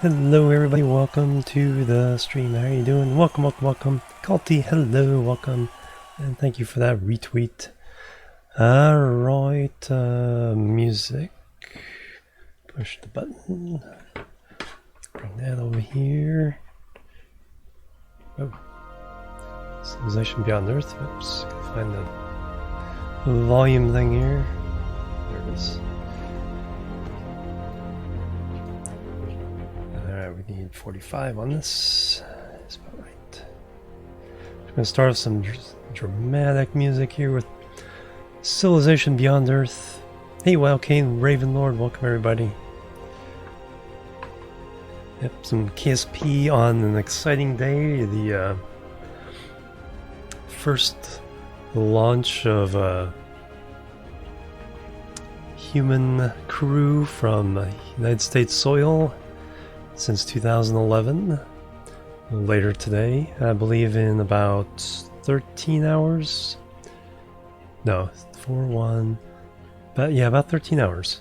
Hello everybody, welcome to the stream. How are you doing? Welcome. Culty, hello, welcome. And thank you for that retweet. Alright, music. Push the button. Bring that over here. Oh. Civilization Beyond Earth. Oops, find the volume thing here. There it is. Alright, we need 45 on this. That's about right. I'm going to start with some dramatic music here with Civilization Beyond Earth. Hey, Wildcane, Ravenlord, welcome everybody. Yep, some KSP on an exciting day. The first launch of a human crew from United States soil since 2011. Later today, I believe in about 13 hours. No, 4-1. But yeah, about 13 hours.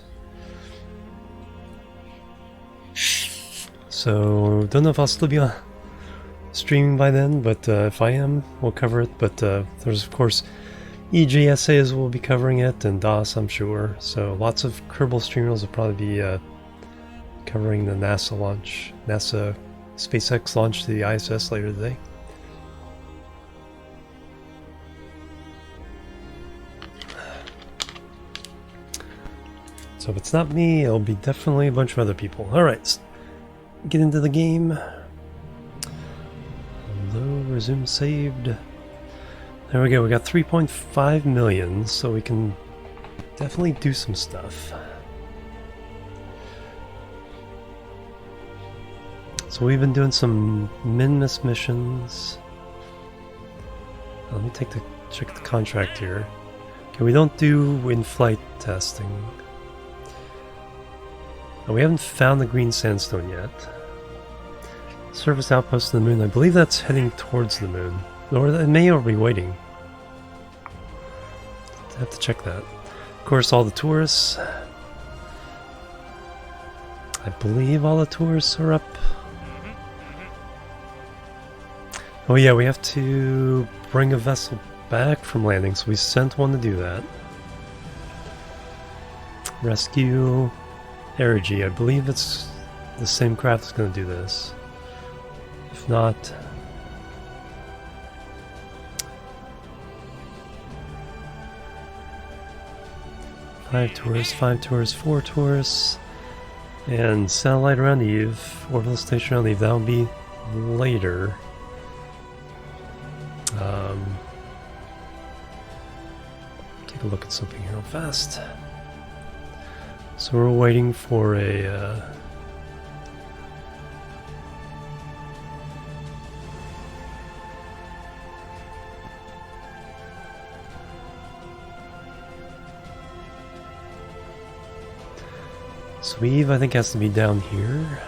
So, don't know if I'll still be streaming by then, but if I am, we'll cover it. But there's, of course, EGSAs will be covering it, and DOS, I'm sure. So, lots of Kerbal streamers will probably be covering the NASA launch, NASA SpaceX launch to the ISS later today. So if it's not me, it'll be definitely a bunch of other people. Alright, let's get into the game. Hello, resume saved. There we go, we got 3.5 million, so we can definitely do some stuff. So we've been doing some min-miss missions. Let me check the contract here. Okay, we don't do in-flight testing. We haven't found the green sandstone yet. Surface outpost of the moon. I believe that's heading towards the moon. Or it may already be waiting. I have to check that. Of course, all the tourists. I believe all the tourists are up. Oh yeah, we have to bring a vessel back from landing, so we sent one to do that. Rescue Erigi. I believe it's the same craft that's going to do this. If not... Five tourists, 4 tourists. And satellite around Eve, orbital station around Eve, that'll be later. Take a look at something here real fast. So we're waiting for a so Eve, I think, has to be down here.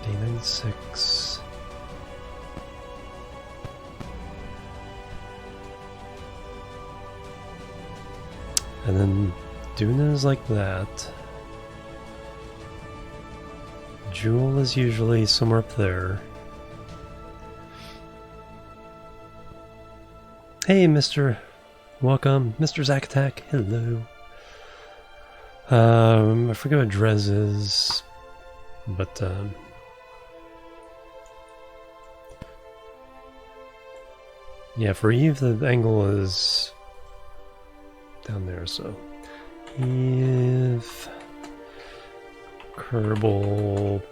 Day 96. And then Duna is like that. Jewel is usually somewhere up there. Hey, Mr. Welcome. Mr. Zack Attack, hello. I forget what Drez is, but yeah, for Eve the angle is down there, so Eve, Kerbal,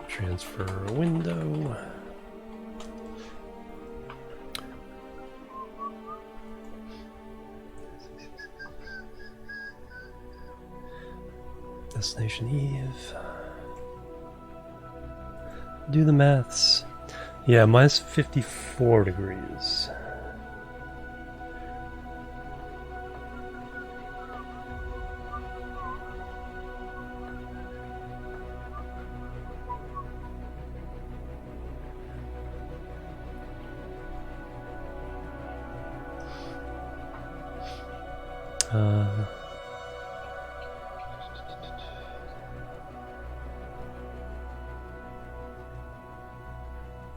transfer window. Destination Eve. Do the maths. Yeah, minus 54 degrees.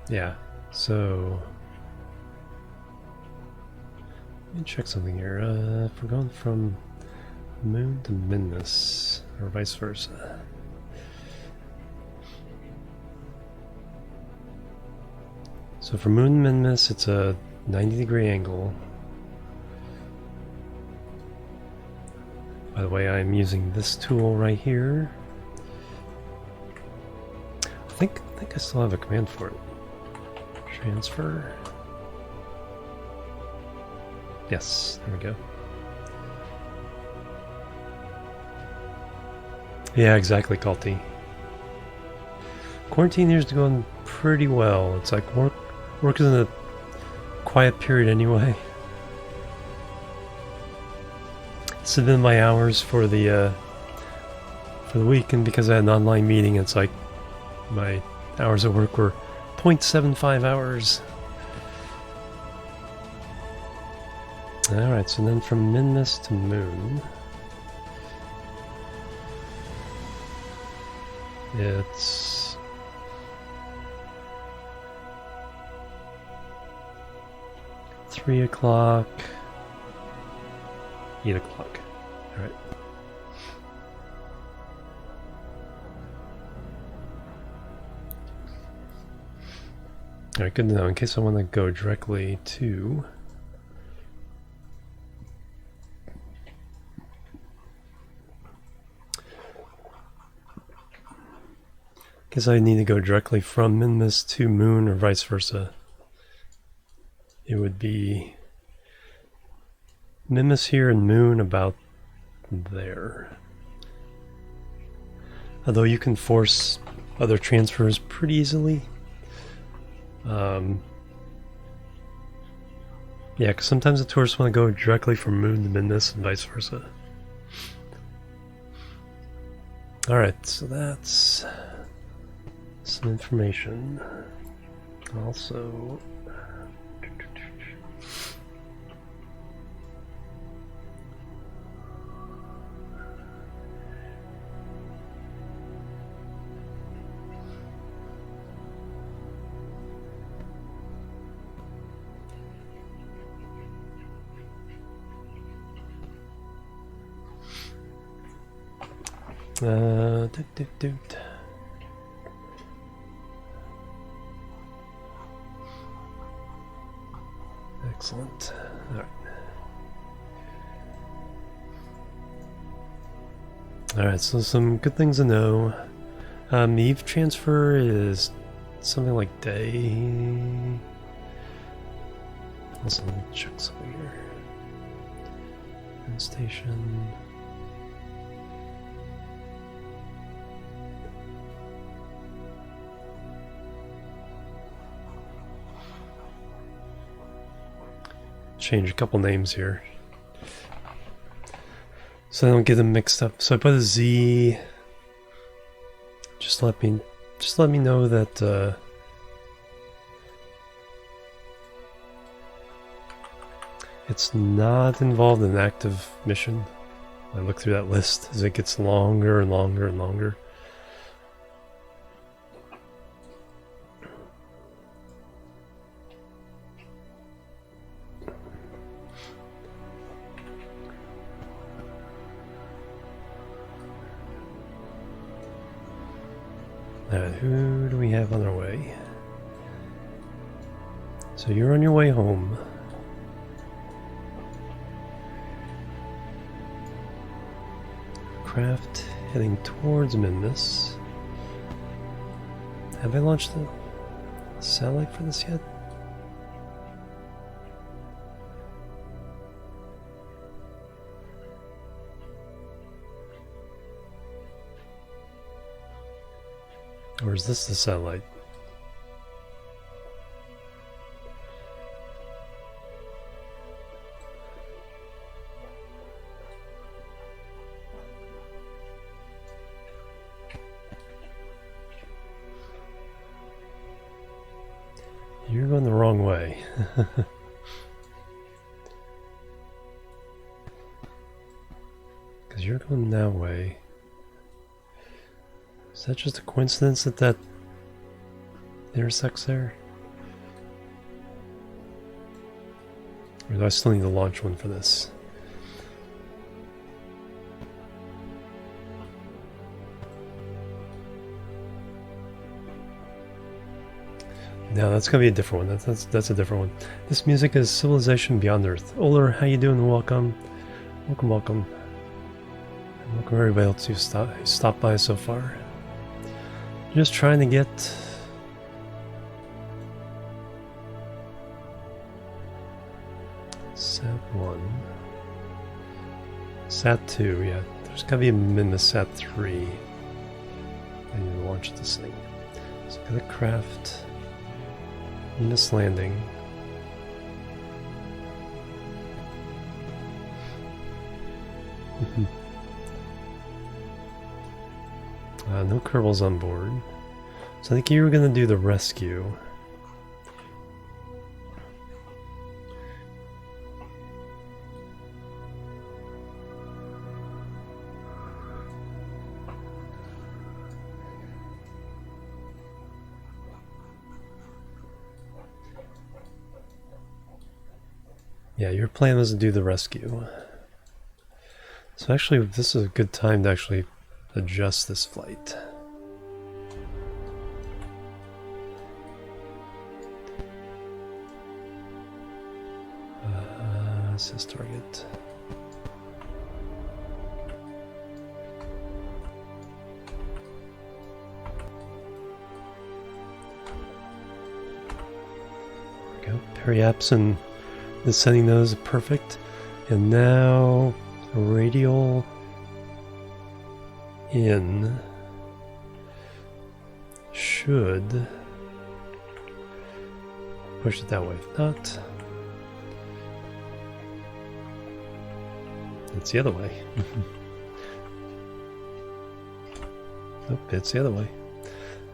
Yeah, so let me check something here. If we're going from Moon to Minmus, or vice versa. So for Moon to Minmus, it's a 90-degree angle. By the way, I'm using this tool right here. I think I still have a command for it. Transfer. Yes, there we go. Yeah, exactly, Kalti. Quarantine here's going pretty well. It's like work is in a quiet period anyway. This has been my hours for the week, and because I had an online meeting, it's like my hours at work were 0.75 hours. Alright, so then from Minmus to Moon, it's 3 o'clock, 8 o'clock. Alright. Alright, good to know. In case I want to go directly to... Guess I need to go directly from Minmus to Moon or vice versa. It would be Minmus here and Moon about there. Although you can force other transfers pretty easily. Yeah, because sometimes the tourists want to go directly from Moon to Minmus and vice versa. Alright, so that's some information. Also, excellent. Alright. Alright, so some good things to know. Eve transfer is something like day. Also, let me check something here. Station. Change a couple names here so I don't get them mixed up. So I put a Z. Just let me know that it's not involved in an active mission. I look through that list as it gets longer and longer and longer. Who do we have on our way? So you're on your way home. Craft heading towards Minmus. Have I launched the satellite for this yet? Or is this the satellite? You're going the wrong way. Because you're going that way. Is that just a coincidence that that intersects there? Or do I still need to launch one for this? No, that's gonna be a different one. That's a different one. This music is Civilization Beyond Earth. Oler, how you doing? Welcome. Welcome, welcome. And welcome everybody else who stopped by so far. Just trying to get Sat1. Sat2, yeah. There's gotta be a min to Sat3. I need to launch this thing. So I gotta craft Venus landing. No Kerbals on board. So I think you were gonna do the rescue. Yeah, your plan was to do the rescue. So actually, this is a good time to actually adjust this flight. Assist target. There we go. Periapsin. The setting those perfect, and now radial in should push it that way. If not, it's the other way. Nope, it's the other way.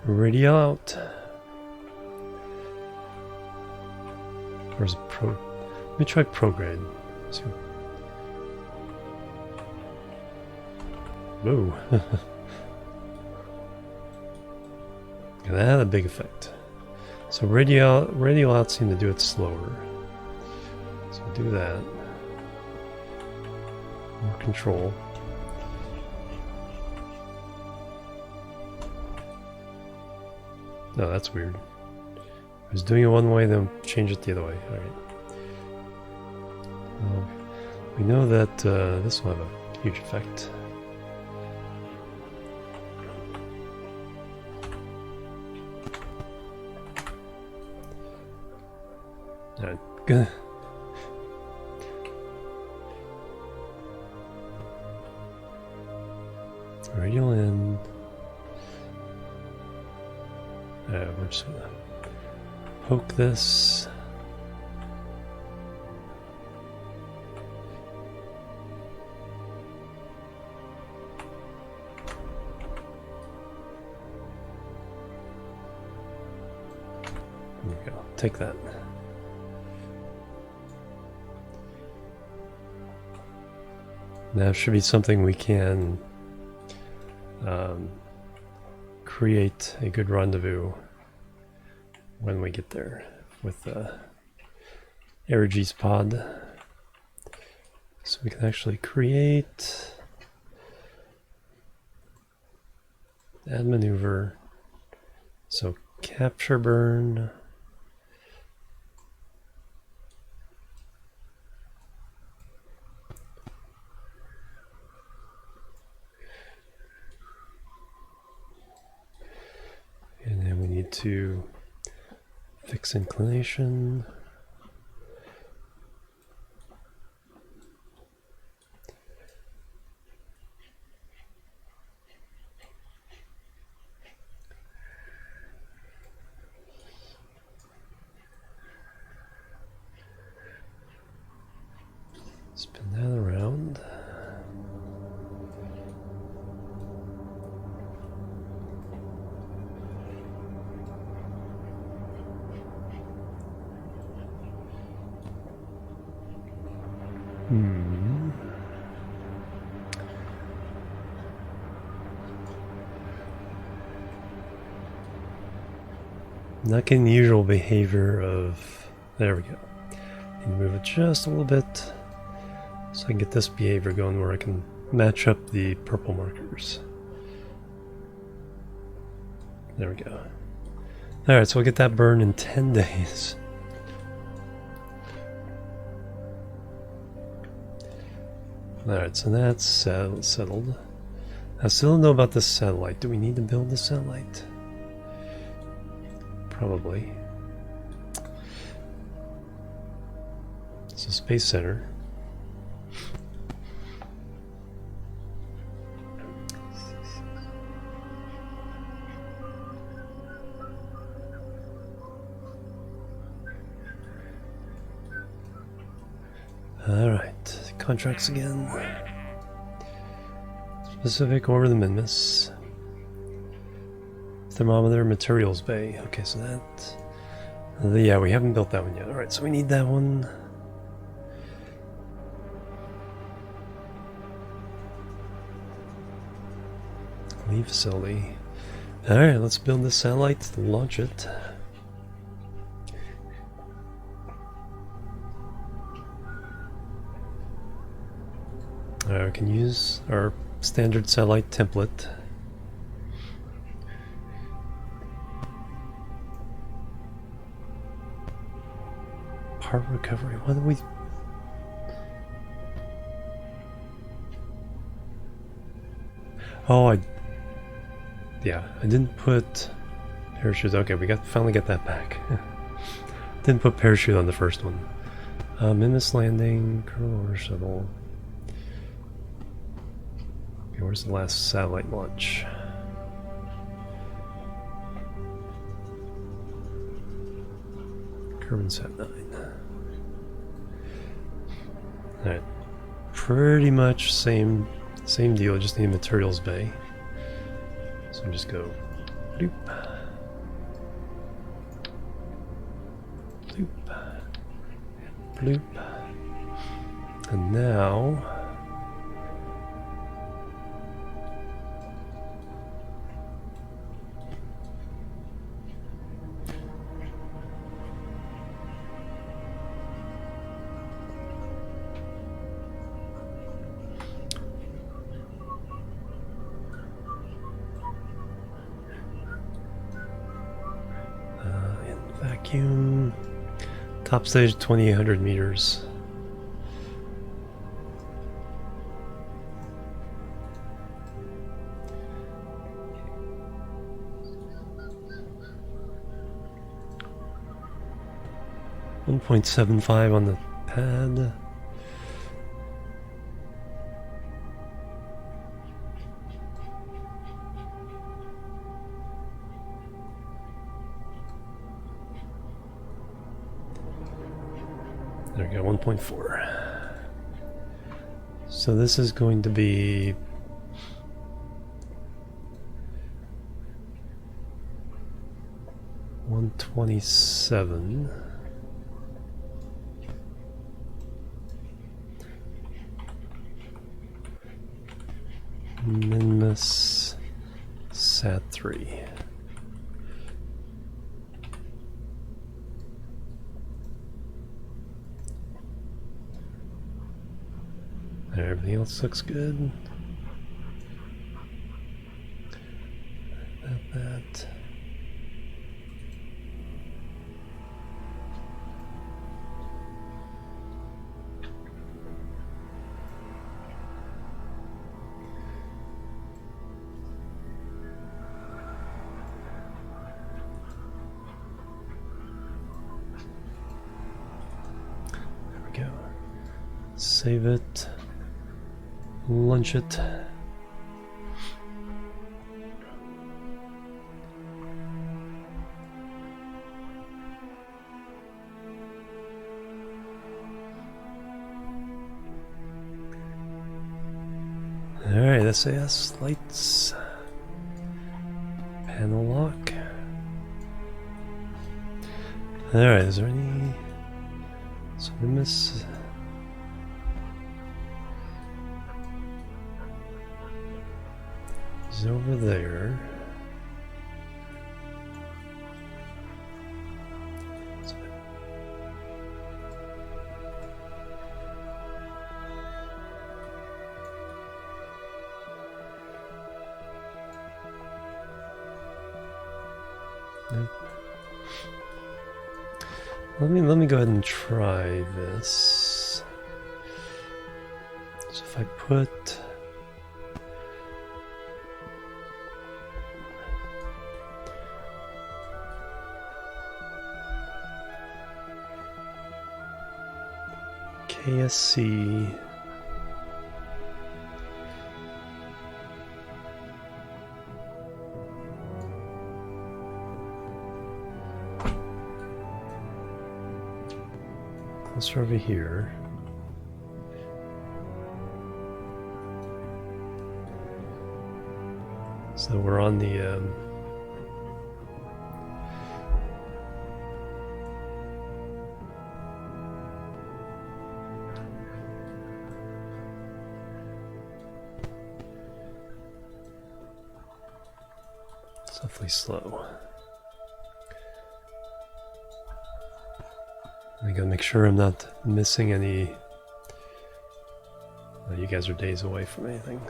Radial out. Where's pro? Let me try program. So, whoa. And that had a big effect. So radial out seemed to do it slower. So do that. More control. No, that's weird. I was doing it one way, then change it the other way. Alright. We know that this will have a huge effect. Alright, good. Radial in. We're just gonna poke this. There we go. Take that. Now should be something we can create a good rendezvous when we get there with the Aerog's pod. So we can actually create, add maneuver, so capture burn, and then we need to fix inclination. Spin that around. not getting the usual behavior of... There we go. And move it just a little bit so I can get this behavior going where I can match up the purple markers. There we go. Alright, so we'll get that burn in 10 days. Alright, so that's settled. I still don't know about this satellite. Do we need to build the satellite? Probably. It's a space center. Alright, contracts again. Specific over the Minmus. Thermometer, materials bay. Okay, so that... yeah, we haven't built that one yet. Alright, so we need that one. Leave facility. Alright, let's build this satellite to launch it. We can use our standard satellite template. Part recovery. What do we... Oh, yeah, I didn't put parachutes. Okay, we finally got that back. Didn't put parachute on the first one. Minmus landing, Kerbal shuttle. Okay, where's the last satellite launch? Kerbal Sat 9. Alright. Pretty much same deal, just need materials bay. So just go bloop, bloop, bloop, and now vacuum. Top stage 2800 meters. .75 on the pad. There we go, 1.4. So this is going to be $127. Minmus Sat 3. Everything else looks good. That. There we go. Save it. Launch it. Alright, SAS lights. Panel lock. Alright, is there any... So we miss... Is over there. Let me go ahead and try this. So if I put KSC closer over here. So we're on the it's definitely slow. I gotta make sure I'm not missing any. You guys are days away from anything.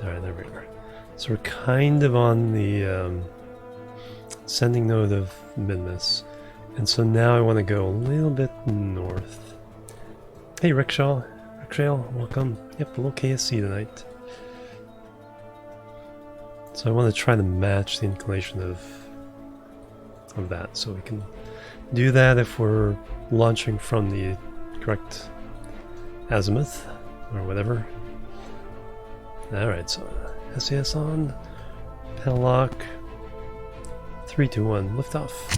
Alright, there we are. So we're kind of on the sending node of Minmus. And so now I want to go a little bit north. Hey Rickshaw, welcome. Yep, a little KSC tonight. So I want to try to match the inclination of that, so we can do that if we're launching from the correct azimuth or whatever. Alright, so SAS on, pedal lock, 3, 2, 1, lift off.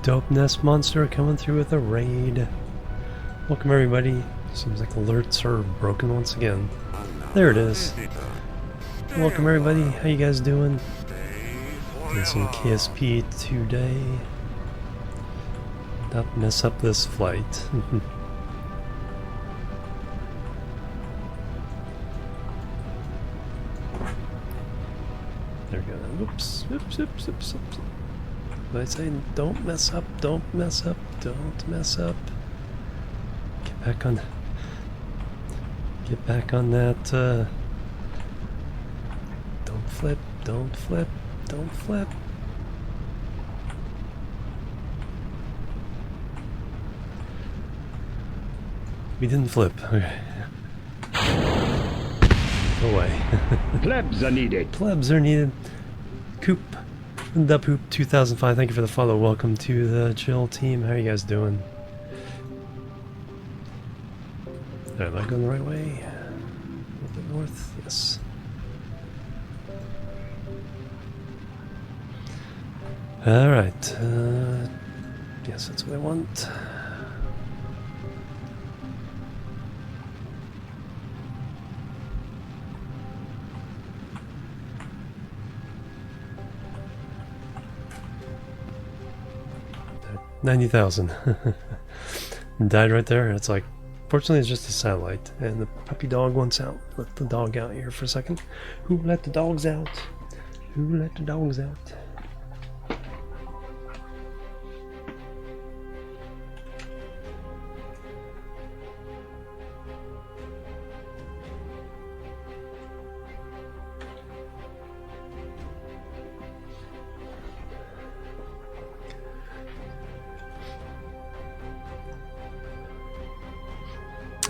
Dope Nest Monster coming through with a raid. Welcome everybody. Seems like alerts are broken once again. There it is. Welcome everybody. How you guys doing? Doing some KSP today. Not mess up this flight. There we go. Oops. Oops. Oops. Oops. Oops. What did I say? Don't mess up, don't mess up, don't mess up. Get back on that, don't flip, don't flip, don't flip. We didn't flip, okay. Go away. Plebs are needed. Plebs are needed. Coop. The Poop 2005, thank you for the follow. Welcome to the chill team. How are you guys doing? Am I going the right way? A little bit north? Yes. Alright. Yes, that's what I want. $90,000. Died right there. It's like, fortunately, it's just a satellite, and the puppy dog wants out. Let the dog out here for a second. Who let the dogs out? Who let the dogs out?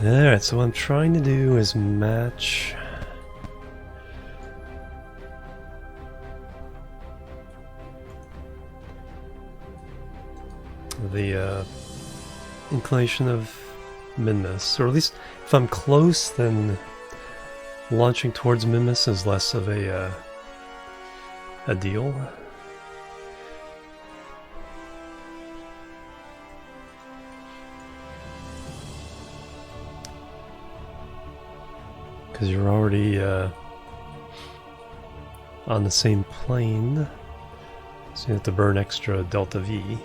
Alright, so what I'm trying to do is match the inclination of Minmus, or at least if I'm close, then launching towards Minmus is less of a deal. Because you're already on the same plane, so you have to burn extra delta V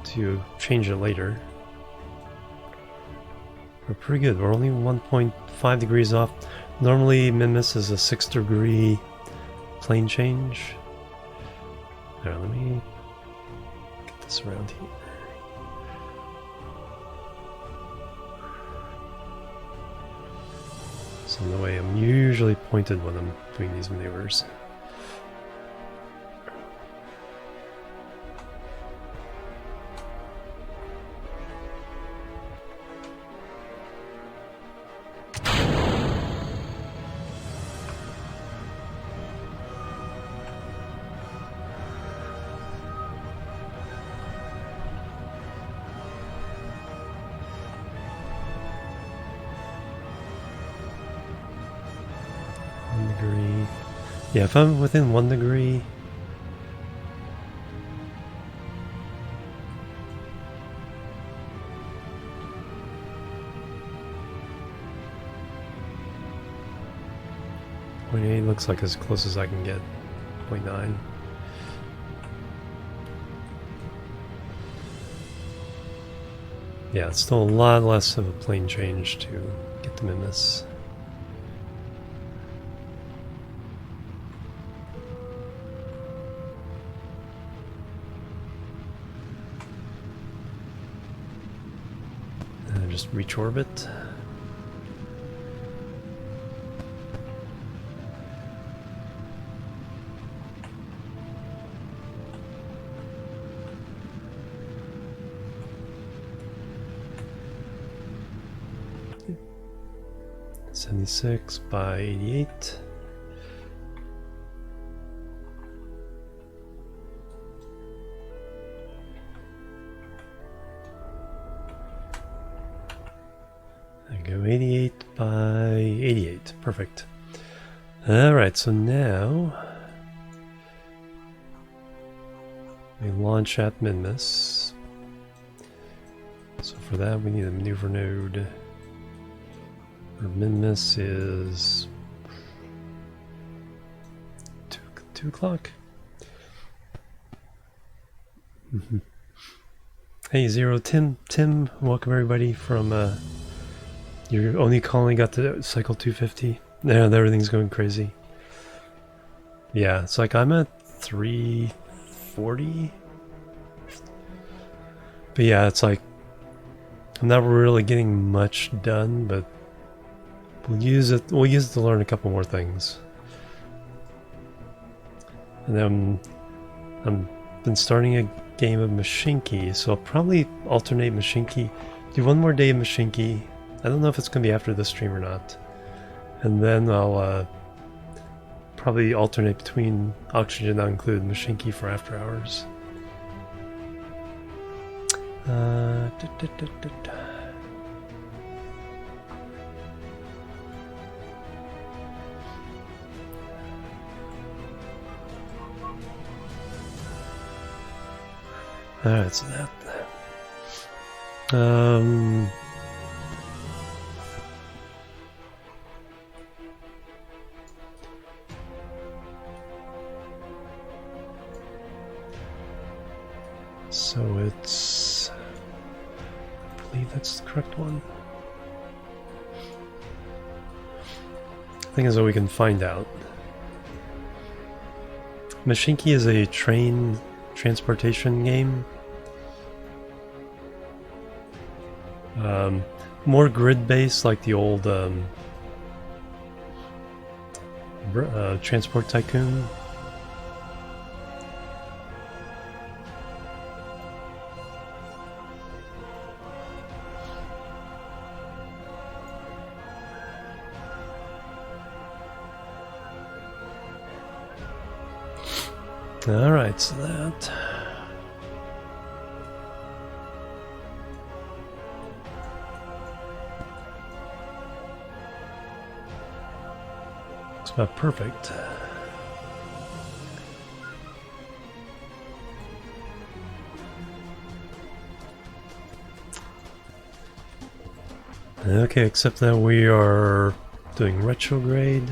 to change it later. We're pretty good. We're only 1.5 degrees off. Normally Minmus is a 6-degree plane change. Alright, let me get this around here. So in the way I'm usually pointed when I'm doing these maneuvers. Yeah, if I'm within 1 degree, .8 looks like as close as I can get. 0.9. Yeah, it's still a lot less of a plane change to get them in this. Just reach orbit. .76 by 88. Go 88 by 88. Perfect. Alright, so now we launch at Minmus. So for that we need a maneuver node. Our Minmus is 2 o'clock. Hey Zero, Tim, welcome everybody from you're only calling got to cycle 250. Yeah, everything's going crazy. Yeah, it's like I'm at 340. But yeah, it's like I'm not really getting much done, but we'll use it to learn a couple more things. And then I'm been starting a game of Mashinki, so I'll probably alternate Mashinki. Do one more day of Mashinki. I don't know if it's going to be after this stream or not. And then I'll probably alternate between Oxygen Not Included and Mashinki for after hours. Alright, so that. So it's, I believe that's the correct one. I think is what we can find out. Mashinki is a train transportation game. More grid-based, like the old Transport Tycoon. Alright, so that. It's about perfect. Okay, except that we are doing retrograde.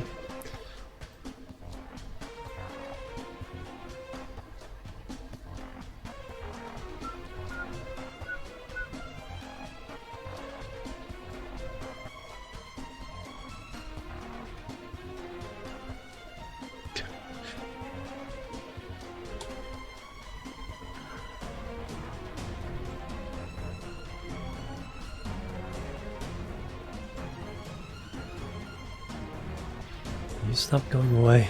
you stop going away?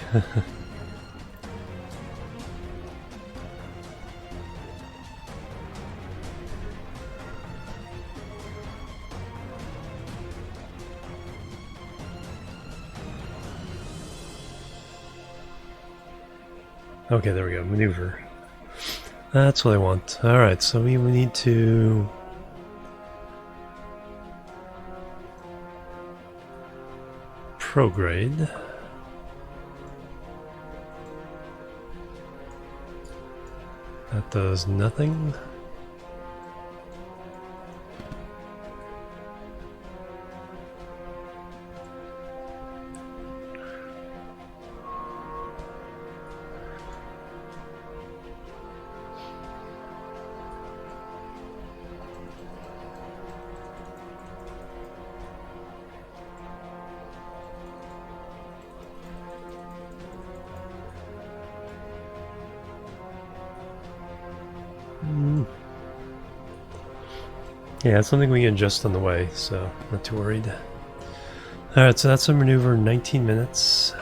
Okay, there we go. Maneuver. That's what I want. Alright, so we need to... prograde. That does nothing. Yeah, it's something we can adjust on the way, so not too worried. Alright, so that's a maneuver in 19 minutes.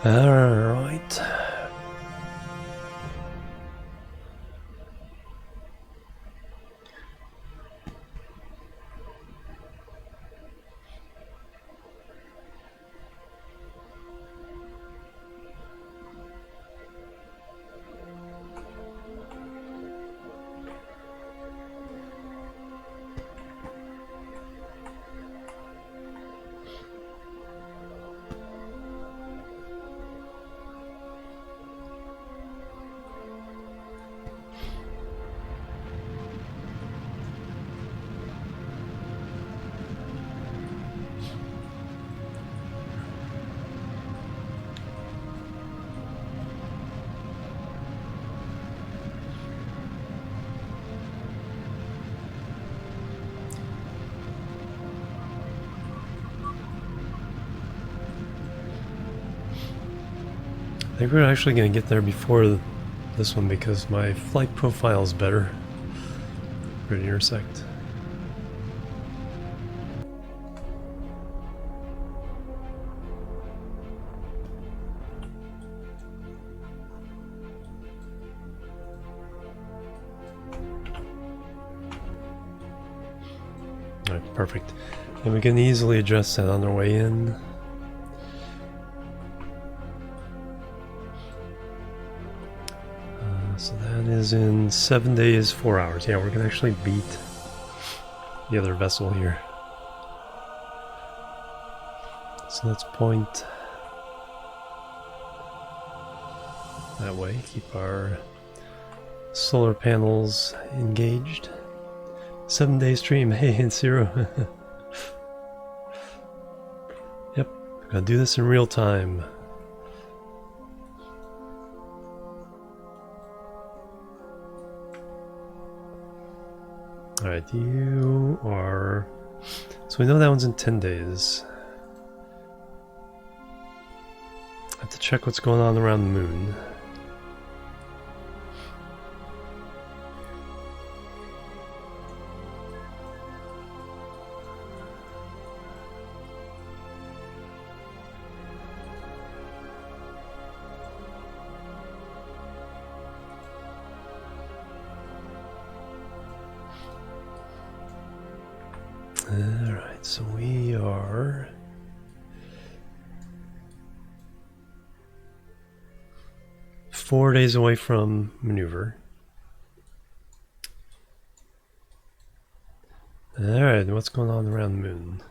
Alright. I think we're actually going to get there before this one because my flight profile is better for an intersect. Alright, perfect. And we can easily adjust that on our way in. So that is in 7 days, 4 hours. Yeah, we're going to actually beat the other vessel here. So let's point that way. Keep our solar panels engaged. 7 day stream. Hey, it's 0. Yep, gotta do this in real time. Alright, you are... So we know that one's in 10 days. I have to check what's going on around the moon. Alright, so we are... four days away from maneuver. Alright, what's going on around the moon?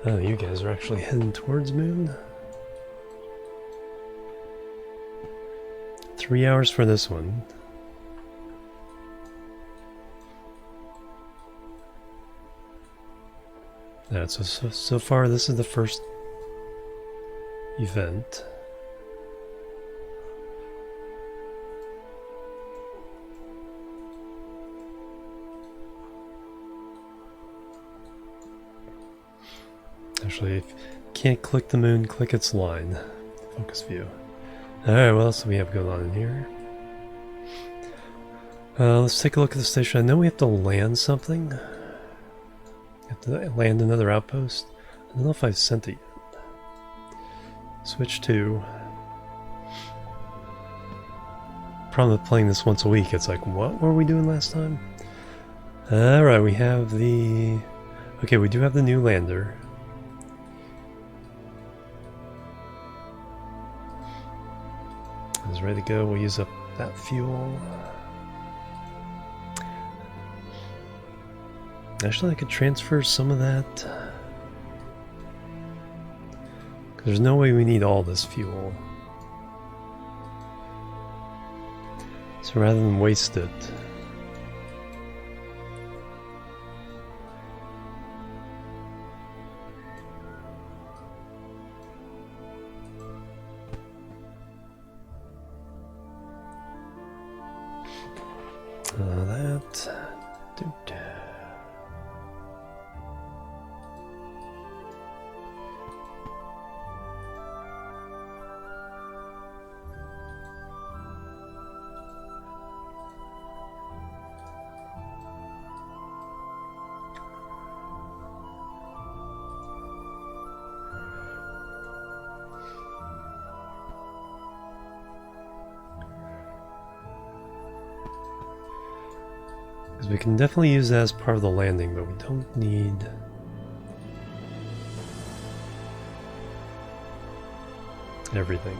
Oh, you guys are actually heading towards moon? 3 hours for this one. Alright, so far this is the first event. Actually, if you can't click the moon, click its line. Focus view. Alright, what else do we have going on in here? Let's take a look at the station. I know we have to land something. We have to land another outpost. I don't know if I've sent it yet. Switch to. Problem with playing this once a week, it's like, what were we doing last time? Alright, we have the... Okay, we do have the new lander. It's ready to go. We'll use up that fuel. Actually, I could transfer some of that. There's no way we need all this fuel. So rather than waste it, we can definitely use that as part of the landing, but we don't need... everything.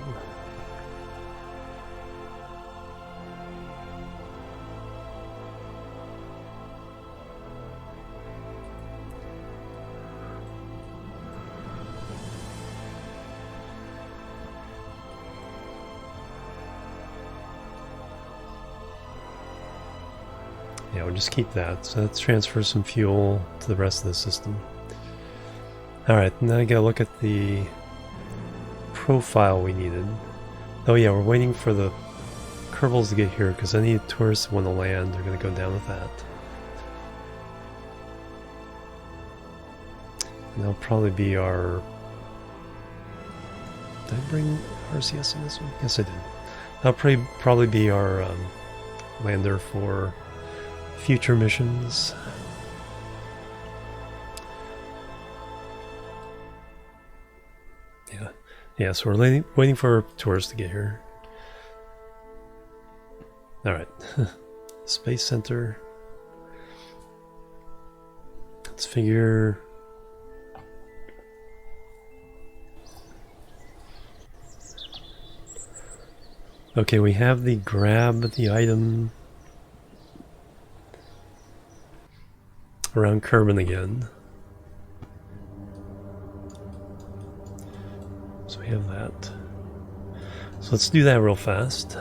Yeah, we'll just keep that. So let's transfer some fuel to the rest of the system. Alright, now I gotta look at the profile we needed. Oh yeah, we're waiting for the Kerbals to get here because any tourists who want to land are going to go down with that. And that'll probably be our... Did I bring RCS in this one? Yes, I did. That'll probably be our lander for future missions. Yeah, so we're waiting for tourists to get here. Alright. Space Center. Let's figure... Okay, we have the grab the item around Kerbal again. So we have that. So let's do that real fast.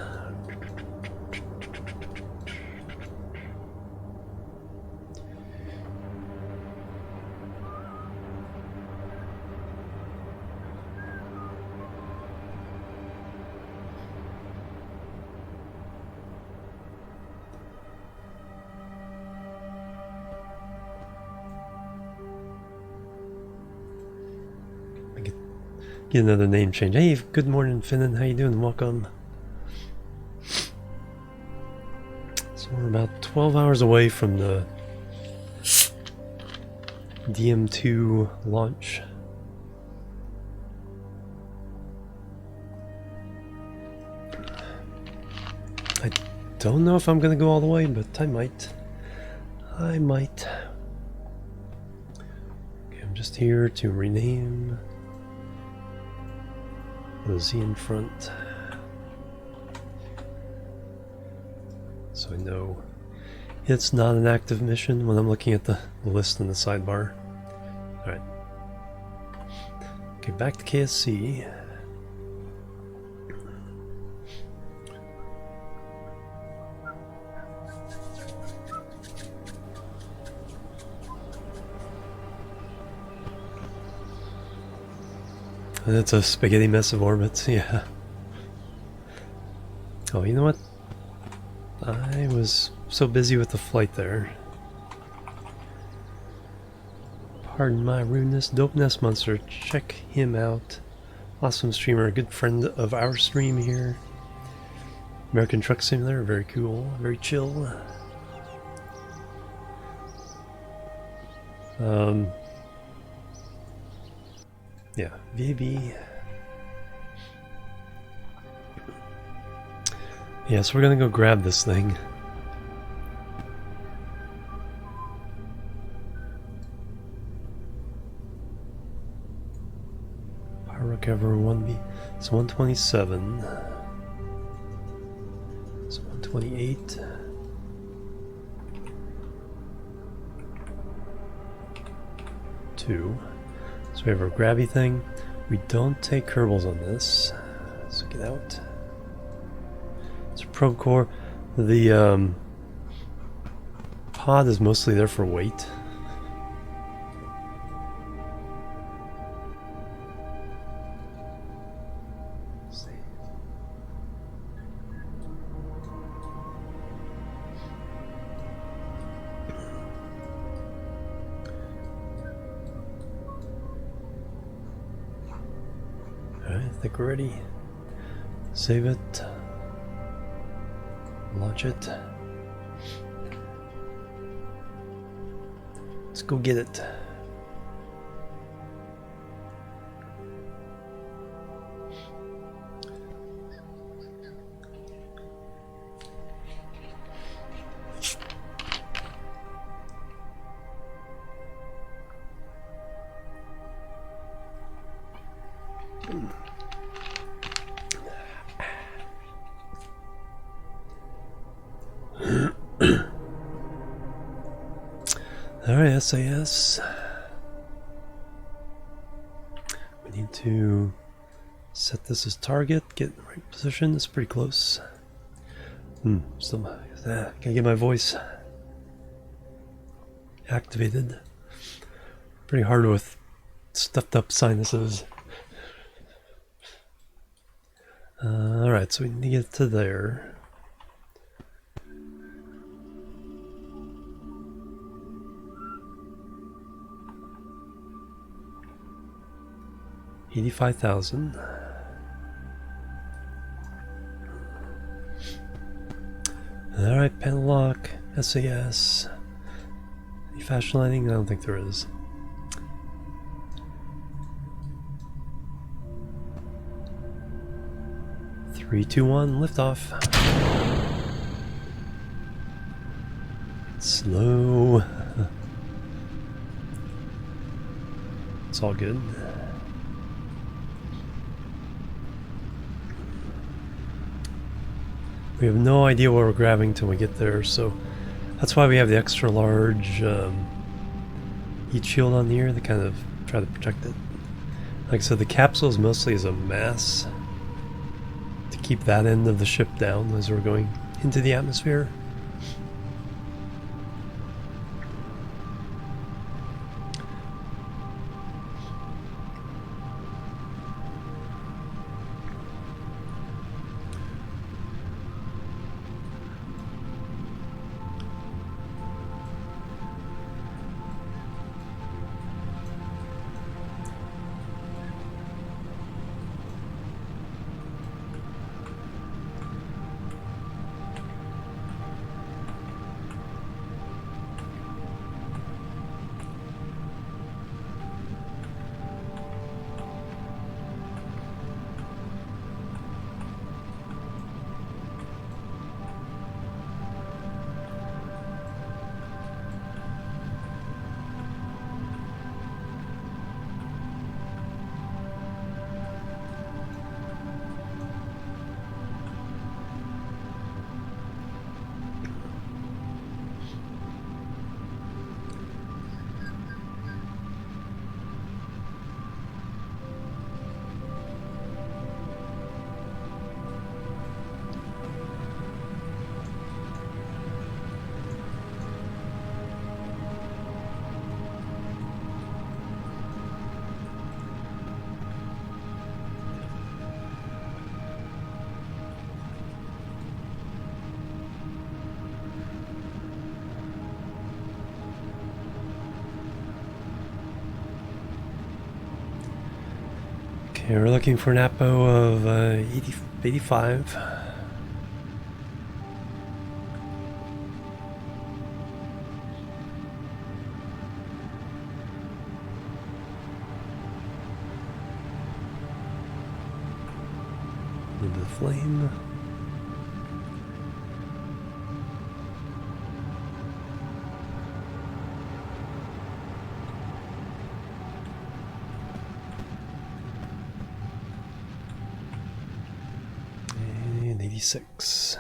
Get another name change. Hey, good morning, Finnan. How you doing? Welcome. So we're about 12 hours away from the DM2 launch. I don't know if I'm going to go all the way, but I might. I might. Okay, I'm just here to rename the Z in front, so I know it's not an active mission when I'm looking at the list in the sidebar. Alright. Okay, back to KSC. It's a spaghetti mess of orbits, yeah. Oh, you know what? I was so busy with the flight there. Pardon my rudeness. Dope Nest Monster, check him out. Awesome streamer, a good friend of our stream here. American Truck Simulator, very cool, very chill. Yeah, VB. Yeah, so we're gonna go grab this thing. Power recover 1B. It's 127. It's 128. So we have our grabby thing. We don't take Kerbals on this. So get out. It's a probe core. The pod is mostly there for weight. I think we're ready. Save it. Launch it. Let's go get it. Alright, SAS. We need to set this as target, get in the right position. It's pretty close. Still, gotta get my voice activated. Pretty hard with stuffed up sinuses. Alright, so we need to get to there. $85,000. Alright, panel lock, SAS. Any fashion lighting? I don't think there is. Three, two, one, liftoff. Slow. It's all good. We have no idea what we're grabbing till we get there, so that's why we have the extra large heat shield on here to kind of try to protect it. Like I said, the capsule is mostly as a mass to keep that end of the ship down as we're going into the atmosphere. Okay, we're looking for an APO of 85. Into the flame. And 86.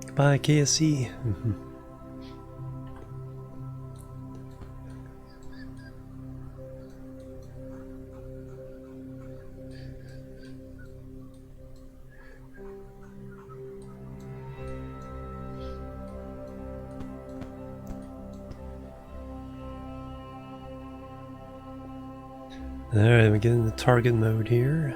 Goodbye, KSC. Alright, we get into target mode here.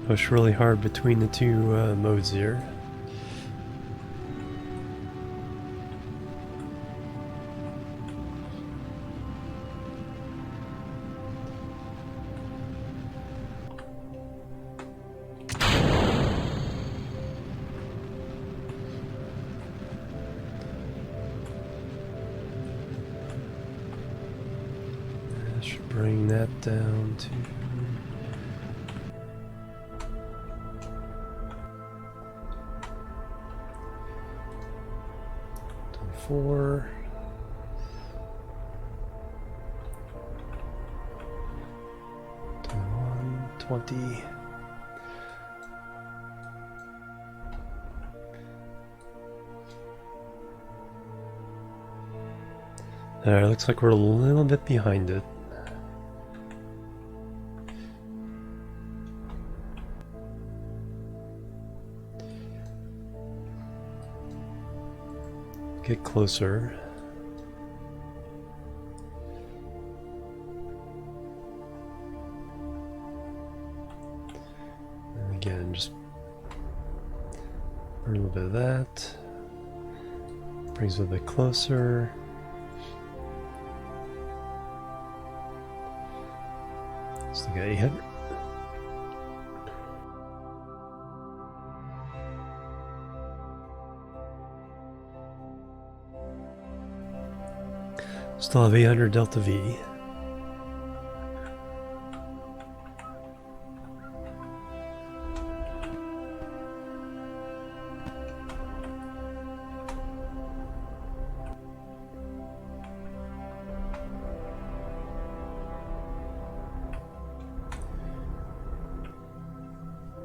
Push really hard between the two modes here. I should bring that down to 4. 21, 20. Alright, looks like we're a little bit behind it. Get closer. And again, just burn a little bit of that. Brings it a bit closer. Still got 800. Still have 800 Delta V.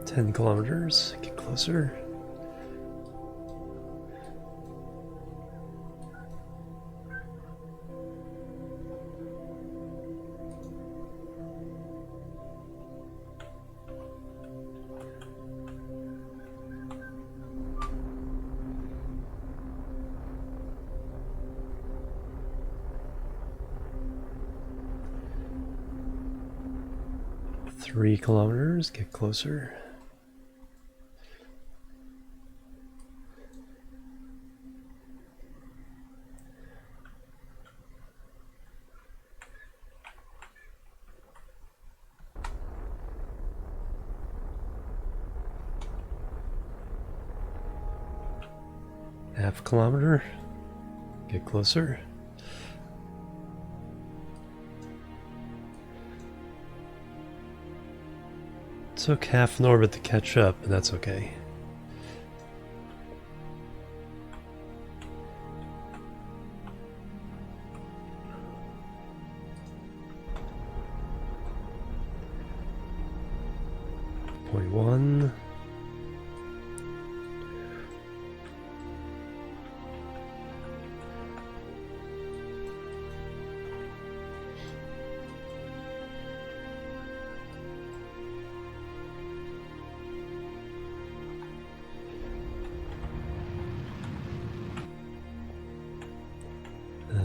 Ten kilometers. Get closer. Three kilometers, get closer. Half kilometer, get closer. Took half an orbit to catch up, and that's okay. Point one.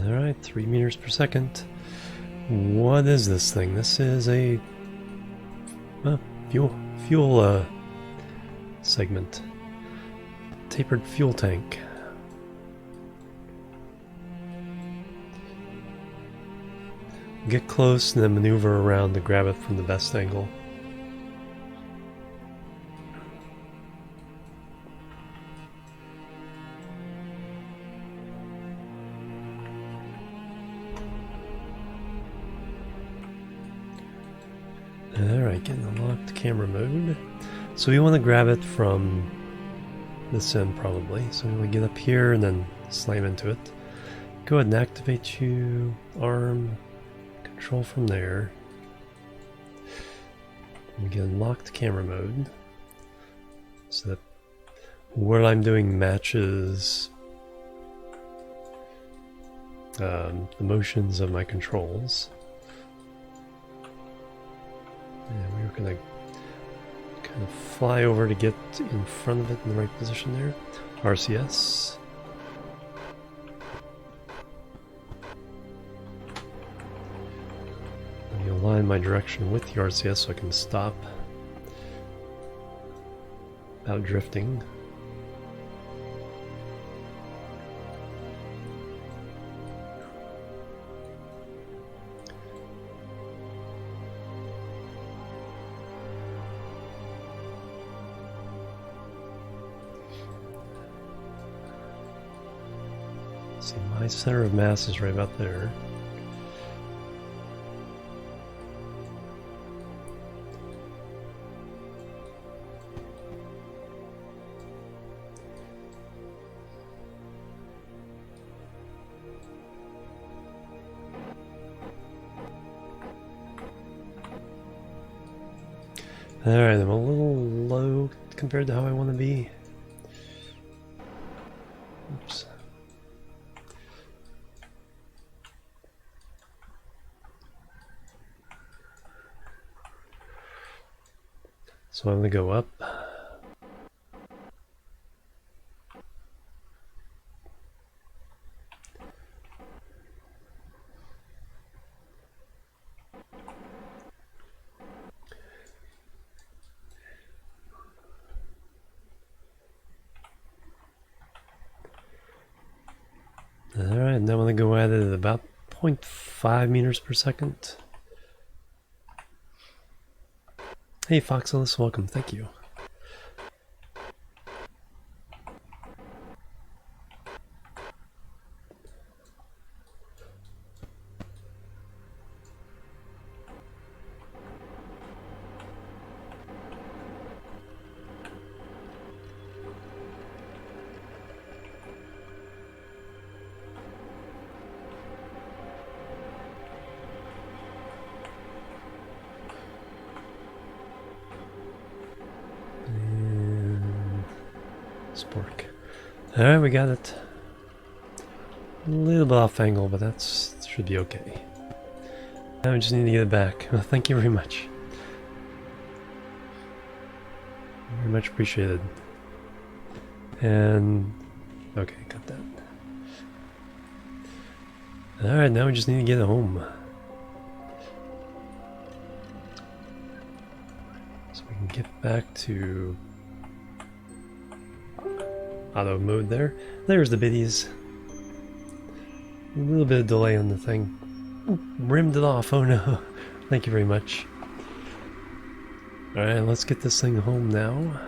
Alright, 3 meters per second. What is this thing? This is a fuel segment. Tapered fuel tank. Get close and then maneuver around to grab it from the best angle. Alright, getting unlocked camera mode. So we want to grab it from this end probably. So we want to get up here and then slam into it. Go ahead and activate you, arm, control from there. We get unlocked camera mode. So that what I'm doing matches the motions of my controls. And we're going to kind of fly over to get in front of it in the right position there. RCS. Let me align my direction with the RCS so I can stop without drifting. See, my center of mass is right about there. Alright, I'm a little low compared to how I want to be. Oops. So I'm going to go up. Alright, now I'm going to go at it at about 0.5 meters per second. Hey Foxelis, welcome, thank you. Spork. Alright, we got it. A little bit off angle, but that should be okay. Now we just need to get it back. Well, thank you very much. Very much appreciated. And okay, got that. Alright, now we just need to get it home. So we can get back to auto mode there. There's the biddies. A little bit of delay on the thing. Ooh, rimmed it off, oh no. Thank you very much. Alright, let's get this thing home now.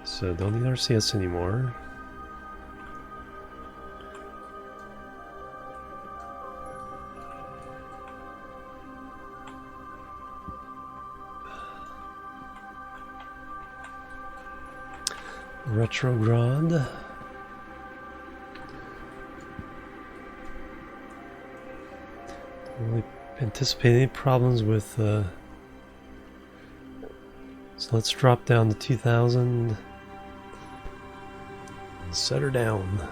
So don't need RCS anymore. Retrograde. Don't really anticipate any problems with so let's drop down to 2000. Set her down.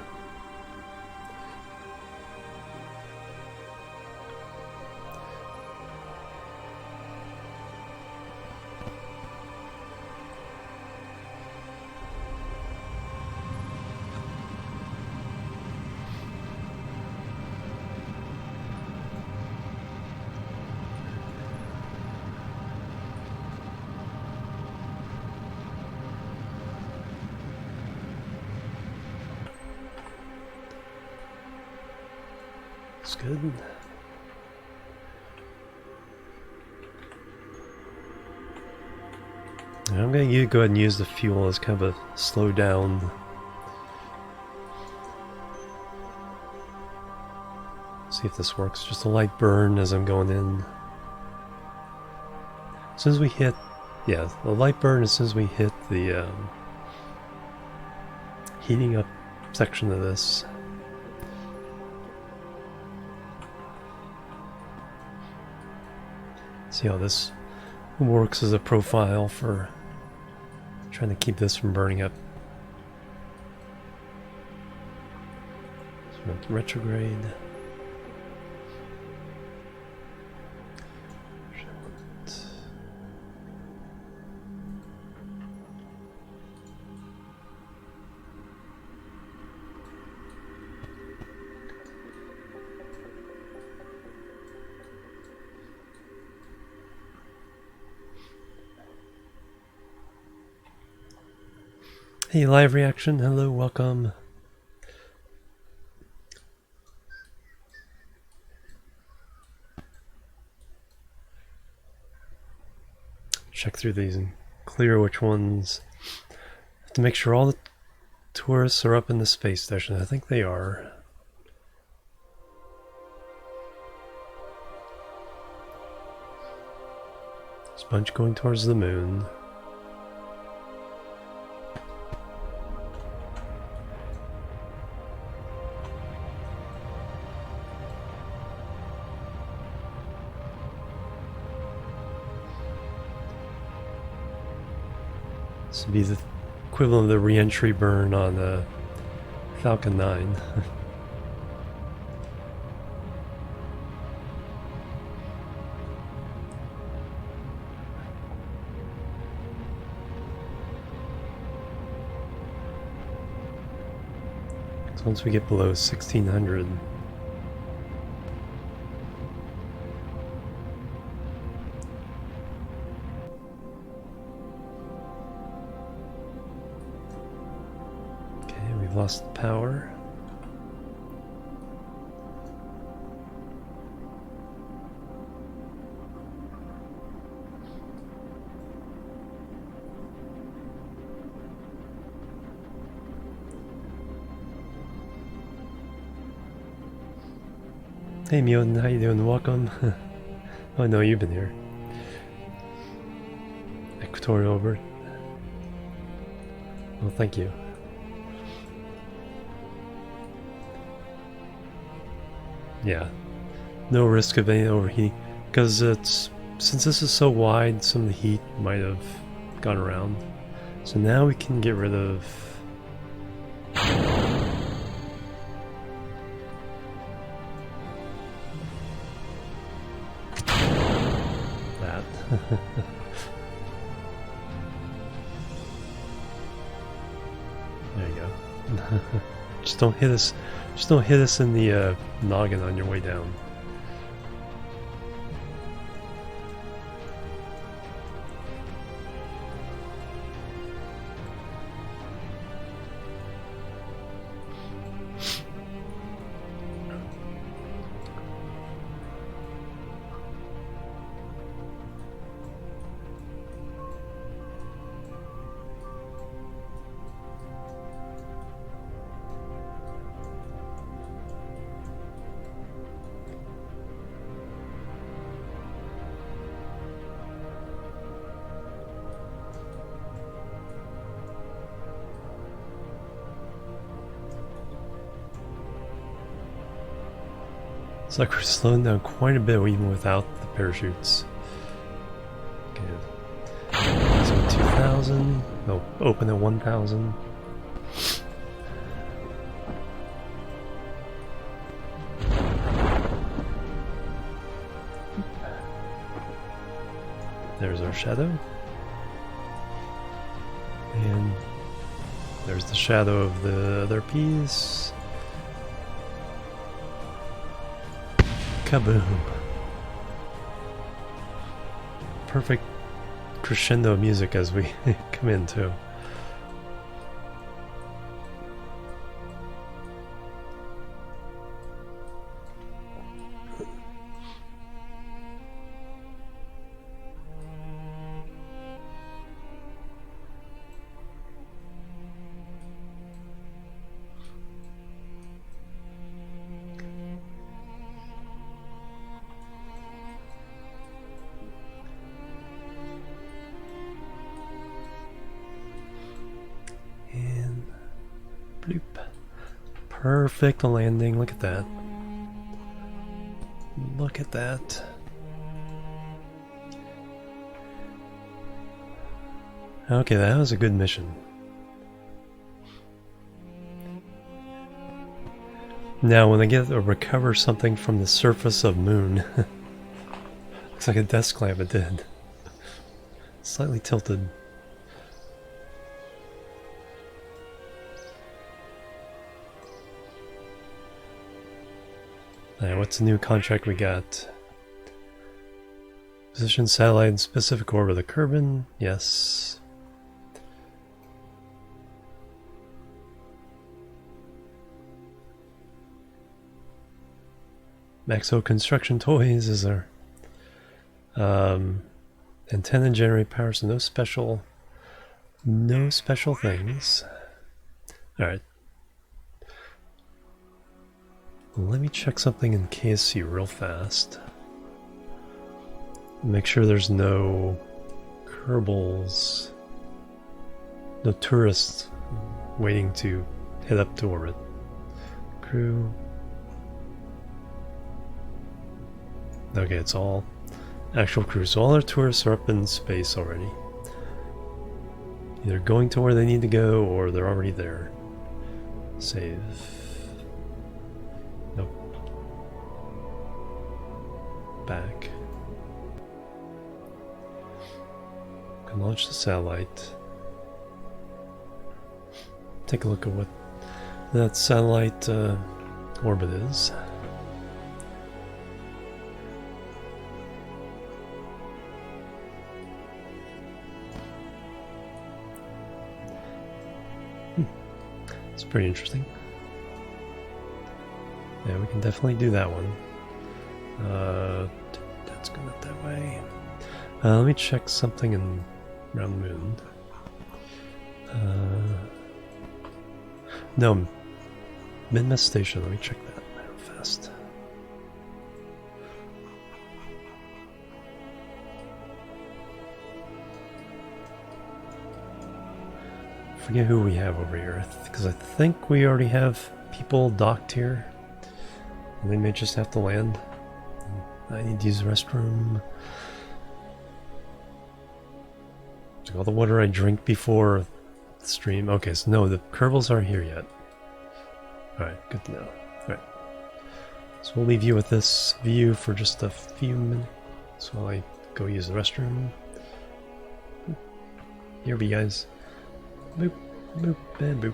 It's good. I'm going to go ahead and use the fuel as kind of a slow down. See if this works. Just a light burn as I'm going in. As soon as we hit, yeah, a light burn as soon as we hit the heating up section of this. See how this works as a profile for trying to keep this from burning up. So retrograde. Hey, live reaction. Hello, welcome. Check through these and clear which ones. Have to make sure all the tourists are up in the space station. I think they are. There's a bunch going towards the moon. This would be the equivalent of the re-entry burn on the Falcon 9. So once we get below 1600, lost the power. Hey Mioden, how you doing? Welcome. Oh no, you've been here. Equatorial bird. Well, thank you. Yeah, no risk of any overheating, because since this is so wide, some of the heat might have gone around. So now we can get rid of that. There you go. Just don't hit us. Just don't hit us in the noggin on your way down. It's like we're slowing down quite a bit even without the parachutes. Okay. So 2,000. No, open at 1,000. There's our shadow. And there's the shadow of the other piece. Kaboom. Perfect crescendo music as we come in too. And bloop. Perfect landing. Look at that. Look at that. Okay, that was a good mission. Now, when I get to recover something from the surface of Moon, looks like a desk lamp. It did. Slightly tilted. Alright, what's the new contract we got? Position satellite in specific orbit of the Kerbal. Yes. Maxo Construction Toys is our antenna generate power, so no special things. Alright. Let me check something in KSC real fast. Make sure there's no Kerbals, no tourists waiting to head up to orbit. Crew. Okay, it's all actual crew. So all our tourists are up in space already. Either going to where they need to go or they're already there. Save. Nope. Back. Can launch the satellite. Take a look at what that satellite orbit is. It's pretty interesting. Yeah, we can definitely do that one. That's going up that way. Let me check something around the moon. No, Minmus Station. Let me check that real fast. Forget who we have over here, because I think we already have people docked here. And they may just have to land. I need to use the restroom. All the water I drink before the stream. Okay, so no, the Kerbals aren't here yet. Alright, good to know. Alright. So we'll leave you with this view for just a few minutes while I go use the restroom. Here we guys. Boop, boop, and boop.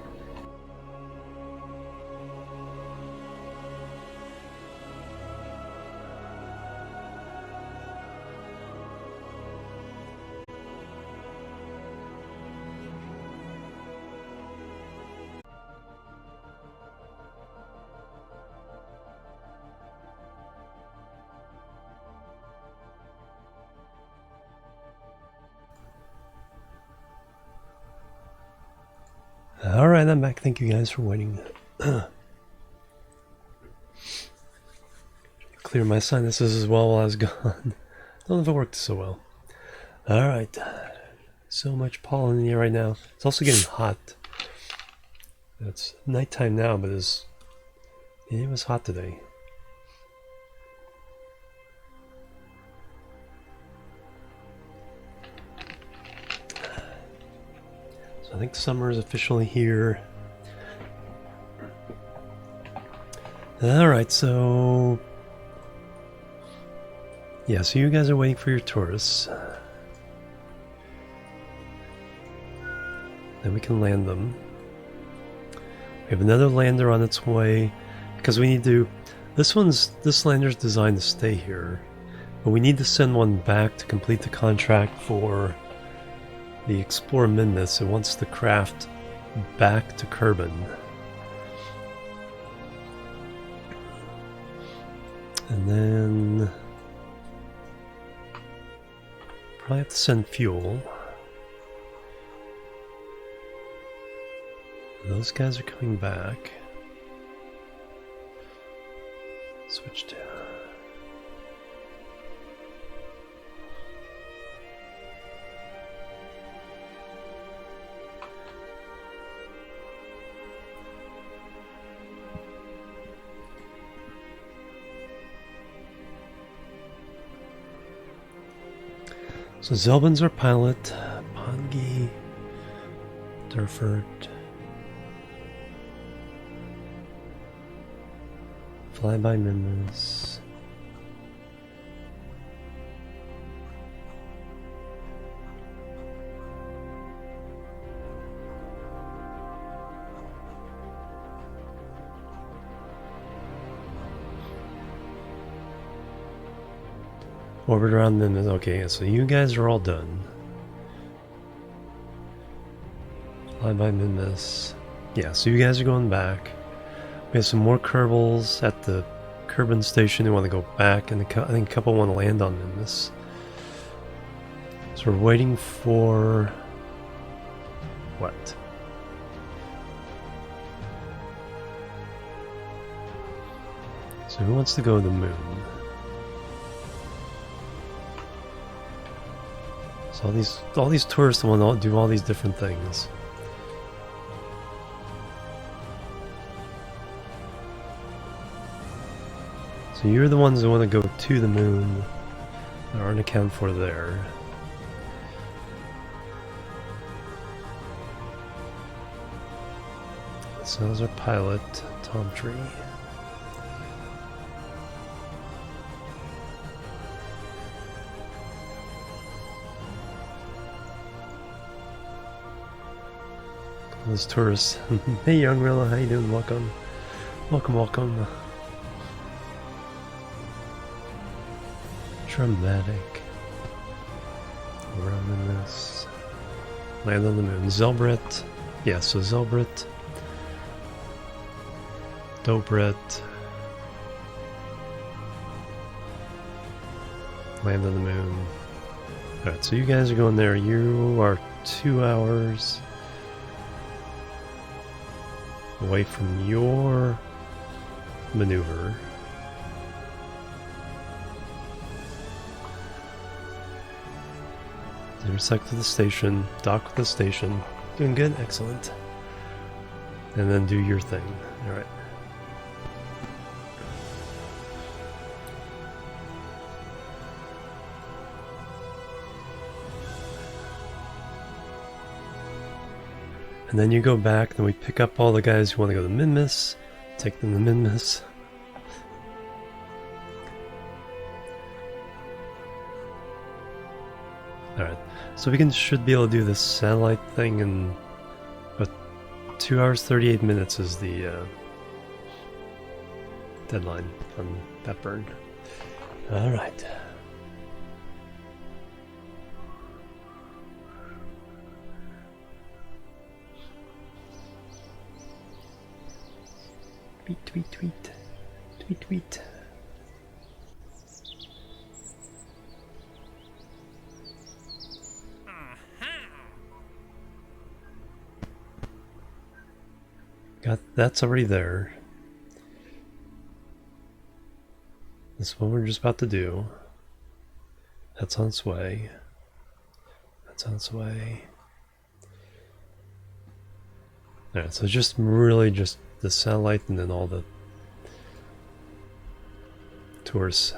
Alright, I'm back. Thank you guys for waiting. Clear my sinuses as well while I was gone. Don't know if it worked so well. Alright. So much pollen in the air right now. It's also getting hot. It's nighttime now, but it was hot today. think summer is officially here. Alright, so... yeah, so you guys are waiting for your tourists. Then we can land them. We have another lander on its way, because we need to... this lander's designed to stay here, but we need to send one back to complete the contract for the Explorer Minmus. It wants to craft back to Kerbin. And then... probably have to send fuel. Those guys are coming back. Switch to... so Zelbin's our pilot, Pongi, Durford, Flyby Minmus. Orbit around Minmus. Okay, so you guys are all done. Flyby Minmus. Yeah, so you guys are going back. We have some more Kerbals at the Kerbin station who want to go back, and I think a couple want to land on Minmus. So we're waiting for... what? So who wants to go to the moon? So all these tourists want to do all these different things. So you're the ones who want to go to the moon that aren't accounted for there. So there's our pilot, Tom Tree. Those tourists. Hey, young Rilla, how you doing? Welcome. Welcome, welcome. Dramatic. Around in this. Land on the moon. Zelbret. Yeah, so Zelbret. Dobret. Land on the moon. Alright, so you guys are going there. You are 2 hours away from your maneuver. Intersect with the station, dock with the station. Doing good? Excellent. And then do your thing. Alright. And then you go back, then we pick up all the guys who want to go to Minmus, take them to Minmus. Alright, so we should be able to do this satellite thing in about 2 hours 38 minutes is the deadline on that burn. Alright. Tweet, tweet, tweet. Tweet, tweet. That's already there. This is what we're just about to do. That's on its way. That's on its way. Alright, so just really just the satellite and then all the tours.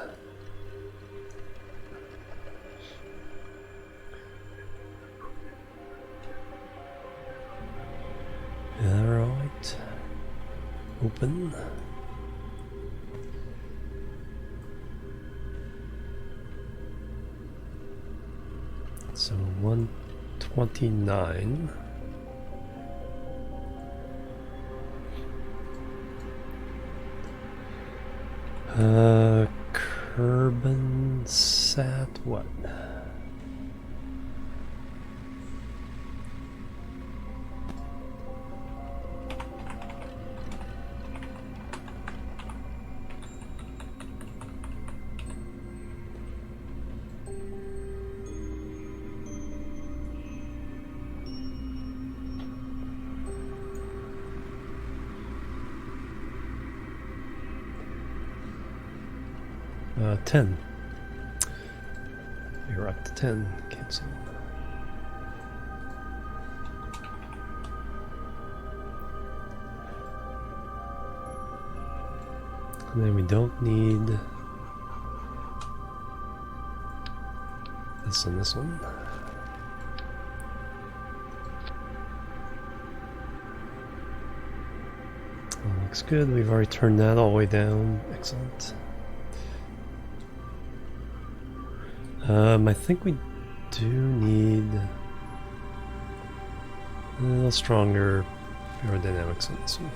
open. So 129. Kerbal Sat what? Uh, 10. You're up to 10. Cancel. And then we don't need this and this one. That looks good. We've already turned that all the way down. Excellent. I think we do need a little stronger aerodynamics on this one.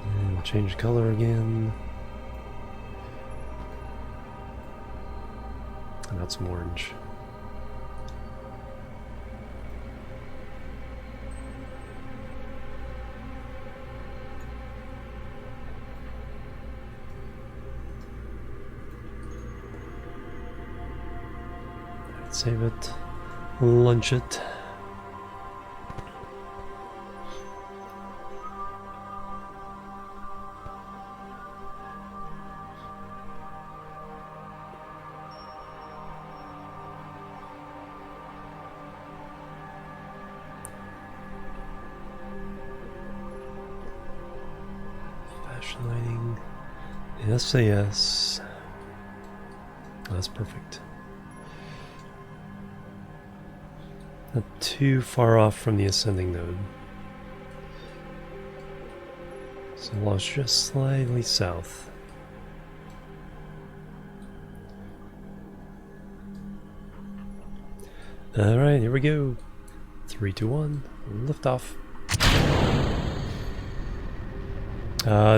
And we'll change color again. Got some orange. Save it. Lunch it. Lighting, SAS. That's perfect. Not too far off from the ascending node. So launch just slightly south. Alright, here we go. 3, 2, 1, liftoff.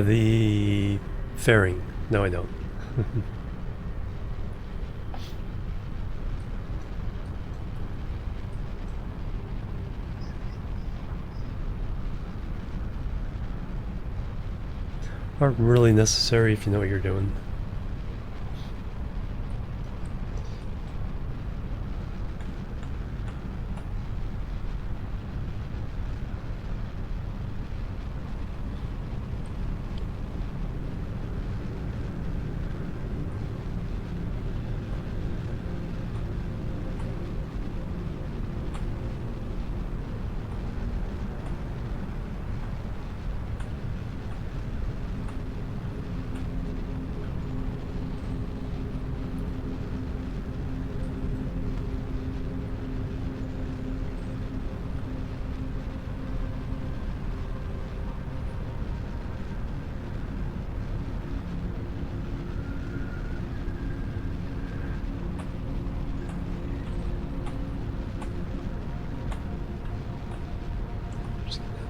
The fairing. No, I don't. Aren't really necessary if you know what you're doing.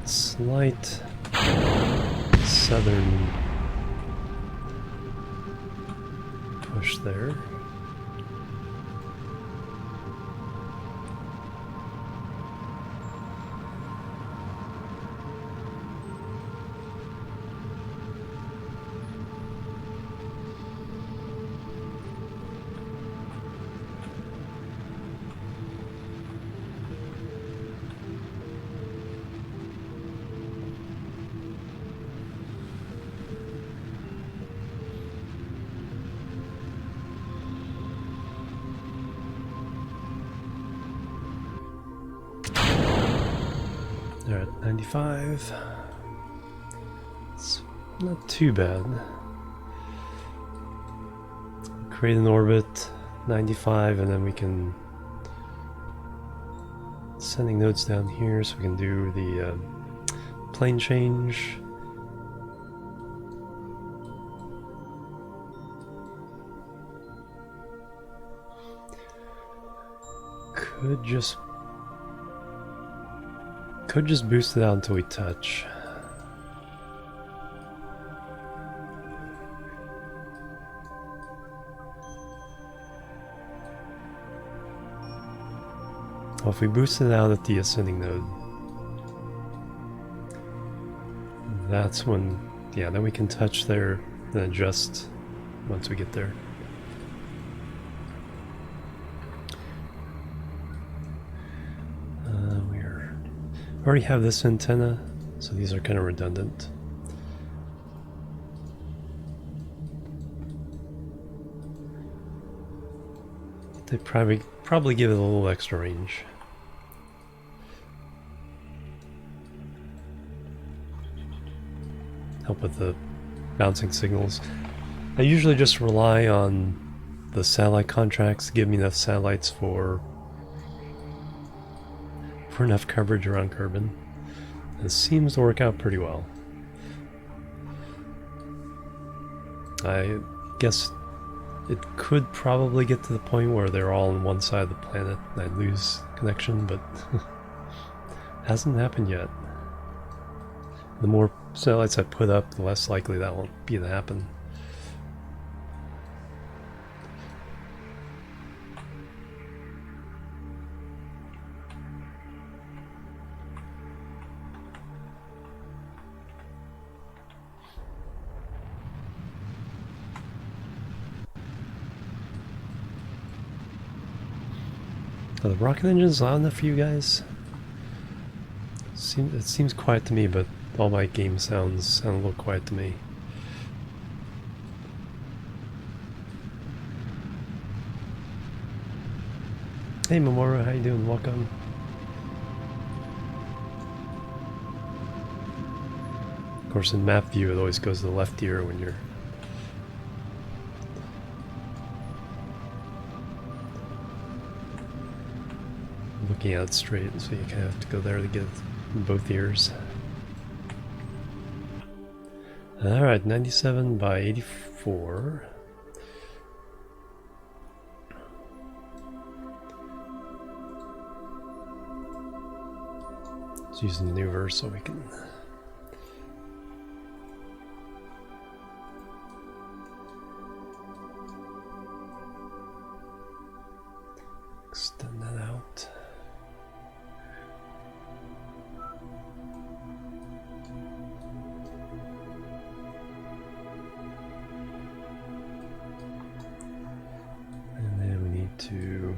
Slight southern push there. They're at 95. Let's Not too bad. Create an orbit, 95, and then we can sending nodes down here so we can do the plane change. Could just boost it out until we touch. Well, if we boost it out at the ascending node, that's when, yeah, then we can touch there and adjust once we get there. We already have this antenna, so these are kind of redundant. They probably give it a little extra range. Help with the bouncing signals. I usually just rely on the satellite contracts to give me enough satellites for enough coverage around Kerbin. It seems to work out pretty well. I guess it could probably get to the point where they're all on one side of the planet and I'd lose connection, but hasn't happened yet. The more satellites I put up, the less likely that will be to happen. Are the rocket engines loud enough for you guys? It seems quiet to me, but all my game sounds sound a little quiet to me. Hey Mamoru, how you doing? Welcome. Of course, in map view, it always goes to the left ear when you're looking at it straight, so you kind of have to go there to get both ears. Alright, 97 by 84. Let's use the maneuver so we can extend that out. To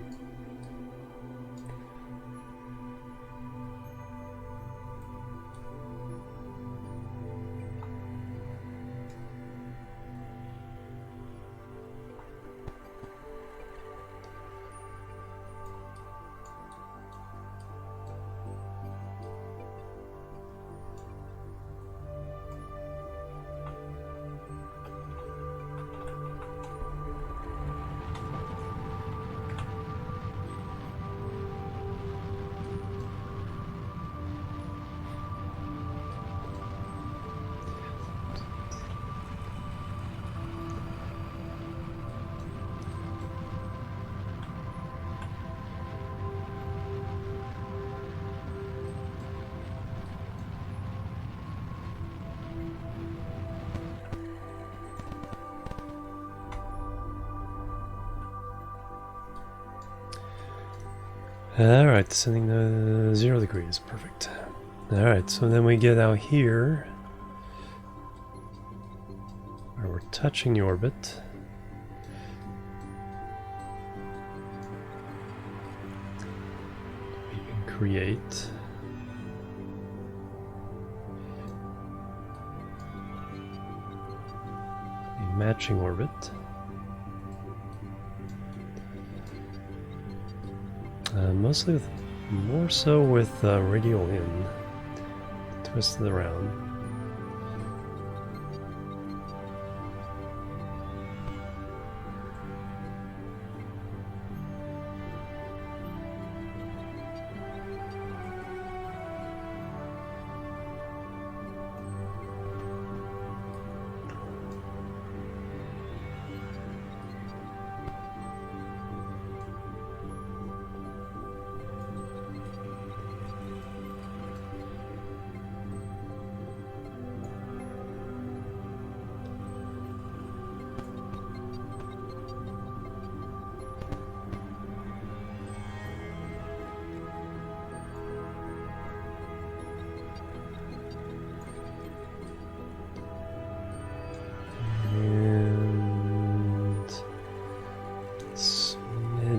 alright, sending the 0 degrees, perfect. Alright, so then we get out here where we're touching the orbit. We can create a matching orbit. Mostly more so with radial in, twist it around.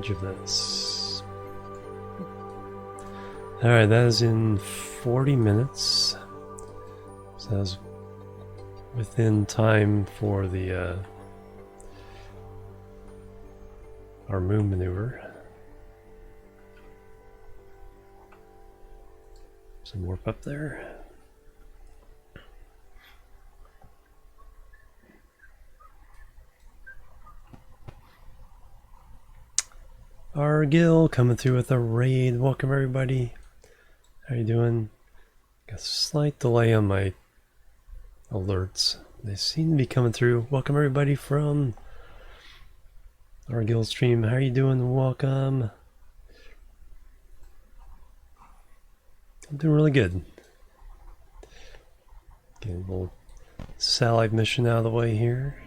edge of this. Alright, that is in 40 minutes. So that was within time for the our moon maneuver. Some warp up there. Argil coming through with a raid. Welcome everybody. How you doing? Got a slight delay on my alerts. They seem to be coming through. Welcome everybody from Argil stream. How are you doing? Welcome. I'm doing really good. Getting a little satellite mission out of the way here.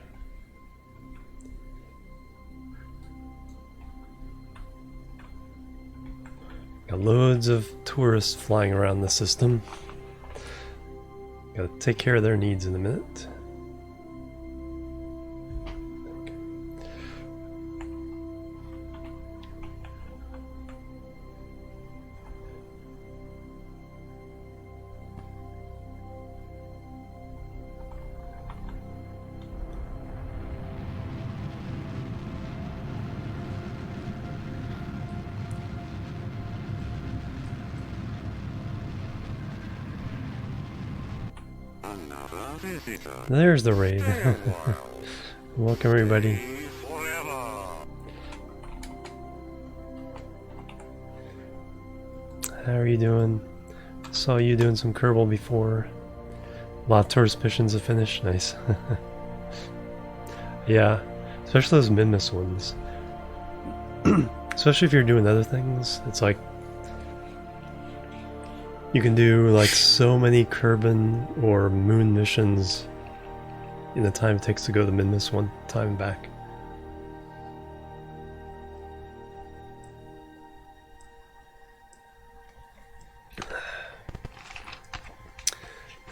Got loads of tourists flying around the system. Gotta take care of their needs in a minute. There's the raid. Welcome everybody. How are you doing? Saw you doing some Kerbal before. A lot of tourist missions have finished. Nice. Yeah, especially those Minmus ones. Especially if you're doing other things, it's like you can do like so many Kerbin or moon missions in the time it takes to go to Minmus one time and back.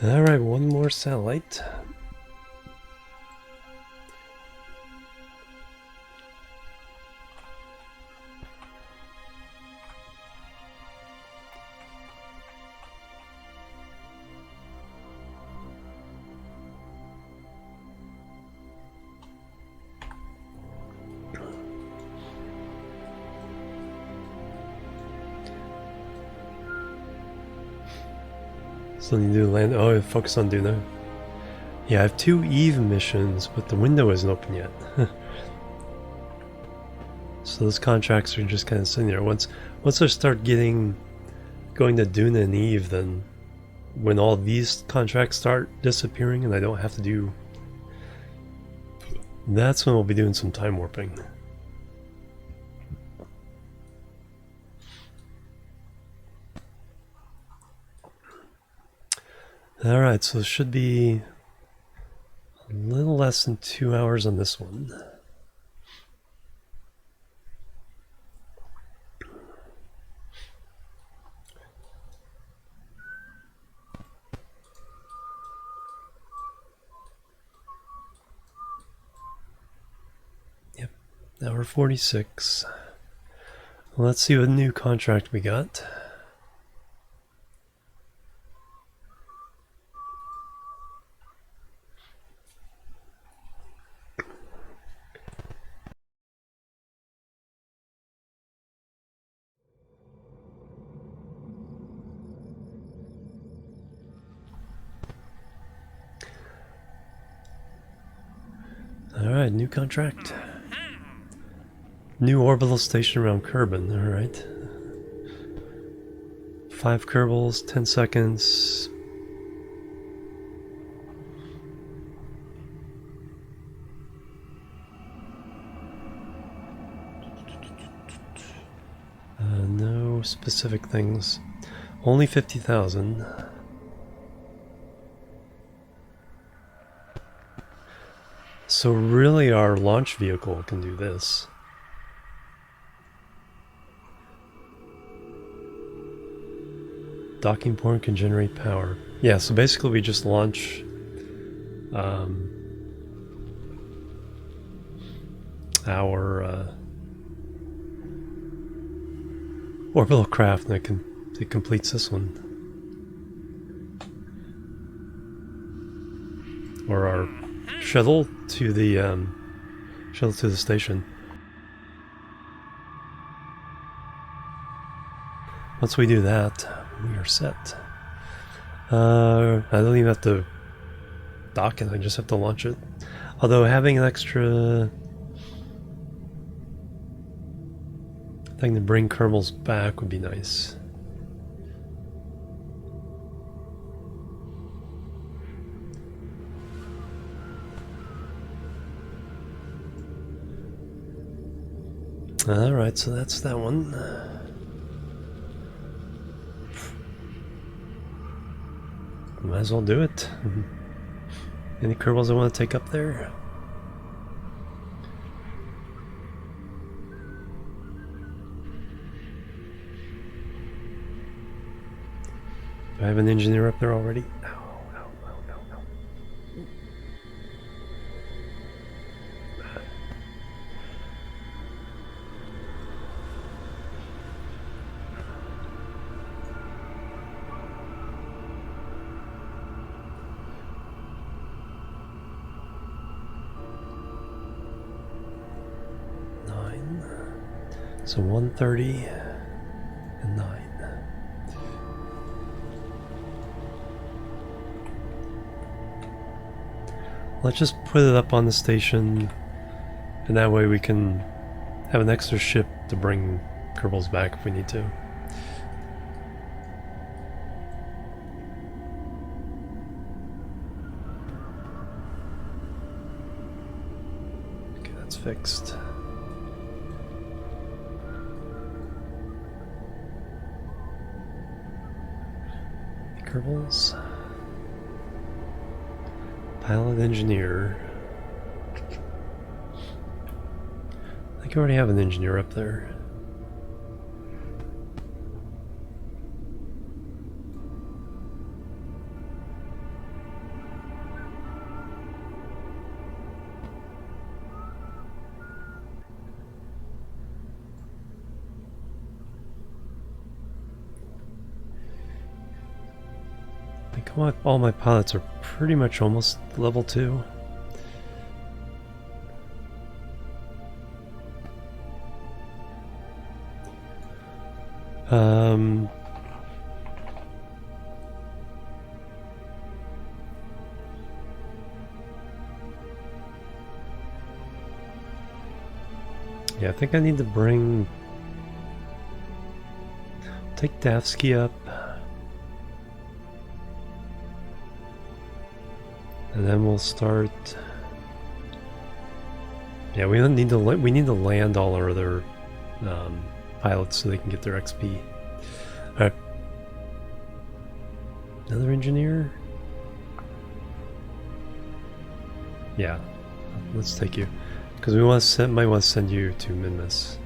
Alright, one more satellite. So you do land. Oh, focus on Duna. Yeah, I have 2 Eve missions, but the window isn't open yet. So those contracts are just kind of sitting there. Once I start going to Duna and Eve, then when all these contracts start disappearing and I don't have to do, that's when we'll be doing some time warping. Alright, so it should be a little less than 2 hours on this one. Yep, hour 46. Let's see what new contract we got. Alright, new contract. New orbital station around Kerbin, alright. 5 Kerbals, 10 seconds. No specific things. Only 50,000. So really our launch vehicle can do this. Docking point can generate power. Yeah, so basically we just launch our orbital craft, and it completes this one. Or our shuttle to the station. Once we do that, we are set. I don't even have to dock it, I just have to launch it. Although having an extra thing to bring Kerbals back would be nice. Alright, so that's that one. Might as well do it. Any Kerbals I want to take up there? Do I have an engineer up there already? No. So 130 and 9. Let's just put it up on the station, and that way we can have an extra ship to bring Kerbals back if we need to. Okay, that's fixed. Kerbals. Pilot engineer. I think I already have an engineer up there. All my pilots are pretty much almost level 2. Yeah, I think I need to take Davsky up. And then we'll start. Yeah, we need to land all our other pilots so they can get their XP. All right, another engineer. Yeah, let's take you because we might want to send you to Minmus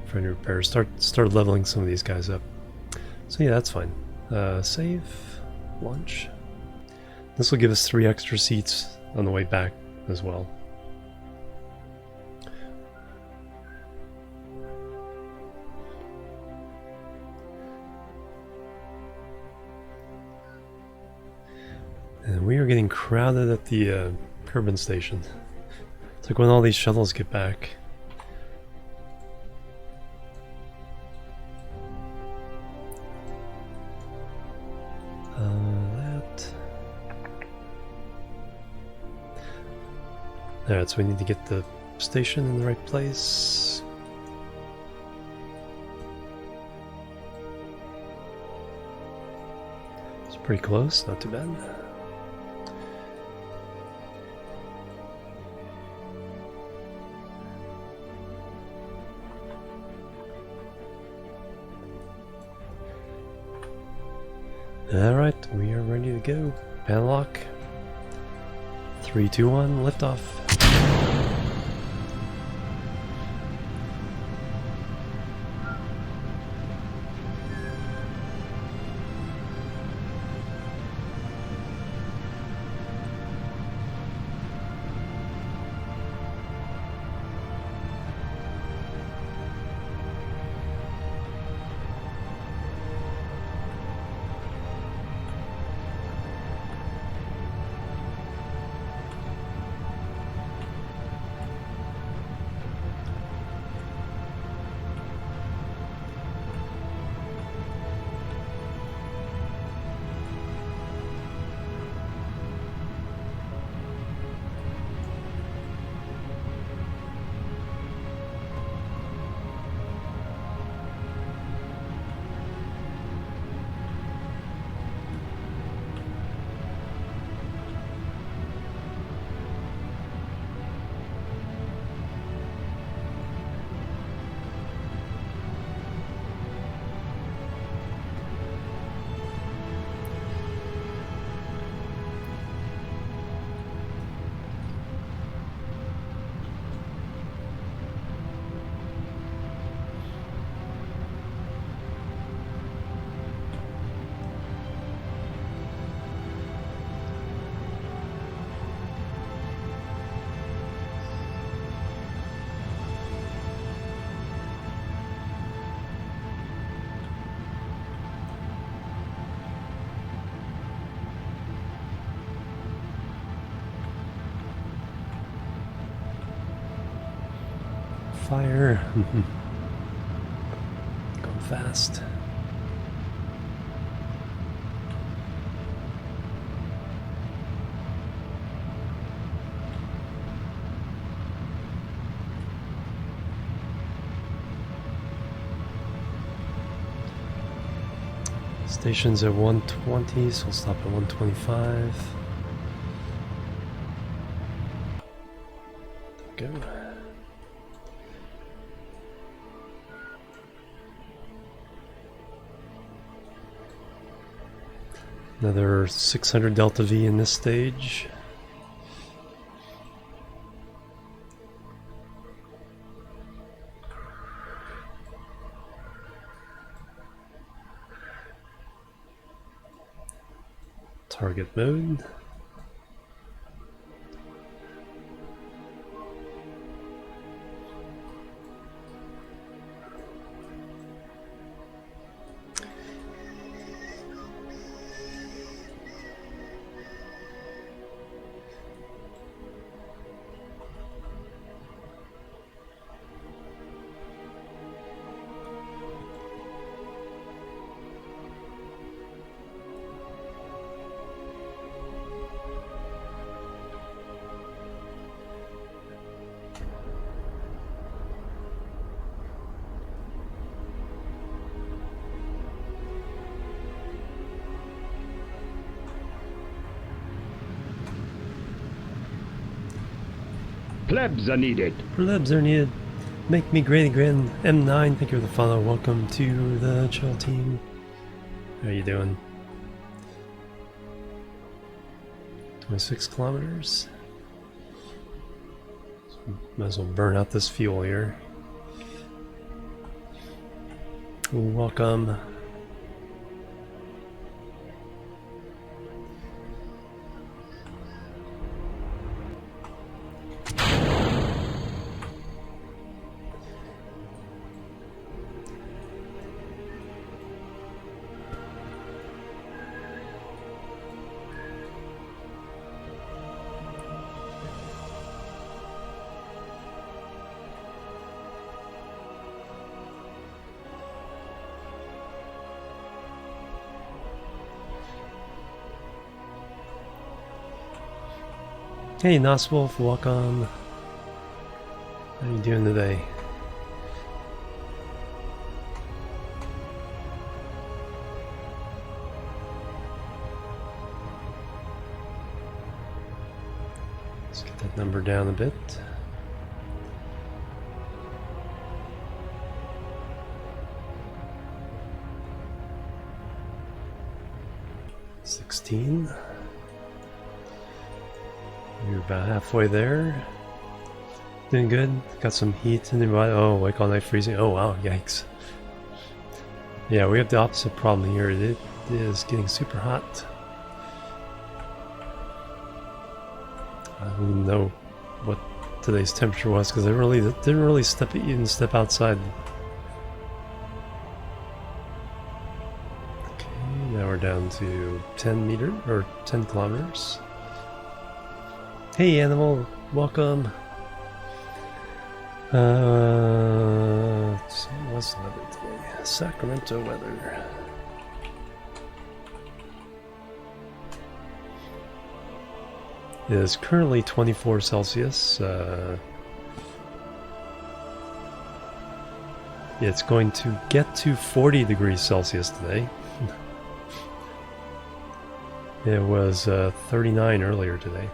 for any repairs. Start leveling some of these guys up. So yeah, that's fine. Save, launch. This will give us 3 extra seats on the way back as well. And we are getting crowded at the Kerbal station. It's like when all these shuttles get back. Alright, so we need to get the station in the right place. It's pretty close, not too bad. Alright, we are ready to go. Panel lock. 3, 2, 1, liftoff. fire. Going fast. Station's at 120, so we'll stop at 125. Go. Another 600 Delta V in this stage. Target mode. Plebs are needed. Plebs are needed. Make me great again. M9, thank you for the follow. Welcome to the chill team. How you doing? 26 kilometers. Might as well burn out this fuel here. Welcome. Hey Noswolf, welcome. How you doing today? Let's get that number down a bit. $16. You're about halfway there. Doing good. Got some heat in the body. Oh, like all night freezing. Oh wow, yikes. Yeah, we have the opposite problem here. It is getting super hot. I don't know what today's temperature was because I really didn't really even step outside. Okay, now we're down to 10 kilometers. Hey Animal, welcome. Let's see, what's the weather today? Sacramento weather. It is currently 24 Celsius. It's going to get to 40 degrees Celsius today. It was 39 earlier today.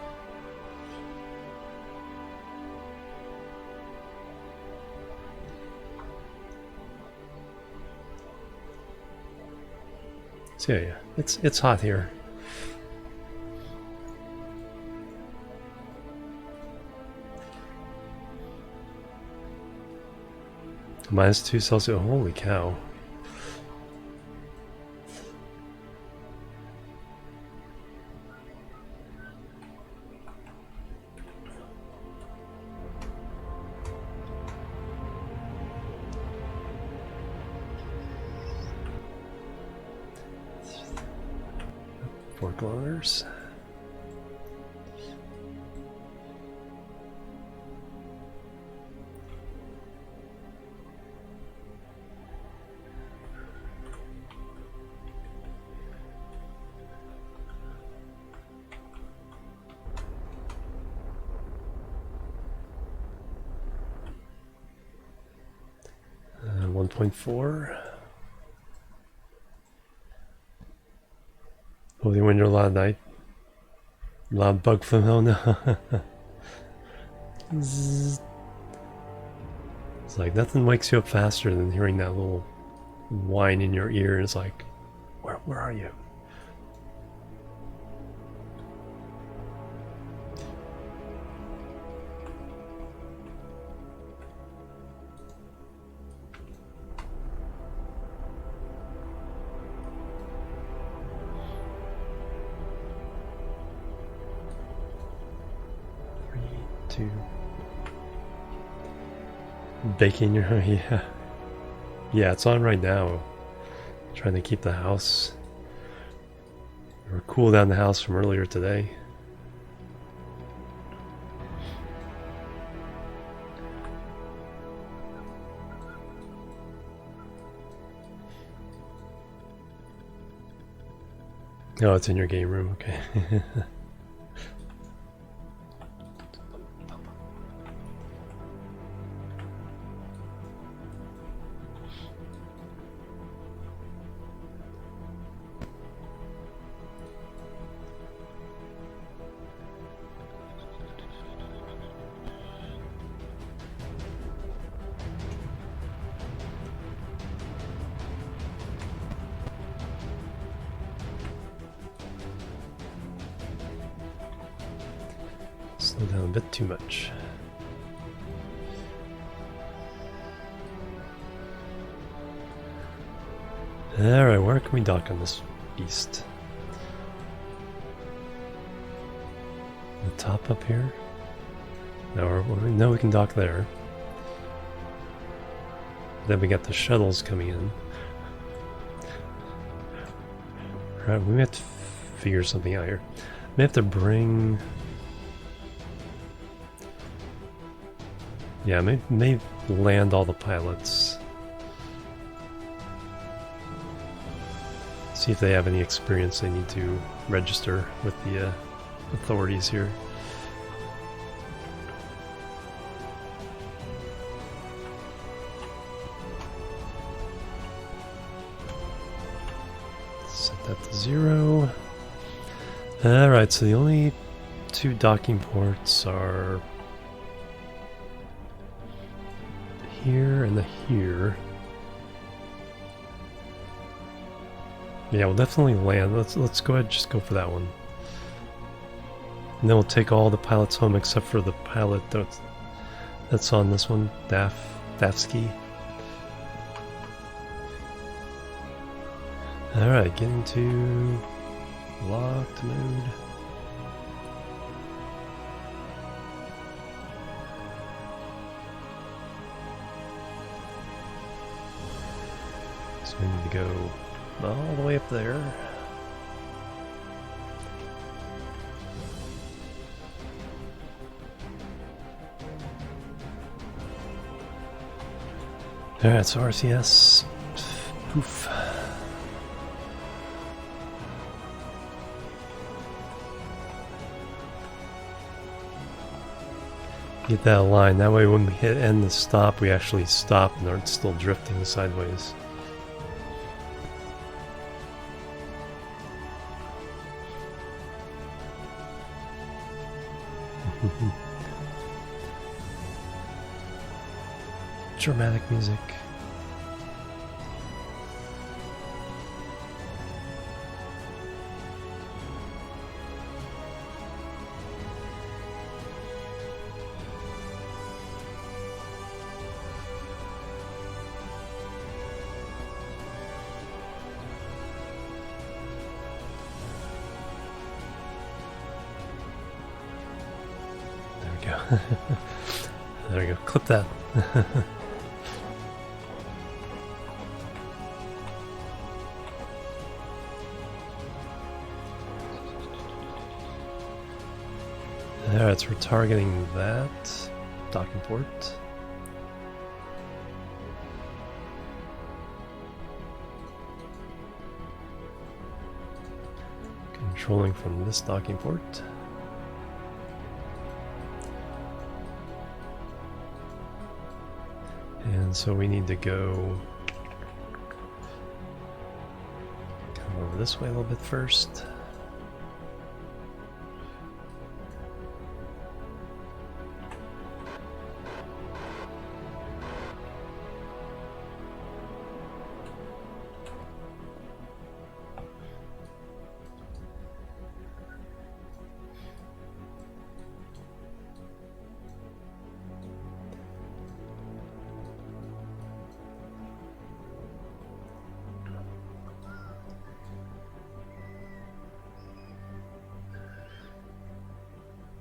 So yeah, it's hot here. -2 Celsius. Holy cow! $4. 1.4. Oh, the window loud bug flame. Oh no. Zzz. It's like nothing wakes you up faster than hearing that little whine in your ear. It's like, where are you? Two. Baking your yeah, it's on right now. Trying to keep the house or cool down the house from earlier today. Oh, it's in your game room. Okay. Slow down a bit too much. Alright, where can we dock on this beast? The top up here? No, we can dock there. Then we got the shuttles coming in. Alright, we may have to figure something out here. We have to bring... Yeah, may land all the pilots. See if they have any experience they need to register with the authorities here. Set that to 0. Alright, so the only two docking ports are here and the here. Yeah, we'll definitely land. Let's go ahead and just go for that one. And then we'll take all the pilots home except for the pilot that's on this one, Dafsky. Alright, getting to locked mode. So we need to go all the way up there. Alright, so RCS. Poof. Get that aligned. That way when we hit end the stop, we actually stop and aren't still drifting sideways. Dramatic music. There we go. There we go. Clip that. Alright, so we're targeting that docking port. Controlling from this docking port. And so we need to go over this way a little bit first.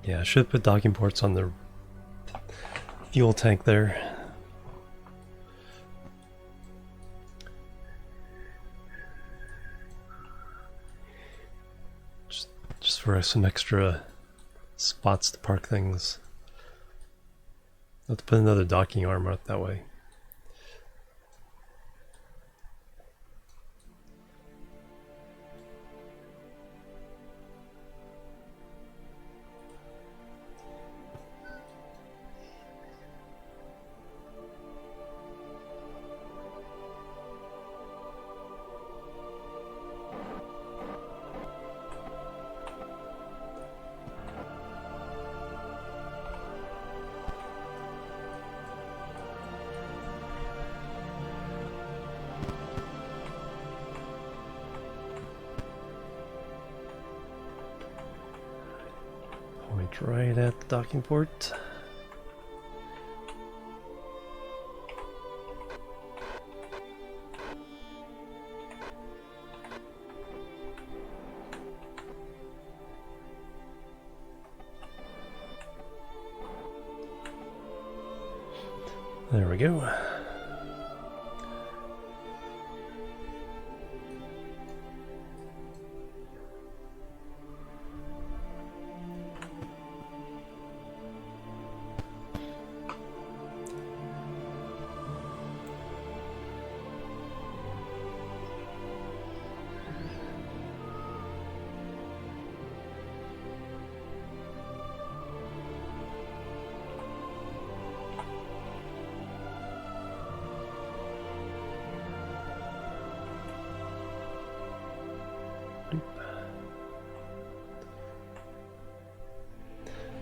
Yeah, I should put docking ports on the fuel tank there. Just for some extra spots to park things. I'll have to put another docking arm out that way. Point right at the docking port. There we go.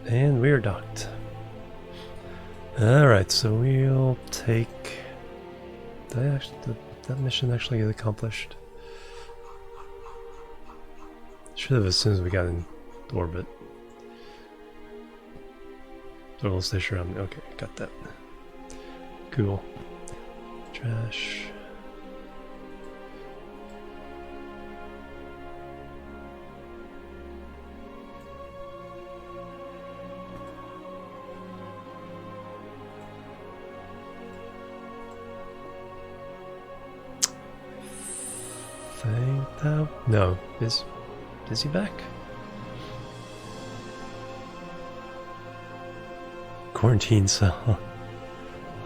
And we're docked. Alright, so we'll take... Did that mission actually get accomplished? Should have as soon as we got in orbit. Orbital station around. Okay, got that. Cool. Trash. Think that... No. Is he back? Quarantine cell.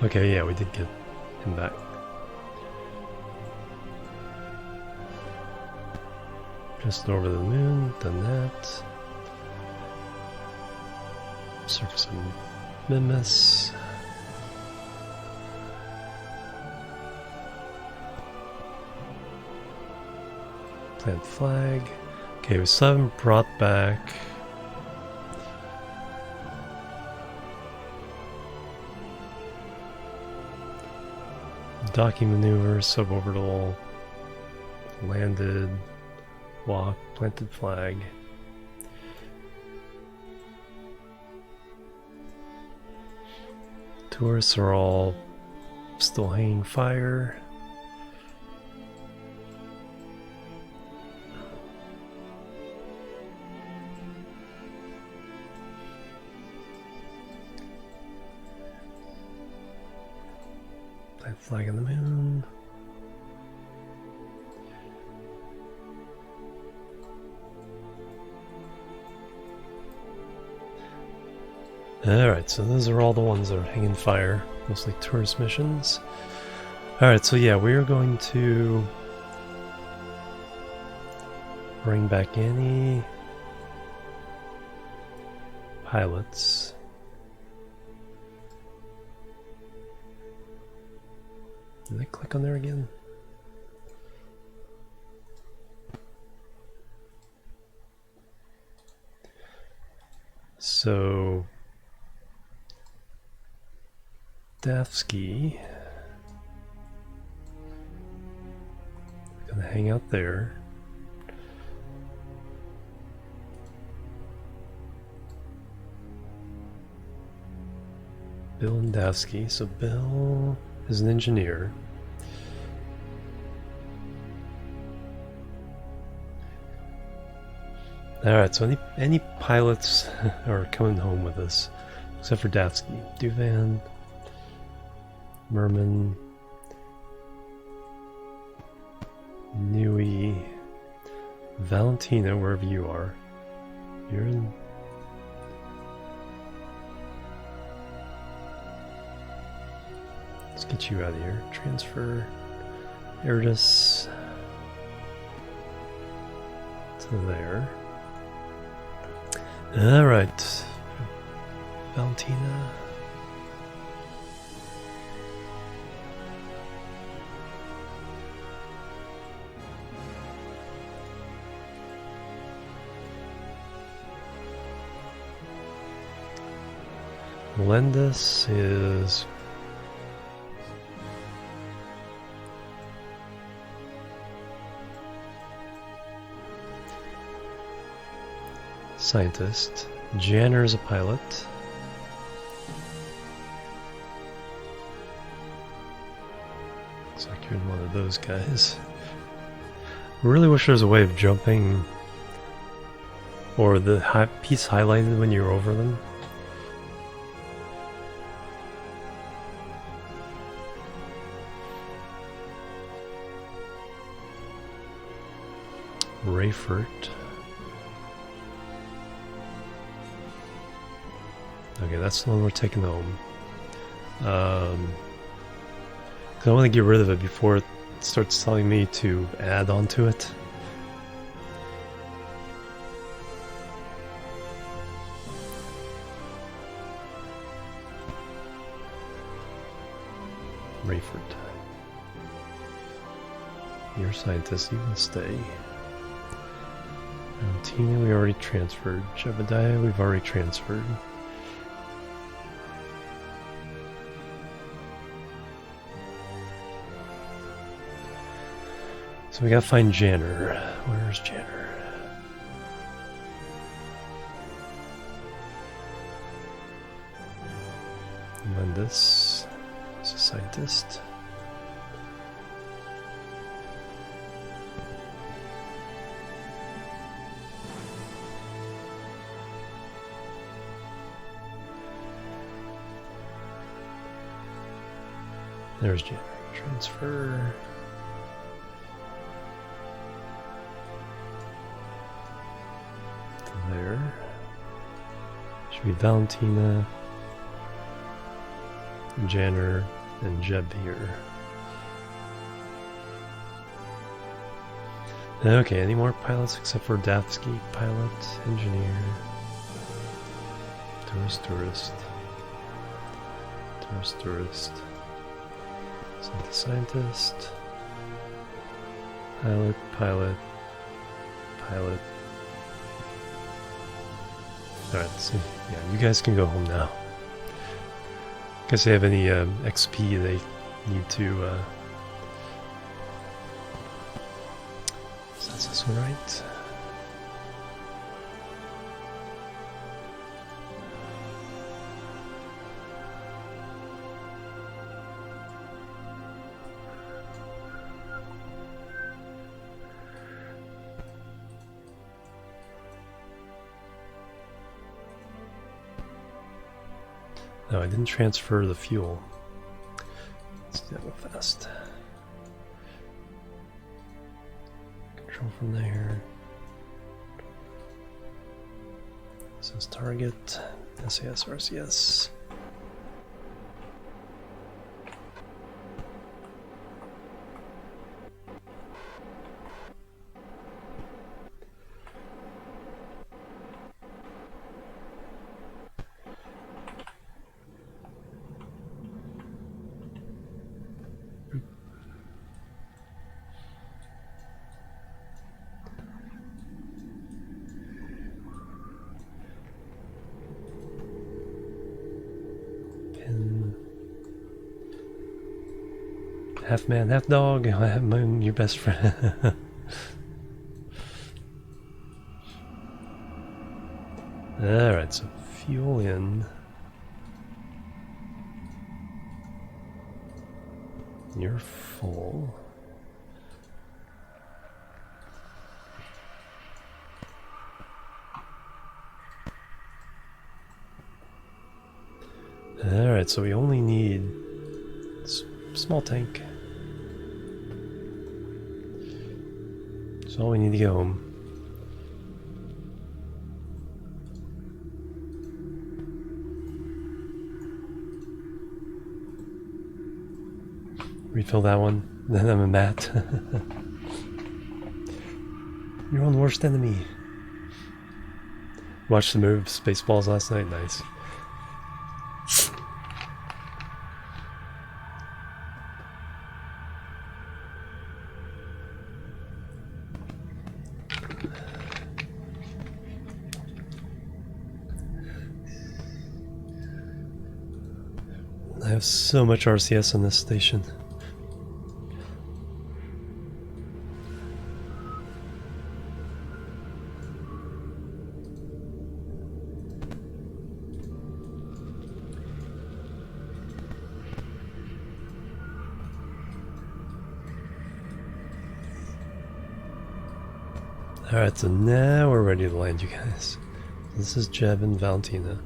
Okay, yeah, we did get him back. Just over the moon, done that. Surface of Mimus. Plant flag. Okay, we still haven't brought back. Docking maneuver, suborbital, landed, walk, planted flag. Tourists are all still hanging fire. Flag on the moon. Alright, so those are all the ones that are hanging fire. Mostly tourist missions. Alright, so yeah, we are going to bring back any pilots. Did I click on there again? So Davsky gonna hang out there. Bill and Davsky. So Bill is an engineer. Alright, so any pilots are coming home with us, except for Davsky. Duvan, Merman, Nui, Valentina, wherever you are. You're in... Let's get you out of here. Transfer Erdus to there. Alright. Valentina. Melendez is scientist. Janner is a pilot. Looks like you're one of those guys. I really wish there was a way of jumping, or the piece highlighted when you're over them. Rayford. Okay, that's the one we're taking home. 'Cause I want to get rid of it before it starts telling me to add onto it. Rayford. You're a scientist, you can stay. Valentina, we already transferred. Jebediah, we've already transferred. So we gotta find Janner. Where's Janner? Mendes is a scientist. There's Janner. Transfer. There. Should be Valentina, Janner, and Jeb here. Okay, any more pilots except for Davsky? Pilot, engineer, tourist. Scientist, pilot. Alright, so yeah, you guys can go home now. In case they have any XP they need to... Is this one right? No, I didn't transfer the fuel. Let's do that real fast. Control from there. This is target. SAS, RCS. Half man, half dog. I'm your best friend. Alright, so fuel in. You're full. Alright, so we only need small tank. That's all we need to get home. Refill that one, then I'm a mat. Your own worst enemy. Watched the movie Spaceballs last night, nice. I have so much RCS on this station. Alright, so now we're ready to land, you guys. This is Jeb and Valentina.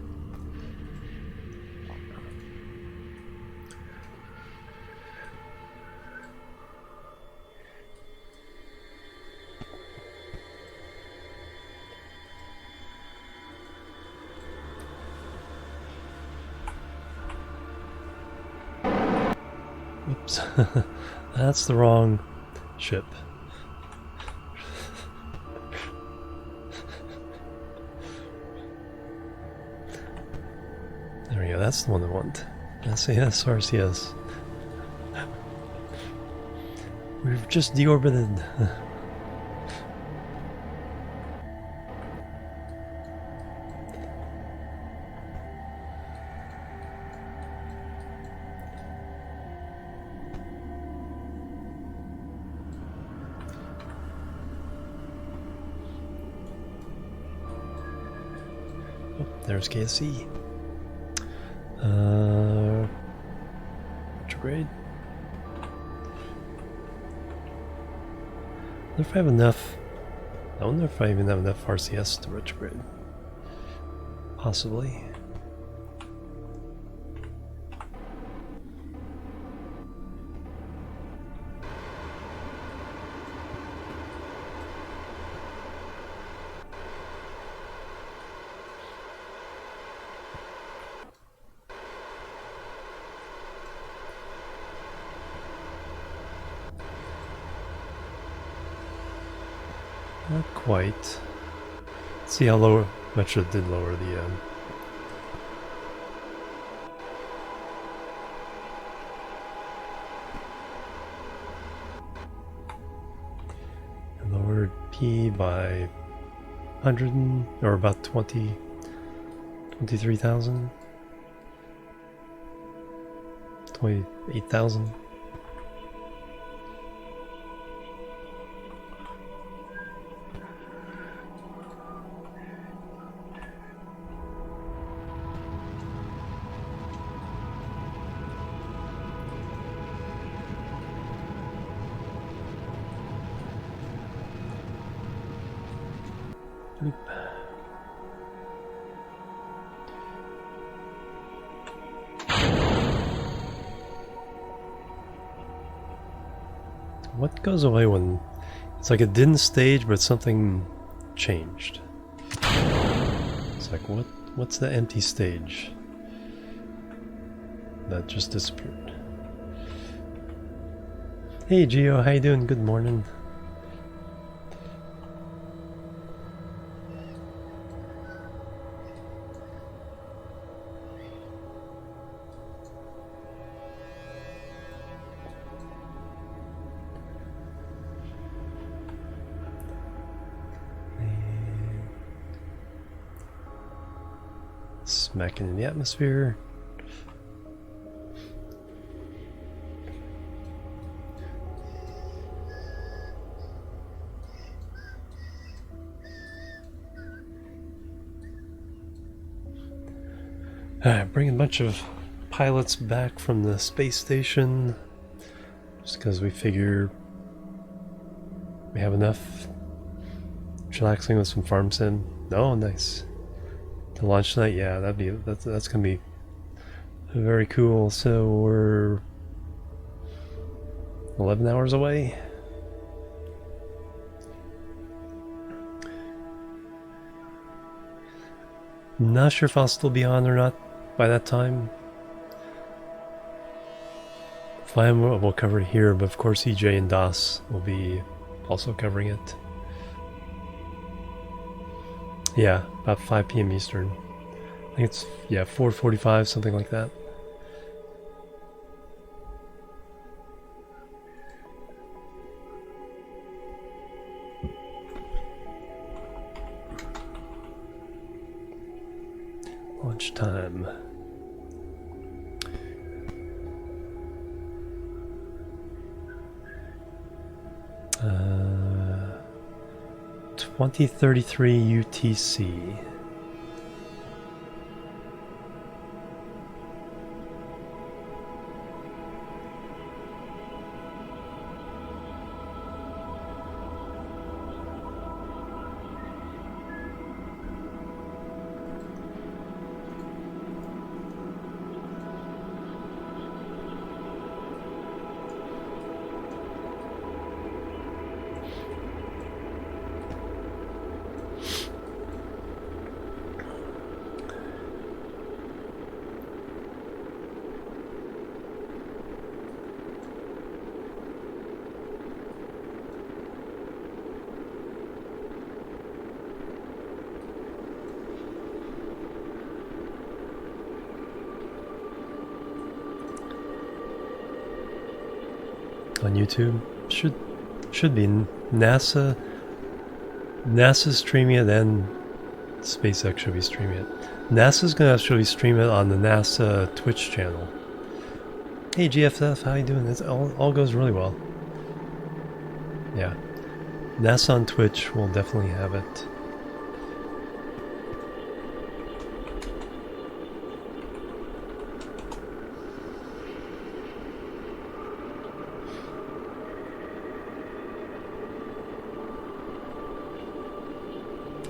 Oops. That's the wrong ship. There we go, that's the one I want. SAS, RCS. We've just deorbited. Oh, there's KSC. Retrograde. I wonder if I have enough. I wonder if I even have enough RCS to retrograde. Possibly. Not quite. Let's see how much it did lower the lowered P by 100 or about 23,000, 28,000. What goes away when it's like it didn't stage but something changed? It's like what's the empty stage that just disappeared? Hey Gio, how you doing? Good morning. Smacking in the atmosphere. Bring a bunch of pilots back from the space station, just because we figure we have enough. Chillaxing with some farm sim. Oh, nice. To launch tonight, yeah, that's gonna be very cool. So we're 11 hours away. Not sure if I'll still be on or not by that time. If I am, we'll cover it here, but of course EJ and DOS will be also covering it. Yeah, about 5 p.m. Eastern. I think it's, yeah, 4:45, something like that. Lunchtime. Uh, 2033 UTC. On YouTube, should be NASA's streaming it, and SpaceX should be streaming it. NASA's gonna actually stream it on the NASA Twitch channel. Hey GFF, how you doing? It all goes really well. Yeah, NASA on Twitch will definitely have it.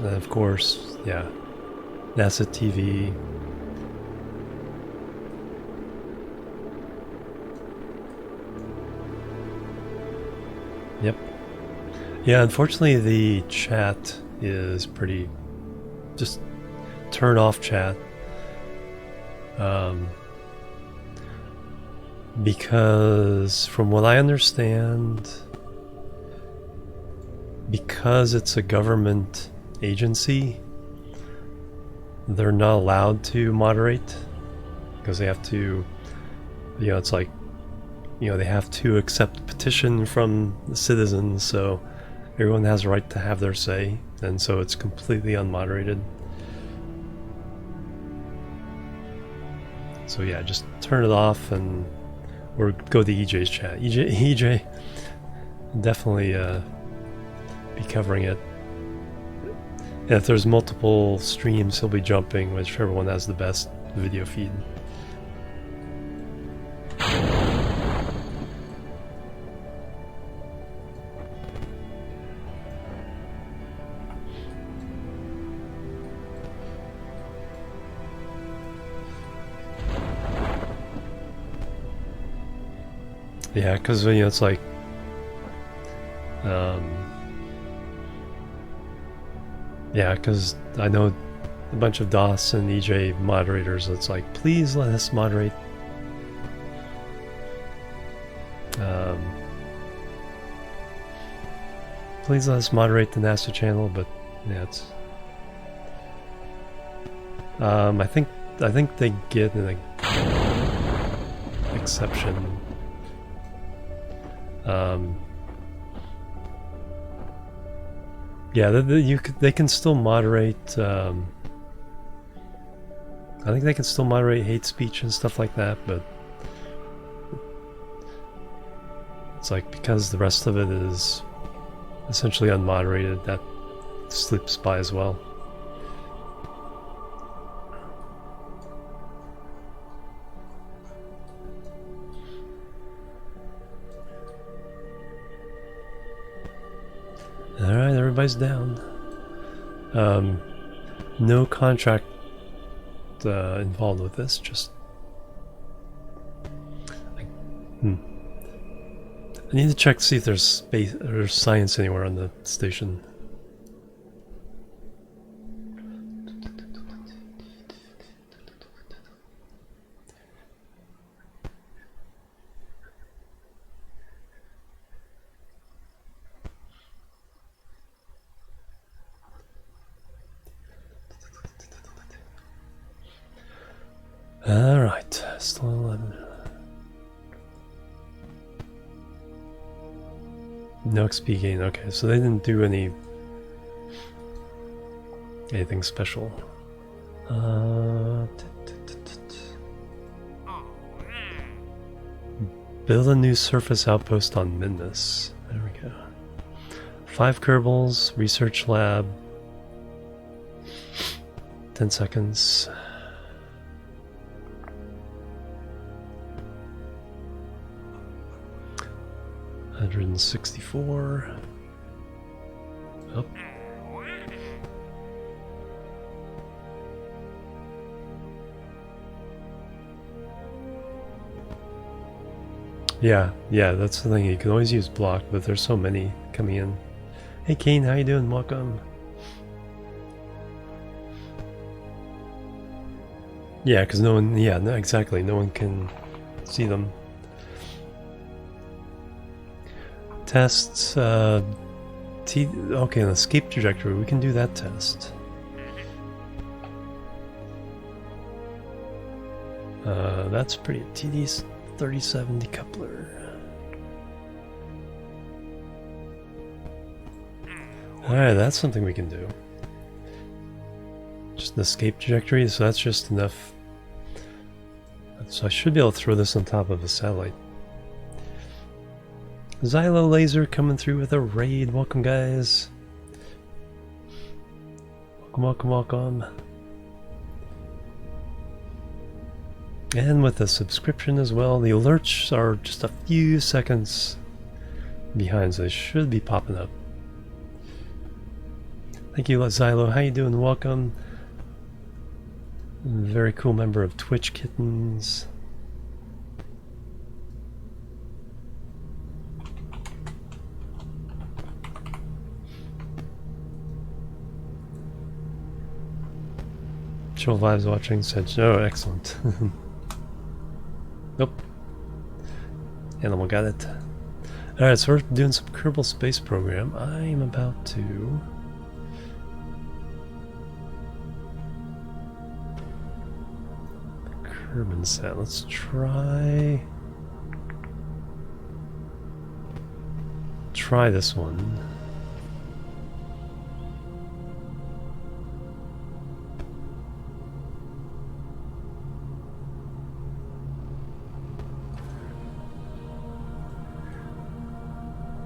And of course, yeah, NASA TV. Yep. Yeah, unfortunately the chat is pretty... just turn off chat. Because from what I understand, because it's a government agency, they're not allowed to moderate, because they have to, you know, it's like, you know, they have to accept petition from the citizens, so everyone has a right to have their say, and so it's completely unmoderated. So yeah, just turn it off, and or go to EJ's chat. EJ definitely be covering it. And if there's multiple streams, he'll be jumping, whichever one has the best video feed. Yeah, because, you know, it's like, yeah, because I know a bunch of DOS and EJ moderators, it's like, please let us moderate. Please let us moderate the NASA channel, but yeah, it's... I think they get an exception. Yeah, they can still moderate. I think they can still moderate hate speech and stuff like that, but it's like, because the rest of it is essentially unmoderated, that slips by as well. device down. No contract involved with this, just... I need to check to see if there's space or science anywhere on the station. Alright, still 11. No XP gain, okay, so they didn't do anything special. Build a new surface outpost on Midness. There we go. 5 Kerbals, research lab. 10 seconds. $164. Up. Yeah, that's the thing. You can always use block, but there's so many coming in. Hey Kane, how you doing? Welcome. Yeah, because no one, no, exactly, no one can see them. Tests, okay, an escape trajectory, we can do that test. That's pretty tedious. 3070 decoupler. Alright, that's something we can do. Just an escape trajectory, so that's just enough. So I should be able to throw this on top of a satellite. Xylo Laser coming through with a raid. Welcome, guys. Welcome. And with a subscription as well. The alerts are just a few seconds behind, so they should be popping up. Thank you, Xylo. How you doing? Welcome. Very cool member of Twitch Kittens. Chill Vibes watching said, oh, excellent. Nope. Animal got it. Alright, so we're doing some Kerbal Space Program. I'm about to... Kerbal set. Let's try this one.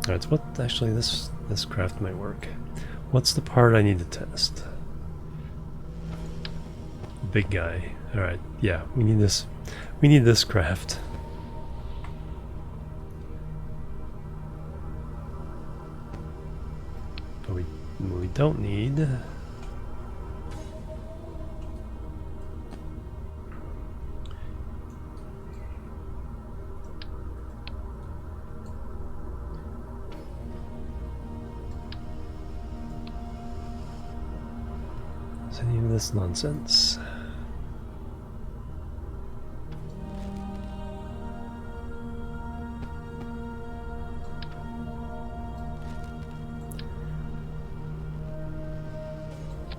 Alright, so what actually this craft might work. What's the part I need to test? Big guy. Alright, yeah, we need this craft. But we don't need any of this nonsense.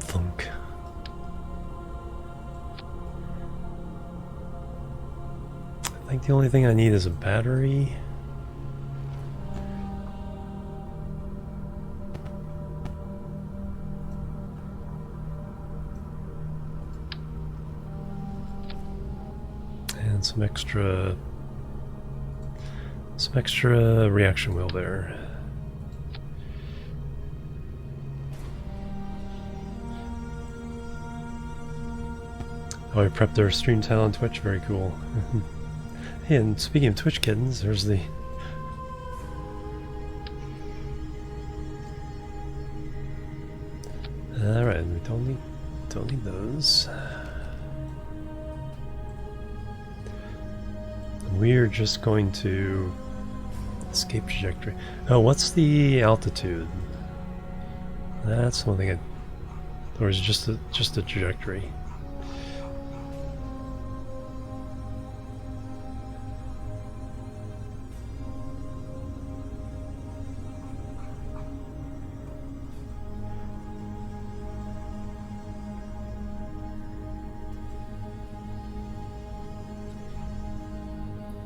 Thunk. I think the only thing I need is a battery. Some extra reaction wheel there. Oh, I prepped their stream title on Twitch. Very cool. Hey, and speaking of Twitch kittens, there's the Alright, we don't need those. We're just going to escape trajectory. Oh, what's the altitude? That's one thing or is it just a trajectory?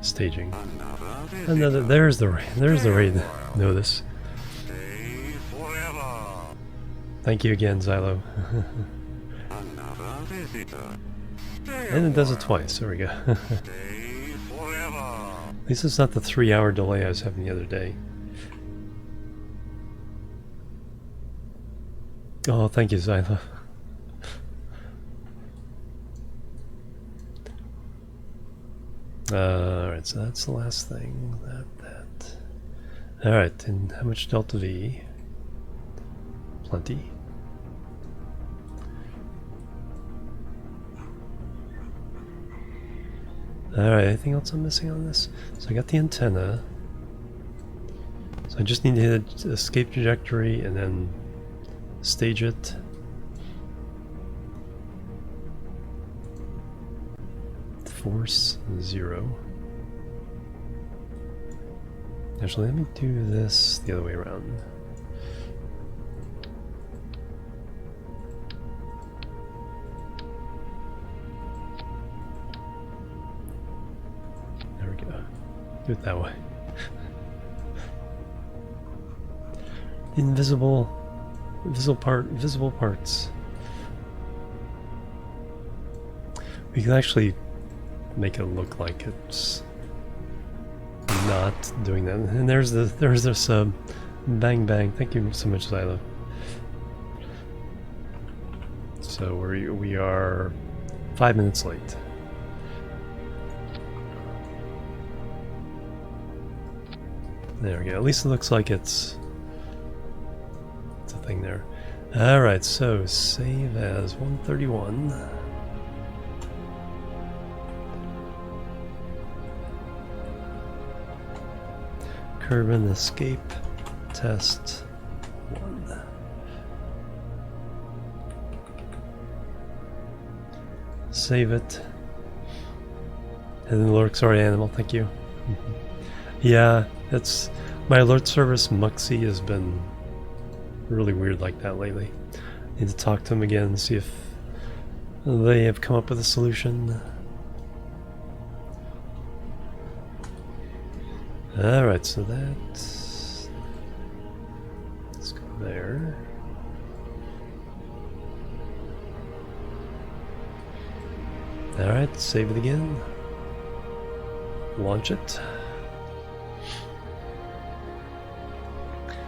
Staging. Another. There's the raid. Notice. Thank you again, Xylo. And it does it twice. There we go. At least it's not the 3-hour delay I was having the other day. Oh, thank you, Xylo. Alright, so that's the last thing. That. Alright, and how much delta V? Plenty. Alright, anything else I'm missing on this? So I got the antenna. So I just need to hit escape trajectory and then stage it. Force 0. Actually, let me do this the other way around. There we go. Do it that way. Invisible parts. We can actually make it look like it's not doing that. And there's this bang bang. Thank you so much, Xylo. So we are 5 minutes late. There we go. At least it looks like it's a thing there. All right. So save as 131. Kerbal escape test 1. Save it. And then alert, sorry animal, thank you. Yeah, it's my alert service Muxie has been really weird like that lately. Need to talk to them again and see if they have come up with a solution. Alright, so let's go there. Alright, save it again. Launch it.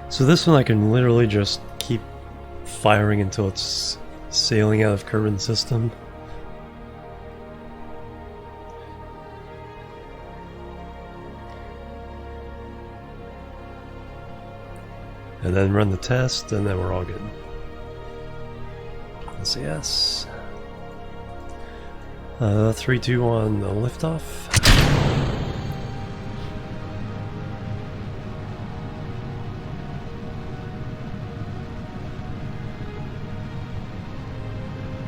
So this one I can literally just keep firing until it's sailing out of Kerbal system. And then run the test, and then we're all good. Let's see, yes. 3, 2, 1, liftoff.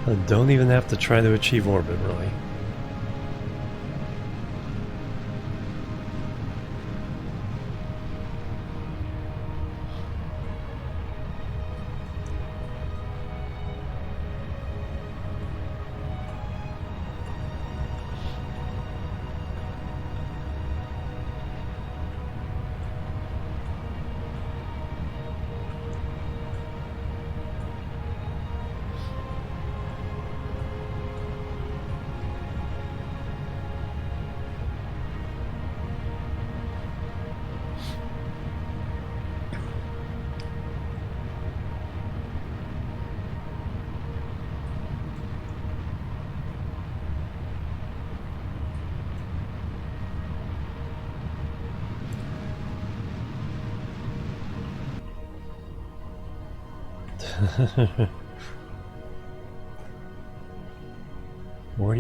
I don't even have to try to achieve orbit, really.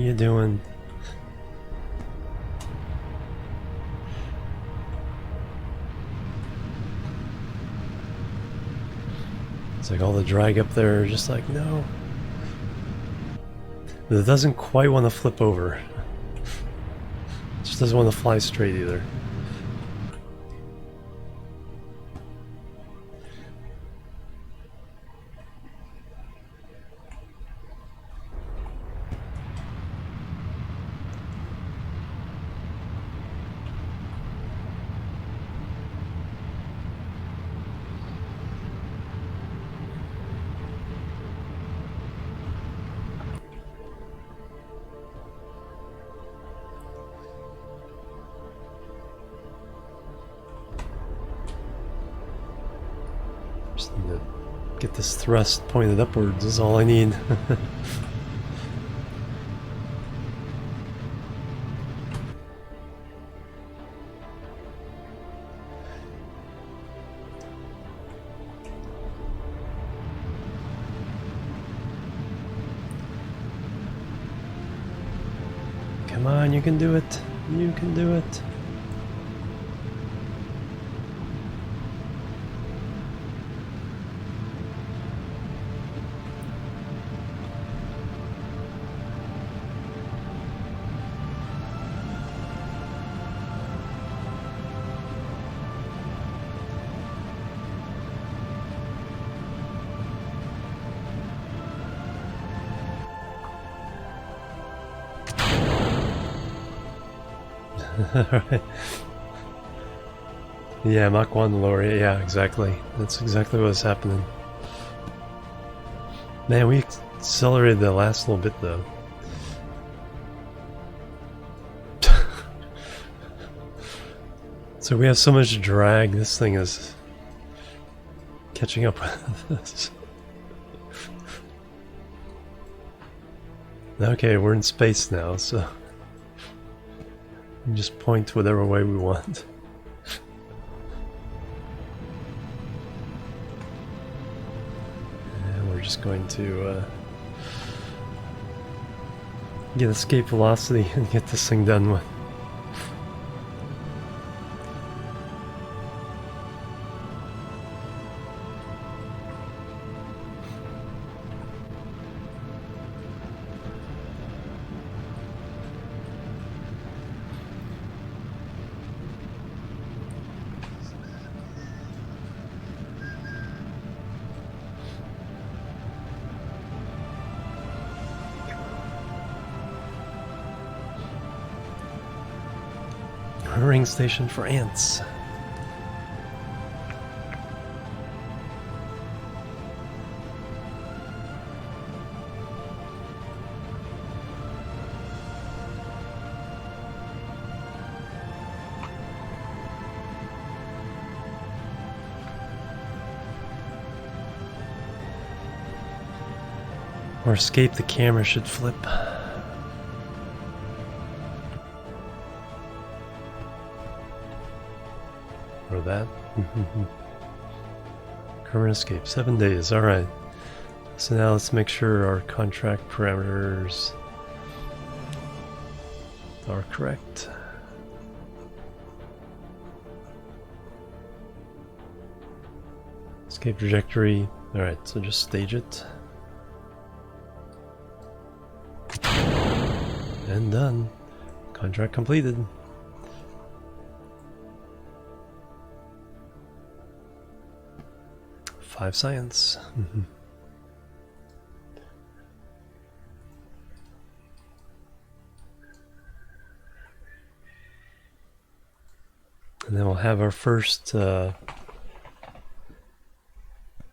you doing? It's like all the drag up there, just like, no. But it doesn't quite want to flip over. It just doesn't want to fly straight either. Just need to get this thrust pointed upwards is all I need. Come on, you can do it. You can do it. Right. Yeah, Mach 1 lower. Yeah, exactly. That's exactly what was happening. Man, we accelerated the last little bit though. So we have so much drag, this thing is catching up with us. Okay, we're in space now, so we can just point whatever way we want. And we're just going to get escape velocity and get this thing done with. Ring station for ants. Or escape the camera should flip. Or that. Current escape, 7 days, alright. So now let's make sure our contract parameters are correct. Escape trajectory, alright, so just stage it. And done. Contract completed. Five science. And then we'll have our first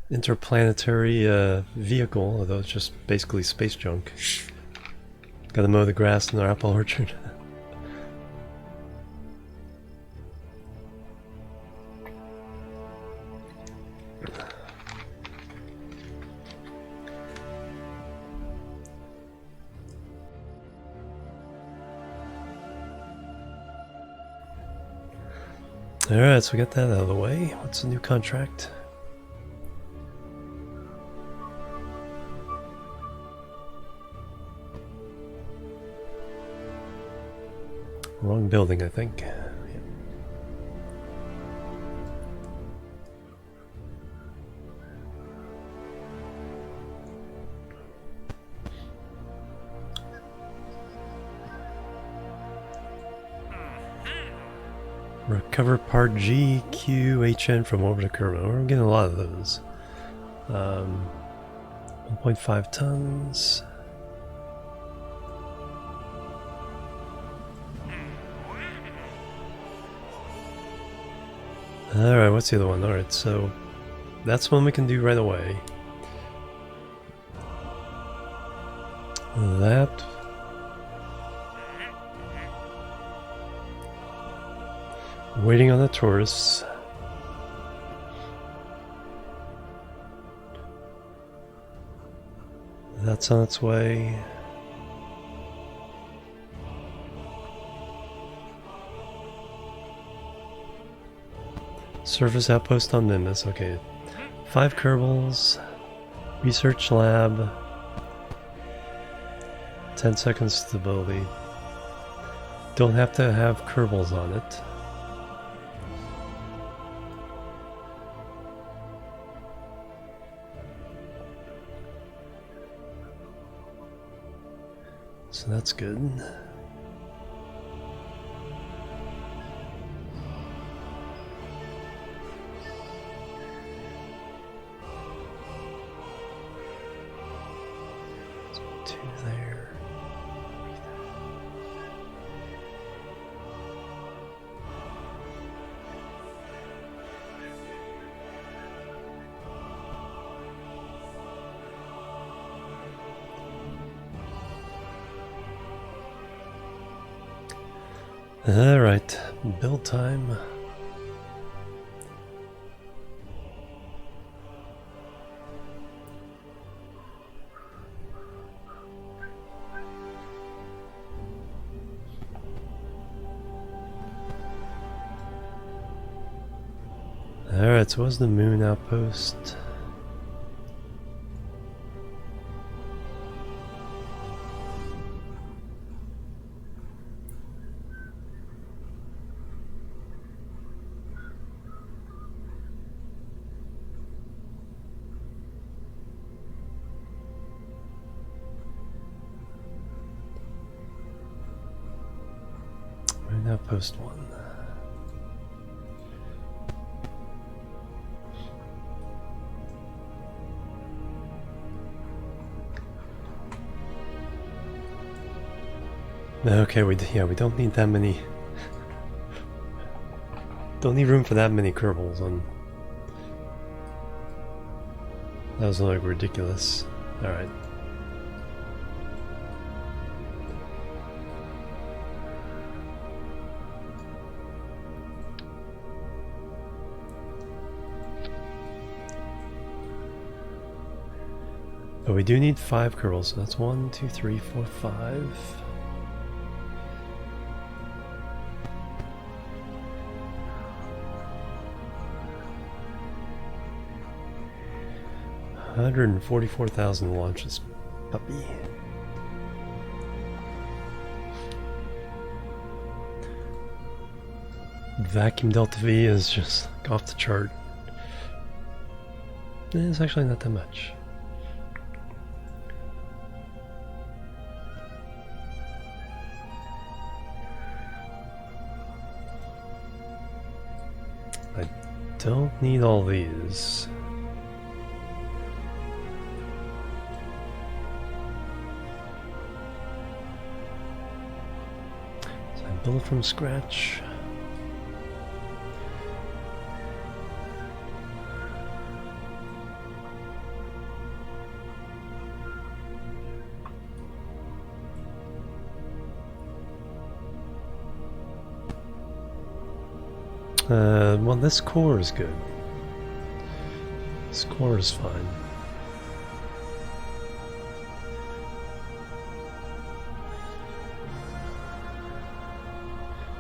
interplanetary vehicle, although it's just basically space junk. Gotta mow the grass in our apple orchard. Alright, so we got that out of the way. What's the new contract? Wrong building, I think. Recover part G, Q, HN from orbit to Kerbal. We're getting a lot of those. 1.5 tons. Alright, what's the other one? Alright, so that's one we can do right away. That. Waiting on the tourists. That's on its way. Surface outpost on Nimbus. Okay. 5 Kerbals. Research lab. 10 seconds stability. Don't have to have Kerbals on it. So that's good. So 2 there. Alright, build time. Alright, so what's the moon outpost? Outpost 1. Okay, we don't need that many. Don't need room for that many Kerbals on. That was like ridiculous. All right. But we do need 5 Kerbals, so that's 1, 2, 3, 4, 5. $144,000 launches, puppy. Vacuum Delta V is just off the chart. It's actually not that much. I don't need all these. So I build it from scratch. Well, this core is good. This core is fine.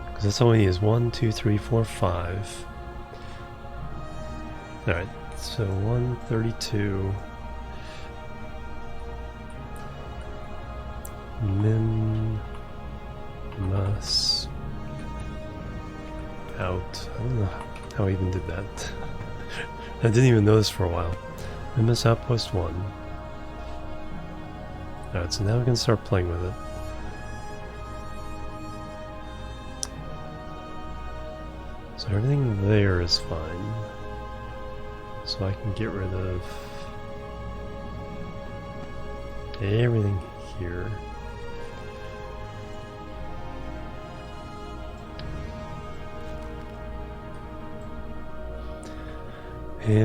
Because that's all we need is 1, 2, 3, 4, 5. Alright, so 132. Min. Mus. out. I don't know how I even did that. I didn't even notice for a while. MS Outpost 1. Alright, so now we can start playing with it. So everything there is fine. So I can get rid of everything here.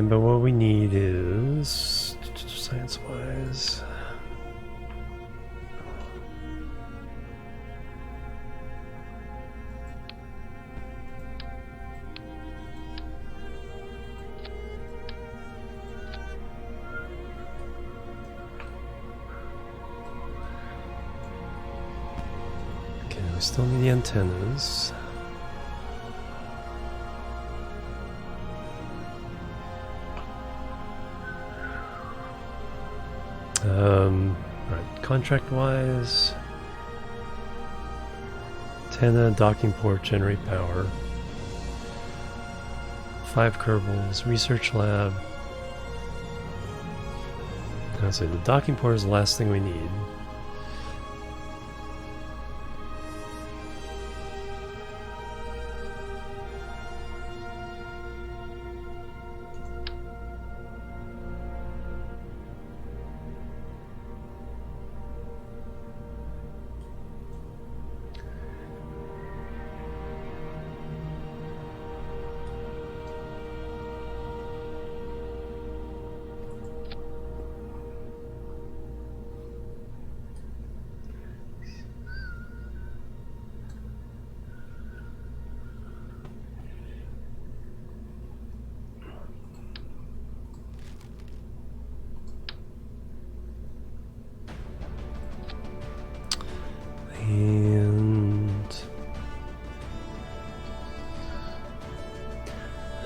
But what we need is, science-wise, okay, we still need the antennas. Right, contract-wise, antenna, docking port, generate power, 5 Kerbals, research lab. I'll say the docking port is the last thing we need.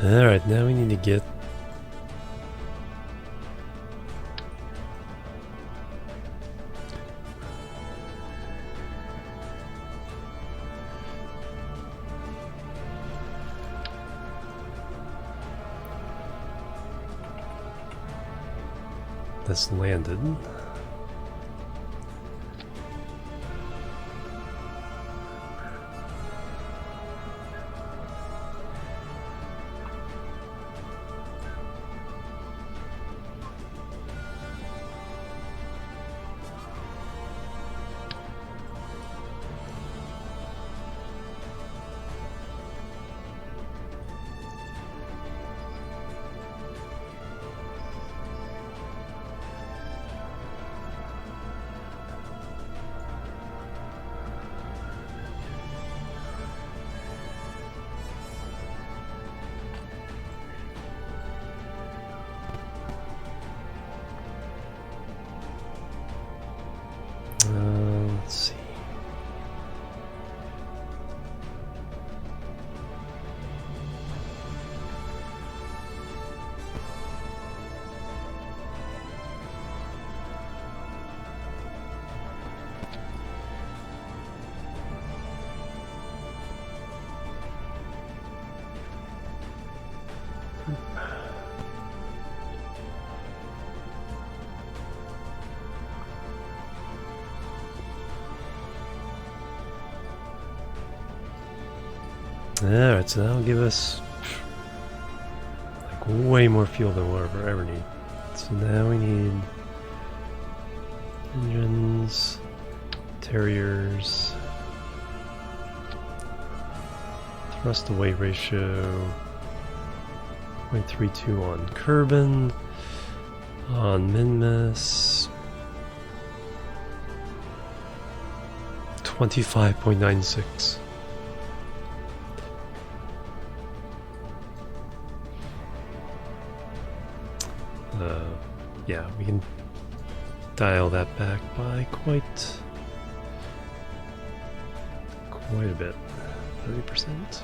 Alright, now we need to get this landed. Let's see. Alright, so that'll give us like way more fuel than we'll ever need. So now we need engines, terriers, thrust to weight ratio 0.32 on Kerbin, on Minmus 25.96. Yeah, we can dial that back by quite a bit. 30%.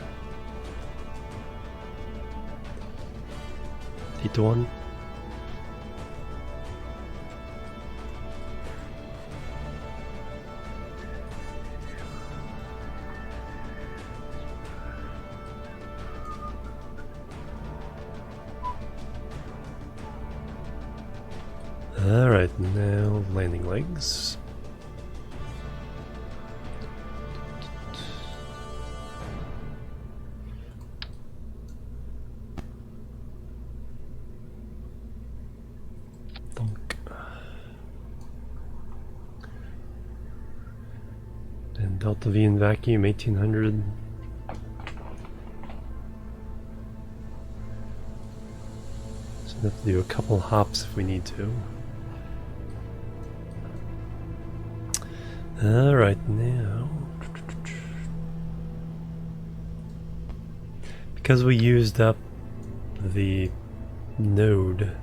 8-1. Alright, now landing legs. And Delta V in vacuum 1800. So we have to do a couple hops if we need to. Alright, now because we used up the node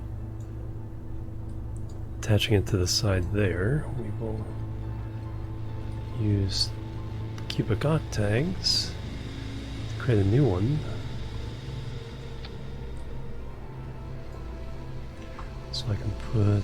attaching it to the side there, we will use cubic arc tags to create a new one. So I can put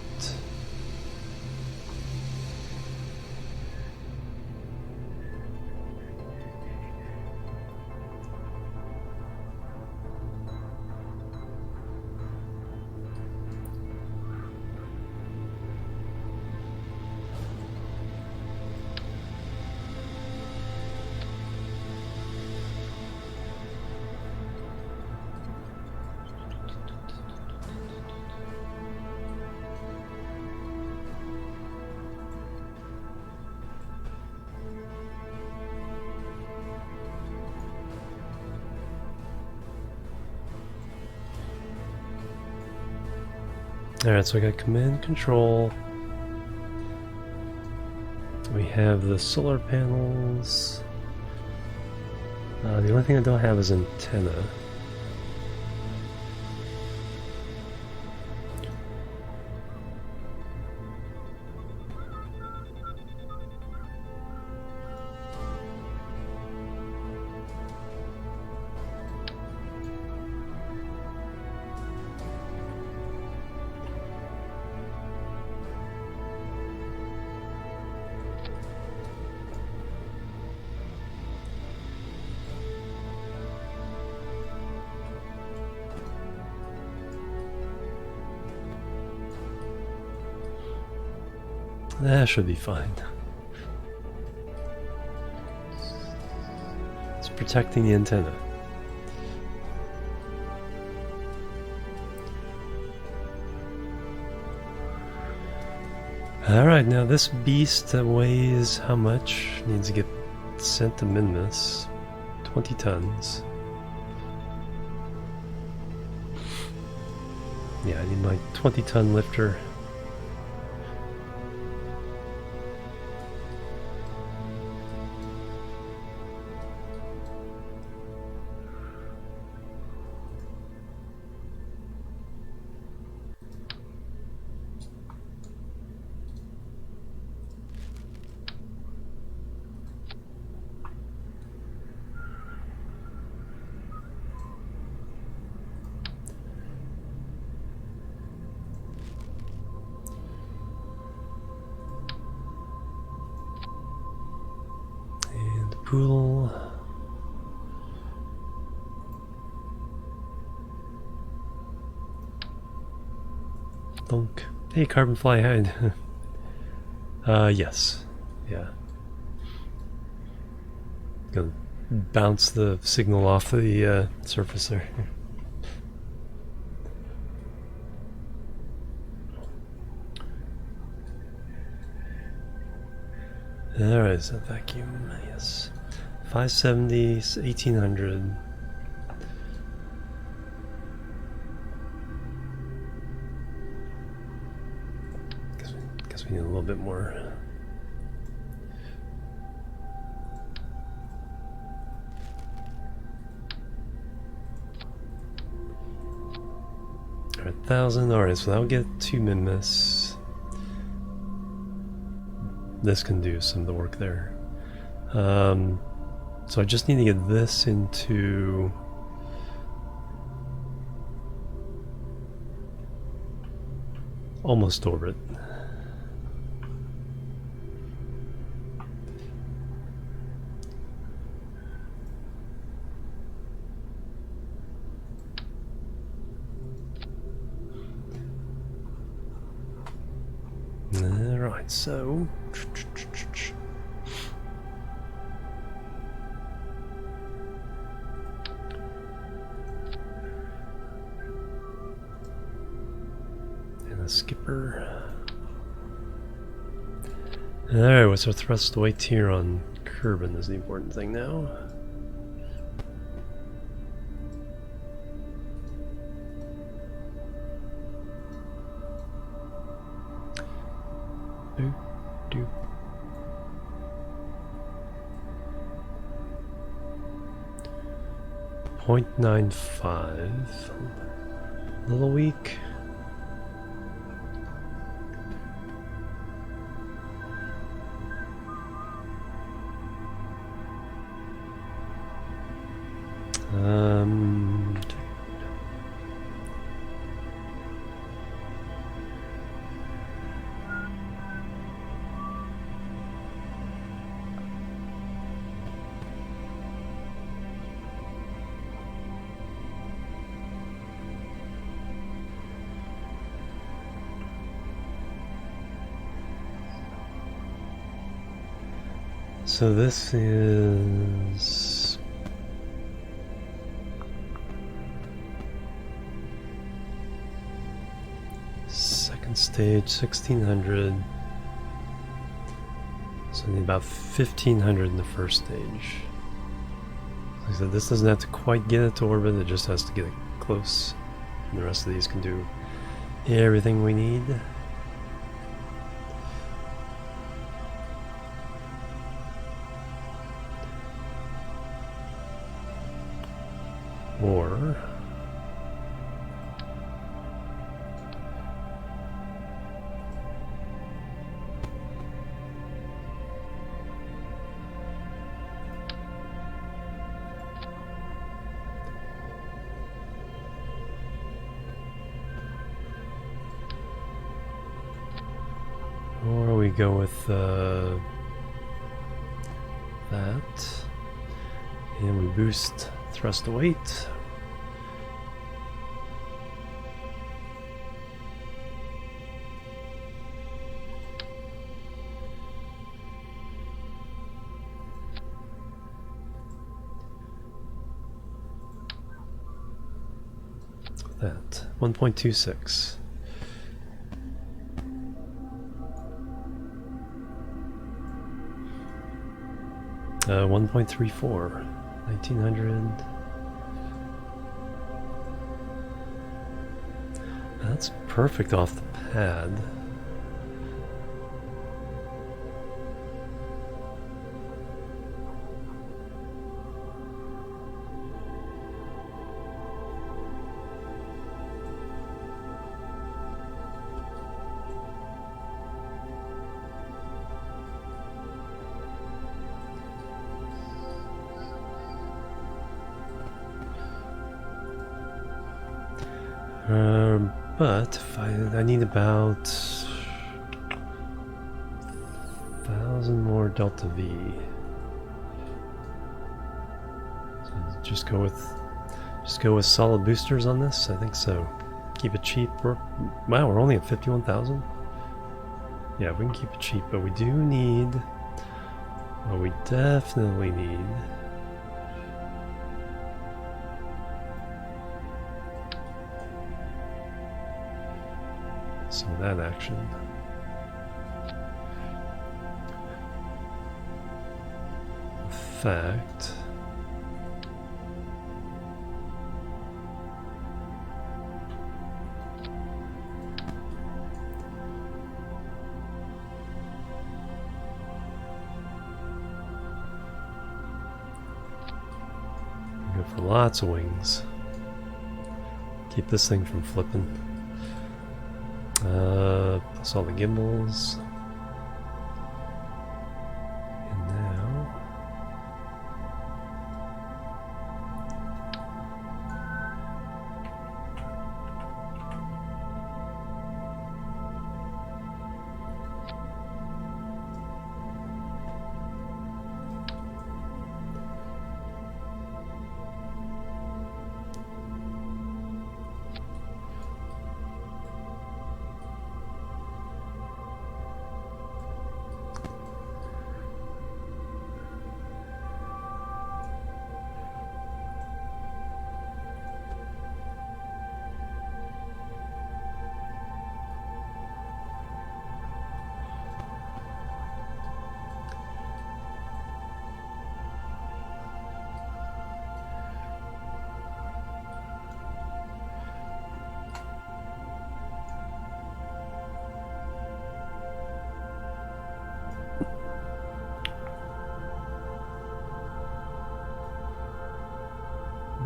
alright, so I got command and control. We have the solar panels. The only thing I don't have is antenna. That should be fine. It's protecting the antenna. Alright, now this beast weighs how much? Needs to get sent to Minmus. 20 tons. Yeah, I need my 20-ton lifter. Poodle. Donk. Hey, Carbon Fly Hide. Yes. Yeah. Gonna bounce the signal off the surface there. Alright, is that vacuum? Yes. 570, 1800. Guess we need a little bit more. Alright, 1,000. Alright, so that'll get 2 Minmus. This can do some of the work there. So I just need to get this into almost orbit. Alright, so... and a skipper. Alright, what's our thrust weight here on Kerbin is the important thing now. Do. 0.95. A little weak. So this is second stage, 1600. So I need about 1500 in the first stage. Like I said, this doesn't have to quite get it to orbit, it just has to get it close. And the rest of these can do everything we need. Or we go with that, and we boost thrust to weight. That 1.26. Uh, 1.34. 1900. That's perfect off the pad. But if I need about 1,000 more delta V. So just go with solid boosters on this. I think so. Keep it cheap. Wow, we're only at 51,000. Yeah, we can keep it cheap, but we do need. Well, we definitely need. Some of that action. In fact, go for lots of wings. Keep this thing from flipping. Plus all the gimbals. And now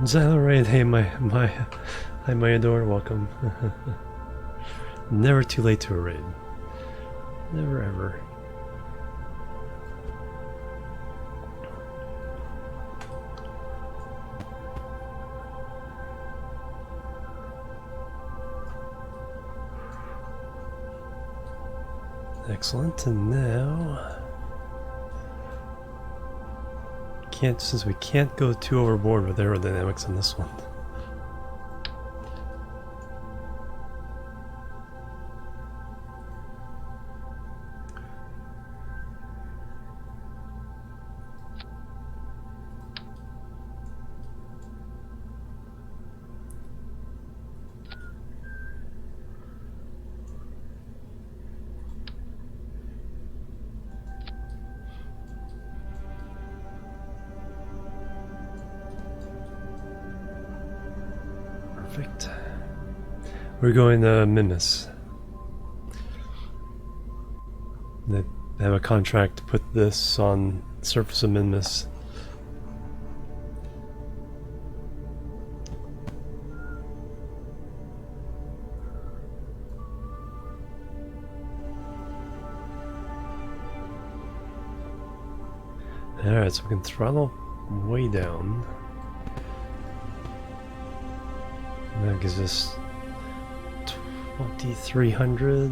Xylorade, hey hi my adore, welcome. Never too late to a raid. Never ever. Excellent, and now since we can't go too overboard with aerodynamics on this one. Perfect. We're going to Mimas. They have a contract to put this on the surface of Mimas. Alright, so we can throttle way down. That gives us 2,300.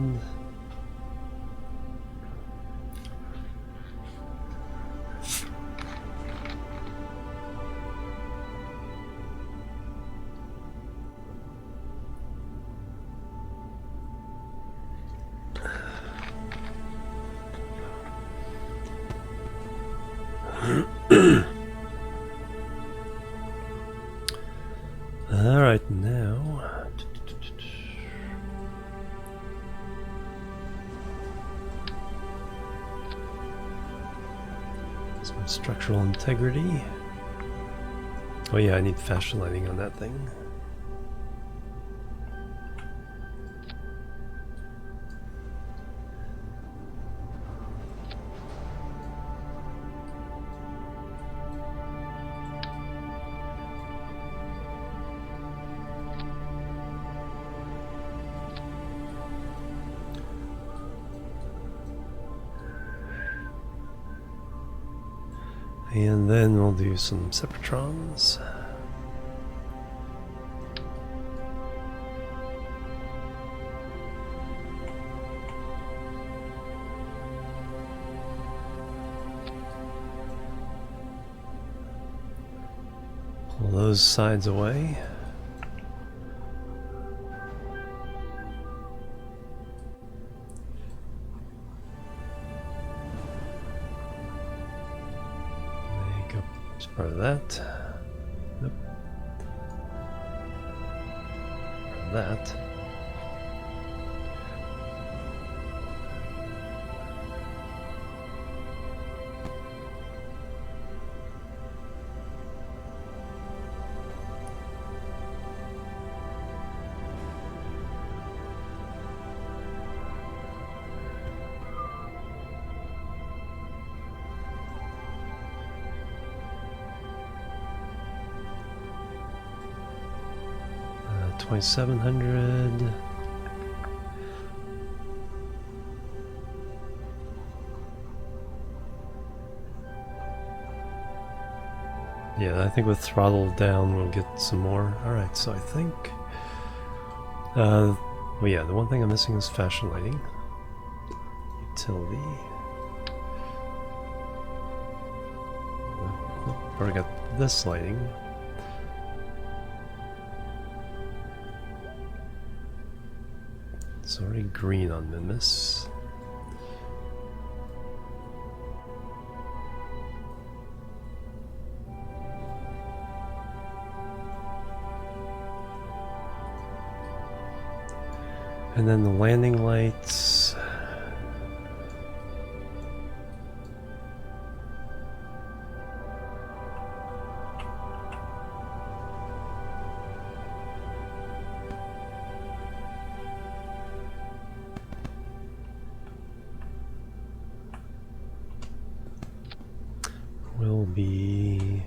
Alright, now some structural integrity. Oh yeah, I need faster lighting on that thing. And then we'll do some Separatrons. Pull those sides away. Part of that. Nope. Part of that. Uh, 2,700. Yeah, I think with throttle down we'll get some more. Alright, so I think... well yeah, the one thing I'm missing is fashion lighting. Utility. Nope, already got this lighting. It's already green on Mimas. And then the landing lights. Will be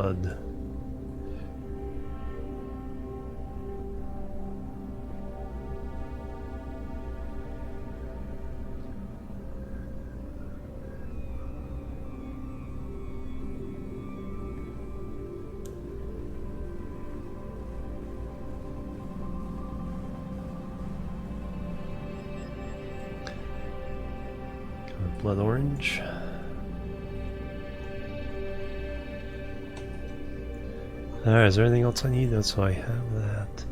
flood. Blood orange. Alright, is there anything else I need? So I have that.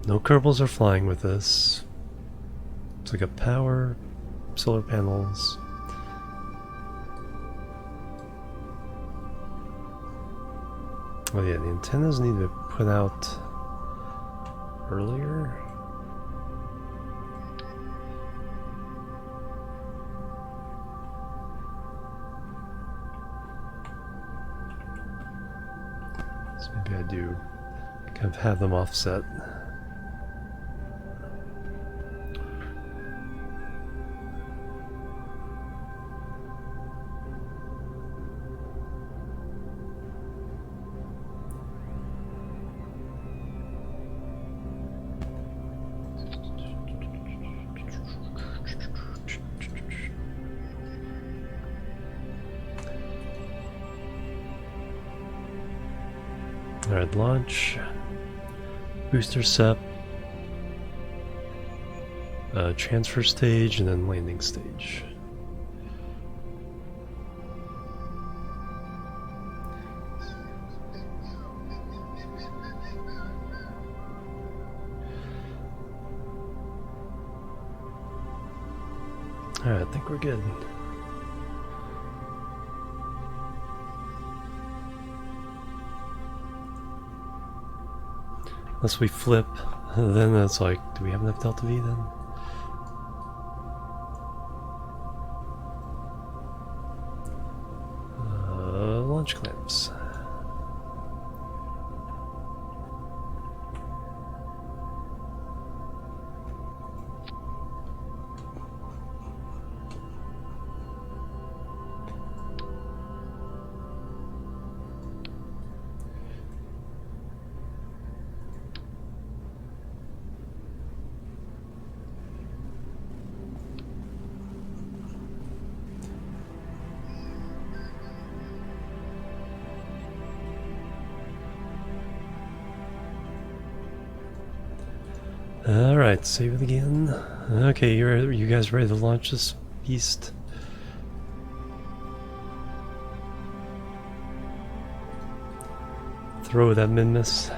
No Kerbals are flying with this. It's like a power, solar panels. Oh yeah, the antennas need to be put out earlier. Maybe I do kind of have them offset. Alright, launch, booster SEP, transfer stage, and then landing stage. Alright, I think we're good. Unless we flip, then it's like, do we have enough Delta V then? Launch clamps. Alright, save it again. Okay, you guys ready to launch this beast? Throw that min-miss.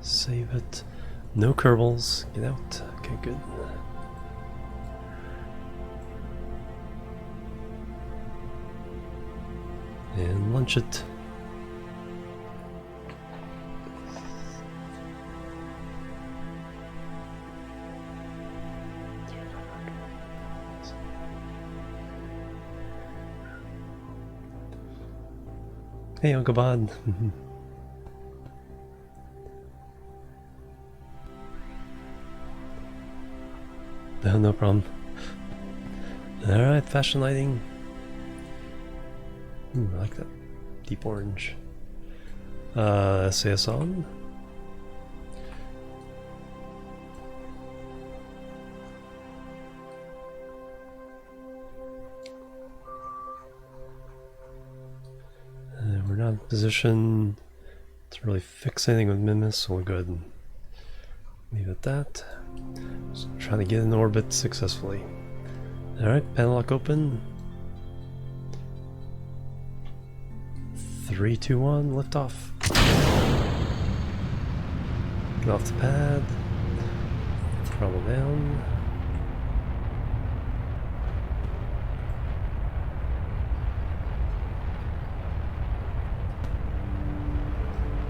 Save it. No Kerbals. Get out. Okay, good. And launch it. Hey, Uncle Bod. No problem. Alright, fashion lighting. Ooh, I like that. Deep orange. SAS on. We're not in position to really fix anything with Mimus, so we'll go ahead and leave it at that. Just trying to get in orbit successfully. Alright, panel lock open. 3, 2, 1, lift off. Get off the pad. Throttle down.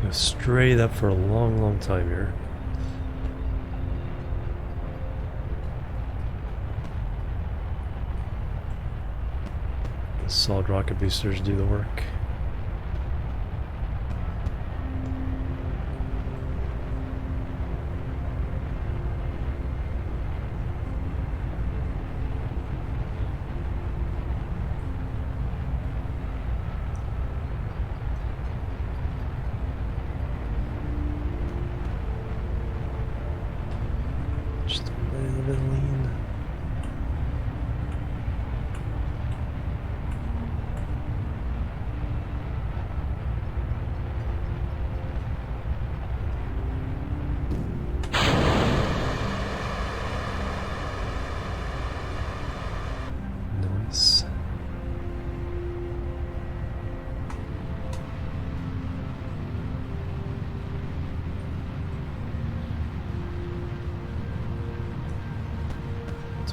Go straight up for a long, long time here. The solid rocket boosters do the work.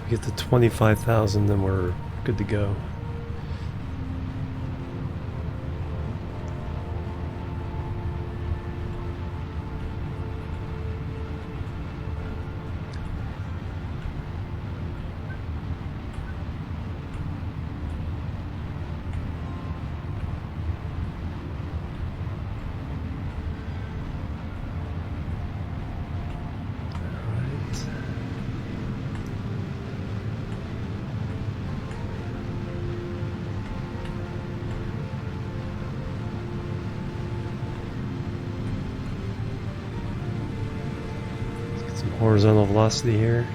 we get to 25,000, then we're good to go. Horizontal velocity here.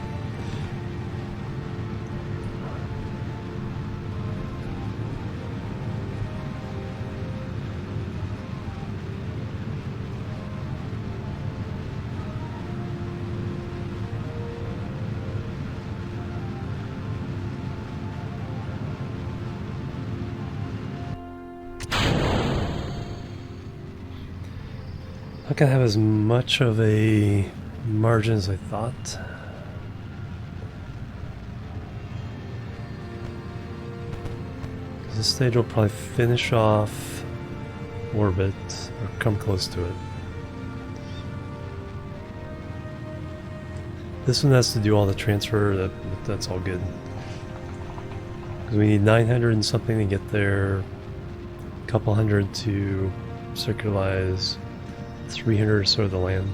Not gonna have as much of a margin as I thought. This stage will probably finish off orbit or come close to it. This one has to do all the transfer, that's all good. Because we need 900 and something to get there, a couple hundred to circularize, 300 or so to land.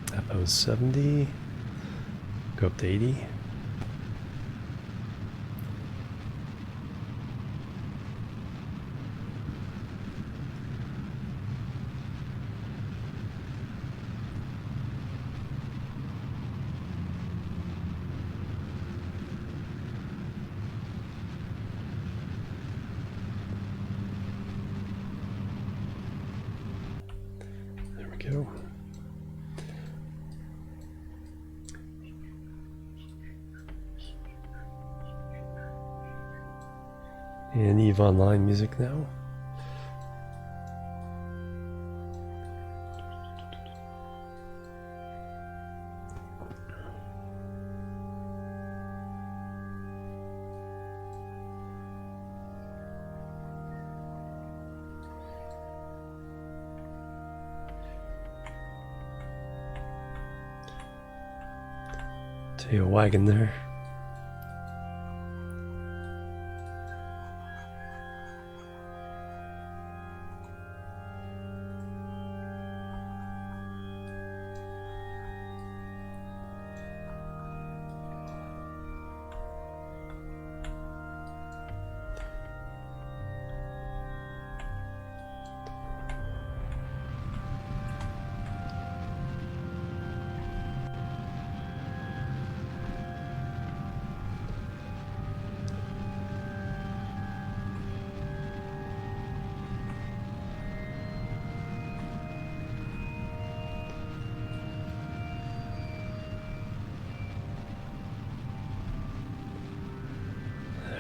That was 70, go up to 80. There we go. And EVE Online music now. Tail wagon there.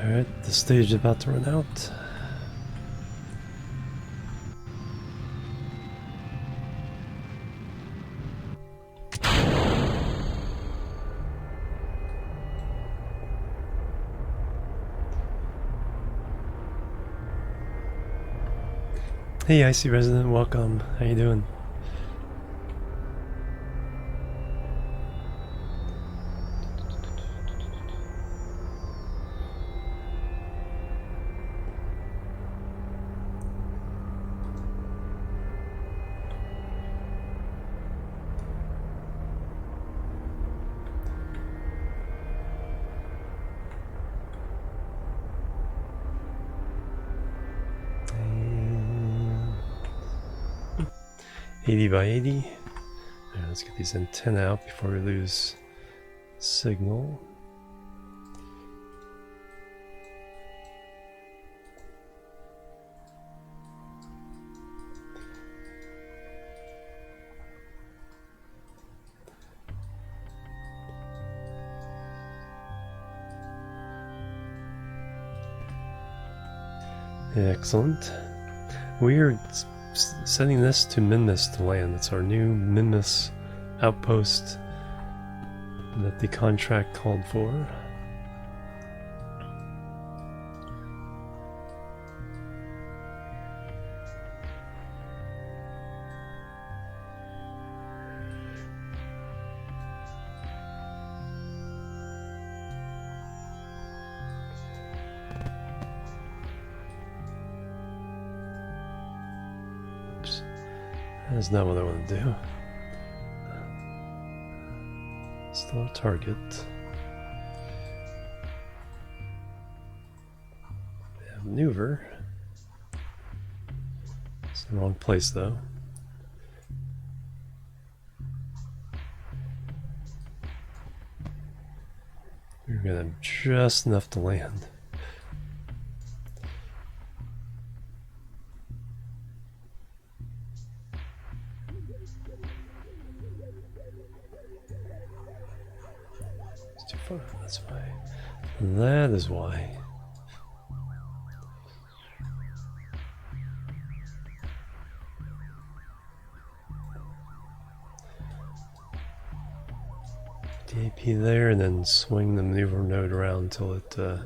Alright, the stage is about to run out. Hey, Icy Resident, welcome. How you doing? And 80 by 80. Alright, let's get these antennae out before we lose signal. Excellent. We are sending this to Minmus to land. It's our new Minmus outpost that the contract called for. That's not what I want to do. Still a target. Yeah, maneuver. It's the wrong place though. We're gonna have just enough to land. That's why. That is why. DAP there, and then swing the maneuver node around until it. Till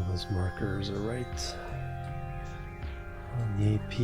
those markers are right on the AP.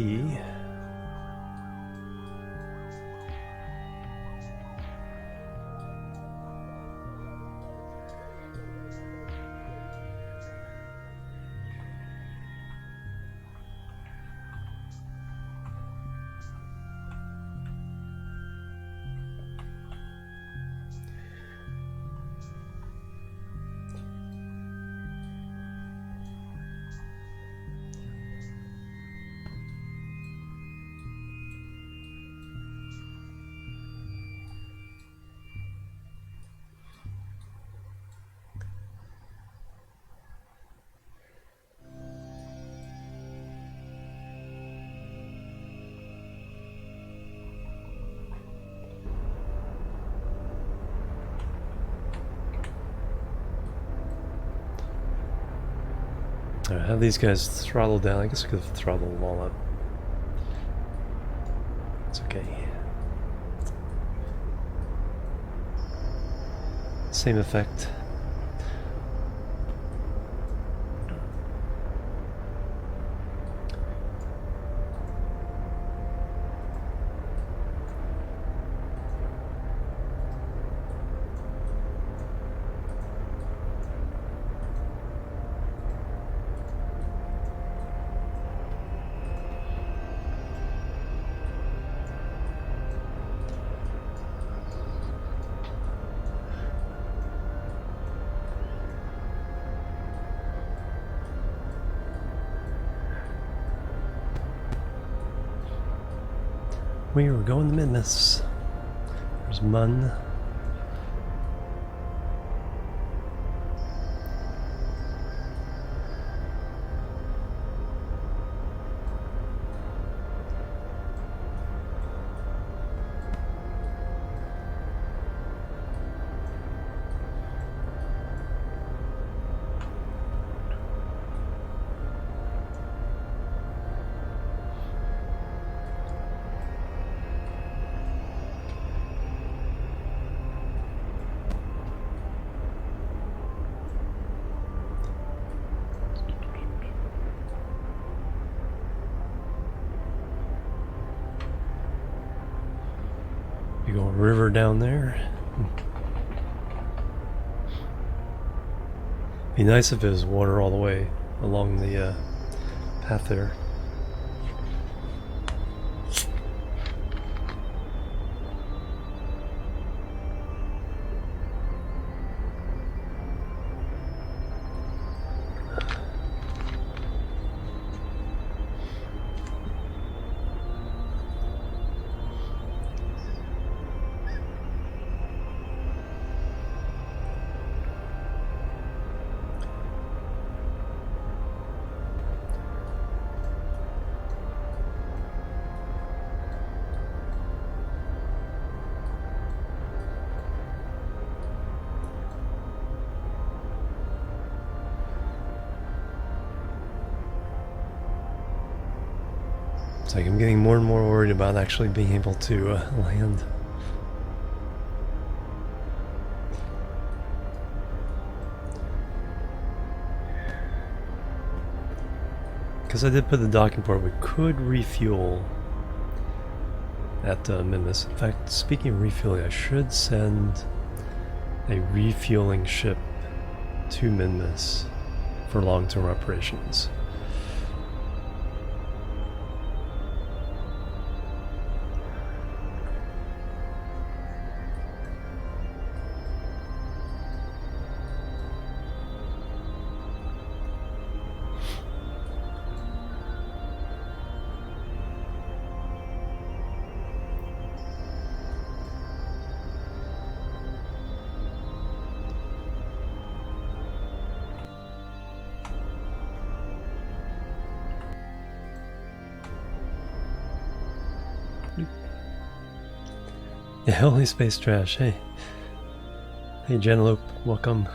I have these guys throttled down. I guess I could have throttled them all up. It's okay. Same effect. We were going to Minmus. There's Mun. Big old river down there. Be nice if it was water all the way along the path there. It's like I'm getting more and more worried about actually being able to land. Because I did put the docking port, we could refuel at Minmus. In fact, speaking of refueling, I should send a refueling ship to Minmus for long-term operations. Yeah, holy space trash. Hey. Hey, Janelope, welcome.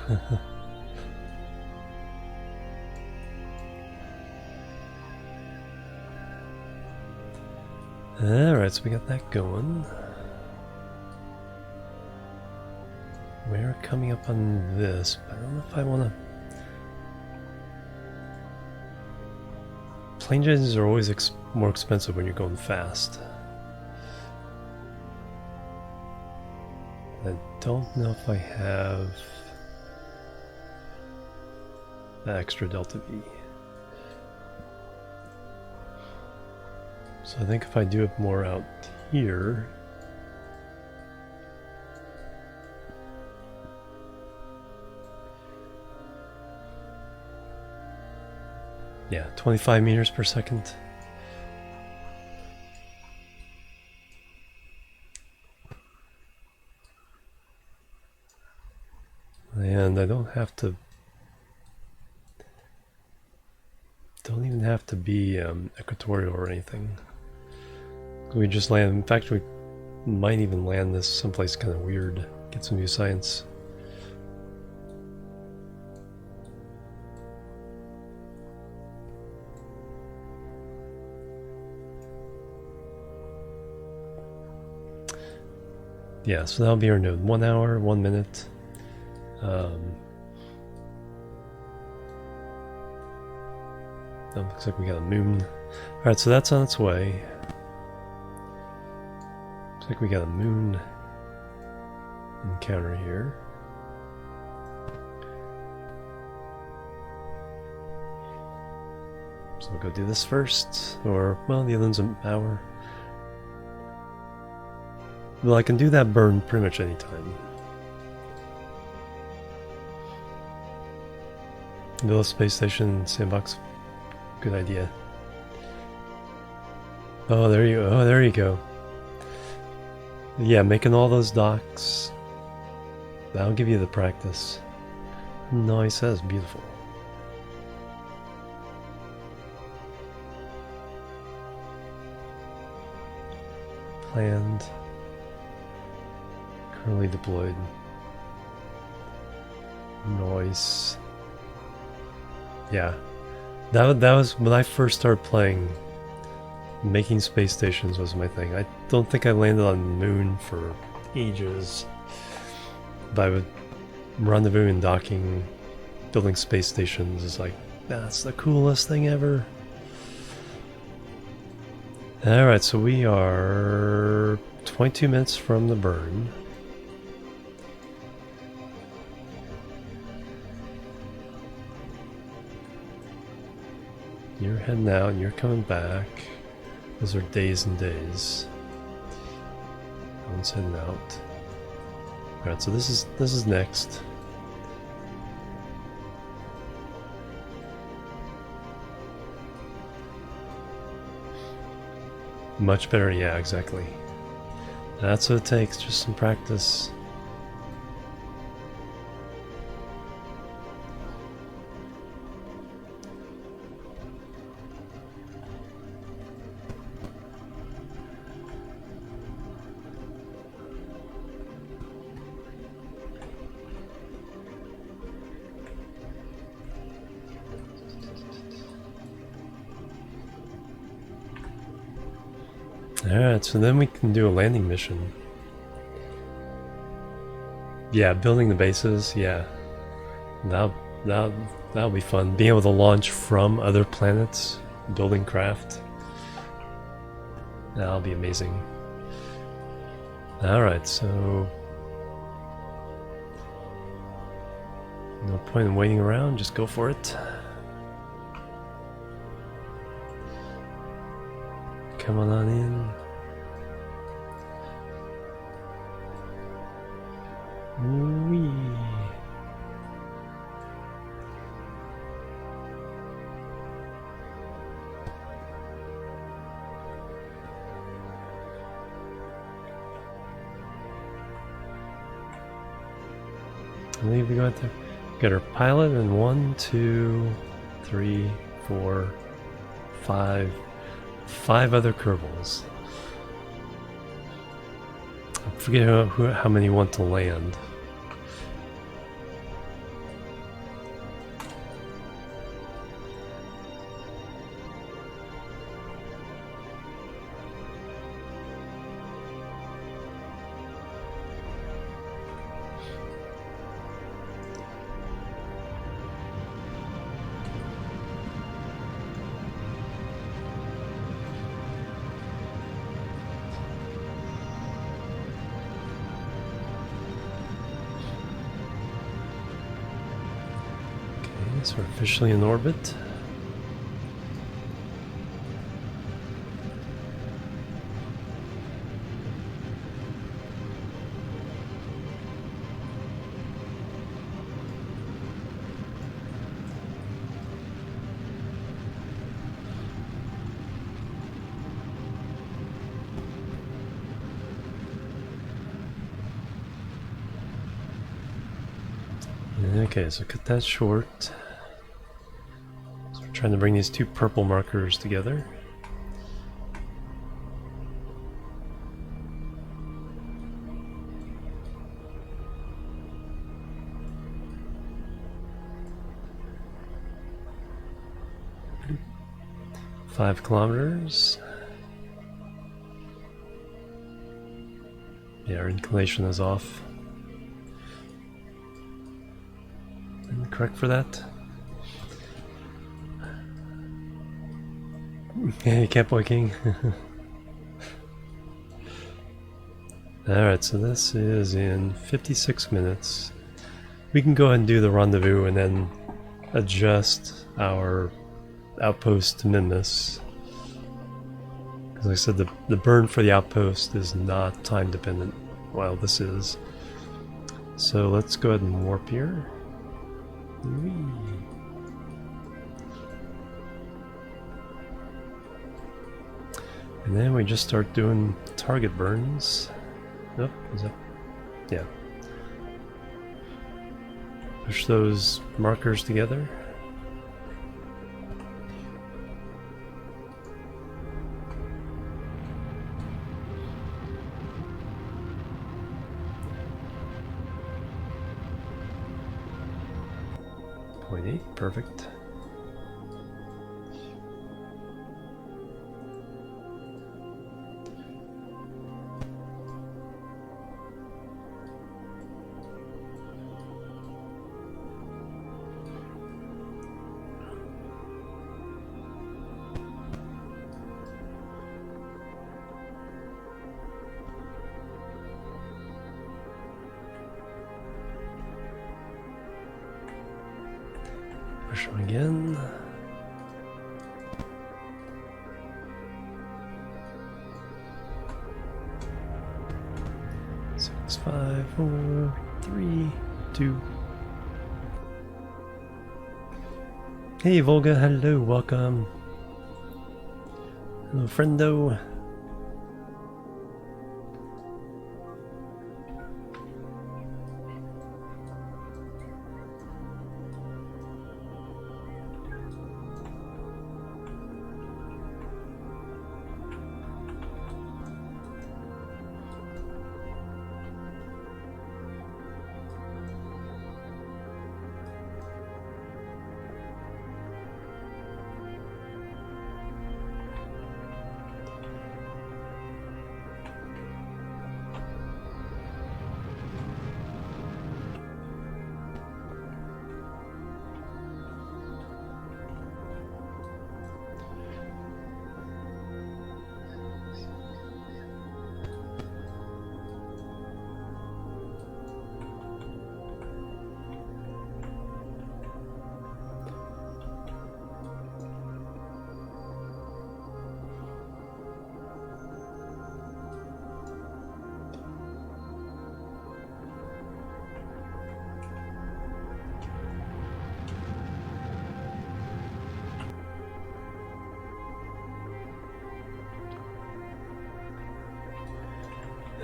Alright, so we got that going. We're coming up on this, but I don't know if I want to... Plane engines are always more expensive when you're going fast. I don't know if I have the extra Delta V. So I think if I do it more out here, yeah, 25 meters per second. And I don't even have to be equatorial or anything. We just land, in fact we might even land this someplace kind of weird, get some new science. Yeah, so that'll be our node. 1 hour, 1 minute. That looks like we got a moon. Alright, so that's on its way. Looks like we got a moon encounter here. So we'll go do this first. Or, well, the other one's an hour. Well, I can do that burn pretty much anytime. Villa Space Station Sandbox. Good idea. Oh, there you go. Oh, there you go. Yeah, making all those docks. That'll give you the practice. Nice, that's beautiful. Planned. Currently deployed. Nice. Yeah. That was when I first started playing. Making space stations was my thing. I don't think I landed on the moon for ages. But I would rendezvous and docking, building space stations is like, that's the coolest thing ever. Alright, so we are 22 minutes from the burn. You're heading out and you're coming back. Those are days and days. One's heading out. Alright, so this is next. Much better, yeah, exactly. That's what it takes, just some practice. Alright, so then we can do a landing mission. Yeah, building the bases, yeah. That'll be fun. Being able to launch from other planets, building craft. That'll be amazing. Alright, so no point in waiting around, just go for it. Come on in. Whee. I believe we got our pilot and 1, 2, 3, 4, 5 other Kerbals. I forget how many want to land. So we're officially in orbit. Okay, so cut that short. Trying to bring these two purple markers together. Five kilometers. Yeah, our inclination is off. And correct for that. Hey, Catboy King. Alright, so this is in 56 minutes. We can go ahead and do the rendezvous and then adjust our outpost to Minmus. Because like I said, the burn for the outpost is not time dependent, while this is. So let's go ahead and warp here. Whee. And then we just start doing target burns. Nope, is that? Yeah. Push those markers together. .8, perfect. Push them again. Six, 5, 4, 3, 2. Hey Volga, hello, welcome. Hello, friendo.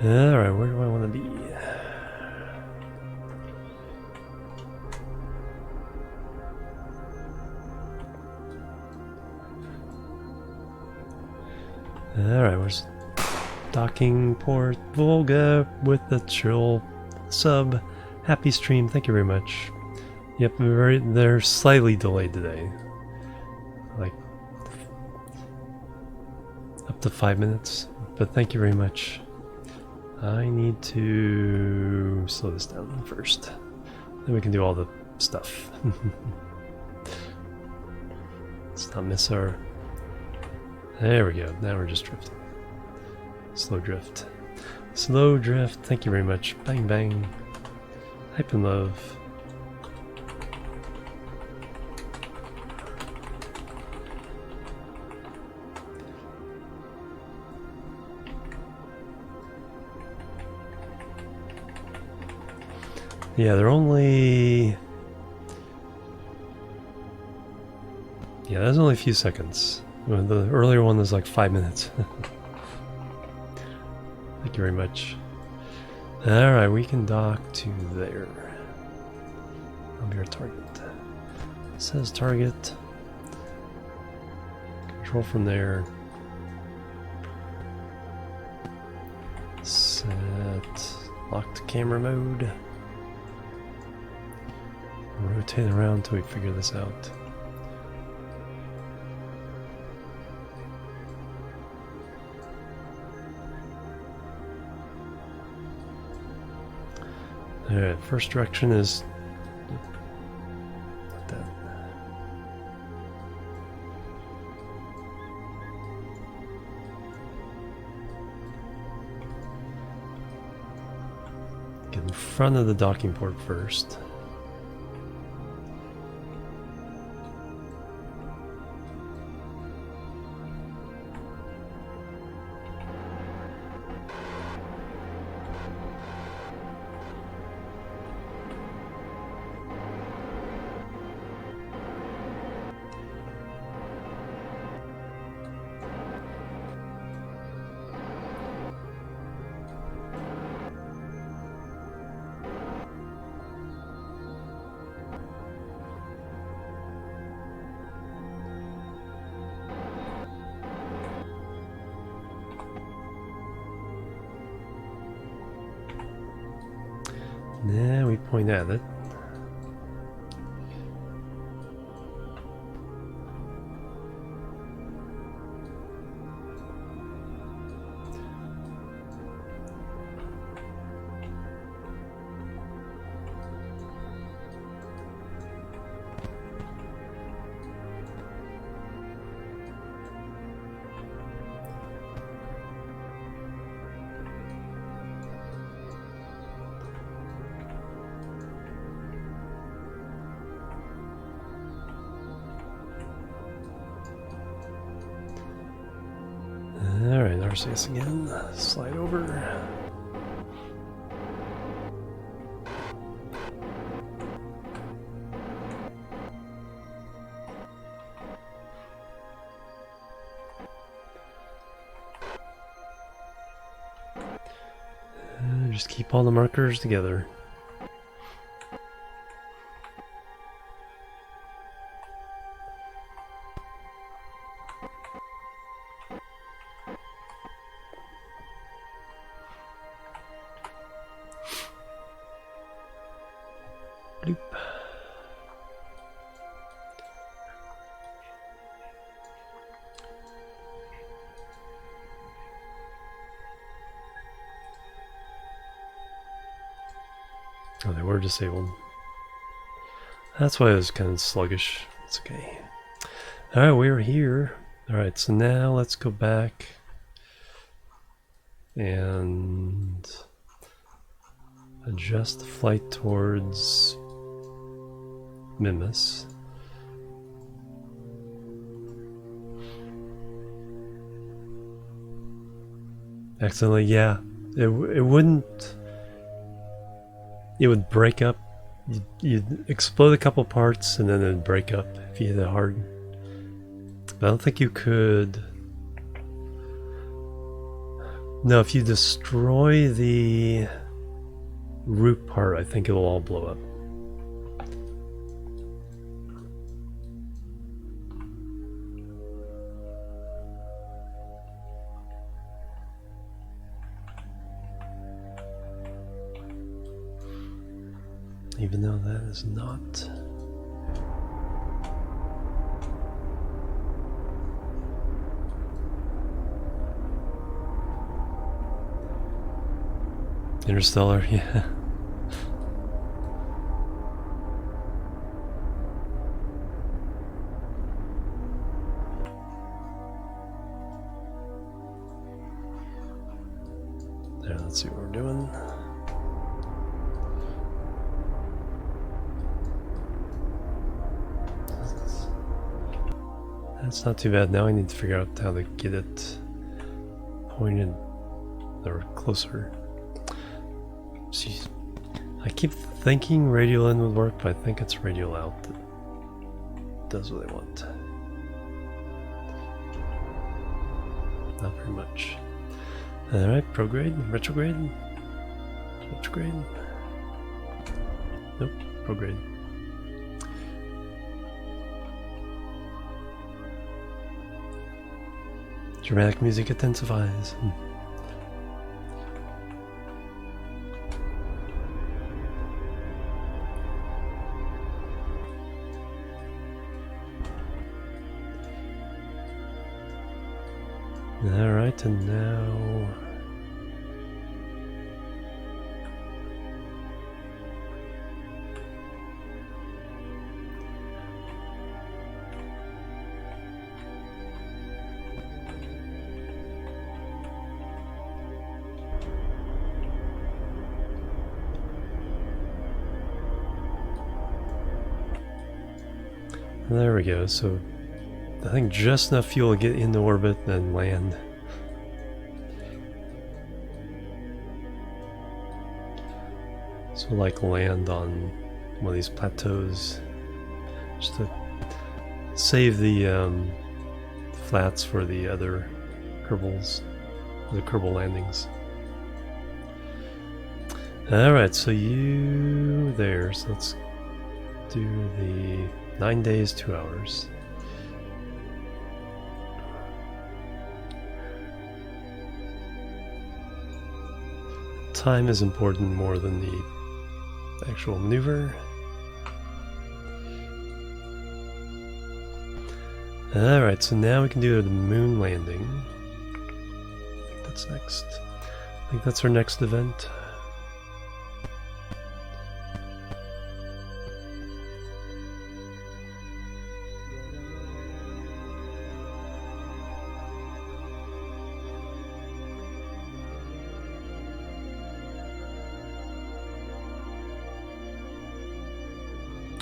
Alright, where do I want to be? Alright, where's docking port Volga with the chill sub? Happy stream, thank you very much. Yep, they're slightly delayed today. Like up to 5 minutes, but thank you very much. I need to slow this down first. Then we can do all the stuff. Let's not miss our... There we go, now we're just drifting. Slow drift. Slow drift, thank you very much. Bang bang. Hype and love. Yeah, they're only... Yeah, that's only a few seconds. The earlier one was like 5 minutes. Thank you very much. Alright, we can dock to there. That'll be our target. It says target. Control from there. Set locked camera mode. Rotate around until we figure this out. Alright, first direction is like that. Get in front of the docking port first. Now we point at it. Alright, RCS again. Slide over. Just keep all the markers together. Bloop. Oh, they were disabled. That's why it was kind of sluggish. It's okay. Alright, we're here. Alright, so now let's go back and adjust the flight towards Mimas. Accidentally, yeah. It wouldn't... It would break up. You'd explode a couple parts and then it'd break up if you hit it hard. But I don't think you could No, if you destroy the root part, I think it'll all blow up. Even though that is not... Interstellar, yeah. There, let's see what we're doing. That's not too bad. Now I need to figure out how to get it pointed or closer. Jeez. I keep thinking radial in would work, but I think it's radial out that does what I want. Not very much. Alright, prograde, retrograde. Retrograde. Nope, prograde. Dramatic music intensifies. Alright, and now... There we go, so I think just enough fuel to get into orbit and land. So like land on one of these plateaus just to save the flats for the other Kerbals, the Kerbal landings. Alright, so you there, so let's do the 9 days, 2 hours. Time is important more than the actual maneuver. Alright, so now we can do the moon landing. I think that's next. I think that's our next event.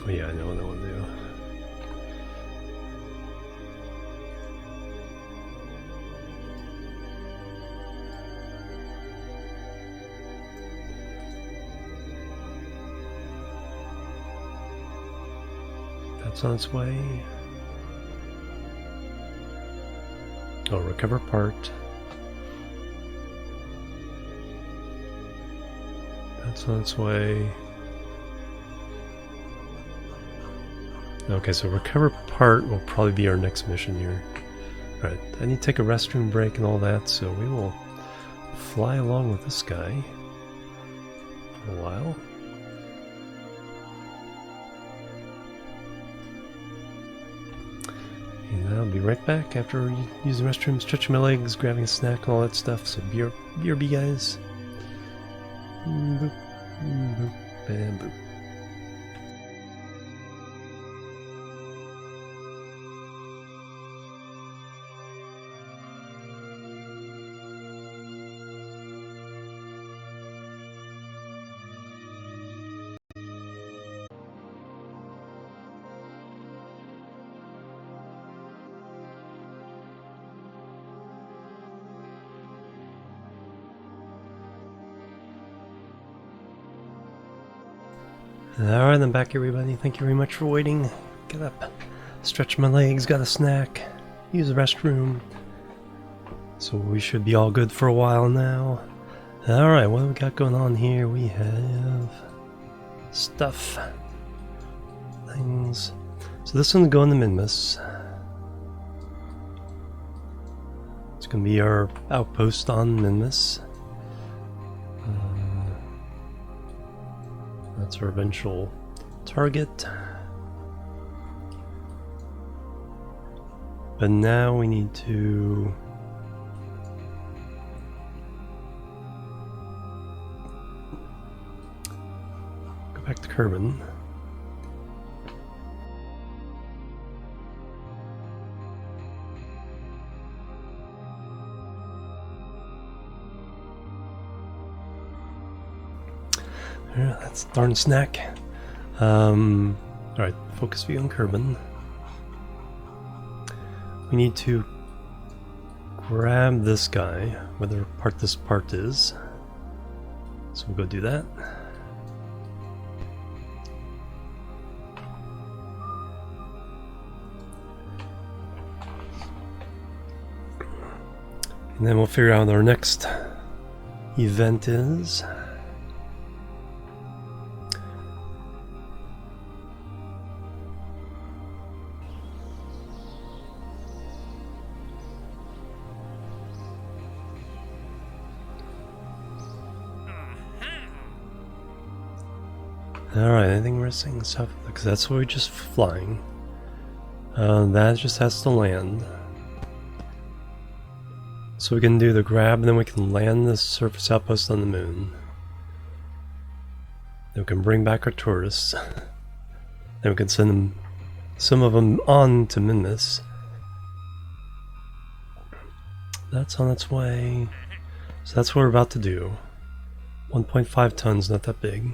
Oh yeah, I know what I want to do. That's on its way. Oh, recover part. That's on its way. Okay, so recover part will probably be our next mission here. Alright, I need to take a restroom break and all that, so we will fly along with this guy for a while. And I'll be right back after using the restroom, stretching my legs, grabbing a snack, and all that stuff. So BRB guys. Boop, boop, bam, boop. Alright, I'm back everybody. Thank you very much for waiting. Get up, stretch my legs, got a snack, use the restroom, So we should be all good for a while now. Alright, what do we got going on here? We have stuff. Things. So this one's going to Minmus. It's going to be our outpost on Minmus. That's our eventual target. But now we need to go back to Kerbal. Yeah, that's a darn snack. Alright, focus view on Kerbal. We need to grab this guy, whatever part this part is. So we'll go do that. And then we'll figure out what our next event is. Alright, anything missing? Stuff, because that's where we're just flying. That just has to land. So we can do the grab, and then we can land the surface outpost on the moon. Then we can bring back our tourists. Then we can send them, some of them, on to Minmus. That's on its way. So that's what we're about to do. 1.5 tons, not that big.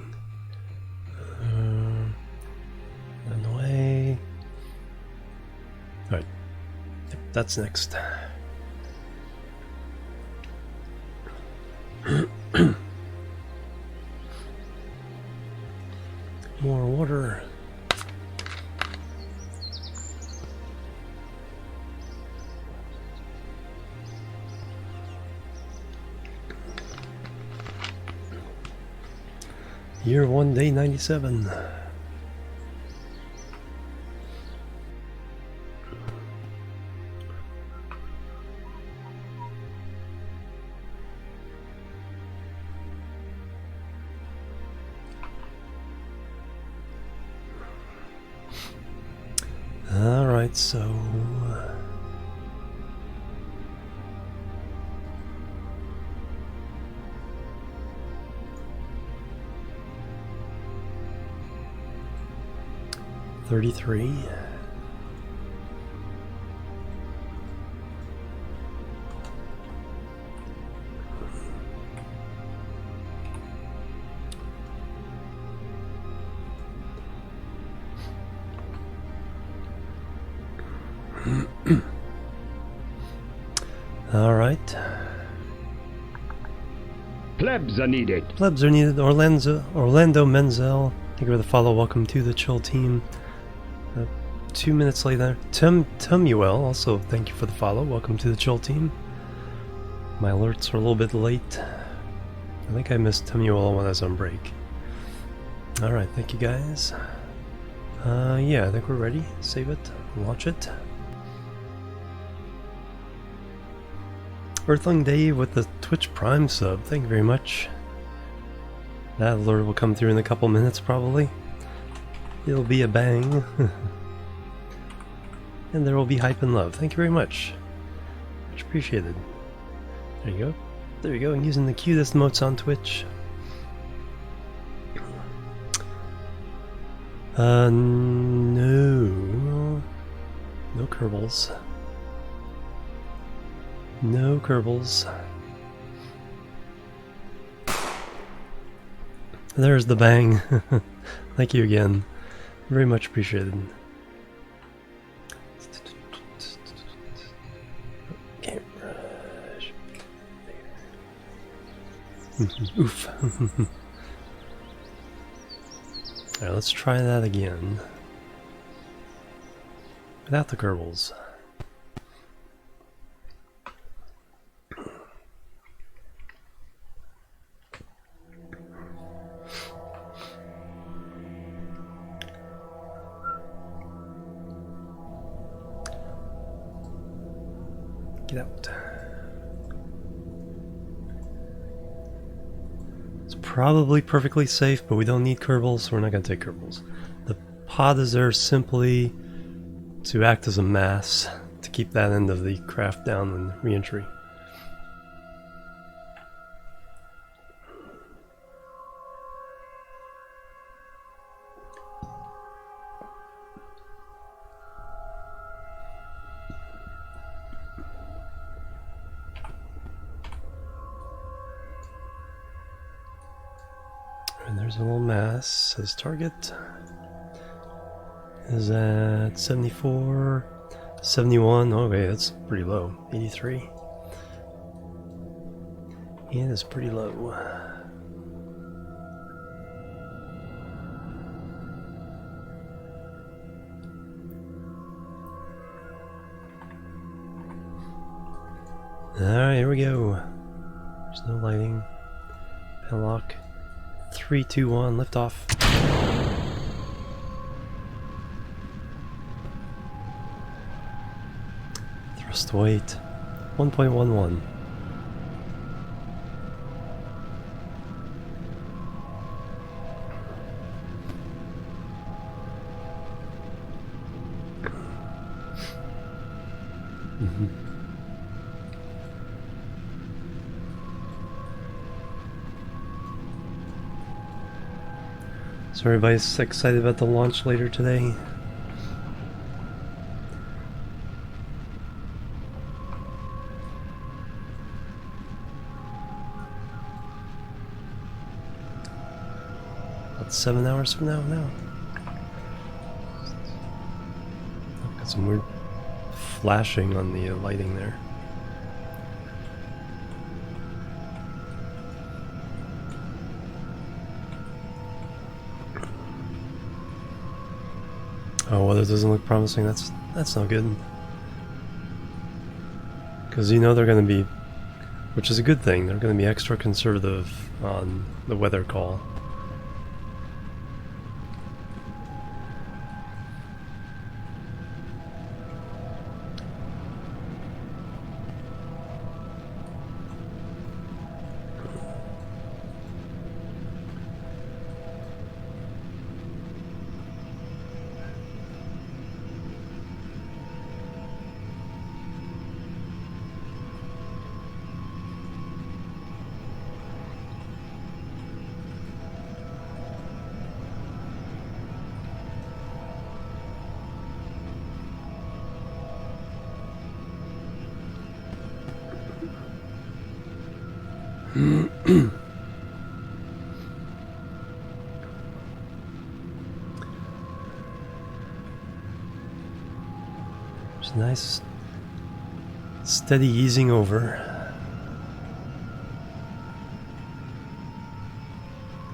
On the way. Alright. Yep, that's next. More water. Year 1, day 97. Alright, so... $33. All right. Plebs are needed. Plebs are needed. Orlando Menzel. Thank you for the follow. Welcome to the chill team. 2 minutes later, Tumuel, also thank you for the follow. Welcome to the chill team. My alerts are a little bit late. I think I missed Tumuel when I was on break. Alright, thank you guys. Yeah, I think we're ready. Save it, watch it. Earthling Dave with the Twitch Prime sub, thank you very much. That alert will come through in a couple minutes probably. It'll be a bang. And there will be hype and love. Thank you very much. Much appreciated. There you go. There you go. I'm using the cutest emotes on Twitch. No. No Kerbals. No Kerbals. There's the bang. Thank you again. Very much appreciated. Can't rush. Oof. Alright, let's try that again. Without the Kerbals. Get out. It's probably perfectly safe, but we don't need Kerbals, so we're not going to take Kerbals. The pod is there simply to act as a mass to keep that end of the craft down in re-entry. And there's a little mass. Says target is at 74, 71. Okay, that's pretty low. 83. It is pretty low. Alright, here we go. There's no lighting. Penlock. 3, 2, 1, liftoff. Thrust weight 1.11. So everybody's excited about the launch later today. About 7 hours from now. Got some weird flashing on the lighting there. Oh, weather doesn't look promising. That's not good. Because you know they're going to be, which is a good thing, they're going to be extra conservative on the weather call. It's nice, steady easing over.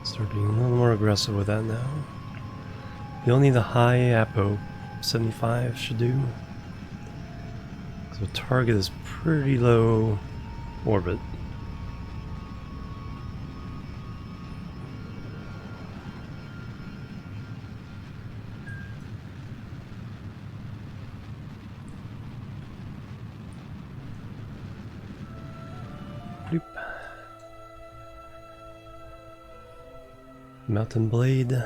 Start being a little more aggressive with that now. You only need the high APO 75 should do. So target is pretty low orbit. Mountain Blade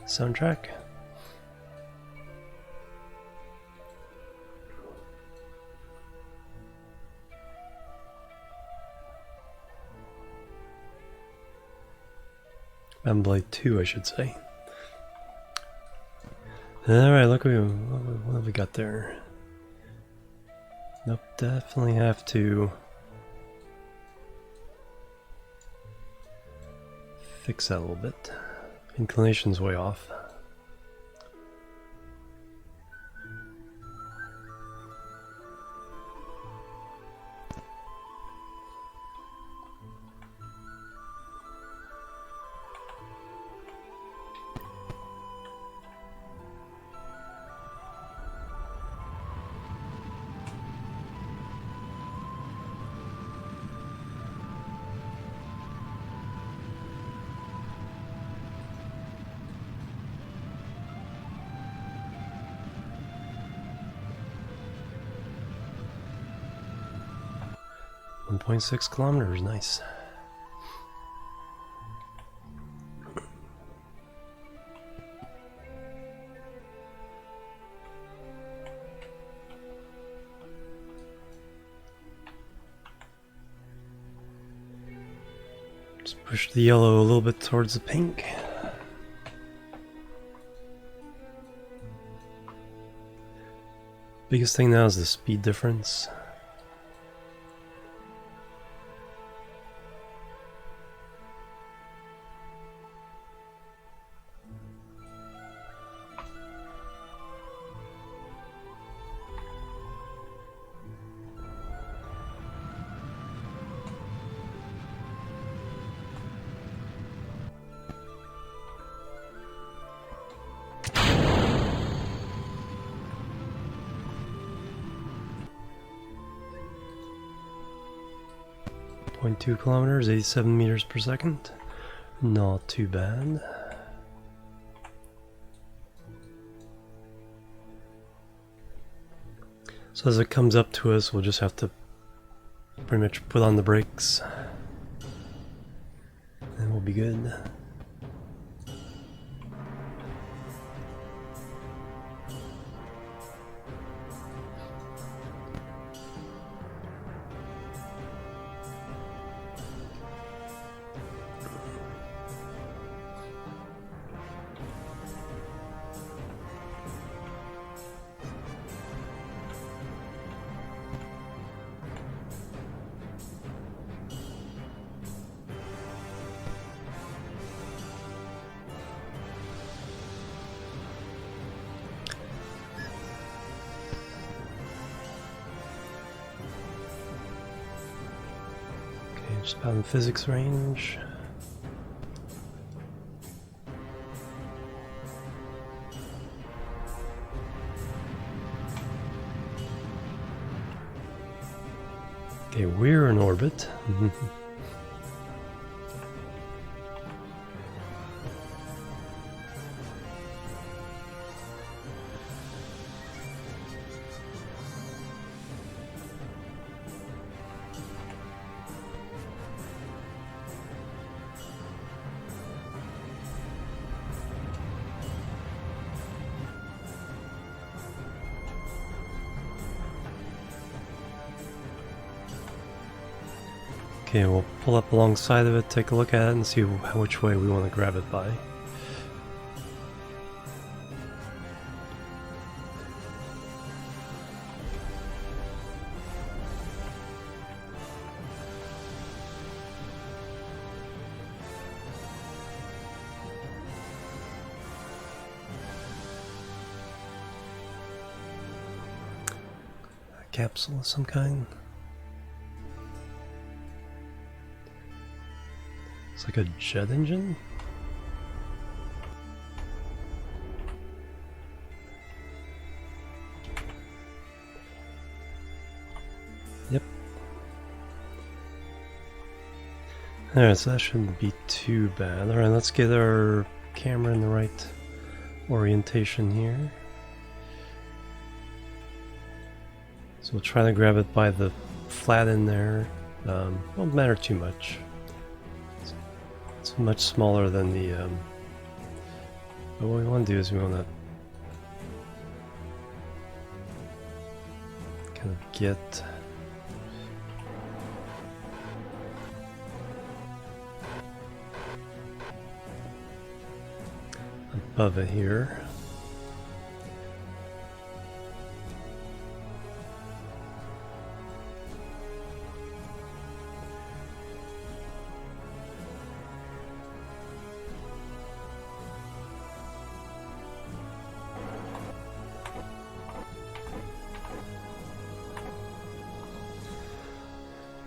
soundtrack. Mountain Blade 2, I should say. Alright, look, what have we got there? Nope, definitely have to fix that a little bit. Inclination's way off. 1.6 kilometers, nice. Just push the yellow a little bit towards the pink. Biggest thing now is the speed difference. .2 kilometers, 87 meters per second. Not too bad. So as it comes up to us, we'll just have to pretty much put on the brakes. And we'll be good. Just about in physics range. Okay, we're in orbit. Okay, we'll pull up alongside of it, take a look at it, and see which way we want to grab it by. A capsule of some kind. It's like a jet engine? Yep. Alright, so that shouldn't be too bad. Alright, let's get our camera in the right orientation here. So we'll try to grab it by the flat end there. Won't matter too much. It's much smaller than the, but what we want to do is we want to kind of get above it here.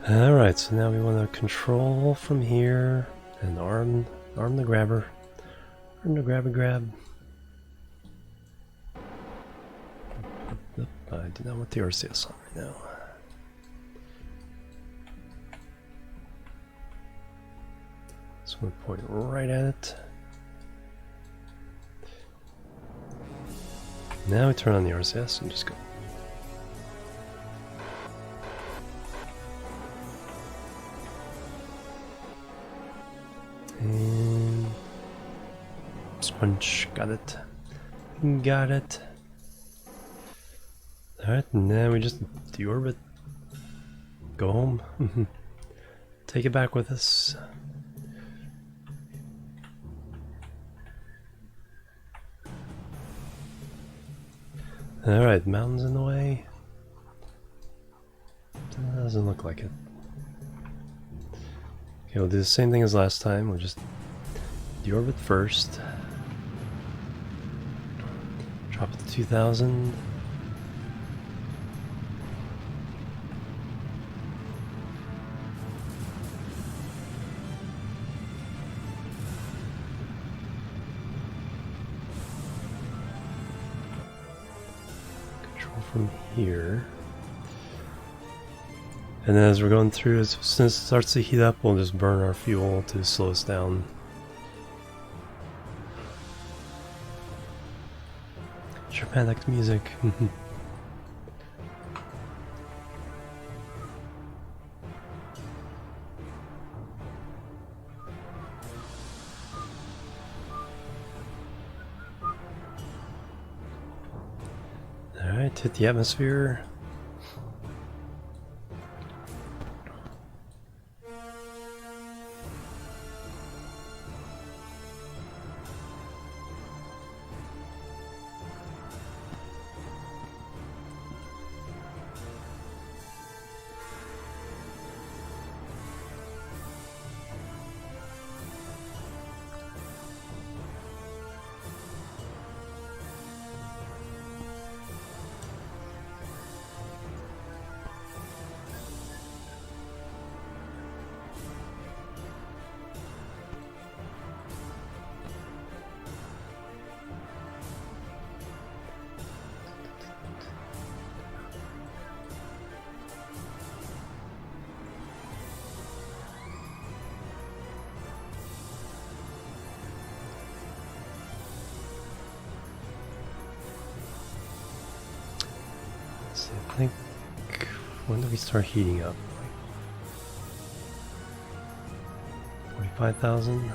Alright, so now we want to control from here and arm the grabber. Arm the grab. I do not want the RCS on right now. So I'm going to point right at it. Now we turn on the RCS and just go. And sponge, got it. Got it. Alright, now we just deorbit. Go home. Take it back with us. Alright, mountains in the way. Doesn't look like it. Okay, we'll do the same thing as last time. We'll just deorbit first. Drop it to 2000. From here, and then as we're going through, as soon as it starts to heat up, we'll just burn our fuel to slow us down. Germanic music. Alright, hit the atmosphere. I think, when do we start heating up? 45,000?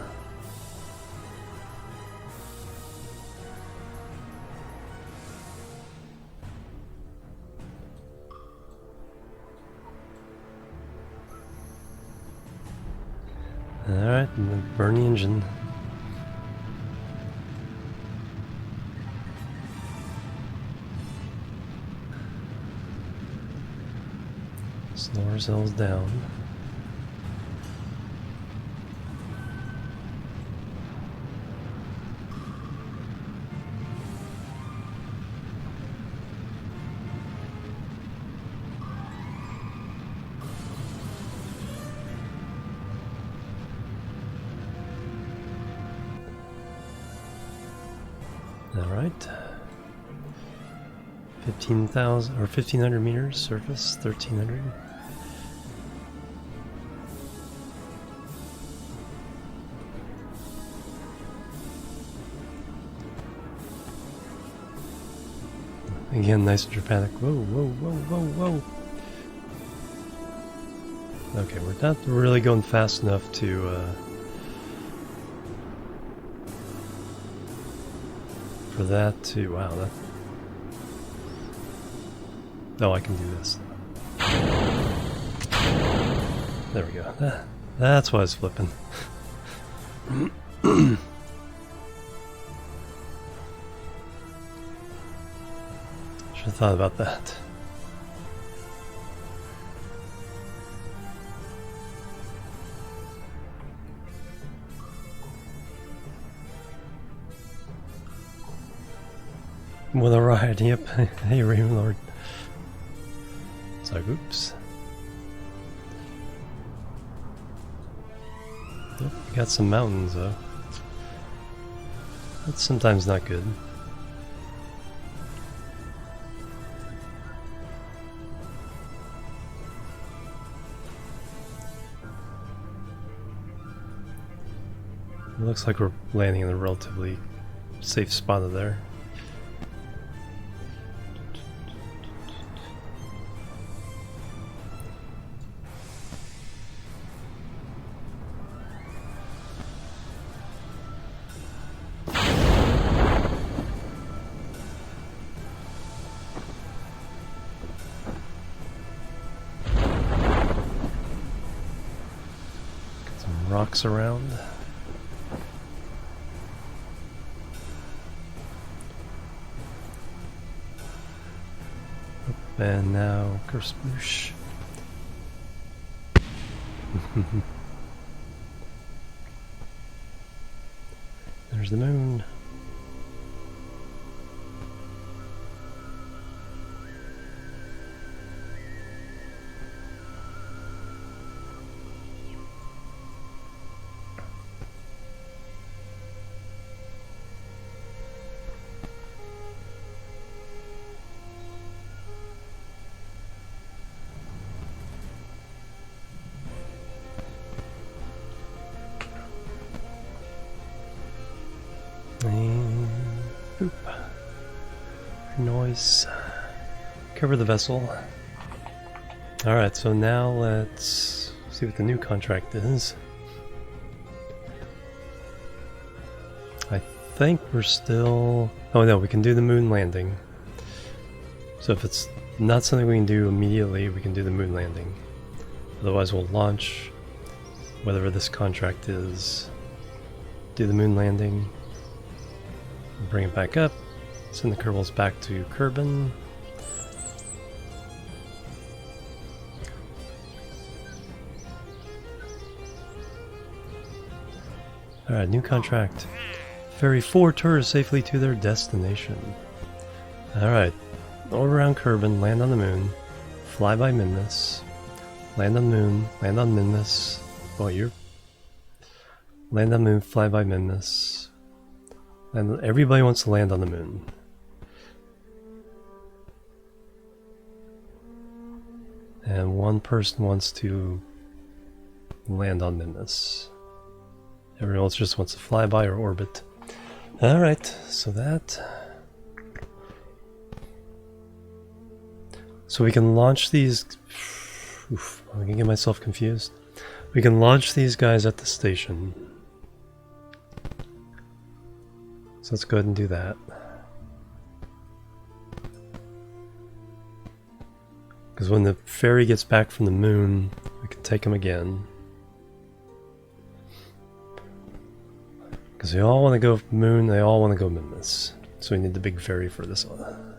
Alright, and then burn the engine. Slow ourselves down. All right. 15,000 or 1,500 meters surface, 1,300. Again, nice dramatic. Whoa, whoa, whoa, whoa, whoa. Okay, we're not really going fast enough to for that to, wow, that, oh, I can do this. There we go. That's why I was flipping. Should have thought about that. What a ride, yep. Hey, Raven Lord. It's like, oops. Yep, we got some mountains though. That's sometimes not good. It looks like we're landing in a relatively safe spot there. rocks around. And now Kerspoosh. There's the moon. And boop. Noise. Cover the vessel. Alright, so now let's see what the new contract is. I think we're still... Oh no, we can do the moon landing. So if it's not something we can do immediately, we can do the moon landing. Otherwise we'll launch whatever this contract is, do the moon landing, bring it back up, send the Kerbals back to Kerbin. Alright, new contract. Ferry 4 tourists safely to their destination. Alright, all around Kerbin, land on the moon, fly by Minmus, land on moon, land on Minmus. Oh, you're... Land on moon, fly by Minmus. And everybody wants to land on the moon. And one person wants to land on Minmus. Everyone else just wants to fly by or orbit. Alright, so that... So we can launch these... Oof, I'm gonna get myself confused. We can launch these guys at the station. So let's go ahead and do that. Because when the ferry gets back from the moon, we can take them again. Because they all want to go moon, they all want to go Minmus. So we need the big ferry for this one.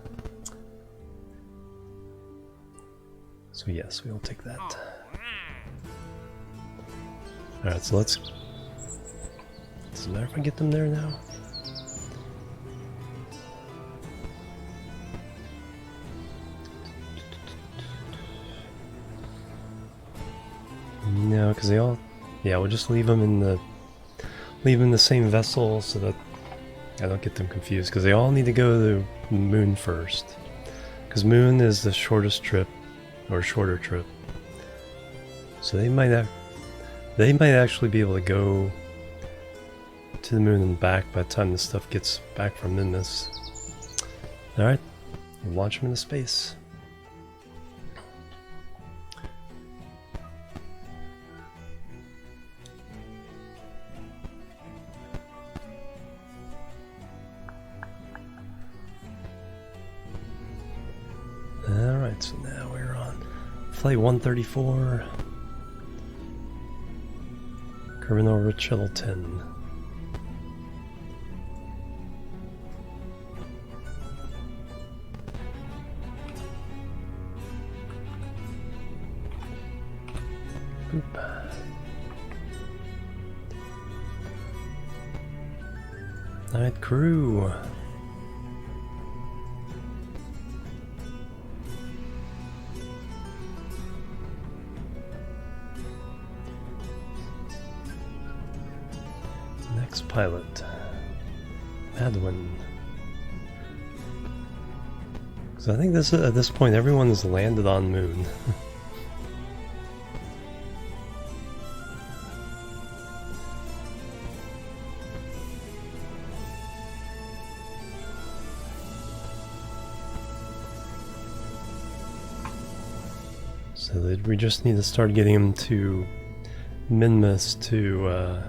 So yes, we will take that. Alright, so let's... Does it matter if I get them there now? No, because they all... Yeah, we'll just leave them in the... Leave them in the same vessel so that I don't get them confused. Because they all need to go to the moon first. Because moon is the shortest trip, or shorter trip. So they might actually be able to go to the moon and back by the time this stuff gets back from Minmus. Alright, we'll launch them into space. Alright, so now we're on Flight 134. Kerbin Orbit Shuttle 10. Boop. Alright, crew. Next pilot, Madwin. So I think this at this point everyone has landed on moon. So that we just need to start getting them to Minmus to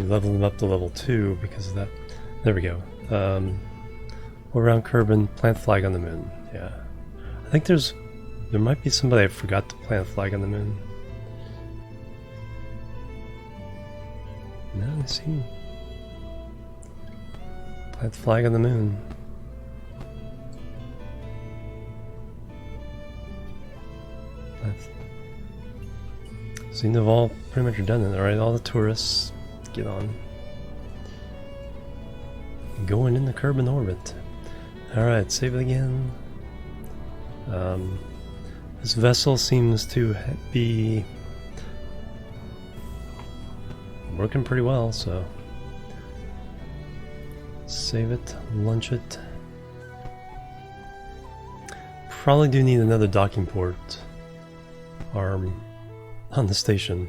level them up to level 2 because of that. There we go. Around Kerbin, plant flag on the moon. Yeah. I think there might be somebody I forgot to plant a flag on the moon. No, I see. Plant flag on the moon. Seem to have all pretty much done it. Alright, all the tourists, get on. Going in the Kerbin orbit. Alright, save it again. This vessel seems to be working pretty well, so save it, launch it. Probably do need another docking port arm on the station,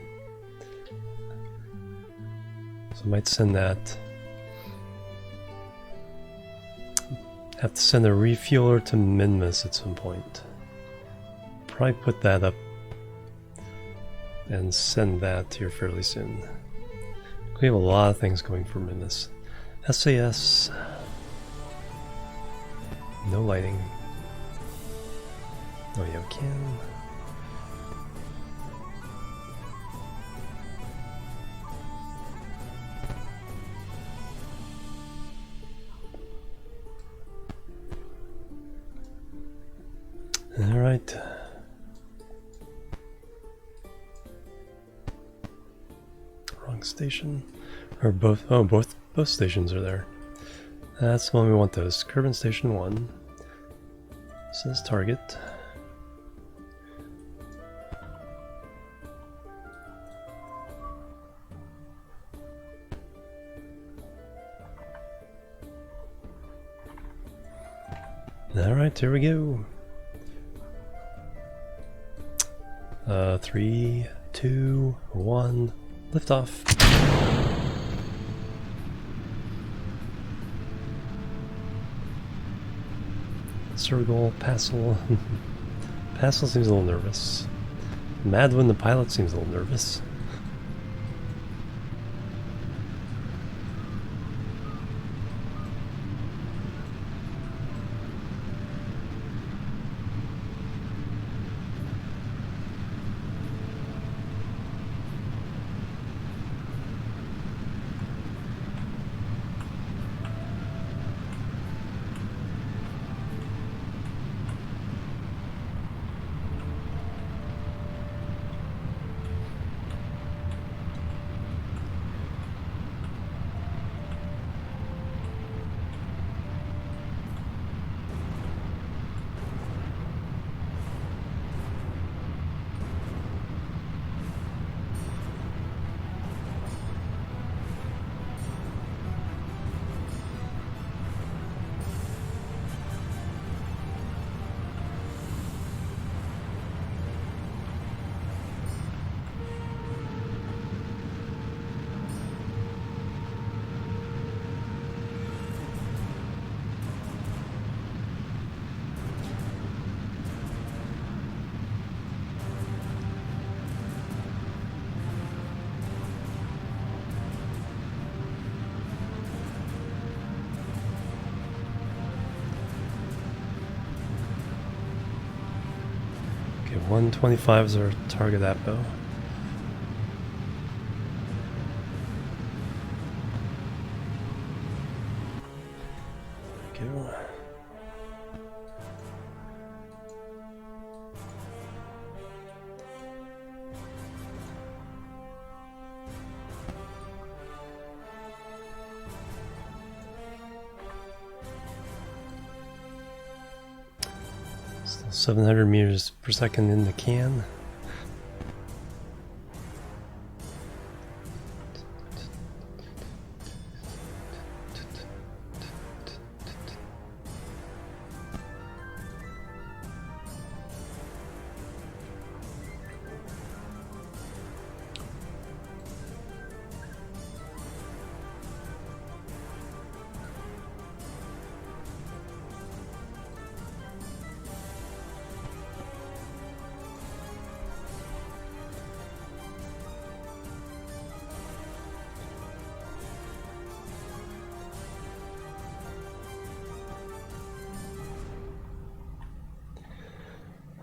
so I might send that. Have to send a refueler to Minmus at some point. Probably put that up and send that here fairly soon. We have a lot of things going for Minmus. SAS. No lighting. Oh yeah, we can. Alright. Wrong station. Or both. Oh, both stations are there. That's the one we want those. Kerbin Station 1. Says target. Alright, here we go. 3, 2, 1, liftoff. Circle, Passel. Passel seems a little nervous. Madwin, the pilot, seems a little nervous. Okay, 125 is our target APO. Go. Still 700 meters per second in the can.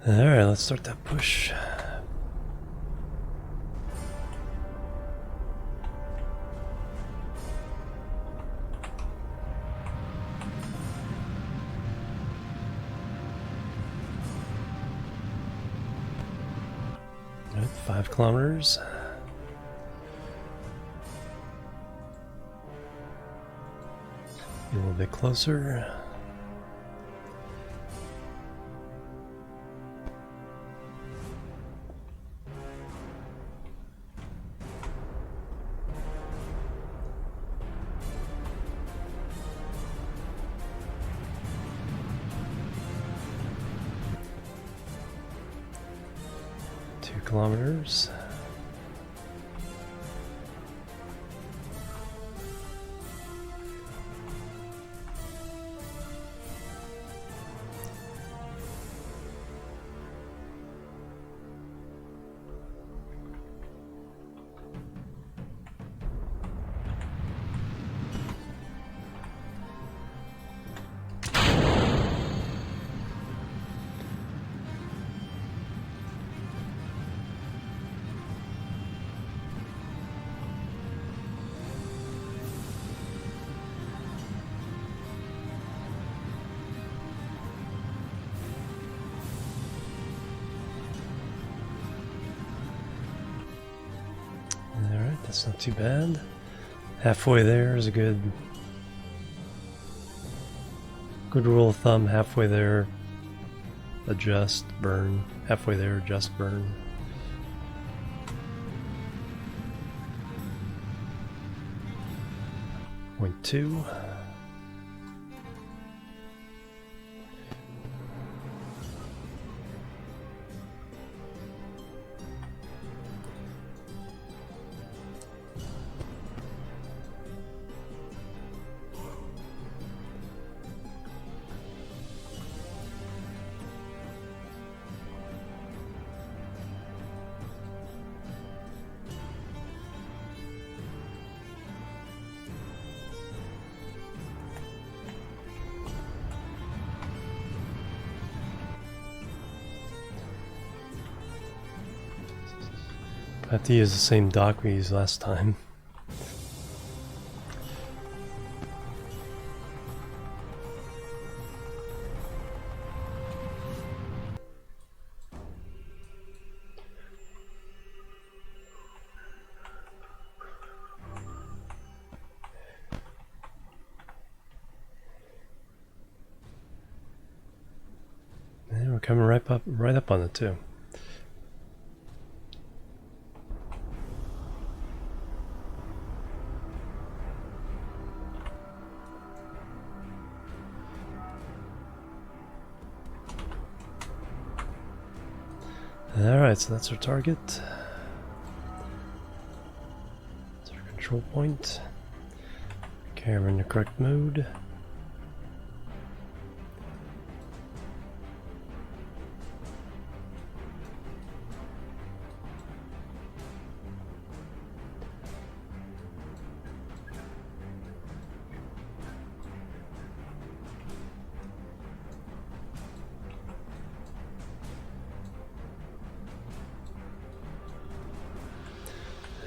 Alright, let's start that push. Alright, 5 kilometers. A little bit closer. Kilometers. That's not too bad. Halfway there is a good rule of thumb. Halfway there, adjust, burn. Halfway there, adjust, burn. Point 2. I have to use the same dock we used last time. And we're coming right up on it too. Alright, so that's our target. That's our control point. Okay, we're in the correct mode.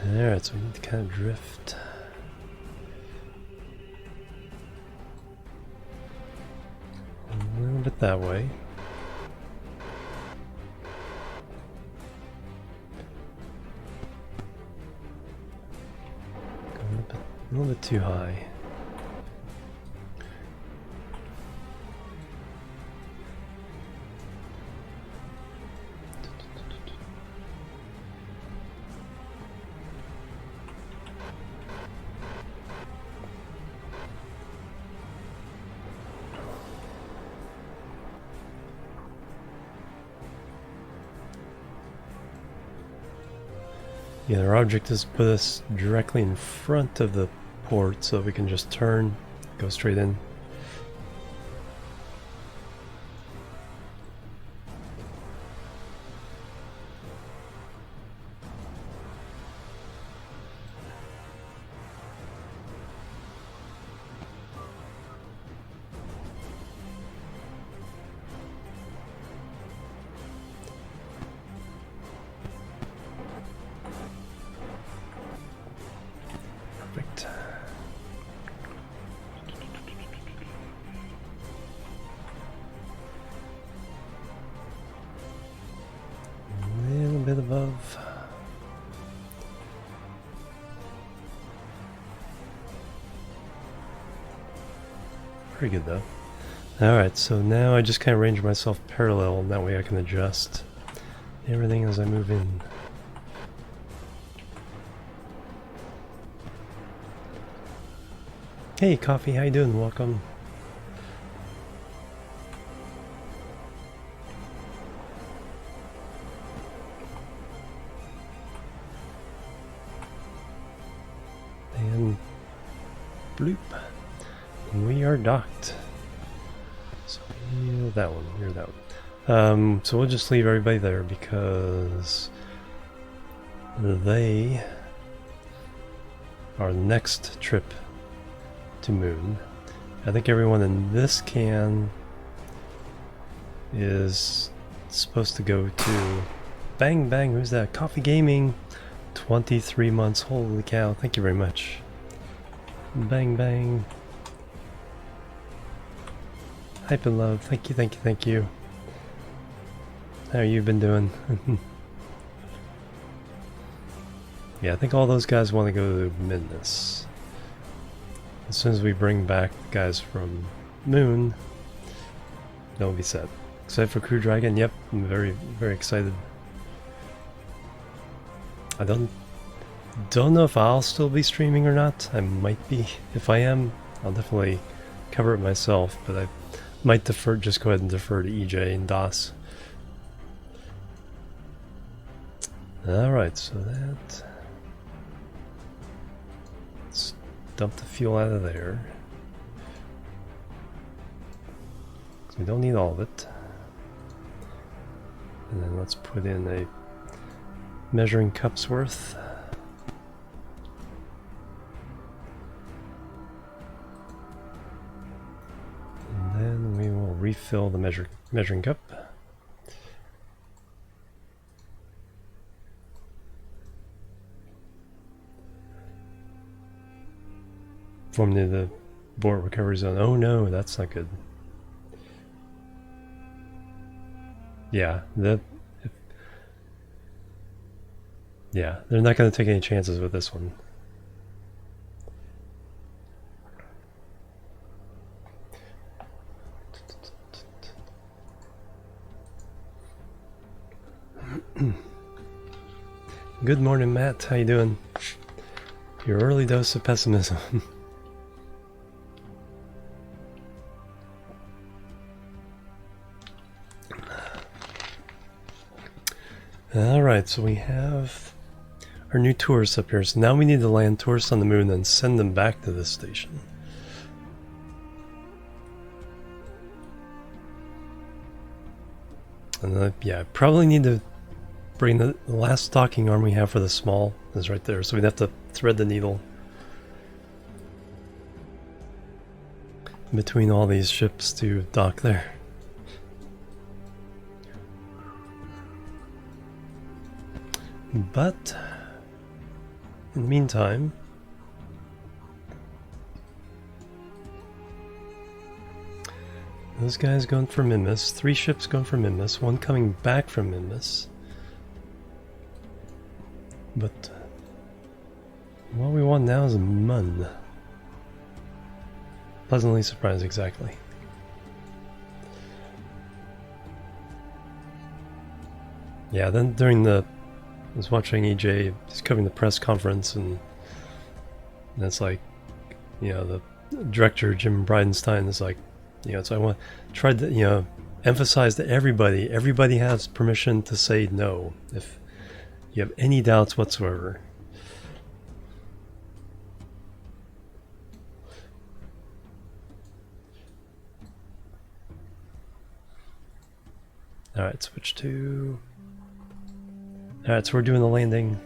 Alright, so we need to kind of drift. A little bit that way. Going a little bit too high. Yeah, our object is put us directly in front of the port so we can just turn, go straight in. Pretty good though. Alright, so now I just kind of range myself parallel, and that way I can adjust everything as I move in. Hey Coffee, how you doing? Welcome. And bloop. And we are docked. So you're that one, you're that one. So we'll just leave everybody there because they are the next trip to Moon. I think everyone in this can is supposed to go to Bang Bang. Who's that? Coffee Gaming. 23 months. Holy cow. Thank you very much. Bang Bang. Hype and love. Thank you, thank you, thank you. How you been doing? Yeah, I think all those guys want to go to Midness. As soon as we bring back guys from Moon, they'll be set. Excited for Crew Dragon? Yep, I'm very, very excited. I don't know if I'll still be streaming or not. I might be. If I am, I'll definitely cover it myself, but I might defer, just go ahead and defer to EJ and DOS. Alright, so that... Let's dump the fuel out of there. So we don't need all of it. And then let's put in a measuring cup's worth. And then we will refill the measuring cup. Form near the board recovery zone. Oh no, that's not good. Yeah, yeah, they're not going to take any chances with this one. Good morning, Matt. How you doing? Your early dose of pessimism. Alright, so we have our new tourists up here. So now we need to land tourists on the moon and send them back to this station. And yeah, probably need to bring the last docking arm we have for the small is right there. So we'd have to thread the needle between all these ships to dock there. But in the meantime, those guys going for Minmus, 3 ships going for Minmus, 1 coming back from Minmus. But what we want now is a Mun. Pleasantly surprised, exactly. Yeah, then during the I was watching EJ, he's covering the press conference, and it's like, you know, the director, Jim Bridenstine, is like, you know, so I want to try to, you know, emphasize that everybody has permission to say no if you have any doubts whatsoever. Alright, switch to... Alright, so we're doing the landing.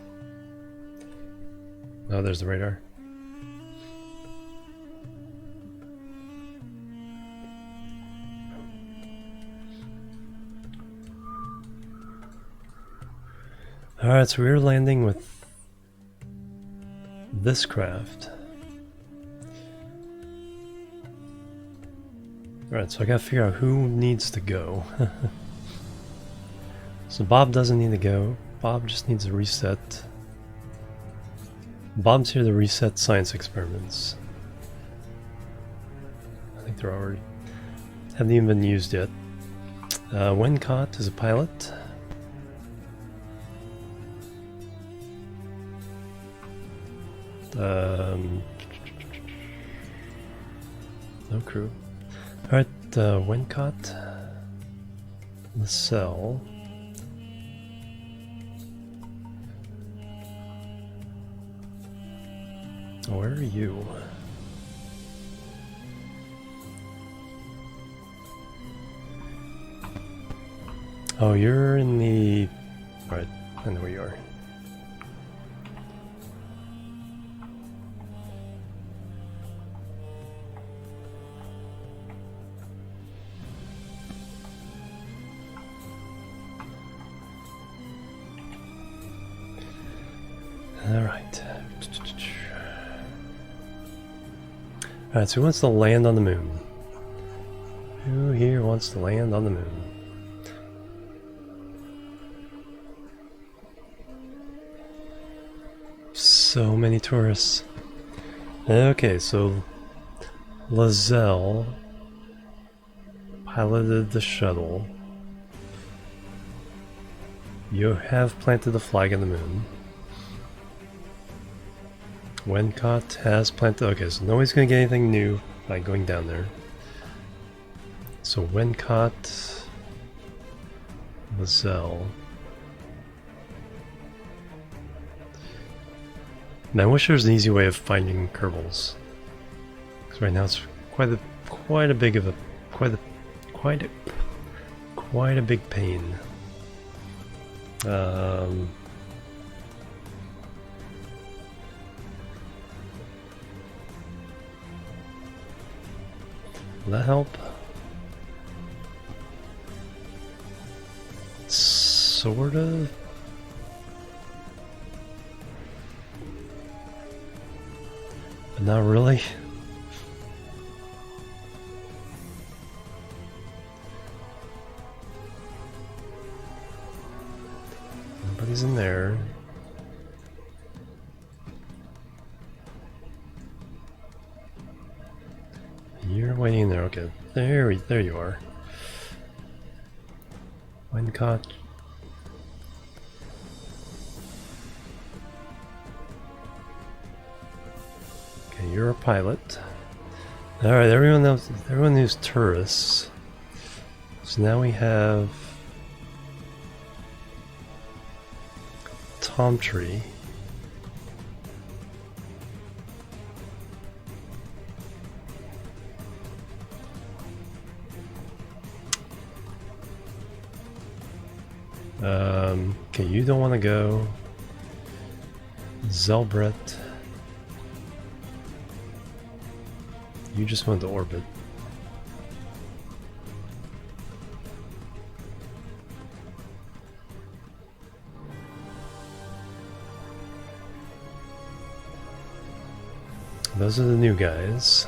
Oh, there's the radar. Alright, so we're landing with this craft. Alright, so I gotta figure out who needs to go. So Bob doesn't need to go. Bob just needs a reset. Bob's here to reset science experiments. think they're already... haven't even been used yet. Wincott is a pilot. No crew. Alright, Wincott. Lascelles. Where are you? Oh, you're in the... Alright, I know where you are. Alright. Alright, so who wants to land on the moon? Who here wants to land on the moon? So many tourists. Okay, so Lascelles piloted the shuttle. You have planted the flag on the moon. Wincott has planted... Okay, so nobody's going to get anything new by going down there. So Wincott... Lascelles... And I wish there was an easy way of finding Kerbals. Because right now it's quite a big pain. Will that help? Sort of. But not really. Nobody's in there. You're waiting in there. Okay, there you are. Wincott. Okay, you're a pilot. All right, everyone knows tourists. So now we have Tom Tree. Okay, you don't want to go. Zelbret. You just want to orbit. Those are the new guys.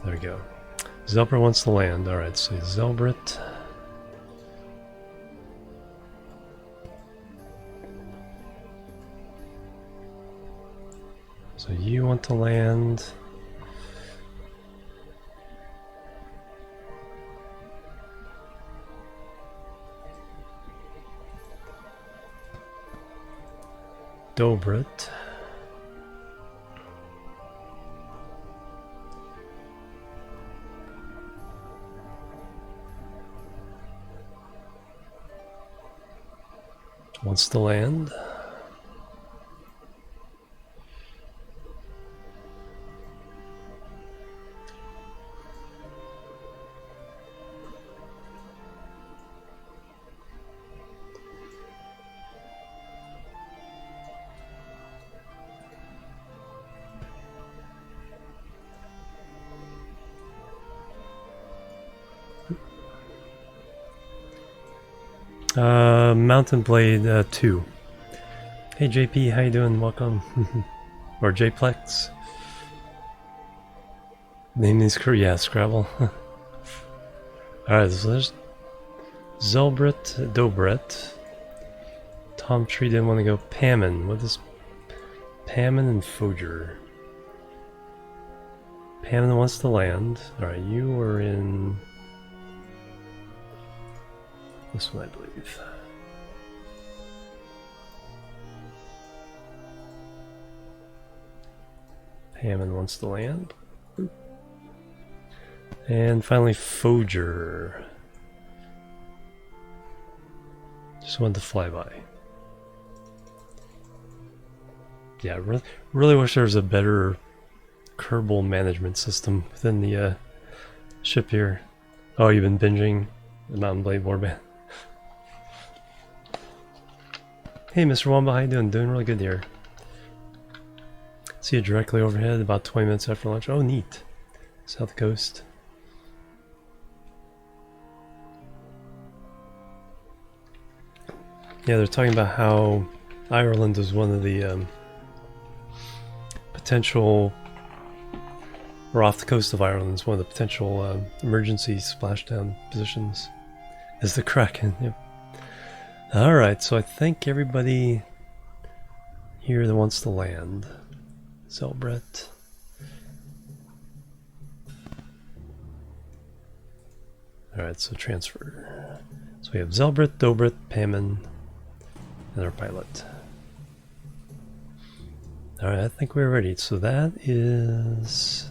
There we go. Zelbret wants to land. Alright, so Zelbret. So you want to land. Dobrit. Wants to land. Mountain Blade 2. Hey JP, how you doing? Welcome. Or Jplex. Name these crew, yeah, Scrabble. Alright, so there's Zelbret, Dobret. Tom Tree didn't want to go. Pammon. What is Pammon and Foger? Pammon wants to land. Alright, you are in this one, I believe. Pammon wants to land. And finally, Foger. Just wanted to fly by. Yeah, really wish there was a better Kerbal management system within the ship here. Oh, you've been binging the Mountain Blade Warband. Hey, Mr. Wamba, how you doing? Doing really good here. See you directly overhead about 20 minutes after lunch. Oh, neat. South Coast. Yeah, they're talking about how Ireland is one of the potential, or off the coast of Ireland is one of the potential emergency splashdown positions. Is the Kraken. Yep. Alright, so I think everybody here that wants to land. Zelbret. Alright, so transfer. So we have Zelbret, Dobret, Pammon, and our pilot. Alright, I think we're ready. So that is...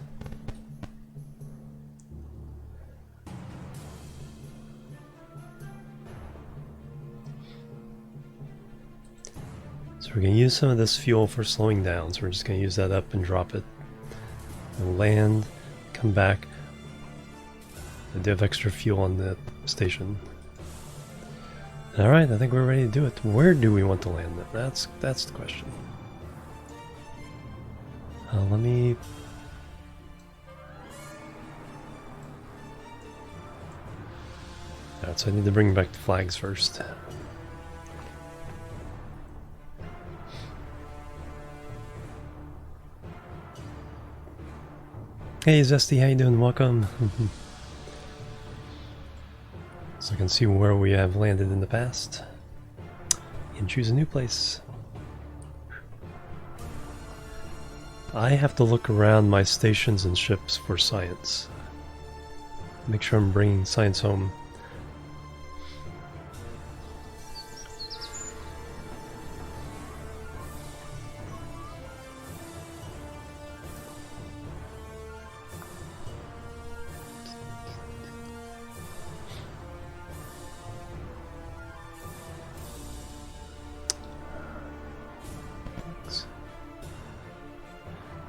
So we're going to use some of this fuel for slowing down. So we're just going to use that up and drop it. And land, come back. I do have extra fuel on the station. Alright, I think we're ready to do it. Where do we want to land it? That's the question. Let me... Alright, so I need to bring back the flags first. Hey Zesty, how you doing? Welcome. So I can see where we have landed in the past and choose a new place. I have to look around my stations and ships for science. Make sure I'm bringing science home.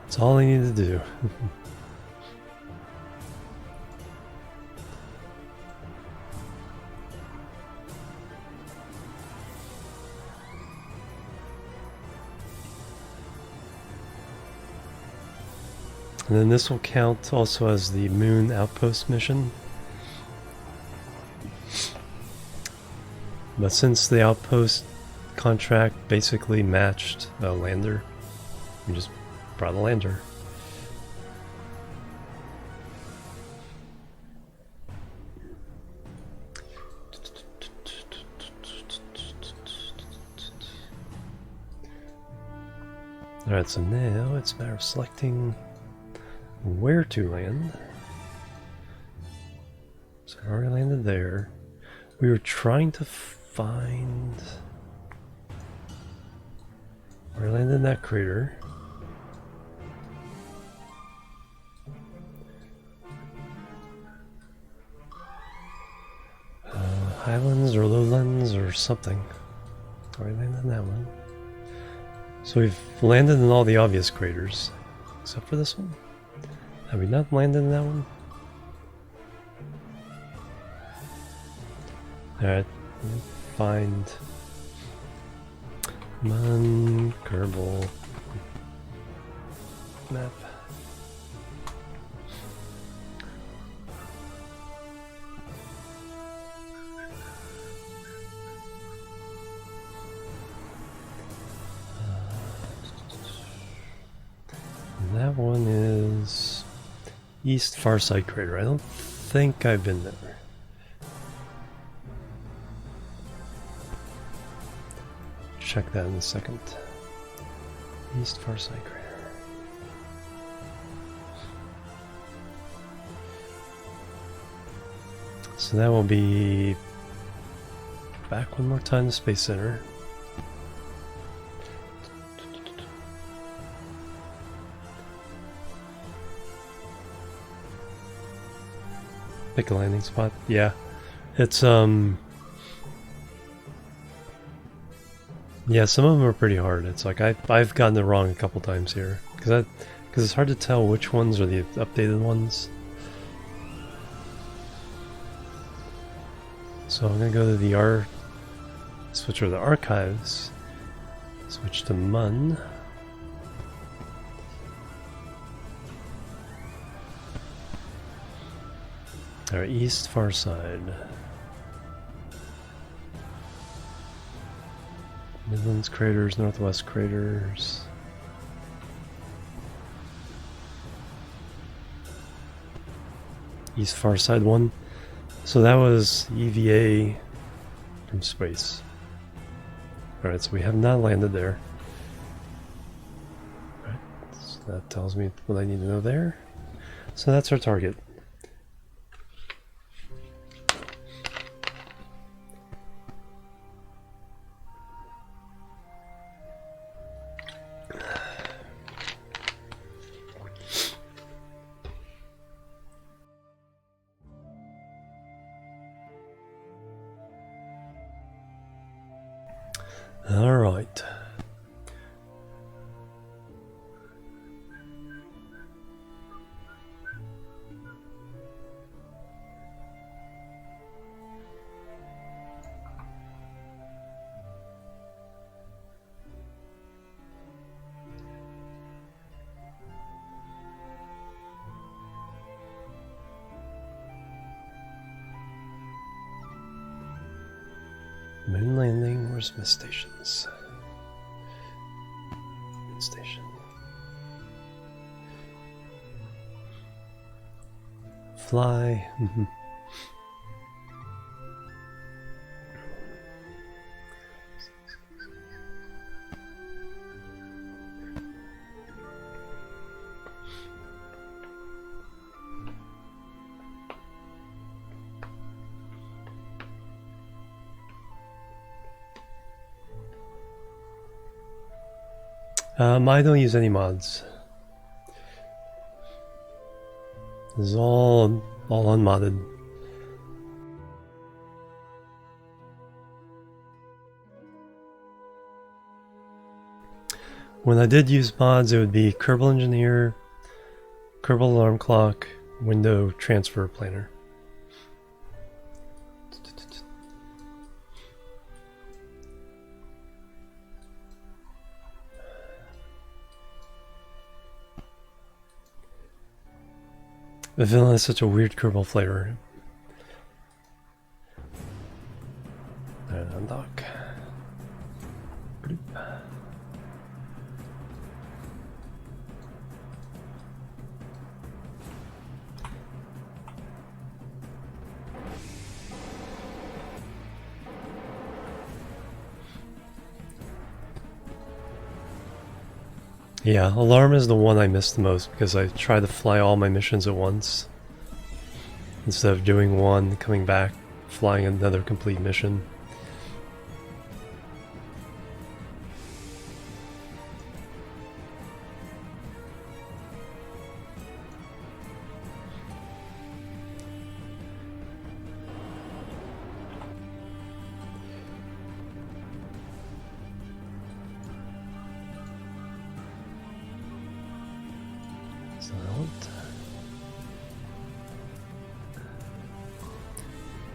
That's all I need to do. And then this will count also as the Moon Outpost mission. But since the Outpost contract basically matched a lander, we just brought a lander. Alright, so now it's a matter of selecting where to land. So I already landed there. We were trying to find... where I landed in that crater. Highlands or lowlands or something. Already landed in that one. So we've landed in all the obvious craters, except for this one. Have we not landed in that one? Alright, let me find... Come on, Kerbal map. That one is East Far Side Crater. I don't think I've been there. Check that in a second. East Far Side Crater. So that will be back one more time to Space Center. Pick a landing spot. Yeah, it's yeah, some of them are pretty hard. It's like I've gotten it wrong a couple times here because it's hard to tell which ones are the updated ones. So I'm gonna go to the switch over the archives, switch to MUN. Our East Far Side. Midlands craters, Northwest craters. East Far Side 1. So that was EVA from space. Alright, so we have not landed there. Alright, so that tells me what I need to know there. So that's our target. All right. Moon landing, where's my stations? Moon station. Fly. I don't use any mods. This is all unmodded. When I did use mods, it would be Kerbal Engineer, Kerbal Alarm Clock, Window Transfer Planner. The villain has such a weird Kerbal flavor. And undock. Yeah, Alarm is the one I miss the most because I try to fly all my missions at once. Instead of doing one, coming back, flying another complete mission.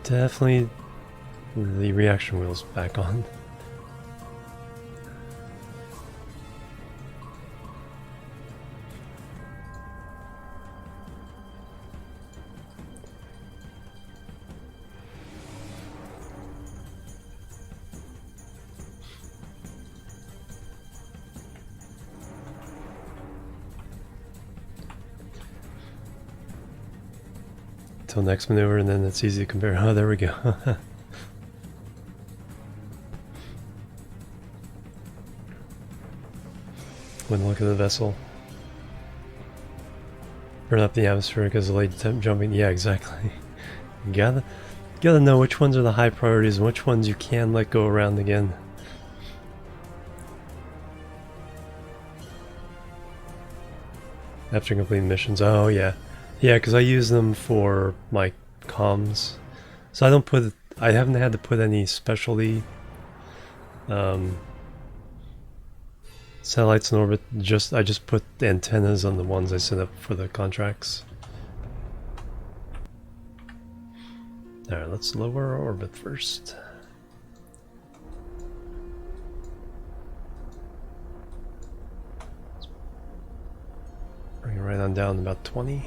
Definitely the reaction wheel's back on. until next maneuver, and then it's easy to compare. Oh, there we go. When look at the vessel. Burn up the atmosphere because of late jumping. Yeah, exactly. You gotta know which ones are the high priorities and which ones you can let go around again. After completing missions. Oh yeah. Yeah, because I use them for my comms. So I haven't had to put any specialty satellites in orbit. I just put the antennas on the ones I set up for the contracts. Alright, let's lower our orbit first. Bring it right on down to about 20.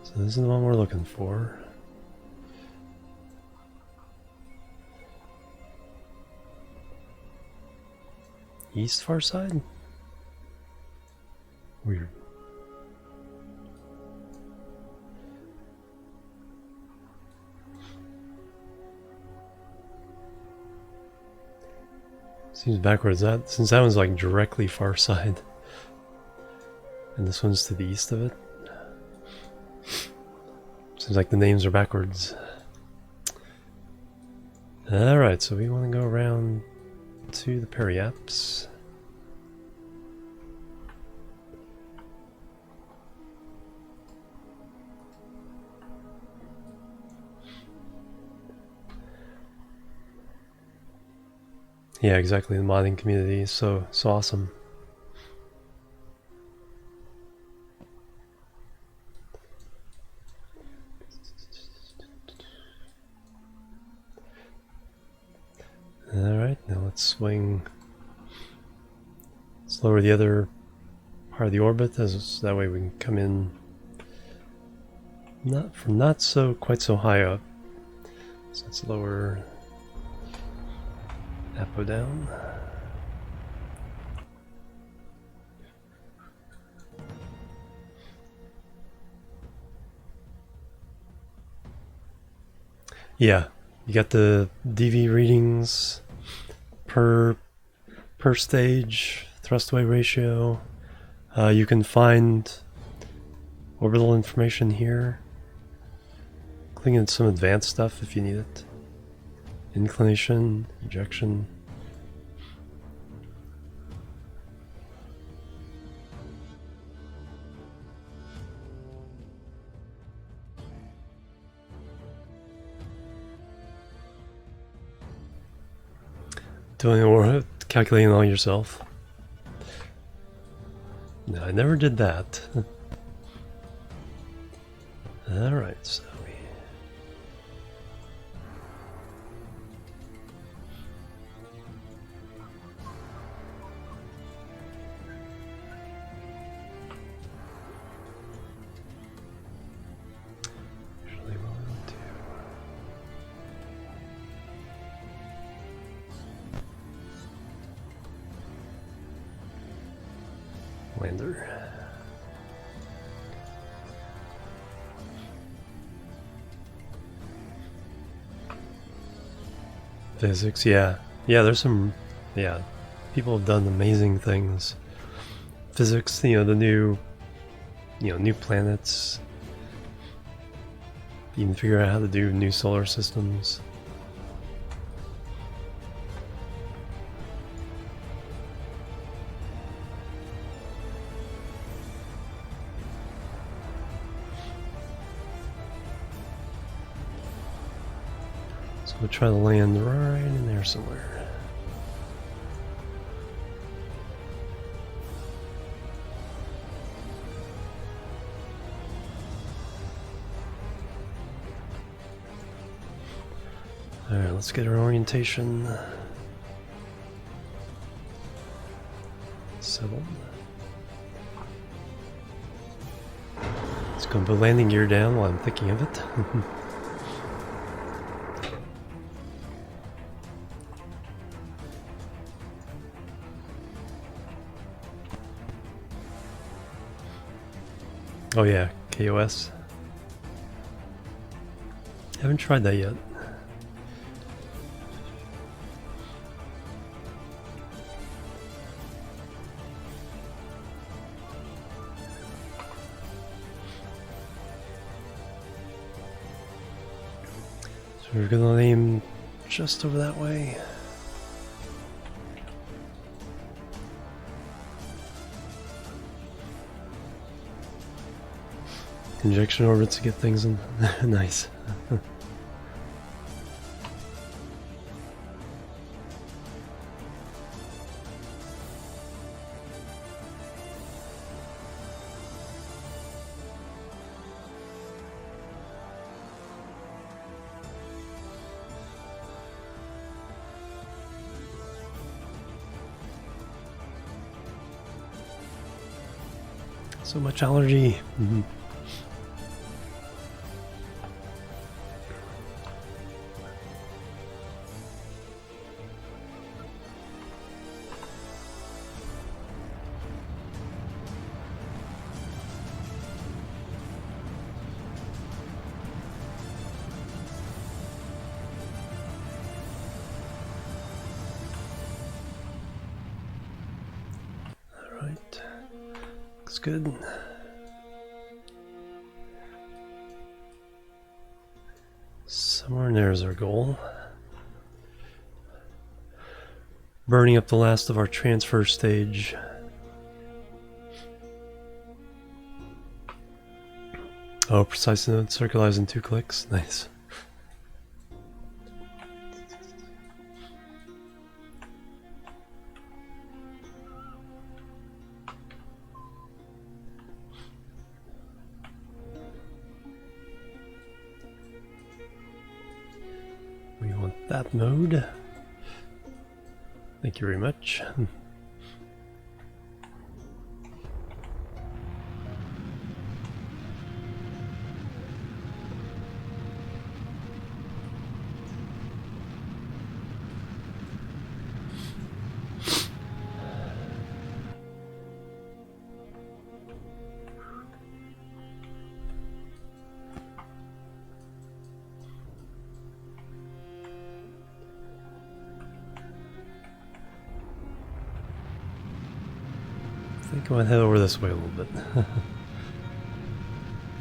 So this is the one we're looking for. East far side? Weird. Seems backwards. Since that one's like directly far side, and this one's to the east of it. Seems like the names are backwards. Alright, so we want to go around to the periaps. Yeah, exactly. The modding community is so awesome. Alright, now let's swing. Let's lower the other part of the orbit, so that way we can come in not quite so high up. So let's lower Apo down. Yeah, you got the DV readings per stage, thrust away ratio. You can find orbital information here. Clicking in some advanced stuff if you need it. Inclination, ejection. Calculating all yourself. No, I never did that. Alright, so lander. Physics, yeah. Yeah, there's some, yeah, people have done amazing things. Physics, the new planets. You can figure out how to do new solar systems. We'll try to land right in there somewhere. Alright, let's get our orientation settled. Let's go put landing gear down while I'm thinking of it. Oh yeah, KOS. Haven't tried that yet. So we're gonna aim just over that way. Injection orbits to get things in. Nice. So much allergy. Alright. Looks good. Somewhere in there is our goal. Burning up the last of our transfer stage. Oh, precise node circularized in 2 clicks. Nice. We want that mode. Thank you very much. 'm gonna head over this way a little bit.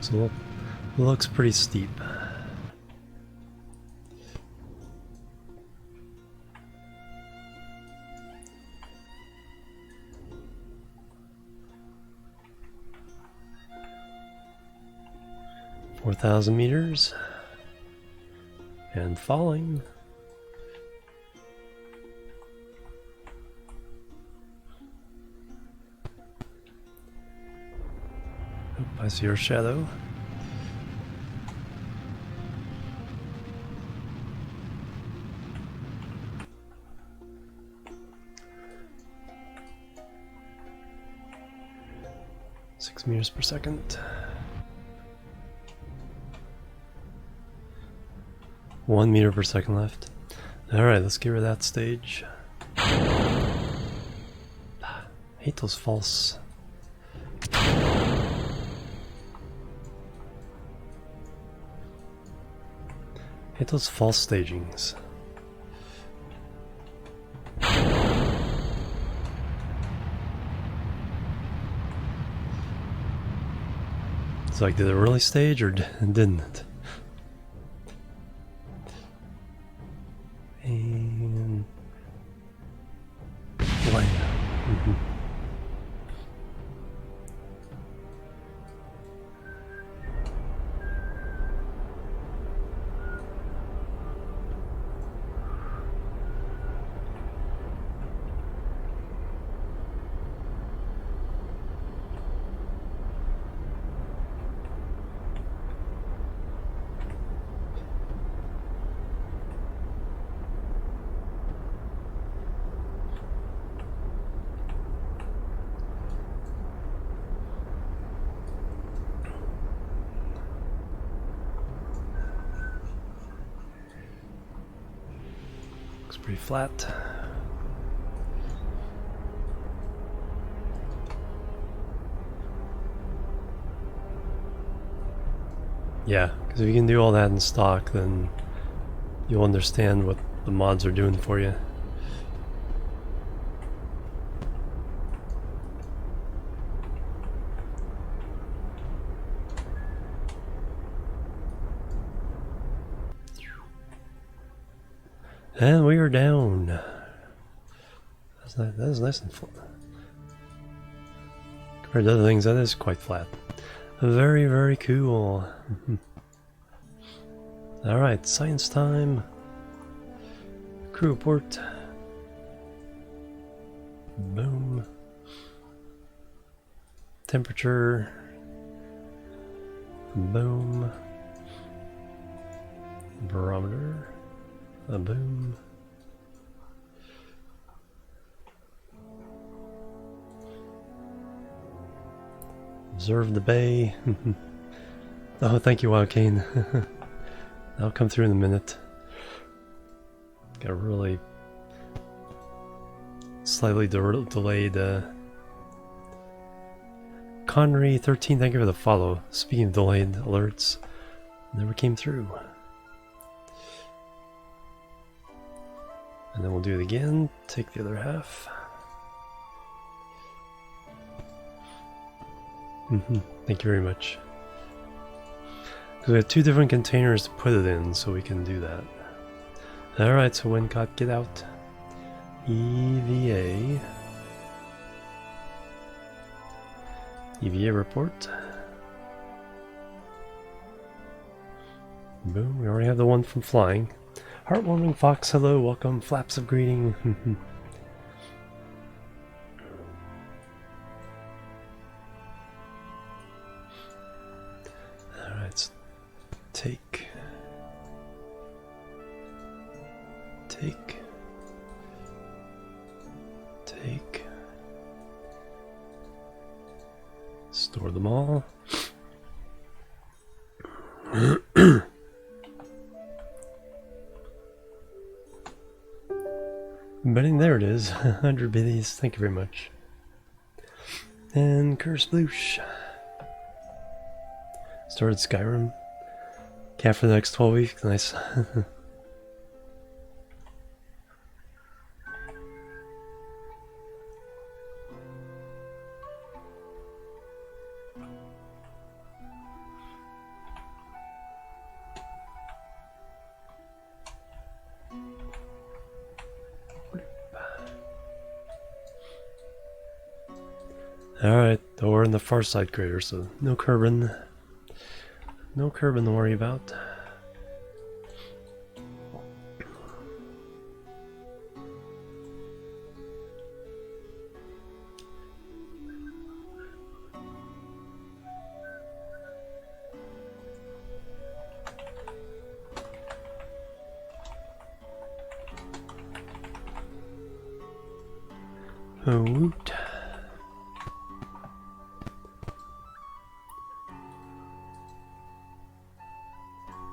So it looks pretty steep. $4,000 meters and falling. I see your shadow. Six meters per second. 1 meter per second left. Alright, let's get rid of that stage. Hate those false. Hate those false stagings. It's like, did it really stage or didn't it? And land. Looks pretty flat. Yeah, because if you can do all that in stock, then you'll understand what the mods are doing for you. And we are down. That is nice and flat. Compared to other things, that is quite flat. Very, very cool. Alright, science time. Crew report. Boom. Temperature. Boom. Barometer. A boom. Observe the bay. Oh, thank you, Wildcane. I'll come through in a minute. Got a really slightly delayed Connery 13, thank you for the follow. Speaking of delayed alerts, never came through. And then we'll do it again, take the other half. Thank you very much. Because we have two different containers to put it in, so we can do that. Alright, so Wincott, get out. EVA. EVA report. Boom, we already have the one from flying. Heartwarming Fox, hello, welcome. Flaps of greeting. Alright, take. Store them all. Betting there it is. 100 biddies. Thank you very much. And Curse Bloosh. Started Skyrim. Cat for the next 12 weeks. Nice. Alright, we're in the far side crater, so no Kerbin. No Kerbin to worry about. Oh, woot.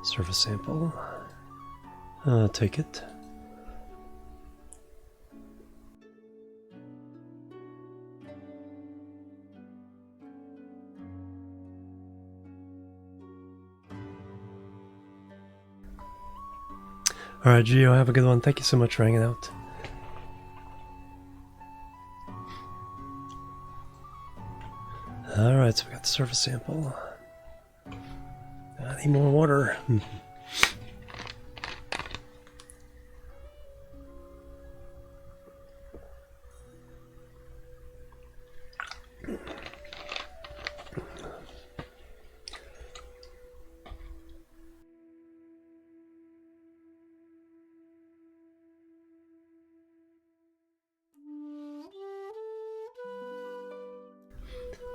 Surface sample. Take it. Alright, Gio, have a good one. Thank you so much for hanging out. Alright, so we got the surface sample. I need more water.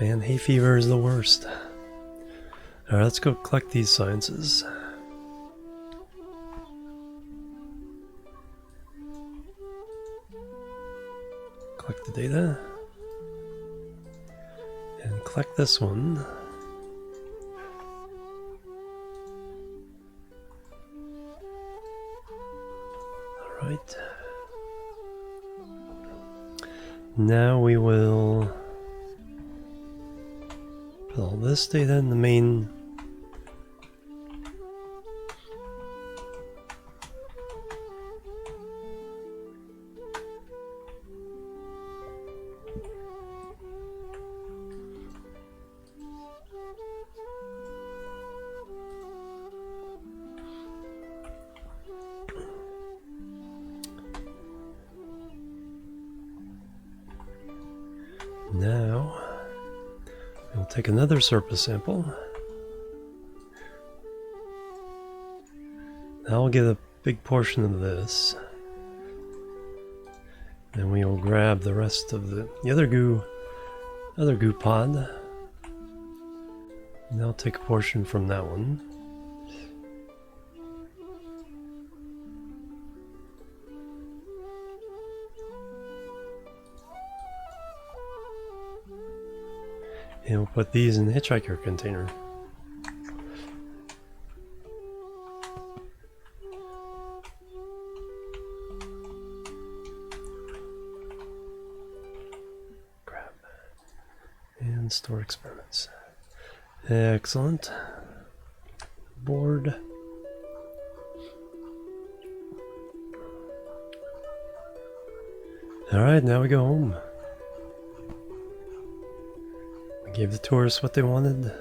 Man, hay fever is the worst. Alright, let's go collect these sciences. Collect the data. And collect this one. Right. Now we will put all this data in the main. Now we'll take another surface sample. Now we'll get a big portion of this. Then we will grab the rest of the other goo pod. And I'll take a portion from that one. And we'll put these in the hitchhiker container. Grab. And store experiments. Excellent. Board. Alright, now we go home. We gave the tourists what they wanted.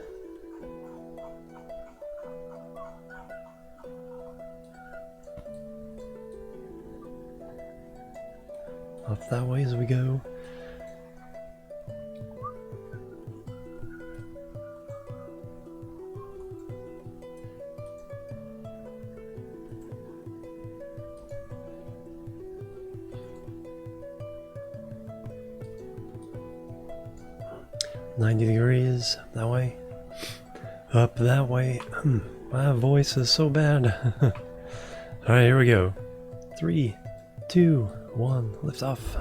Off that way as we go. $90 that way. Up that way. My voice is so bad. Alright, here we go. 3, 2, 1, lift off.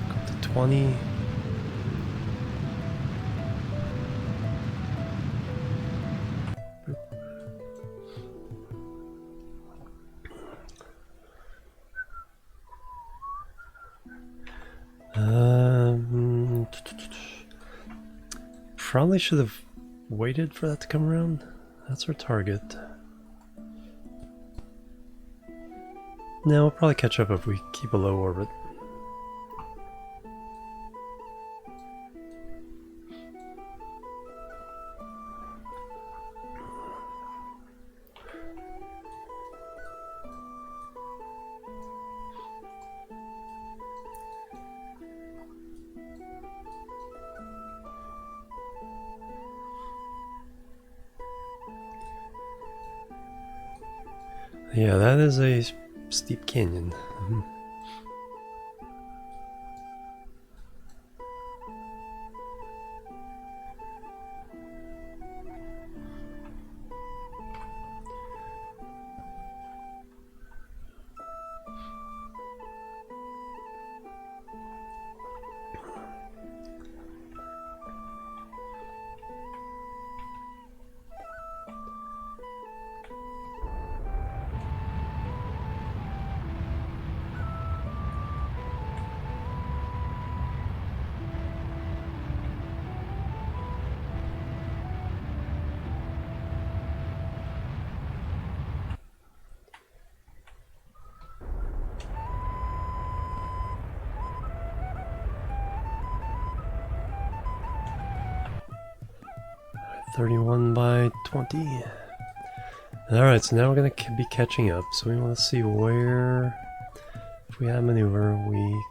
Go to 20. Probably should have waited for that to come around. That's our target. No, we'll probably catch up if we keep a low orbit. Yeah, that is a steep canyon. $31 by 20. Alright, so now we're going to be catching up. So we want to see where, if we have maneuver, we...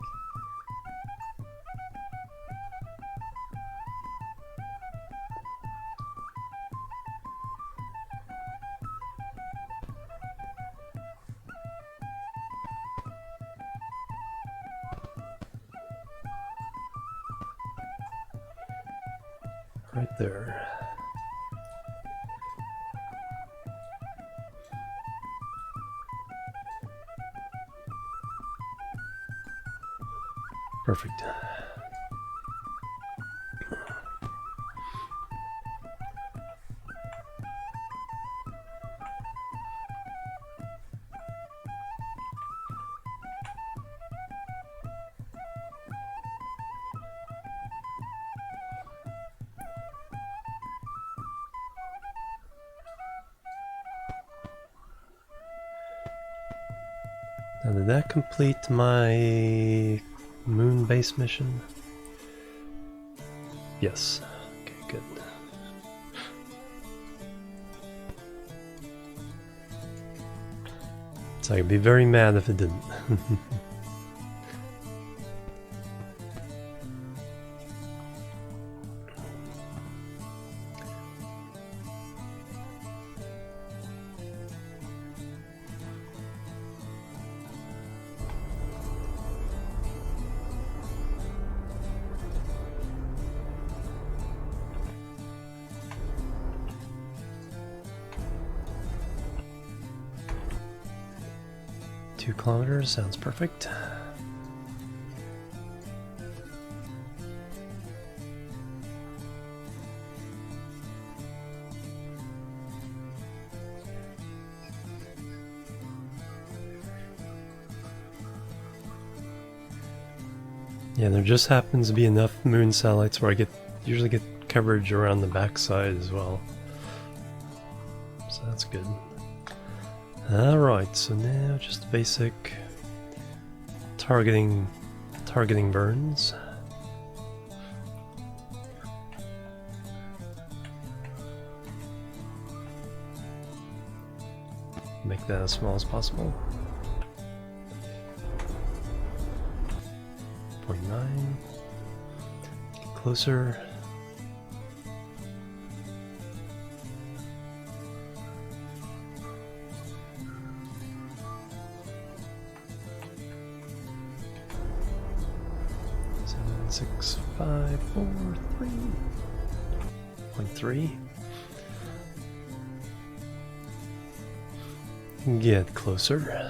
right there. Perfect. Now, did that complete my moon base mission? Yes. Okay, good. So I'd be very mad if it didn't. 2 kilometers sounds perfect. Yeah, there just happens to be enough moon satellites where I usually get coverage around the backside as well. So that's good. Alright, so now just basic targeting burns. Make that as small as possible. 0.9. Get closer. Six, 5, 4, 3. 0.3. Get closer.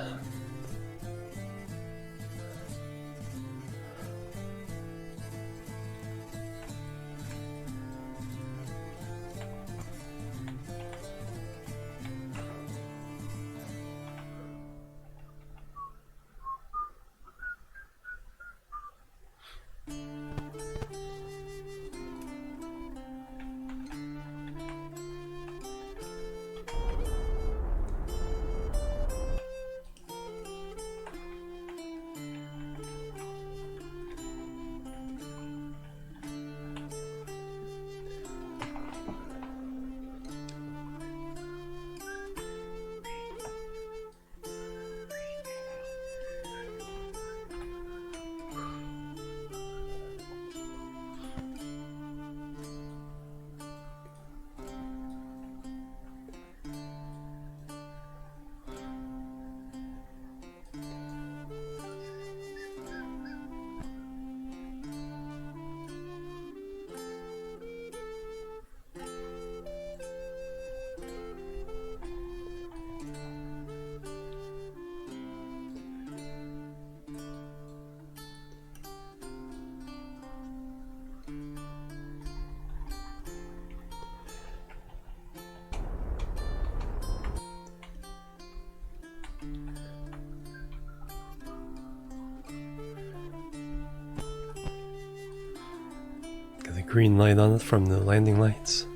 Got the green light on it from the landing lights.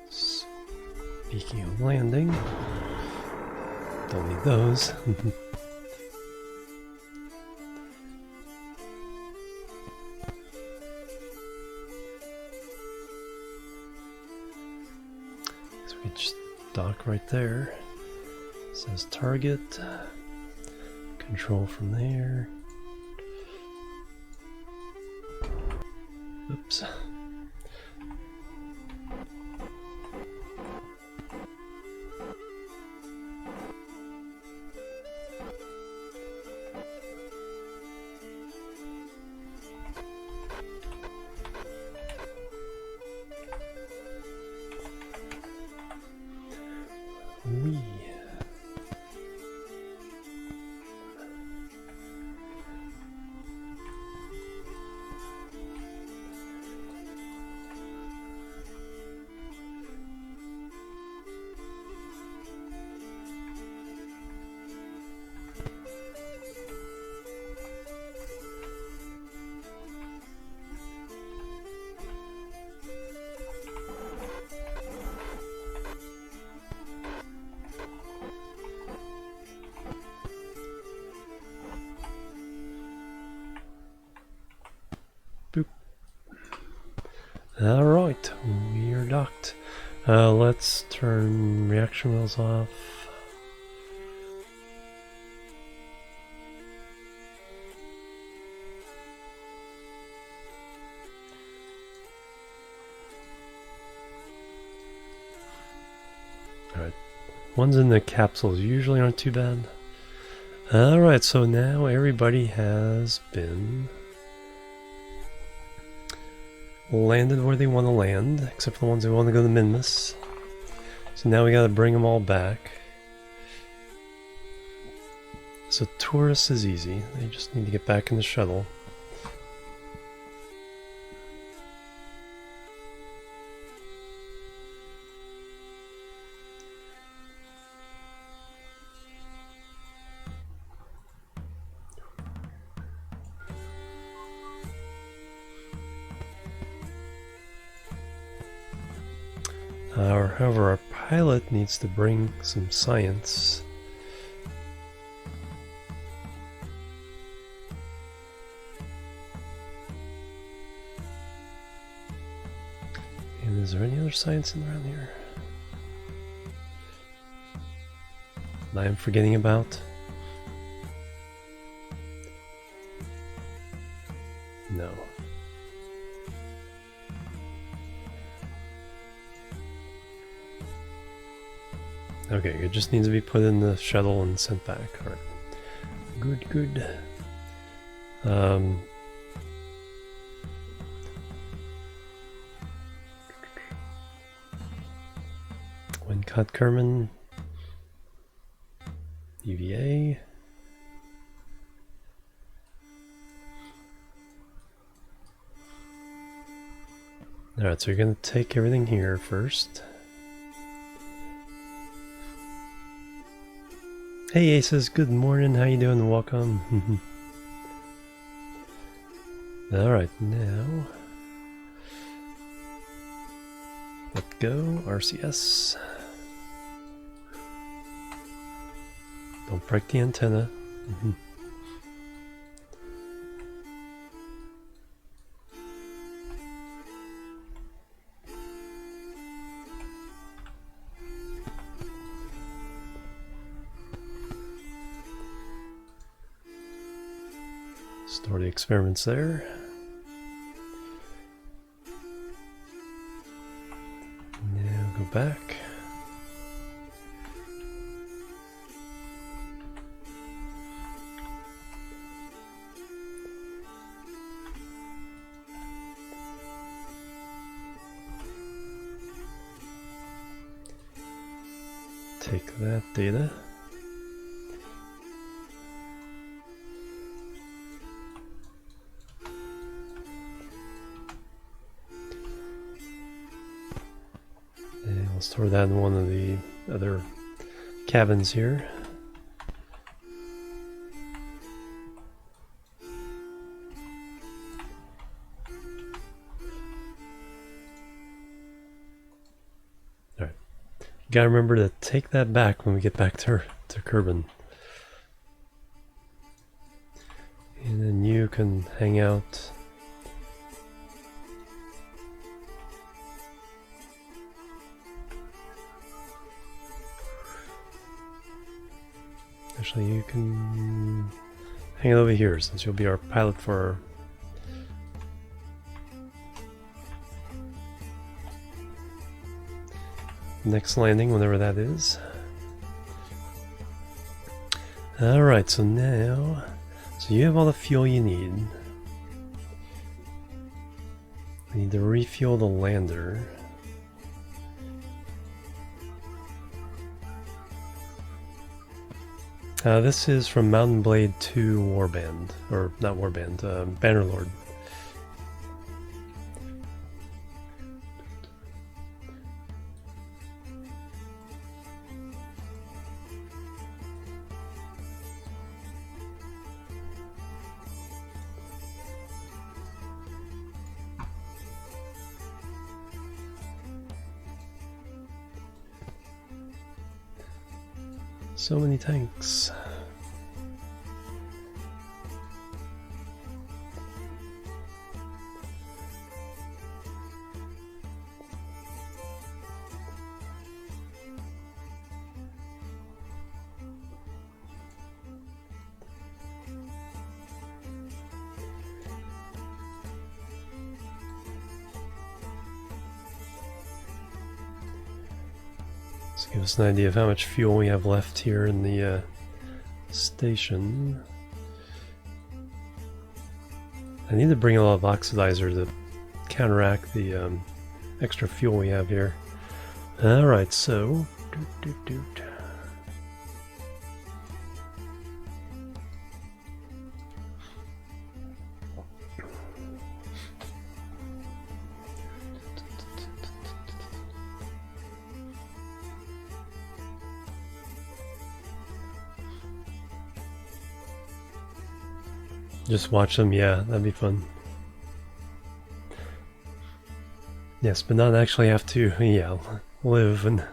Speaking of landing, don't need those. We just dock right there. It says target. Control from there. Oops. Wee. Boop. Alright, we are docked. Let's turn reaction wheels off. Alright, ones in the capsules usually aren't too bad. Alright, so now everybody has been landed where they want to land, except for the ones that want to go to Minmus. So now we gotta bring them all back. So tourists is easy, they just need to get back in the shuttle. However, our pilot needs to bring some science. And is there any other science in around here that I am forgetting about? No. Okay, it just needs to be put in the shuttle and sent back. Alright. Good, good. Wincott Kerman. EVA. Alright, so you're going to take everything here first. Hey Aces, good morning, how you doing? Welcome. Alright, now let go, RCS. Don't break the antenna. Store the experiments there. Now go back. Take that data. Store that in one of the other cabins here. Alright. Gotta remember to take that back when we get back to Kerbin. And then you can hang out. Actually, you can hang it over here since you'll be our pilot for next landing, whenever that is. Alright, so now, so you have all the fuel you need. I need to refuel the lander. This is from Mountain Blade 2 Warband, or not Warband, Bannerlord. So many tanks. Let's give us an idea of how much fuel we have left here in the station. I need to bring a lot of oxidizer to counteract the extra fuel we have here. Alright, so... Just watch them, yeah, that'd be fun. Yes, but not actually have to, yeah, live and...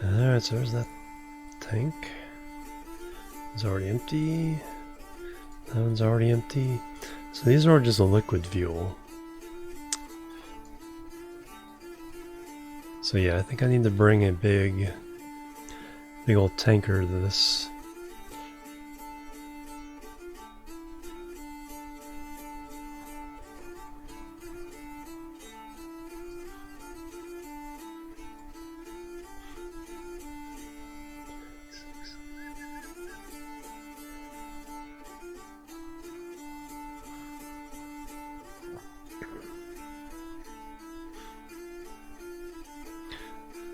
Alright, so there's that tank. It's already empty. That one's already empty. So these are just a liquid fuel. So yeah, I think I need to bring a big old tanker to this.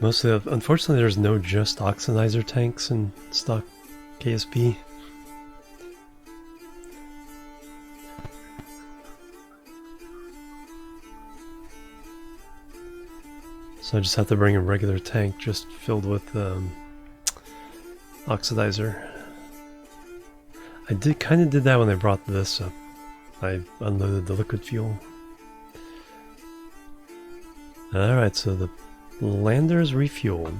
Mostly, unfortunately, there's no just oxidizer tanks in stock KSP. So I just have to bring a regular tank just filled with oxidizer. I kind of did that when I brought this up. I unloaded the liquid fuel. Alright, so the lander is refueled.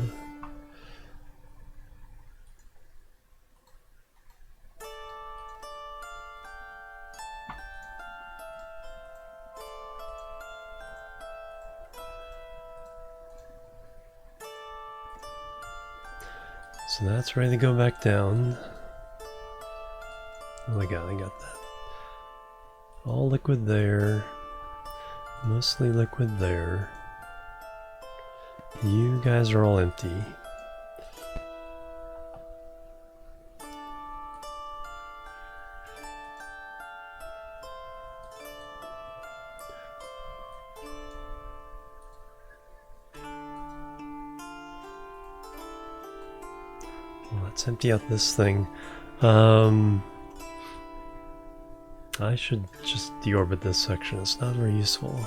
So that's ready to go back down. Oh, I got that. All liquid there. Mostly liquid there. You guys are all empty. Well, let's empty out this thing. I should just deorbit this section. It's not very useful.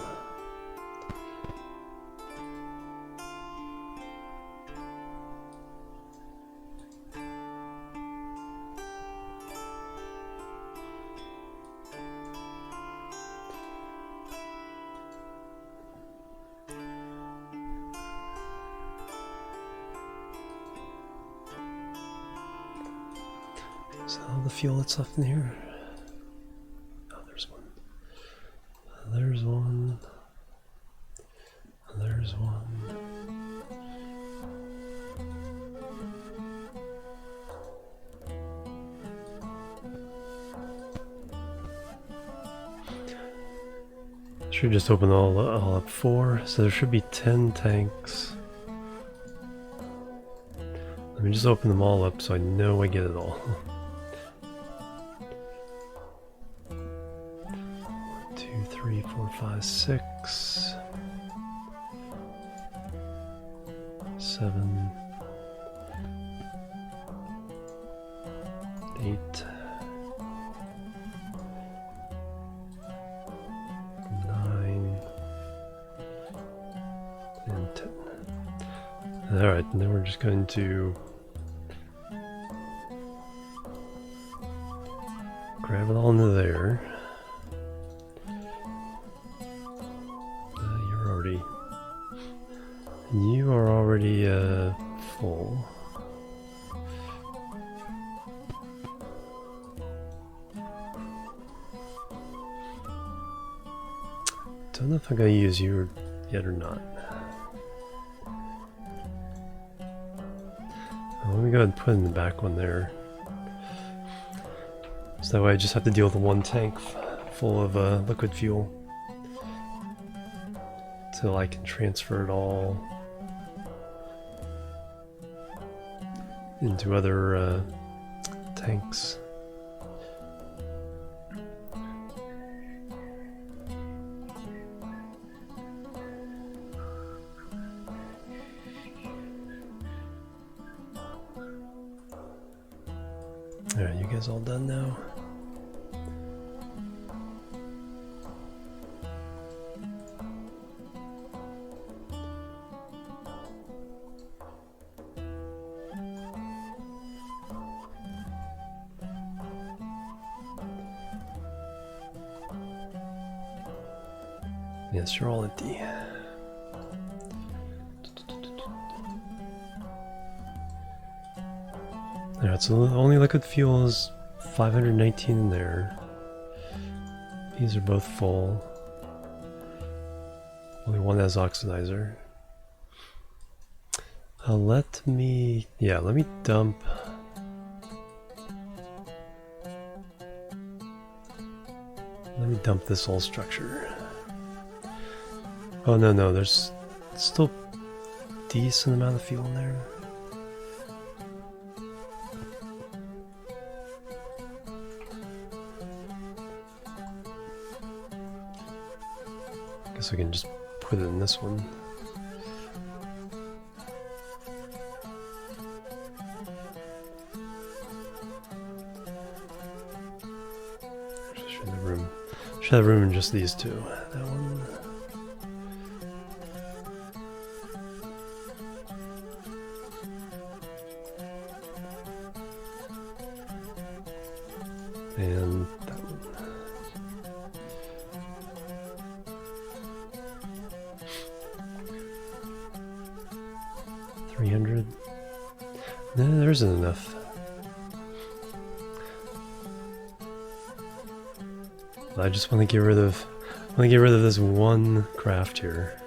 Is that all the fuel that's left in here? Oh, there's one. There's one. There's one. Should just open all up 4, so there should be 10 tanks. Let me just open them all up so I know I get it all. 1, 2, 3, 4, 5, 6, 7, 8. 9 and 10. Alright, and then we're just going to grab it all into there. You are already full. Don't know if I'm gonna use you yet or not. Let me go ahead and put in the back one there. So that way I just have to deal with one tank full of liquid fuel. Till I can transfer it all into other tanks. Alright, you guys all done now? Yes, you're all empty. Alright, so the only liquid fuel is 519 in there. These are both full. Only one has oxidizer. Let me dump. Let me dump this whole structure. Oh no, there's still decent amount of fuel in there. Guess I can just put it in this one. Should have room in just these two. That one. And that one. 300. No, there isn't enough. I just want to get rid of this one craft here.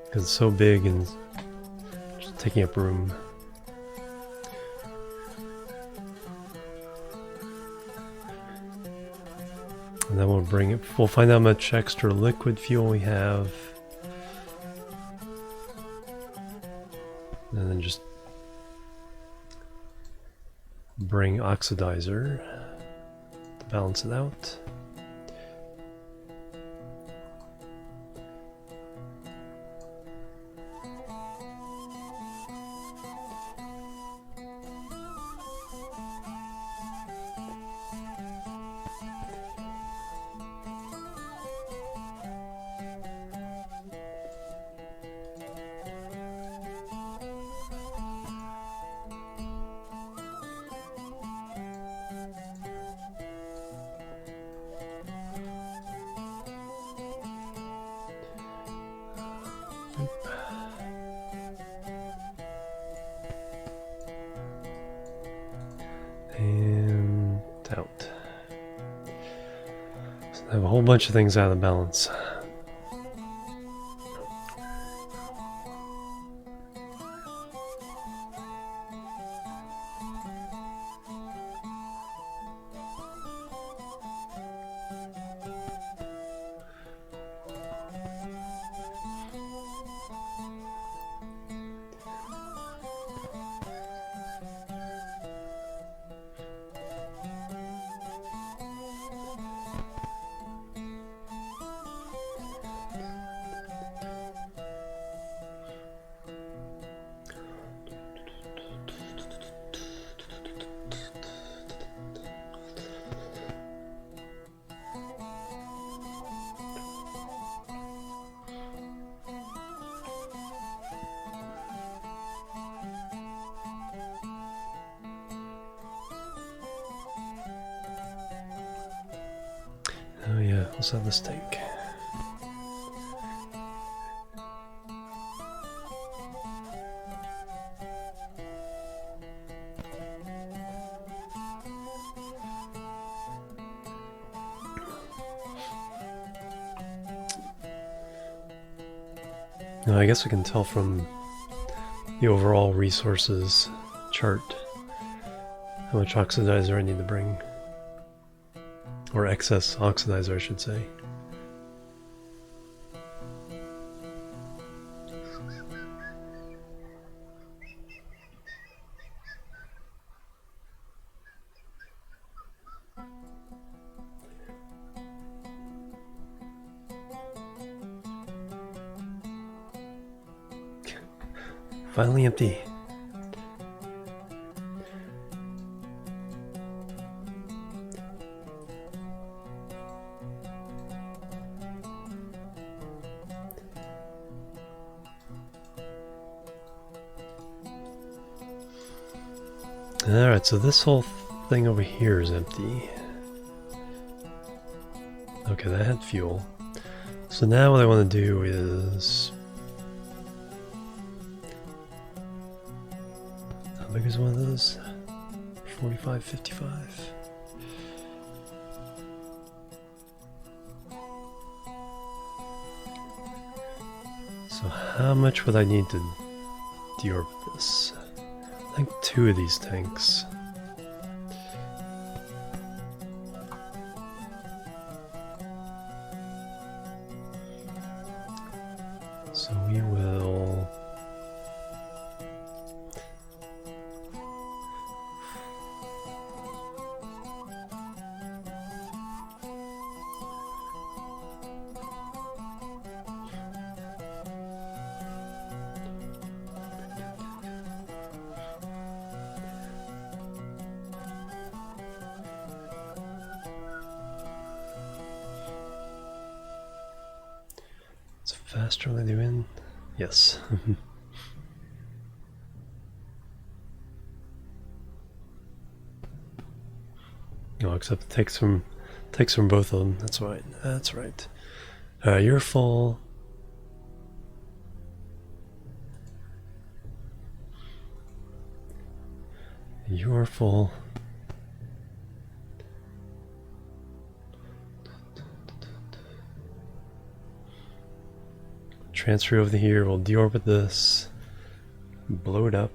Because it's so big and just taking up room. And then we'll find out how much extra liquid fuel we have. And then just bring oxidizer to balance it out. out. So I have a whole bunch of things out of balance. Oh yeah, let's have this tank. Now I guess we can tell from the overall resources chart how much oxidizer I need to bring. Or excess oxidizer, I should say. Finally empty. Alright, so this whole thing over here is empty. Okay, that had fuel. So now what I want to do is... How big is one of those? 45, 55. So how much would I need to deorbit this? I think 2 of these tanks. So we will... It's faster than I do in. Yes. No, except it takes from both of them. That's right. That's right. You're full. You're full. Transfer over here, we'll deorbit this, blow it up.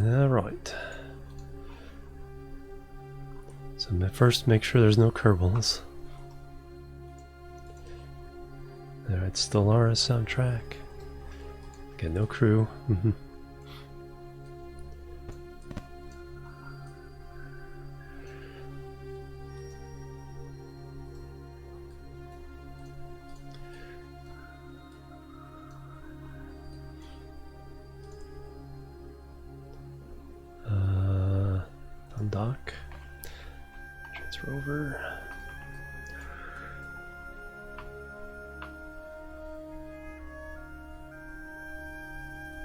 Alright. So first make sure there's no Kerbals. Alright, Stellaris soundtrack. Okay, no crew. Undock. Transfer over.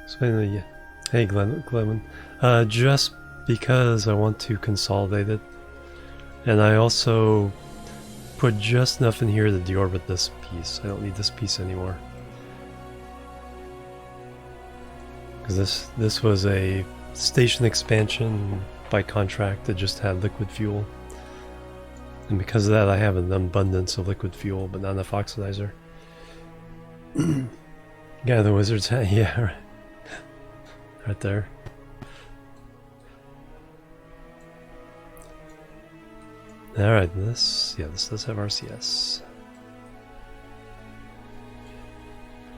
So anyway, hey Glenwin. Just because I want to consolidate it, and I also put just enough in here to deorbit this piece. I don't need this piece anymore. Because this was a station expansion by contract that just had liquid fuel. And because of that I have an abundance of liquid fuel, but not enough oxidizer. Yeah, the wizard's hat, yeah, right. Right there. Alright, this does have RCS.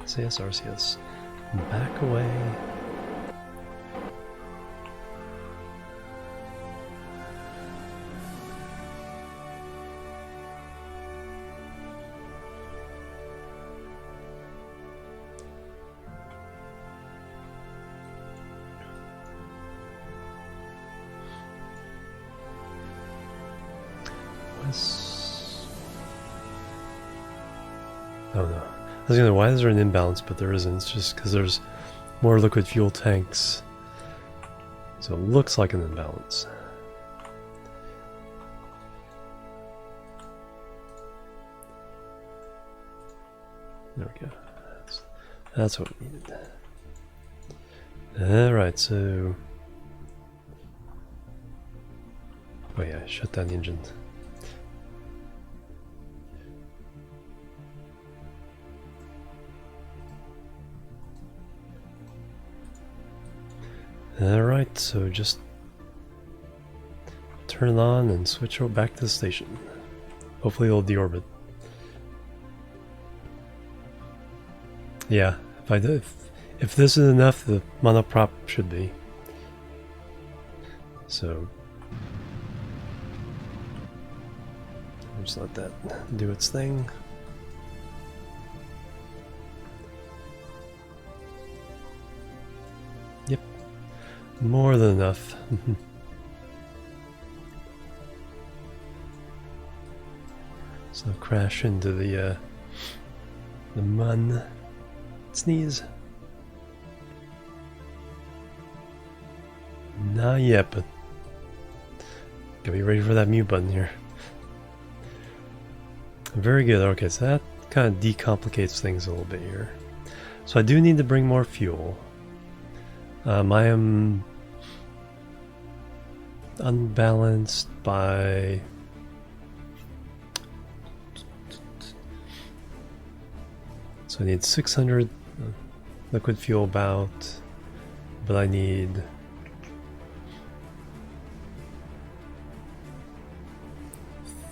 RCS. Back away. Oh no. I was gonna, why is there an imbalance, but there isn't. It's just because there's more liquid fuel tanks. So it looks like an imbalance. There we go. That's what we needed. Alright, so... Oh yeah, shut down the engine. Alright, so just turn it on and switch it back to the station. Hopefully it'll deorbit. Yeah, if this is enough, the monoprop should be. So just let that do its thing. Yep. More than enough. So crash into the mun. Sneeze. Not yet, but gotta be ready for that mute button here. Very good. Okay, so that kind of decomplicates things a little bit here. So I do need to bring more fuel. I am unbalanced by... So I need 600 liquid fuel about, but I need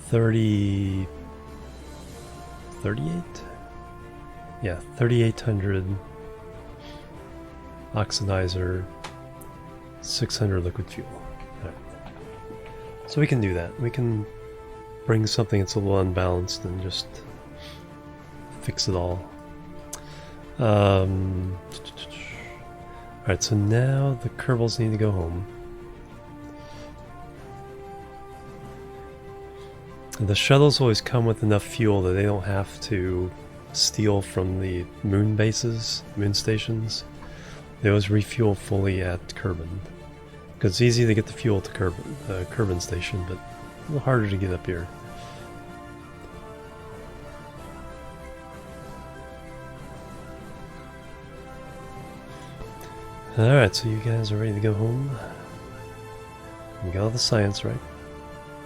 38? Yeah, 3,800 oxidizer, 600 liquid fuel. Right. So we can do that. We can bring something that's a little unbalanced and just fix it all. Alright, so now the Kerbals need to go home. The shuttles always come with enough fuel that they don't have to steal from the moon bases, moon stations. They always refuel fully at Kerbin. Because it's easy to get the fuel to Kerbin station, but a little harder to get up here. Alright, so you guys are ready to go home. We got all the science, right?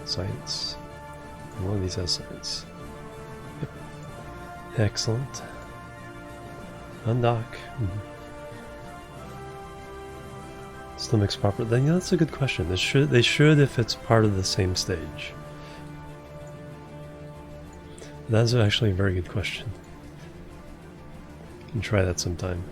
Science. One of these has science. Yep. Excellent. Undock. Still mix proper. Then yeah, that's a good question. They should if it's part of the same stage. That's actually a very good question. You can try that sometime.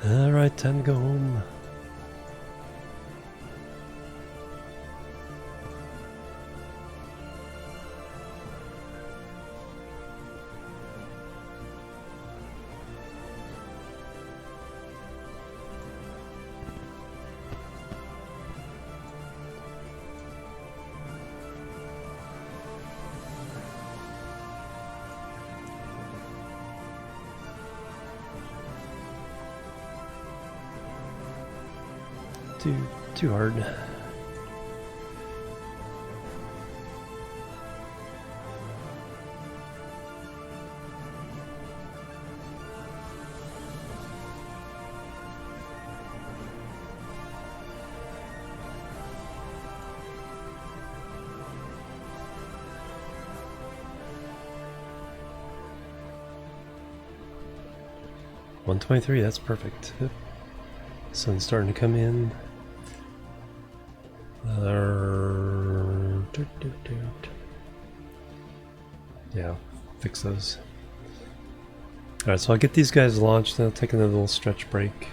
Alright, time to go home. too hard. .123, that's perfect. Sun's starting to come in. Yeah, fix those. Alright, so I'll get these guys launched, then I'll take another little stretch break.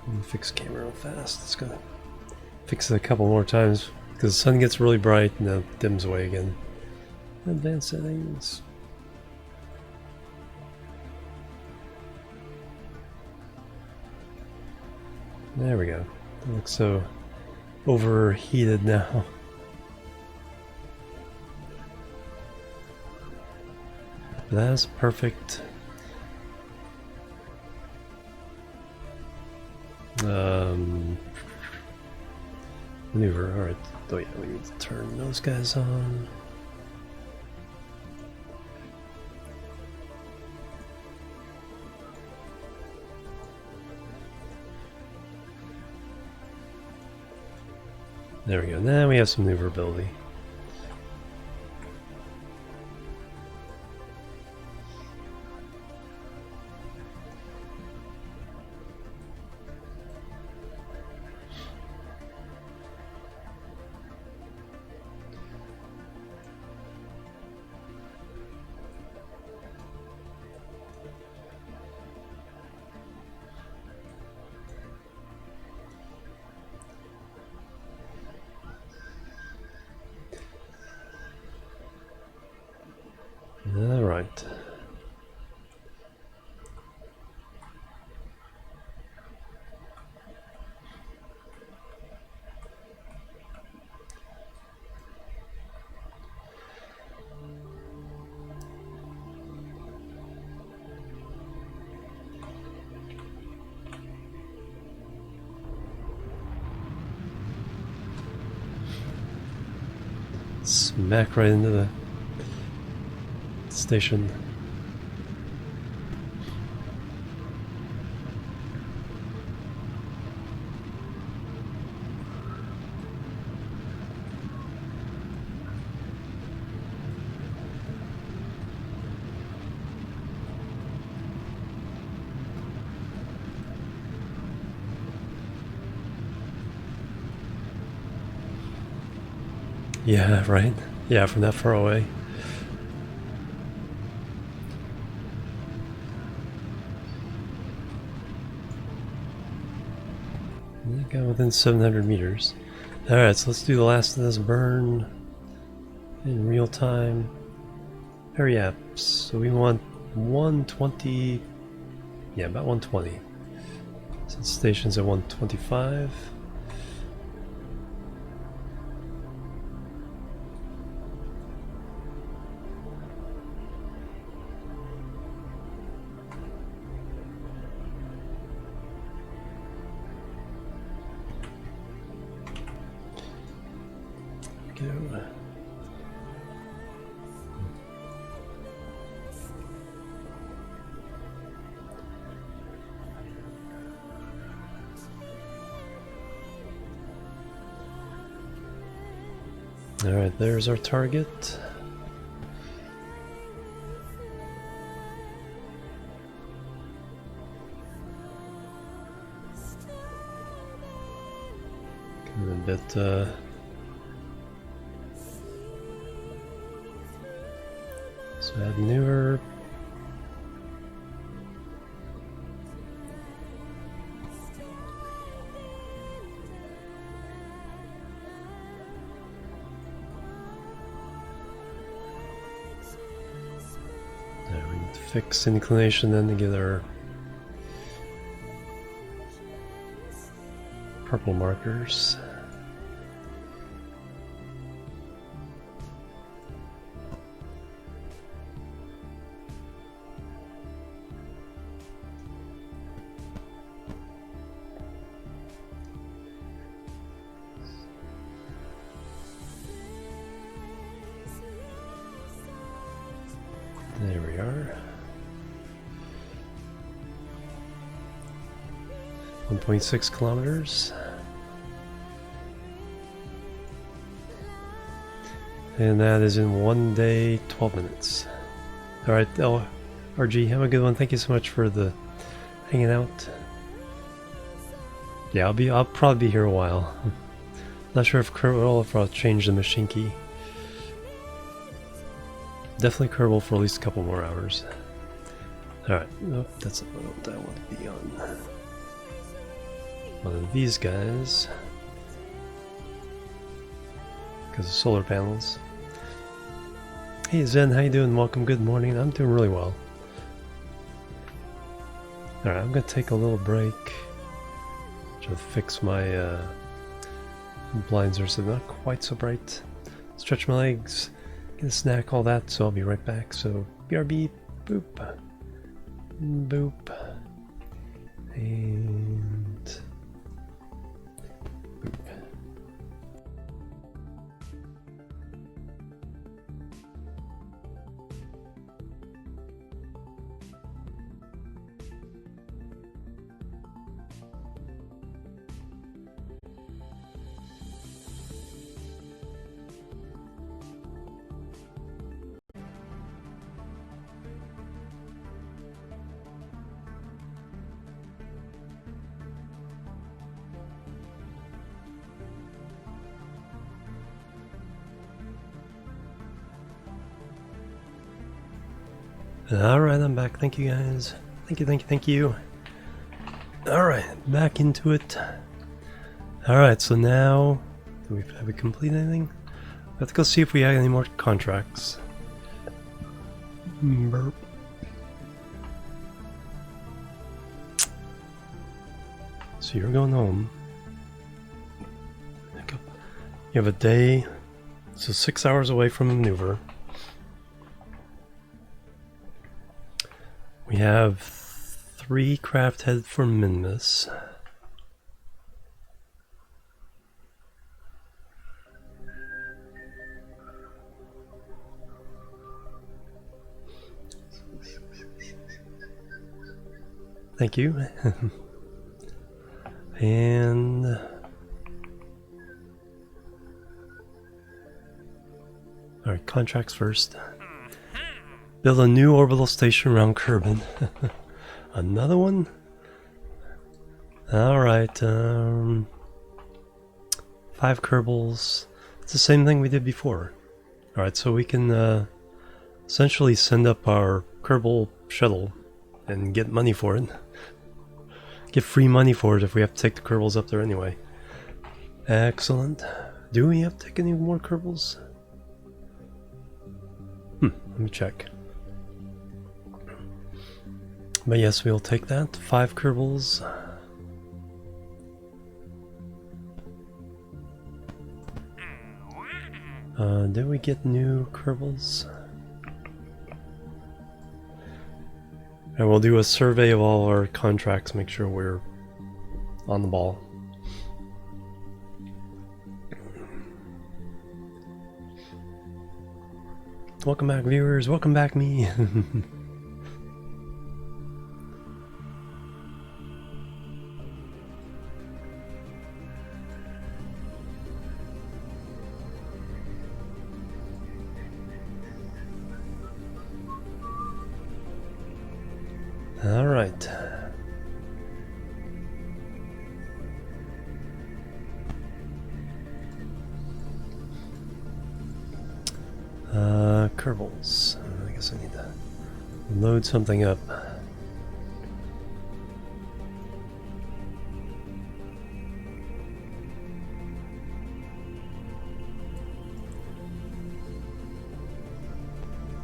And fix camera real fast. Let's go fix it a couple more times because the sun gets really bright and then it dims away again. Advanced settings. There we go. It looks so overheated now. But that's perfect. Maneuver, alright. Oh yeah, we need to turn those guys on. There we go. Now we have some maneuverability. All right. Smack right into the station. Yeah, right? Yeah, from that far away. I got within 700 meters. Alright, so let's do the last of this burn in real time. Hurry up. So we want 120. Yeah, about 120. So the station's at 125. Alright, there's our target. Kind of a bit, so add maneuver. Fix inclination then to get our purple markers. 1.6 kilometers. And that is in 1 day, 12 minutes. Alright, RG, have a good one. Thank you so much for the hanging out. Yeah, I'll probably be here a while. Not sure if I'll change the machine key. Definitely Kerbal for at least a couple more hours. Alright, nope, that's not what I want to be on. One of these guys. Because of solar panels. Hey Zen, how you doing? Welcome, good morning. I'm doing really well. Alright, I'm gonna take a little break. Try to fix my blinds are so not quite so bright. Stretch my legs, get a snack, all that, so I'll be right back. So BRB, boop, boop, and boop. Alright, I'm back. Thank you guys. Thank you, thank you, thank you. Alright, back into it. Alright, so now, have we completed anything? I have to go see if we had any more contracts. Burp. So you're going home. You have a day, so 6 hours away from a maneuver. We have 3 craft head for Minmus. Thank you. And alright, contracts first. Build a new orbital station around Kerbin. Another one? Alright, 5 Kerbals. It's the same thing we did before. Alright, so we can essentially send up our Kerbal shuttle and get money for it. Get free money for it if we have to take the Kerbals up there anyway. Excellent. Do we have to take any more Kerbals? Let me check. But yes, we'll take that. 5 Kerbals. Did we get new Kerbals? And we'll do a survey of all our contracts, make sure we're on the ball. Welcome back, viewers. Welcome back, me. All right. Kerbals. I guess I need to load something up.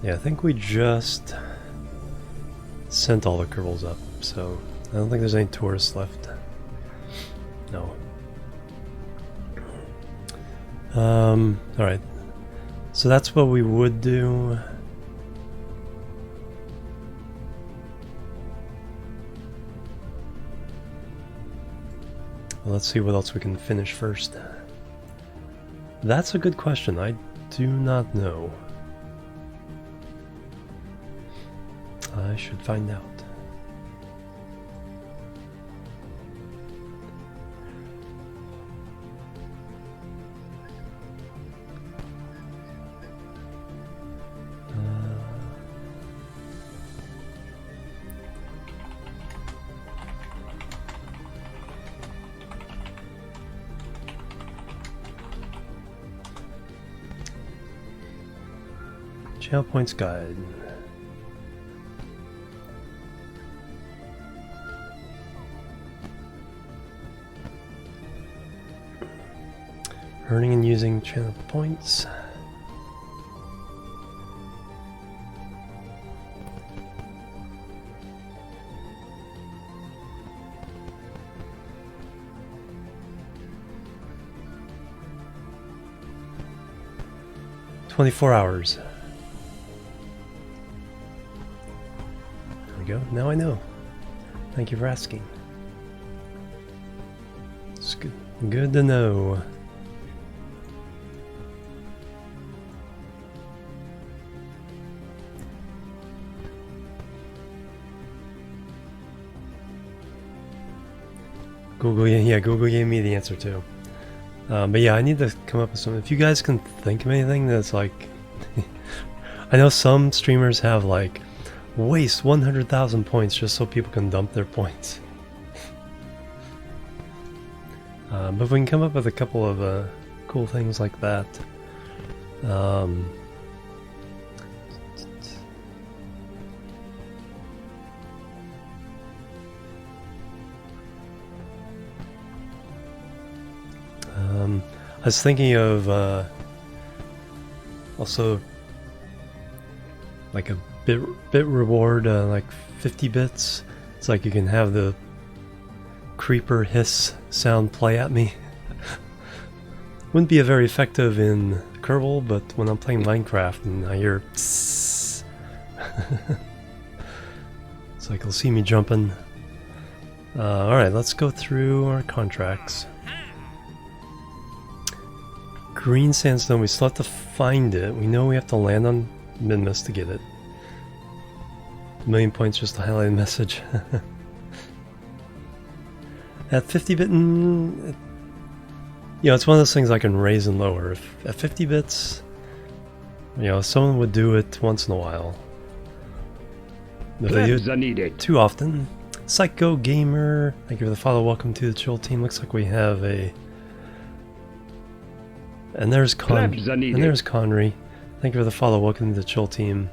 Yeah, I think we just sent all the Kerbals up, so I don't think there's any tourists left. No. Alright. So that's what we would do. Well, let's see what else we can finish first. That's a good question. I do not know. I should find out. Channel Points Guide. Earning and using channel points. "24 hours. There we go. Now I know. Thank you for asking. It's good. Good to know. Google, yeah, Google gave me the answer too. But yeah, I need to come up with something. If you guys can think of anything that's like... I know some streamers have like, waste 100,000 points just so people can dump their points. But if we can come up with a couple of cool things like that. I was thinking of also like a bit reward, like 50 bits. It's like you can have the creeper hiss sound play at me. Wouldn't be very effective in Kerbal, but when I'm playing Minecraft and I hear tss, it's like you'll see me jumping. Alright, let's go through our contracts. Green sandstone, we still have to find it. We know we have to land on Minmus to get it. 1,000,000 points just to highlight a message. At 50 bit, you know, it's one of those things I can raise and lower. If at 50 bits, you know, someone would do it once in a while. If they do it too often. Psycho Gamer, thank you for the follow. Welcome to the Chill Team. Looks like we have a... And there's Conry. Thank you for the follow. Welcome to the Chill Team.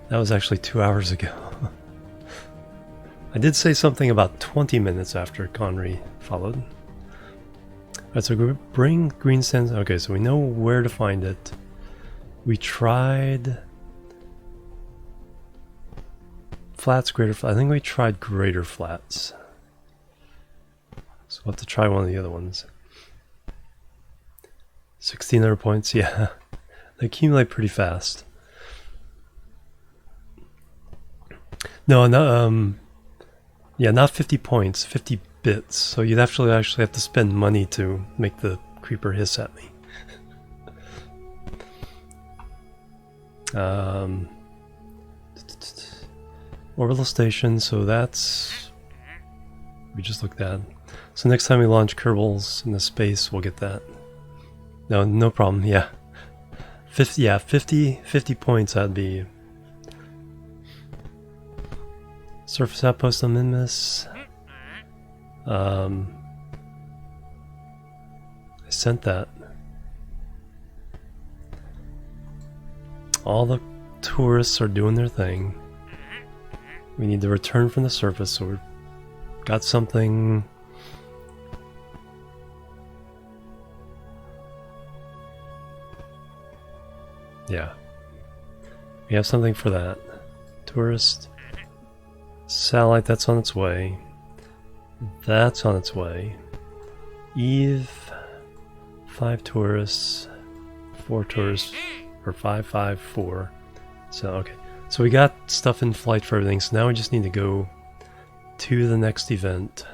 That was actually 2 hours ago. I did say something about 20 minutes after Conry followed. Alright, so we bring green sands. Okay, so we know where to find it. We tried flats, greater flats. I think we tried greater flats. So we'll have to try one of the other ones. 1,600 points, yeah. They accumulate pretty fast. No, yeah, not 50 points, 50 bits. So you'd actually have to spend money to make the creeper hiss at me. Orbital station, so that's... we just looked at. So next time we launch Kerbals into space, we'll get that. No problem, yeah. 50 points, that'd be... Surface outpost on Minmus. I sent that. All the tourists are doing their thing. We need to return from the surface, so we've got something... Yeah. We have something for that. Tourist. Satellite, that's on its way. That's on its way. Eve. 5 tourists. 4 tourists. Or 5, 5, 4. So, okay. So we got stuff in flight for everything, so now we just need to go to the next event.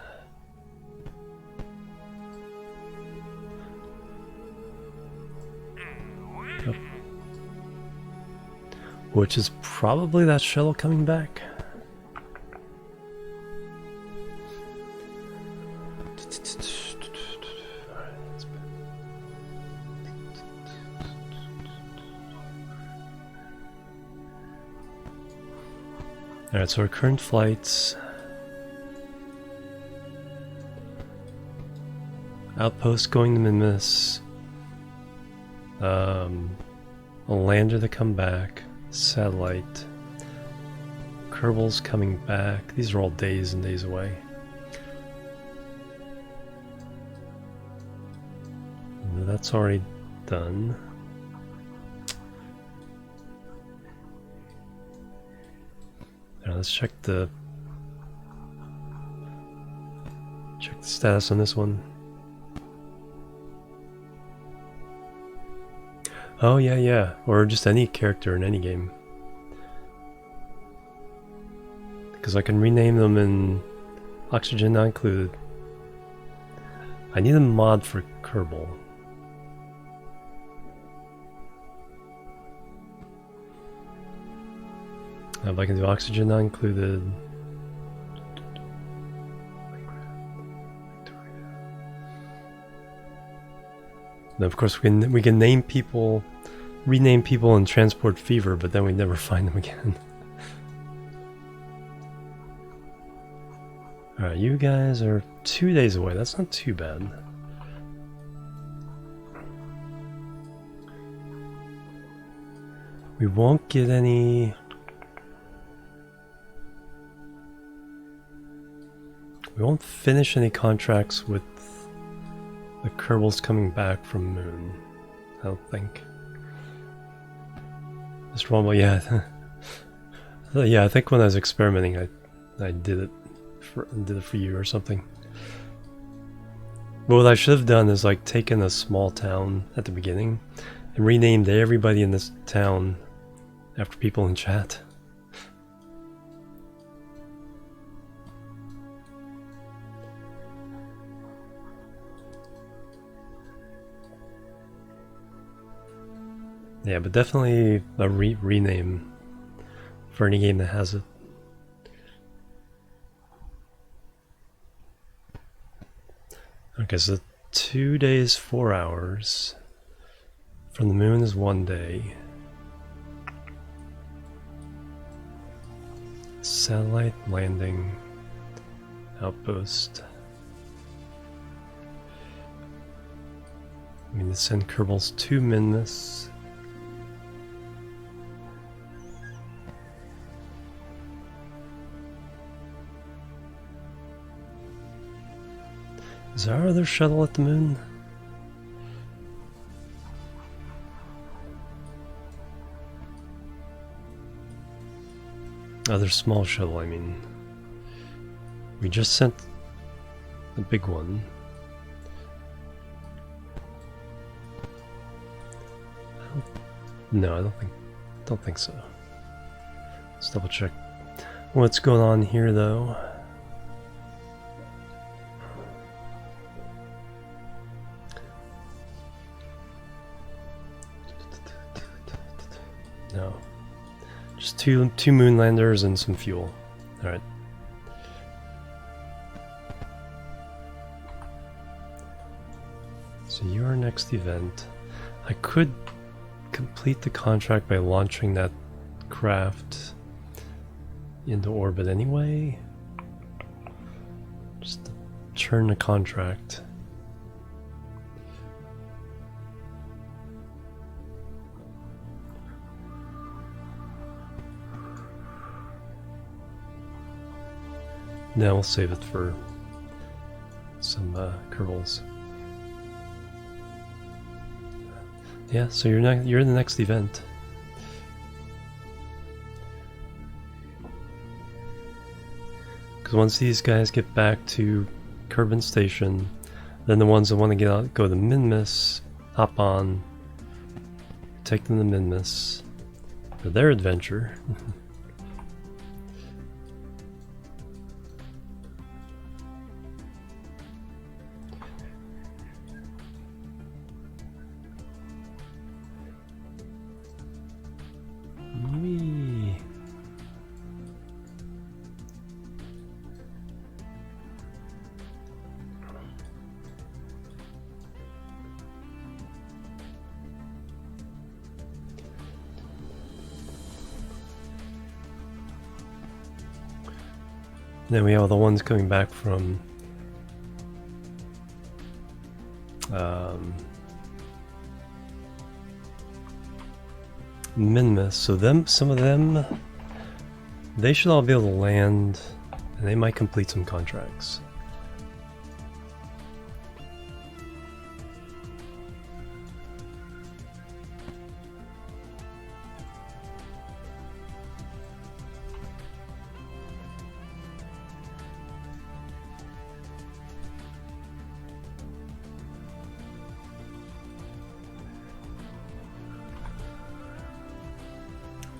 Which is probably that shuttle coming back. Alright, so our current flights. Outpost going to Minmus. A lander to come back. Satellite. Kerbal's coming back. These are all days and days away. That's already done. Now let's check the status on this one. Oh yeah, or just any character in any game. Because I can rename them in Oxygen Not Included. I need a mod for Kerbal. If I can do Oxygen Not Included. Now, of course, we can name people, rename people in Transport Fever, but then we never find them again. Alright, you guys are 2 days away. That's not too bad. We won't get any... We won't finish any contracts with the Kerbals coming back from Moon. I don't think. Mr. Rumble, yeah. Yeah, I think when I was experimenting, I did it for you or something. But what I should have done is like taken a small town at the beginning and renamed everybody in this town after people in chat. Yeah, but definitely a rename for any game that has it. Okay, so 2 days, 4 hours. From the moon is 1 day. Satellite landing outpost. I mean, to send Kerbals to Minmus. Is our other shuttle at the moon? Other small shuttle, I mean. We just sent the big one. No, I don't think so. Let's double check what's going on here though. No. Just two moonlanders and some fuel. Alright. So your next event. I could complete the contract by launching that craft into orbit anyway. Just turn the contract. Now we'll save it for some Kerbals. Yeah, so you're in the next event. Because once these guys get back to Kerbal Station, then the ones that want to get out, go to Minmus, hop on, take them to Minmus for their adventure. Then we have the ones coming back from Minmus. So some of them, they should all be able to land, and they might complete some contracts.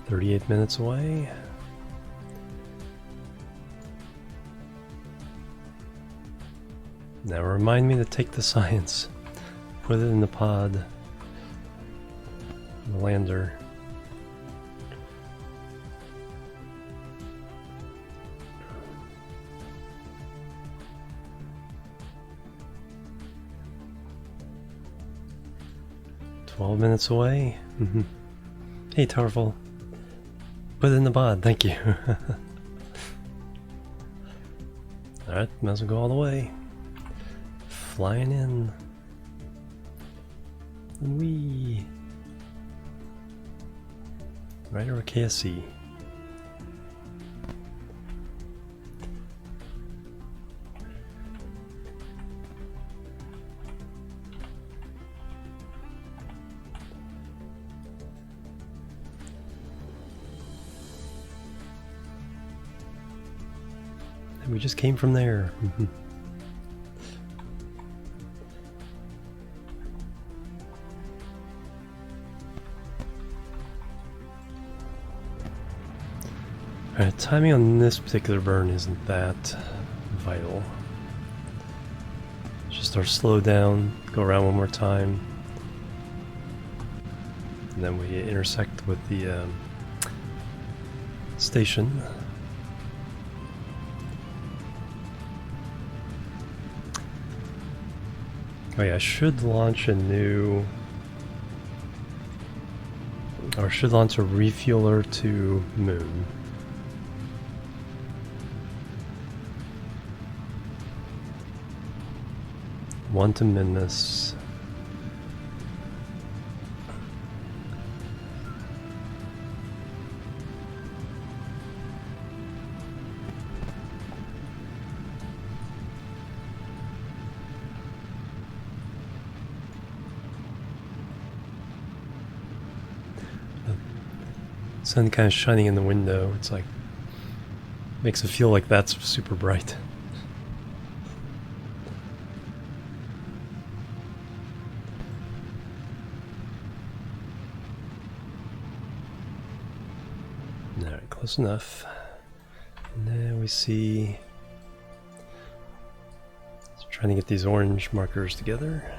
"38 minutes away." Now remind me to take the science. Put it in the pod. The lander. "12 minutes away." Hey, Towerful. Put it in the pod, thank you. Alright, might as well go all the way. Flying in. Whee! Right over KSC. We just came from there. Alright, timing on this particular burn isn't that vital. Just our slow down, go around one more time, and then we intersect with the station. Oh yeah, I should launch a new, or should launch a refueler to Moon. One to Minmus. Sun kind of shining in the window. It's like, makes it feel like that's super bright. Alright, close enough. And then we see, trying to get these orange markers together.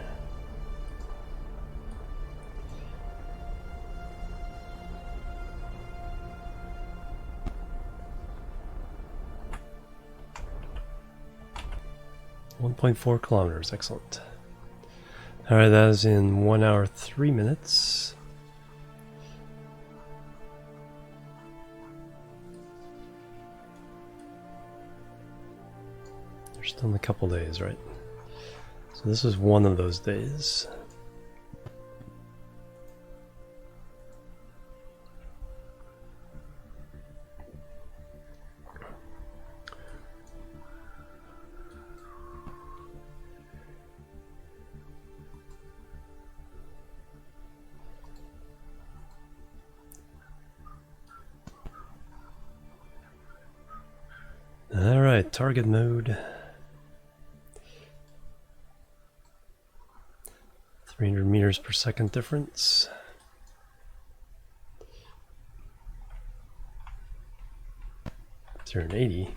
.4 kilometers, excellent. Alright, that is in 1 hour 3 minutes. They're still in a couple days, right? So this is one of those days. Alright, target mode. 300 meters per second difference. It's 180.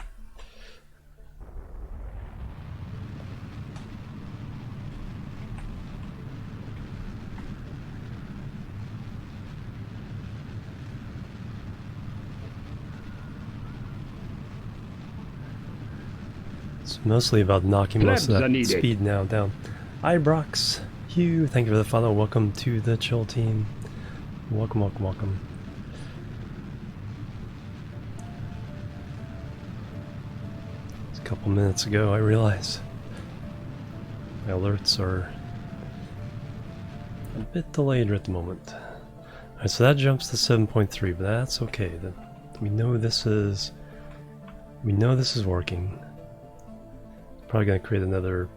Mostly about knocking most of that speed now down. Ibrox, Hugh, thank you for the follow. Welcome to the chill team. Welcome, welcome, welcome. It's a couple minutes ago I realized my alerts are a bit delayed at the moment. Alright, so that jumps to 7.3, but that's okay. We know this is working. Probably gonna create another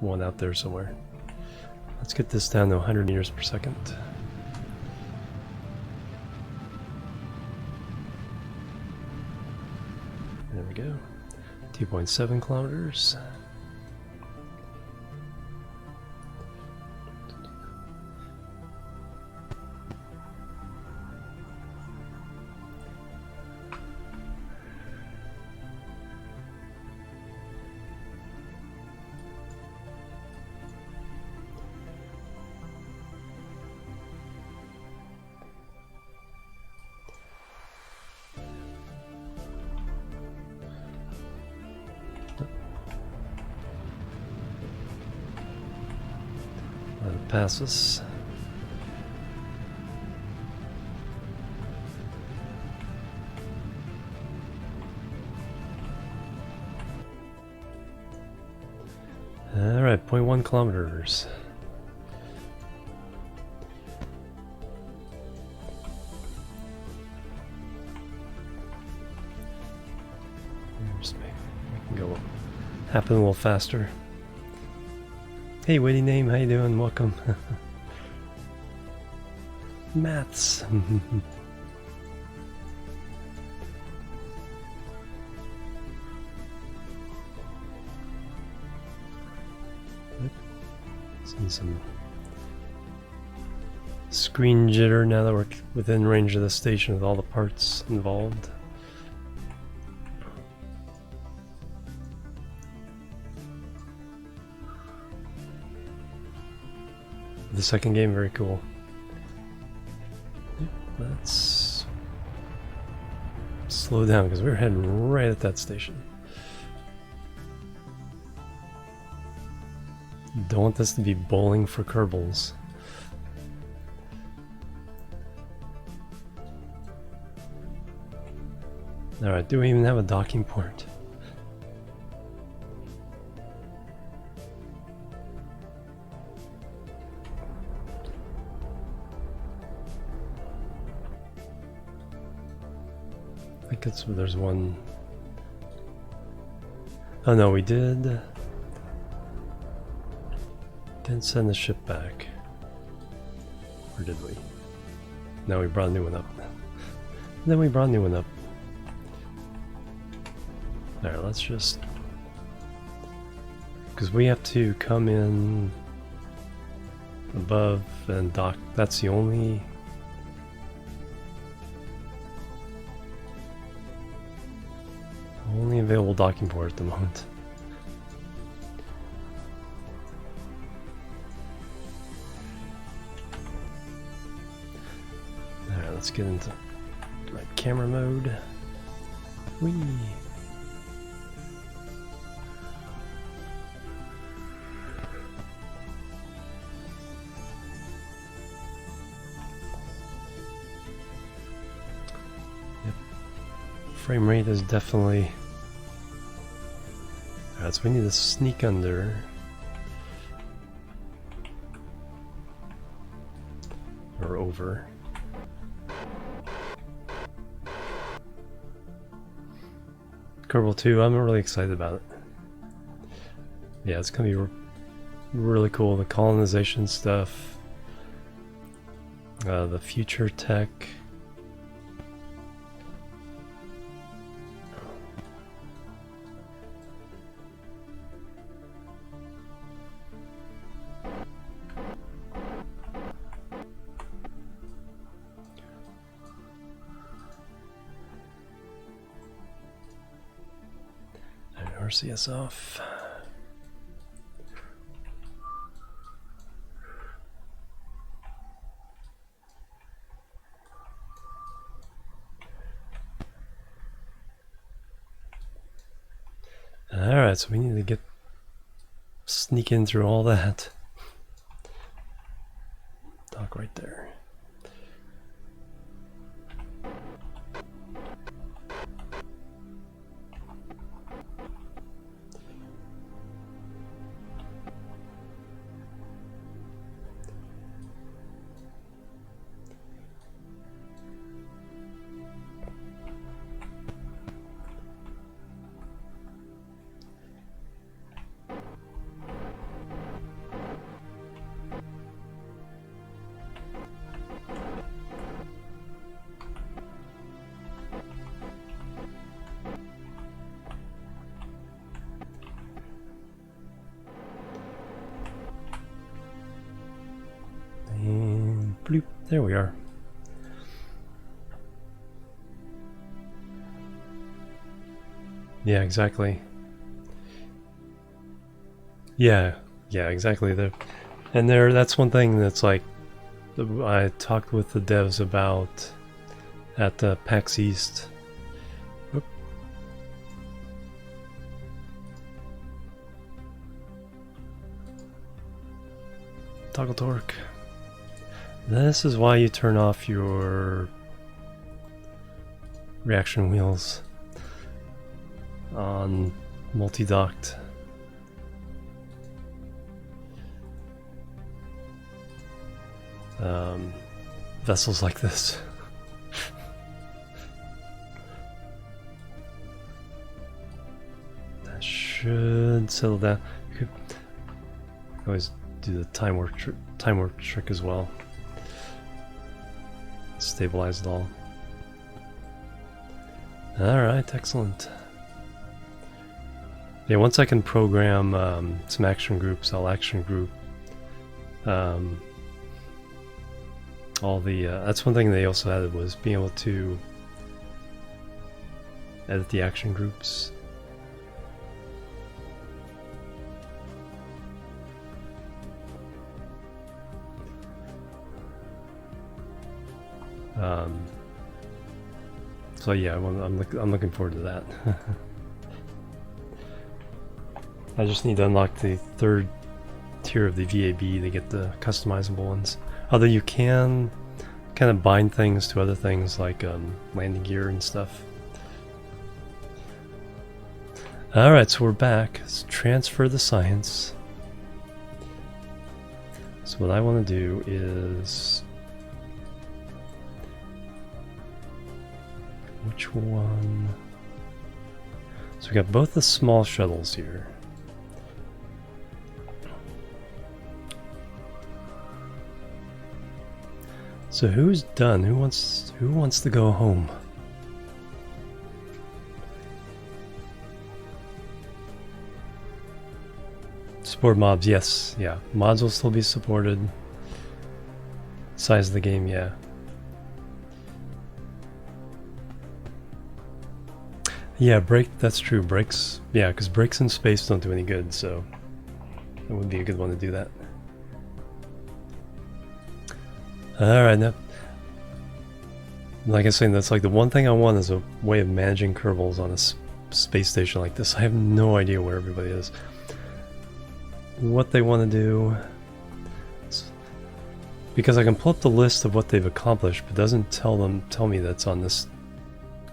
one out there somewhere. Let's get this down to 100 meters per second. There we go. 2.7 kilometers. Let it pass us. Alright, 0.1 kilometers. Just maybe we can go happen a little faster. Hey, witty name, how you doing? Welcome. Maths. Seeing some screen jitter now that we're within range of the station with all the parts involved. The second game, very cool. Let's slow down because we're heading right at that station. Don't want this to be bowling for Kerbals. Alright, do we even have a docking port? I think there's one. Oh no, we didn't send the ship back. Or did we? No, we brought a new one up. Then we brought a new one up. Alright, let's just... because we have to come in above and dock. That's the only... only available docking port at the moment. Alright, let's get into camera mode. Whee! Yep. Frame rate is definitely... Alright, so we need to sneak under. Or over. Kerbal 2, I'm really excited about it. Yeah, it's gonna be really cool. The colonization stuff, the future tech. RCS off. Alright, so we need to sneak in through all that. Dock right there. Bloop. There we are. Yeah, exactly. Yeah, exactly. That's one thing that's like I talked with the devs about at PAX East. Oop. Toggle torque. This is why you turn off your reaction wheels on multi-docked. Vessels like this. That should settle down. You could always do the time warp trick as well. Stabilize it all. Alright, excellent. Yeah, once I can program some action groups, I'll action group all the that's one thing they also added, was being able to edit the action groups. So yeah, I'm looking forward to that. I just need to unlock the third tier of the VAB to get the customizable ones. Although you can kind of bind things to other things like landing gear and stuff. Alright, so we're back. Let's transfer the science. So what I want to do is... which one? So we got both the small shuttles here. So who's done? Who wants to go home? Support mobs, yes, yeah. Mods will still be supported. Size of the game, yeah. Yeah, that's true. Breaks, yeah, because breaks in space don't do any good, so it would be a good one to do that. Alright, now, like I was saying, that's like the one thing I want is a way of managing Kerbals on a space station like this. I have no idea where everybody is. What they want to do. Because I can pull up the list of what they've accomplished, but it doesn't tell me that's on this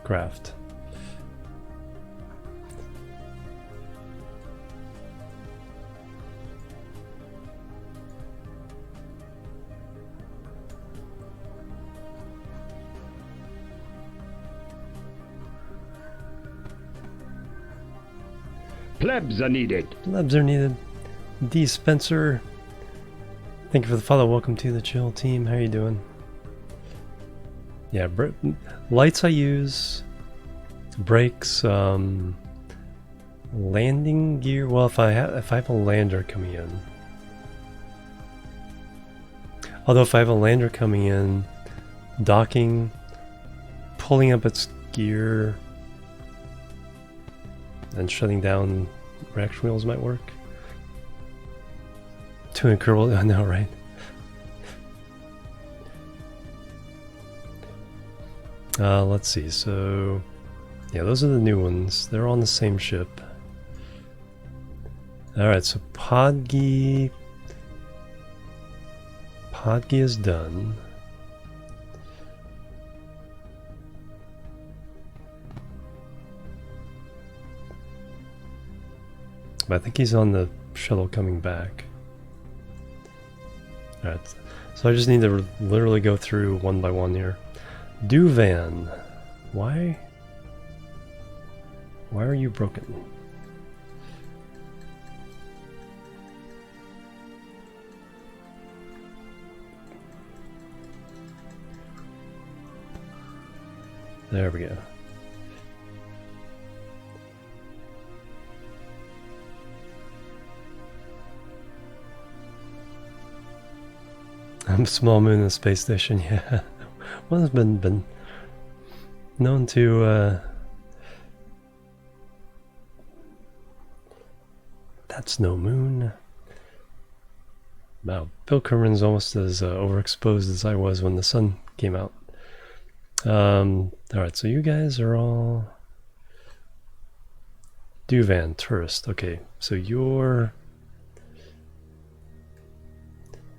craft. Plebs are needed. Plebs are needed. D. Spencer, thank you for the follow. Welcome to the chill team. How you doing? Yeah, lights I use. Brakes, landing gear. Well, if I have a lander coming in. Although if I have a lander coming in, docking, pulling up its gear, and shutting down reaction wheels might work. Tuning Kerbal, I know, right? Let's see, so... yeah, those are the new ones. They're on the same ship. Alright, so Podgy is done. But I think he's on the shuttle coming back. Alright, so I just need to literally go through one by one here. Duvan, why are you broken? There we go. Small moon in a space station, yeah. One has been known to that's no moon. Wow, Bill Kerman's almost as overexposed as I was when the sun came out. Alright, so you guys are all Duvan, tourist. Okay, so you're...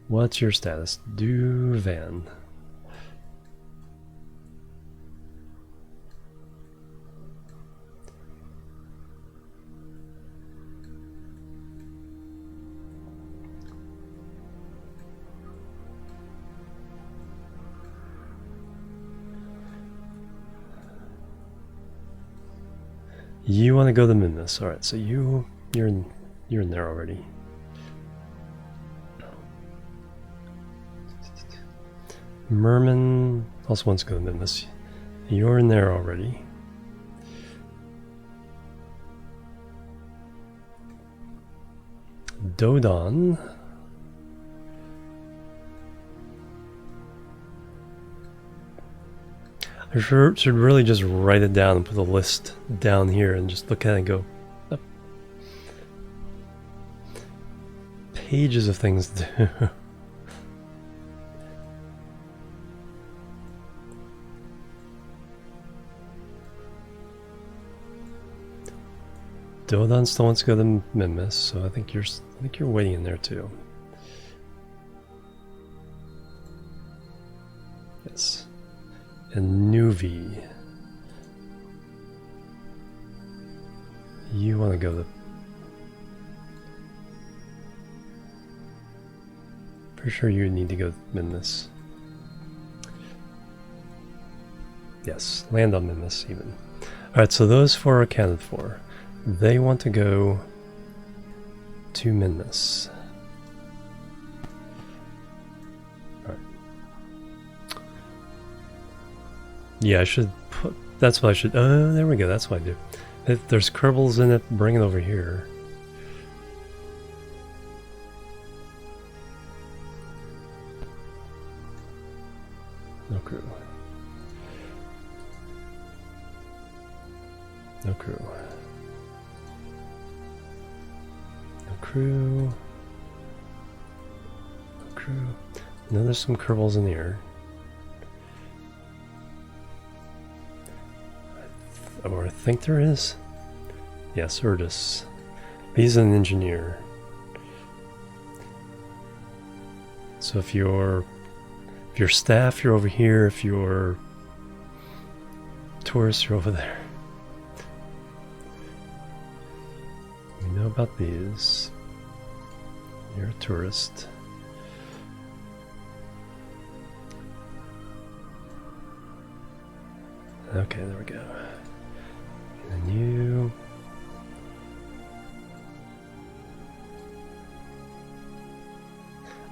What's your status? Duvan. You want to go to Minmus. Alright, so you're in there already. Merman also wants to go to Minmus. You're in there already. Dodon. I should really just write it down and put a list down here and just look at it and go, oh. Pages of things to do. Dodon still wants to go to Minmus, so I think you're waiting in there too. Yes. And Nuvi. You want to go to... Pretty sure you need to go to Minmus. Yes, land on Minmus even. Alright, so those four are accounted for. They want to go to Minmus. Yeah, I should put... That's what I should... Oh, there we go. That's what I do. If there's Kerbals in it, bring it over here. No crew. No crew. No crew. No crew. No, there's some Kerbals in the air. Or I think there is. Yes, Erdus. He's an engineer. So if you're staff, you're over here. If you're tourist, you're over there. We know about these. You're a tourist. Okay, there we go. And you...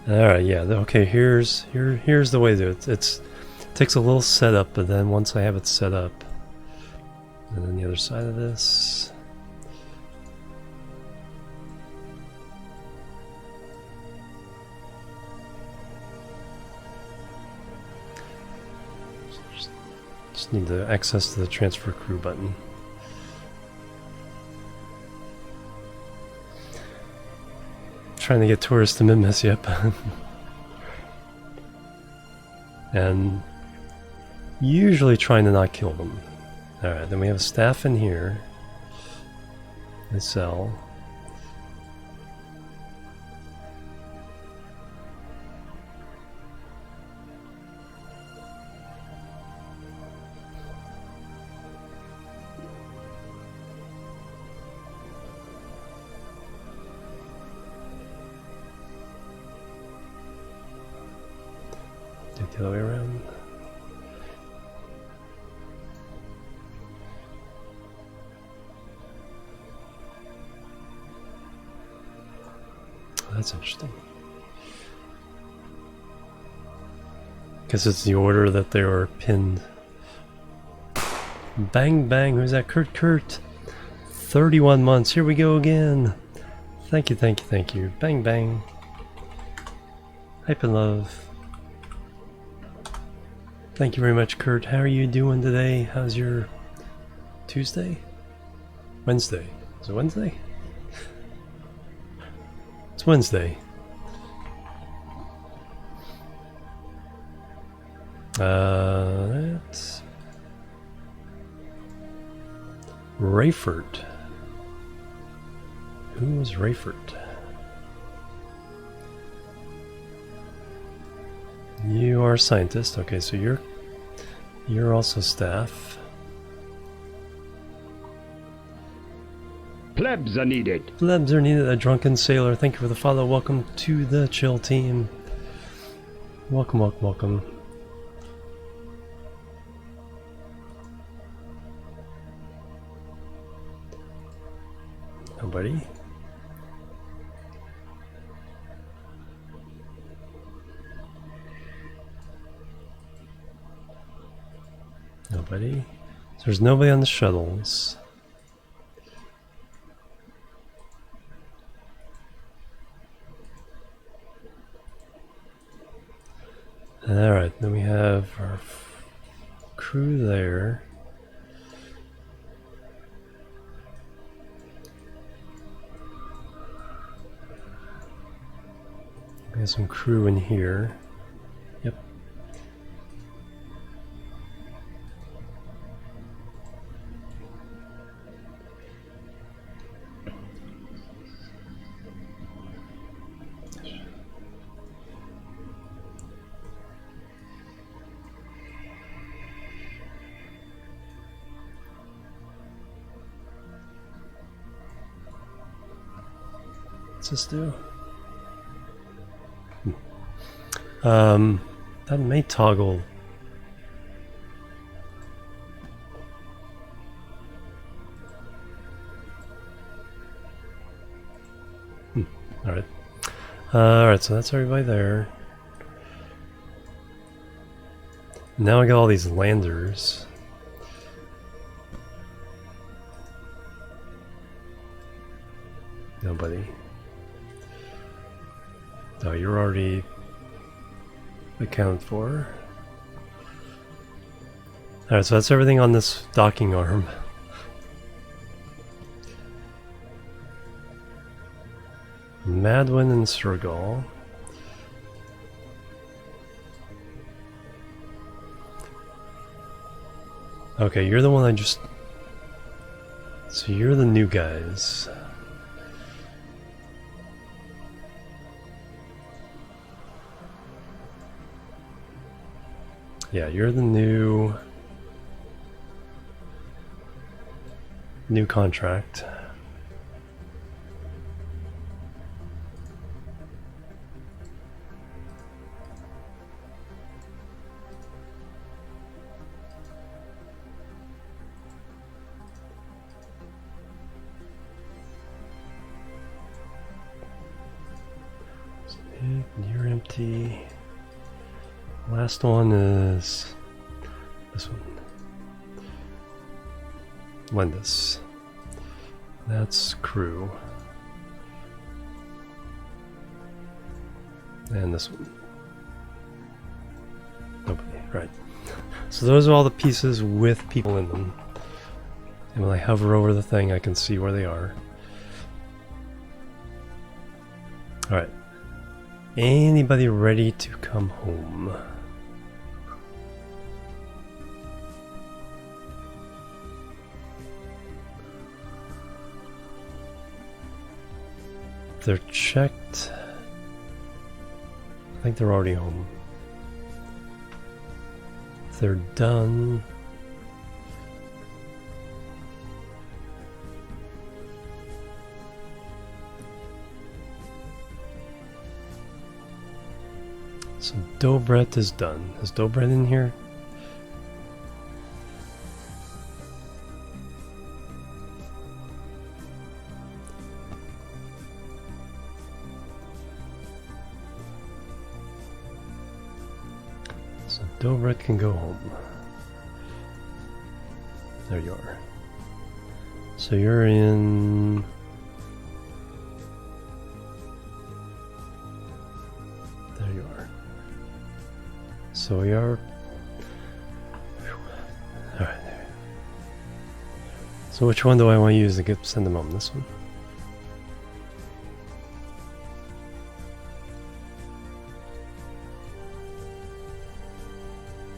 Alright, yeah, okay, here's the way to do it. It takes a little setup, but then once I have it set up, and then the other side of this... Just need the access to the transfer crew button. Trying to get tourists to Minmus, yep. And usually trying to not kill them. Alright, then we have a staff in here. They sell. The other way around. Oh, that's interesting. Because it's the order that they were pinned. Bang bang, who's that? Kurt. 31 months, here we go again. Thank you. Bang bang. Hype and love. Thank you very much, Kurt. How are you doing today? How's your Tuesday? Wednesday. Is it Wednesday? It's Wednesday. That's Rayford. Who is Rayford? You are a scientist. Okay, so you're also staff. Plebs are needed. Plebs are needed. A drunken sailor. Thank you for the follow. Welcome to the chill team. Welcome, welcome, welcome. Nobody. Nobody. So there's nobody on the shuttles. Alright, then we have our crew there. We have some crew in here. Yep. What's this do? That may toggle. Alright. Alright, so that's everybody there. Now I got all these landers. Nobody. Oh, you're already accounted for. Alright, so that's everything on this docking arm. Madwin and Sergal. Okay, you're the one I just... So you're the new guys. Yeah, you're the new contract. You're empty. Last one is this one. Lendus. That's crew. And this one. Nobody, right. So those are all the pieces with people in them. And when I hover over the thing, I can see where they are. Alright. Anybody ready to come home? If they're checked, I think they're already home. If they're done, so Dobret is done. Is Dobret in here? So Dobret can go home. There you are. So you're in... There you are. So we are So which one do I want to use to send them home? This one?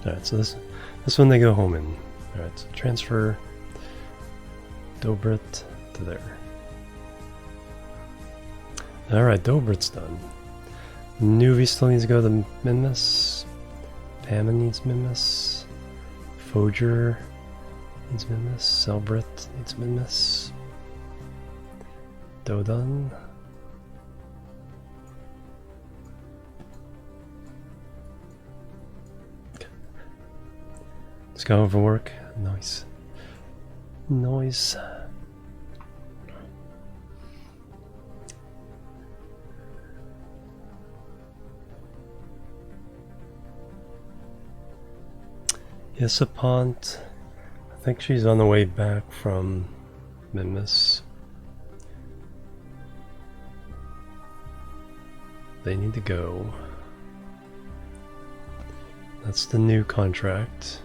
Alright, so this one they go home in. Alright, so transfer Dobrit to there. Alright, Dobrit's done. Nuvi still needs to go to Minmus. Pammin needs Minmus. Foger needs Minmus. Selbrit needs Minmus. Dodon. Just got over work. Nice. Noise. Isapont. I think she's on the way back from Minmus. They need to go. That's the new contract.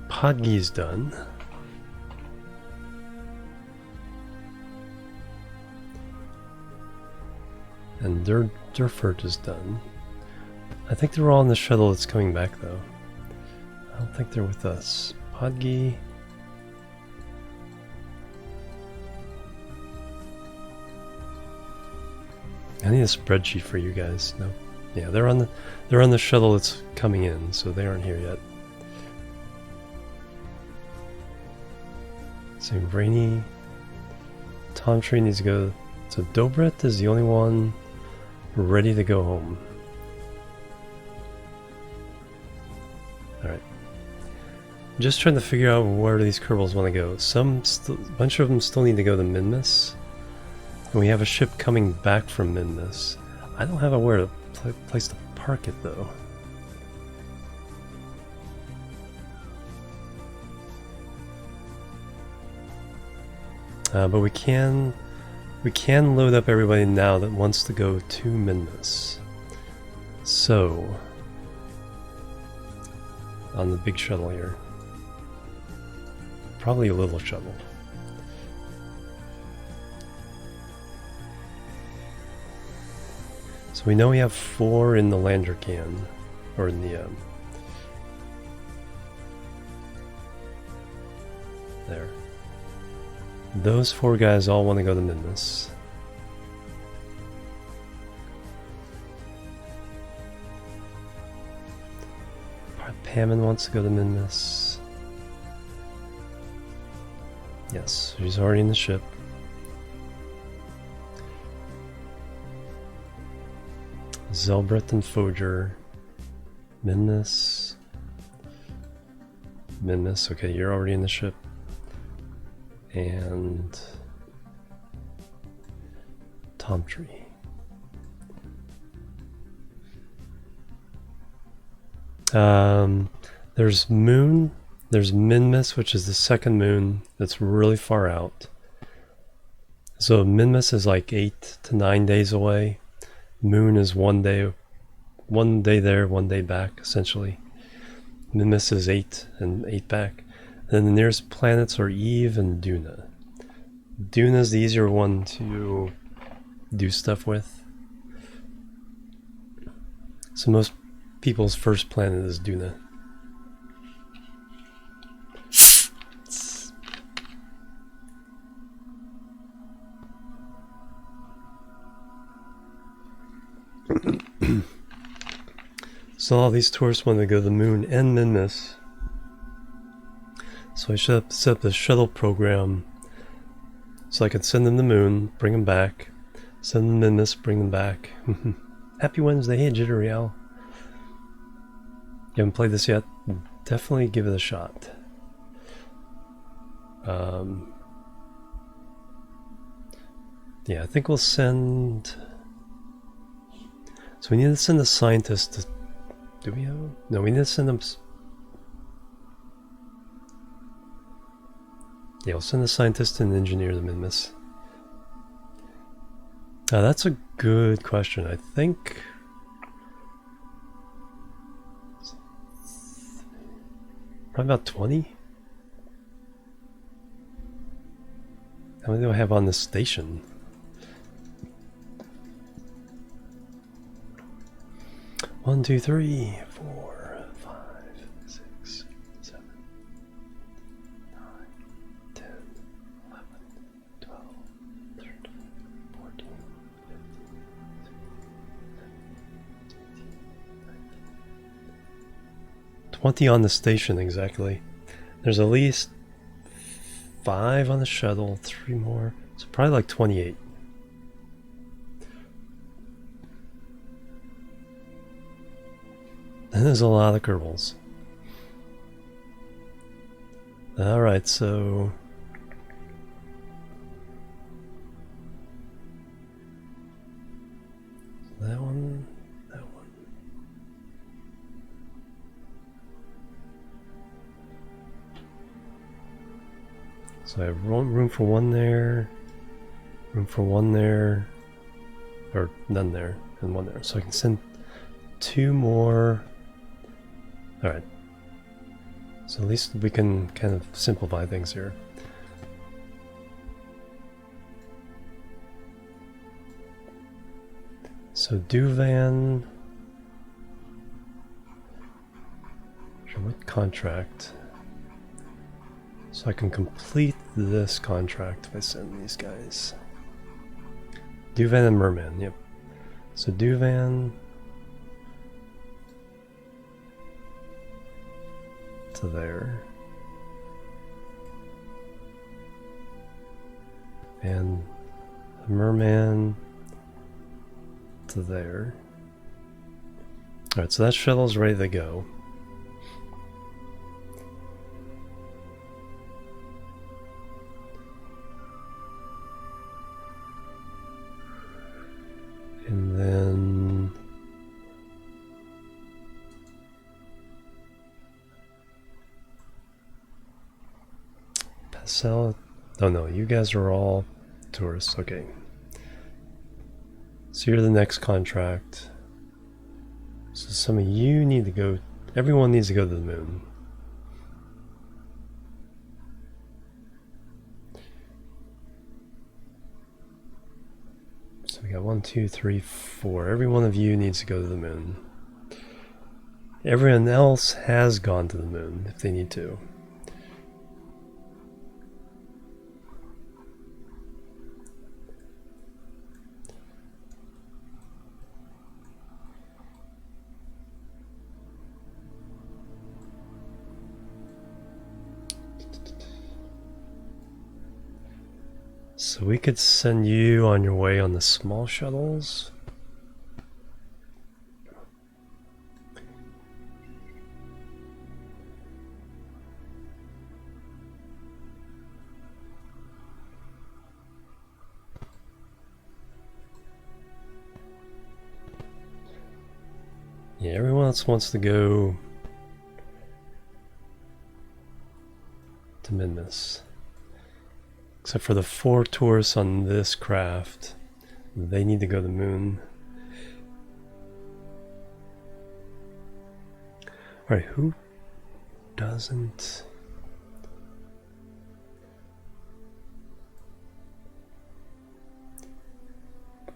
Podgi's done. And Durfert is done. I think they're all on the shuttle that's coming back though. I don't think they're with us. Podgi. I need a spreadsheet for you guys. No. Yeah, they're on the shuttle that's coming in, so they aren't here yet. So Rainy, Tom Tree needs to go. So Dobrit is the only one ready to go home. Alright. I'm just trying to figure out where these Kerbals want to go. A bunch of them still need to go to Minmus. And we have a ship coming back from Minmus. I don't have a place to park it though. But we can load up everybody now that wants to go to Minmus. So, on the big shuttle here. Probably a little shuttle. So we know we have 4 in the lander can, or in the there. Those 4 guys all want to go to Minmus. Pammin wants to go to Minmus. Yes, she's already in the ship. Zelbreth and Foger. Minmus. Okay, you're already in the ship. And Tom Tree. There's Moon, there's Minmus, which is the second moon that's really far out. So Minmus is like 8 to 9 days away. Moon is 1 day there, 1 day back, essentially. Minmus is 8 and 8 back. Then the nearest planets are Eve and Duna. Duna is the easier one to do stuff with. So most people's first planet is Duna. So all these tourists want to go to the moon and Minmus. So I should set up the shuttle program so I can send them to the moon, bring them back, send them to Minmus, bring them back. Happy Wednesday, hey Jitterial. You haven't played this yet? Definitely give it a shot. Yeah, I think we'll send... So we need to send a scientist to... Do we have... No, we need to send them... Yeah, we'll send a scientist and an engineer to Minmus. That's a good question. I think Probably about 20. How many do I have on this station? One, two, three, 4, 5, 6, 7, 9, 10, 11, 12, 13, 14, 20 on the station exactly. There's at least 5 on the shuttle, 3 more, so probably like 28. And there's a lot of Kerbals. Alright, so that one, that one. So I have room for one there, room for one there, or none there, and one there. So I can send 2 more. Alright. So at least we can kind of simplify things here. So Duvan. Sure, what contract? So I can complete this contract if I send these guys. Duvan and Merman, yep. So Duvan to there. And the Merman to there. Alright, so that shuttle's ready to go. And then Passel. Oh no, you guys are all tourists. Okay. So you're the next contract. So some of you need to go. Everyone needs to go to the moon. So we got 1, 2, 3, 4. Every one of you needs to go to the moon. Everyone else has gone to the moon if they need to. So we could send you on your way on the small shuttles. Yeah, everyone else wants to go to Minmus. Except for the 4 tourists on this craft. They need to go to the moon. Alright, who doesn't?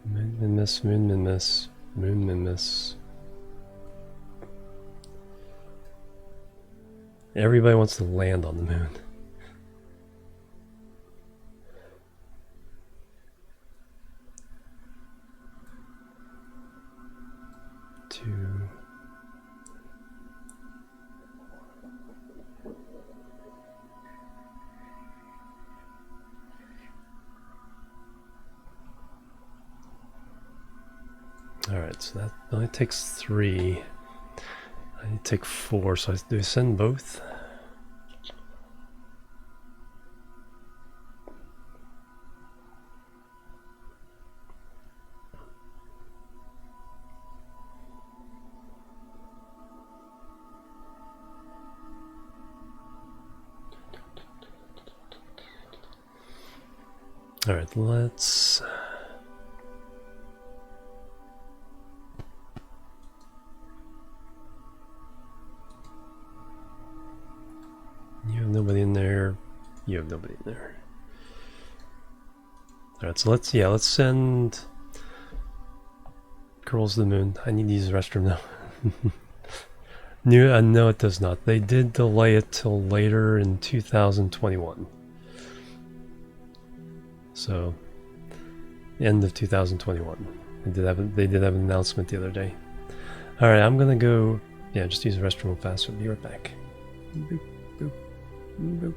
Moon Minmus, Moon Minmus, Moon Minmus. Everybody wants to land on the moon. Alright, so that only takes 3. I need to take 4, so do I send both? Alright, let's... nobody in there. Alright, so let's send Girls to the Moon. I need to use the restroom now. No, it does not. They did delay it till later in 2021. So, end of 2021. They did have an announcement the other day. Alright, I'm gonna go, yeah, just use the restroom real fast. We'll be right back. Boop, boop, boop.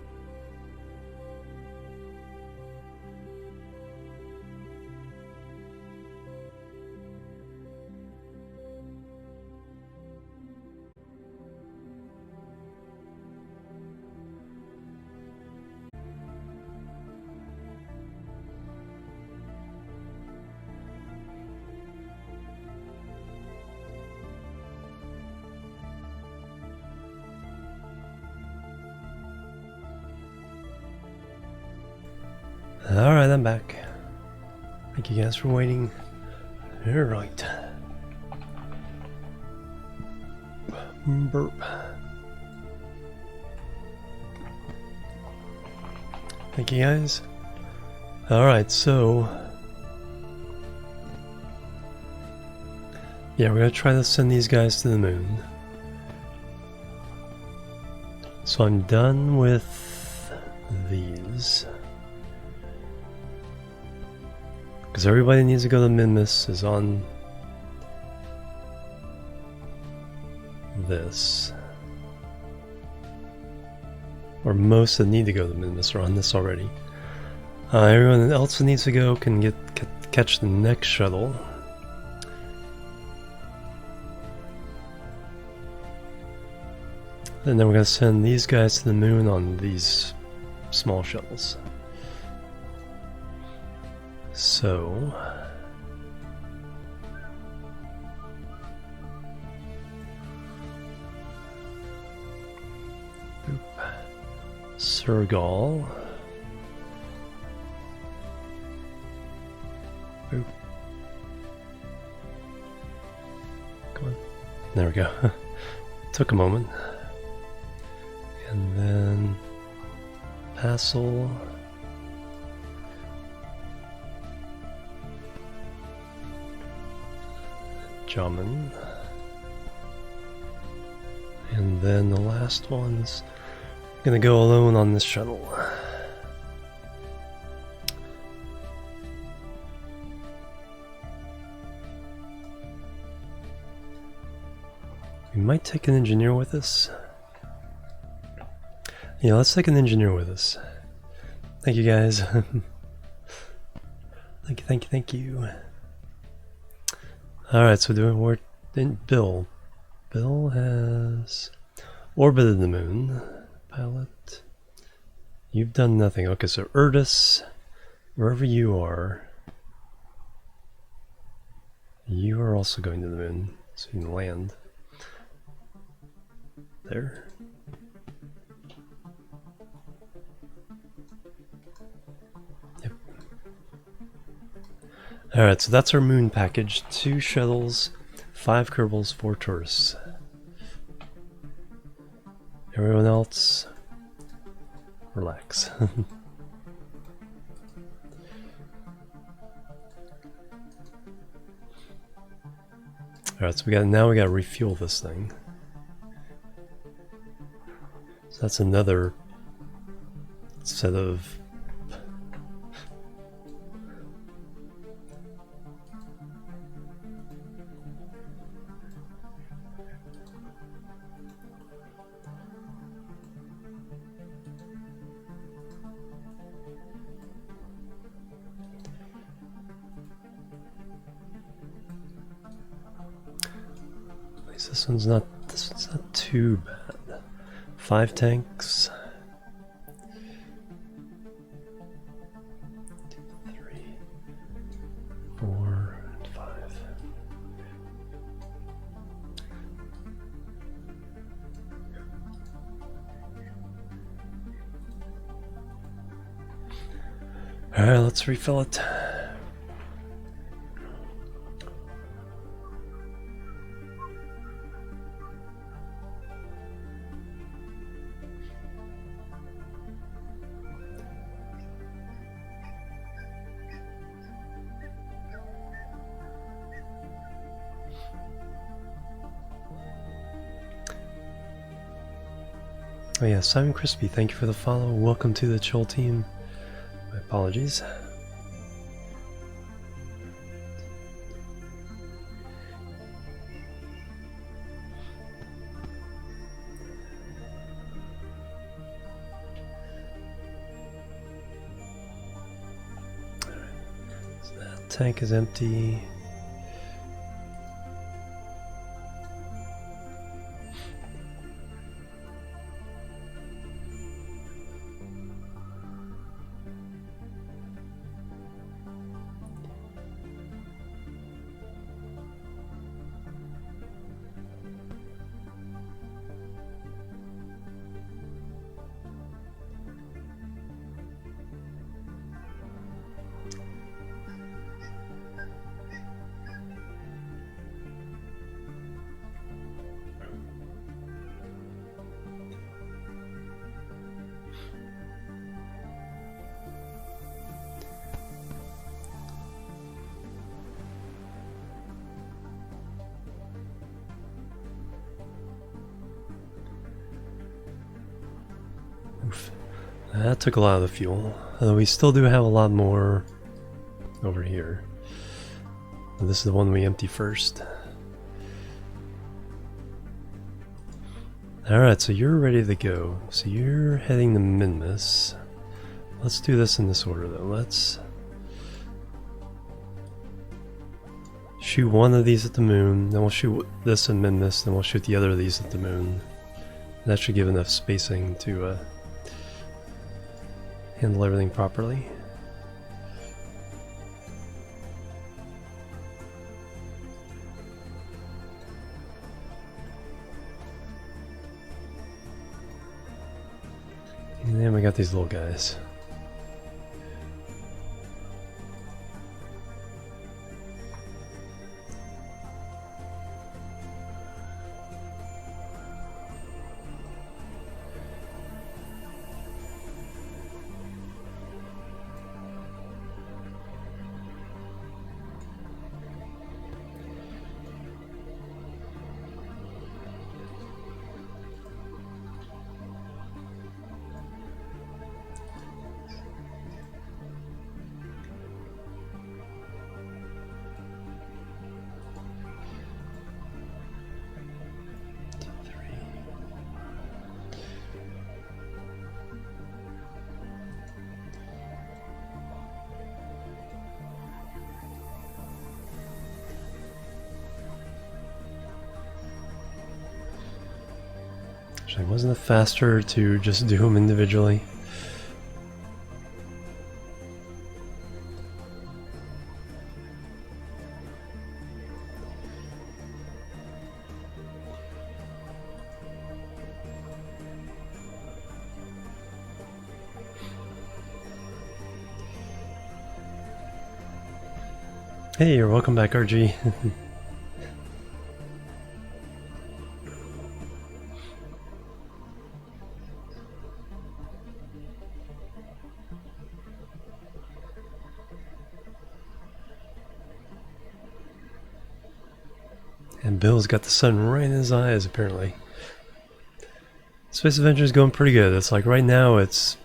Alright, I'm back. Thank you guys for waiting. Alright. Burp. Thank you guys. Alright, so... yeah, we're gonna try to send these guys to the moon. So I'm done with these. Because everybody needs to go to Minmus is on this. Or most that need to go to Minmus are on this already. Everyone else who needs to go can catch the next shuttle. And then we're going to send these guys to the moon on these small shuttles. So... Sergal. Boop. Come on. There we go. Took a moment. And then Passel. Jamin. And then the last one's gonna go alone on this shuttle. We might take an engineer with us. Yeah, let's take an engineer with us. Thank you guys. Thank you. Alright, so we're in Bill. Bill has orbited the moon. Pilot. You've done nothing. Okay, so Erdus, wherever you are, you are also going to the moon. So you can land. There. Yep. Alright, so that's our moon package. 2 shuttles, 5 Kerbals, 4 tourists. Everyone else, relax. Alright, so now we gotta refuel this thing. So that's another set of this one's not too bad. 5 tanks. 2, 3, 4, and 5. Alright, let's refill it. Oh yeah, Simon Crispy, thank you for the follow. Welcome to the Chill team. My apologies. So that tank is empty. Oof. That took a lot of the fuel. We still do have a lot more over here. And this is the one we empty first. Alright, so you're ready to go. So you're heading to Minmus. Let's do this in this order though. Let's shoot one of these at the moon, then we'll shoot this in Minmus, then we'll shoot the other of these at the moon. That should give enough spacing to handle everything properly. And then we got these little guys. Actually, wasn't it faster to just do them individually? Hey, you're welcome back, RG. And Bill's got the sun right in his eyes, apparently. Space Adventure is going pretty good. It's like right now it's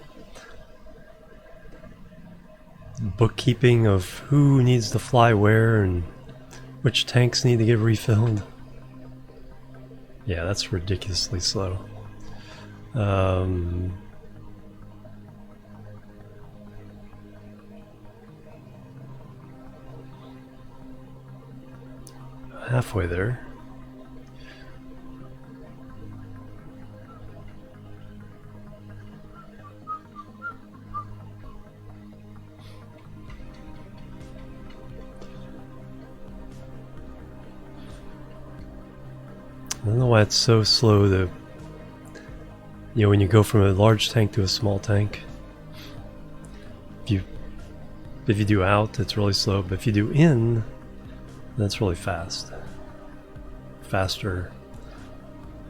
bookkeeping of who needs to fly where and which tanks need to get refilled. Yeah, that's ridiculously slow. Halfway there. I don't know why it's so slow to, you know, when you go from a large tank to a small tank. If you do out, it's really slow, but if you do in, that's really fast. Faster.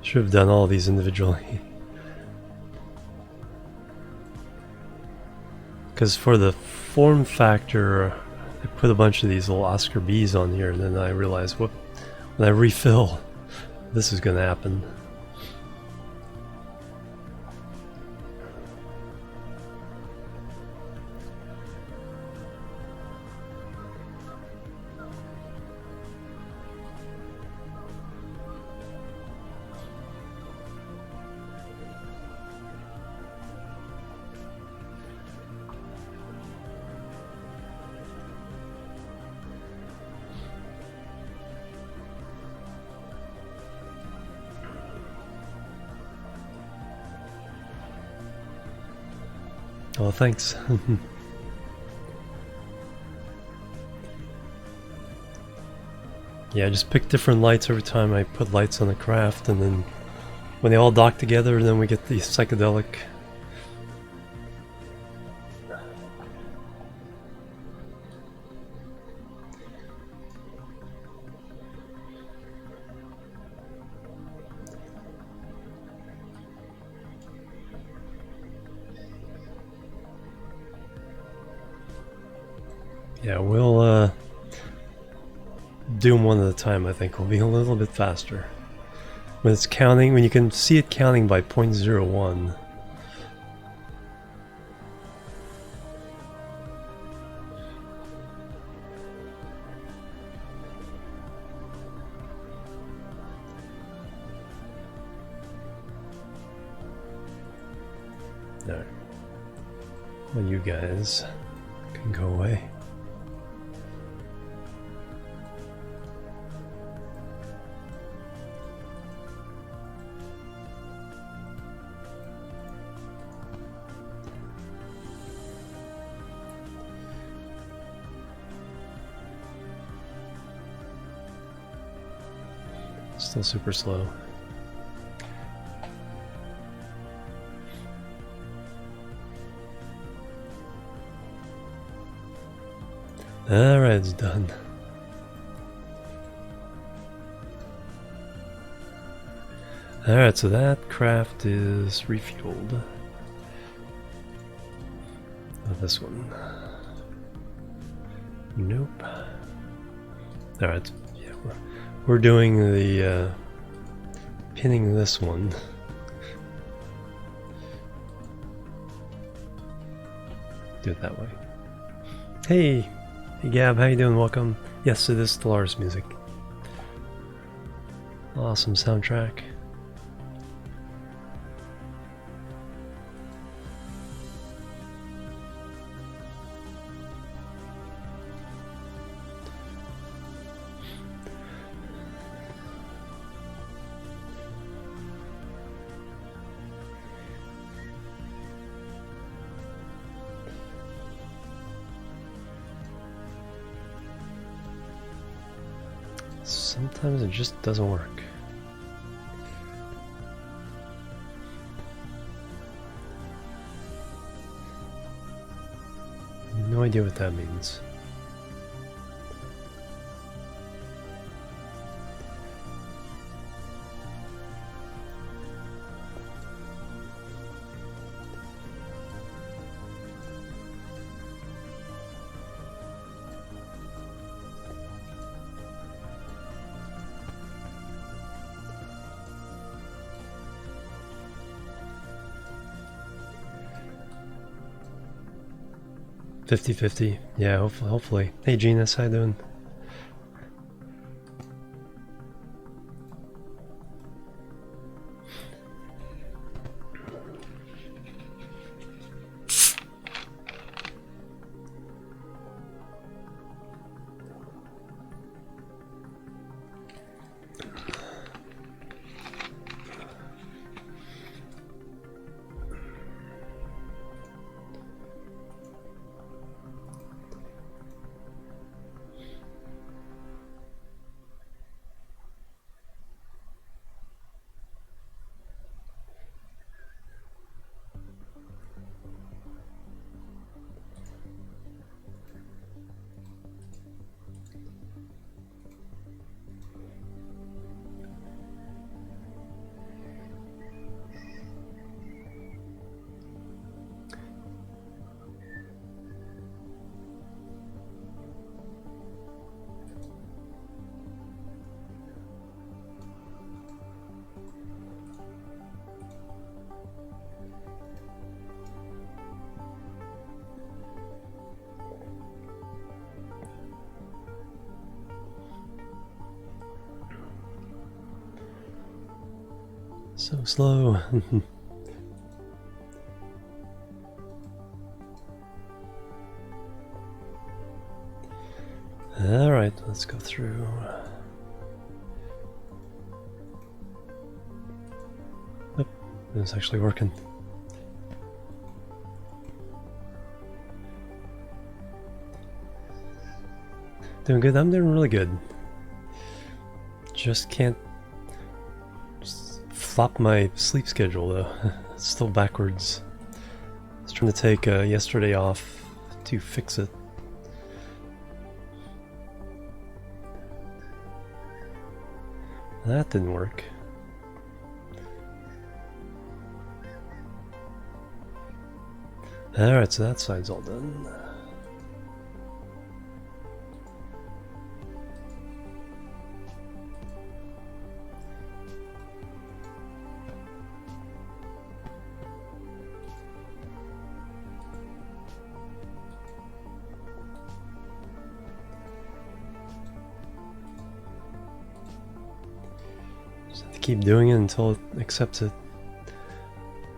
Should have done all of these individually. Because for the form factor, I put a bunch of these little Oscar B's on here, and then I realized, whoop, when I refill, this is going to happen. Oh, thanks. Yeah, I just pick different lights every time I put lights on the craft, and then when they all dock together, then we get the psychedelic. Yeah, we'll do them one at a time. I think will be a little bit faster. When it's counting, when you can see it counting by 0.01. Alright. Well, you guys can go away. Still super slow. Alright, it's done. Alright, so that craft is refueled. This one. Nope. Alright, yeah, we're doing the pinning this one. Do it that way. Hey! Hey Gab, how you doing? Welcome. Yes, it is Stellaris music. Awesome soundtrack. Sometimes it just doesn't work. No idea what that means. $50-50. Yeah, hopefully. Hey Genus, how you doing? So slow. Alright, let's go through. Oh, it's actually working. Doing good? I'm doing really good. Just can't flop my sleep schedule though. It's still backwards. I was trying to take yesterday off to fix it. That didn't work. Alright, so that side's all done. Just have to keep doing it until it accepts it.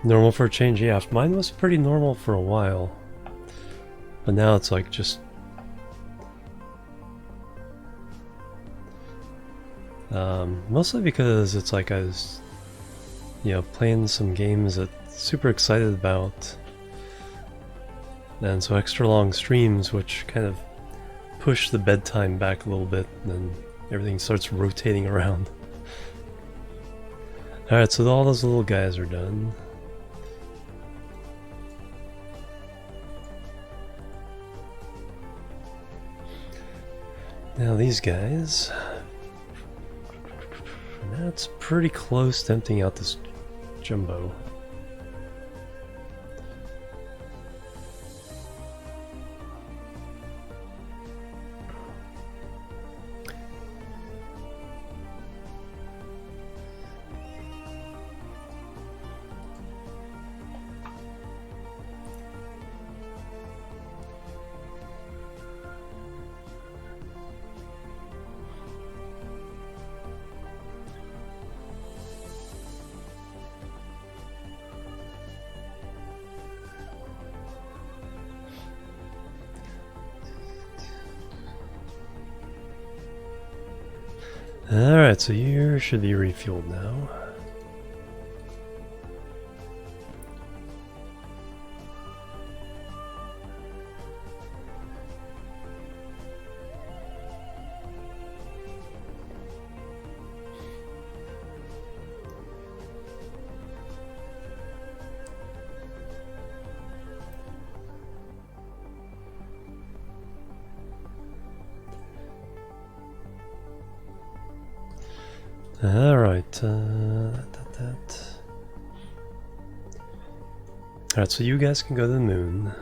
Normal for a change, yeah. Mine was pretty normal for a while, but now it's like just mostly because it's like I was, playing some games that I'm super excited about, and so extra long streams, which kind of push the bedtime back a little bit, and then everything starts rotating around. All right, so all those little guys are done. Now these guys, that's pretty close to emptying out this jumbo. Alright, so you should be refueled now. Alright, Alright, so you guys can go to the moon.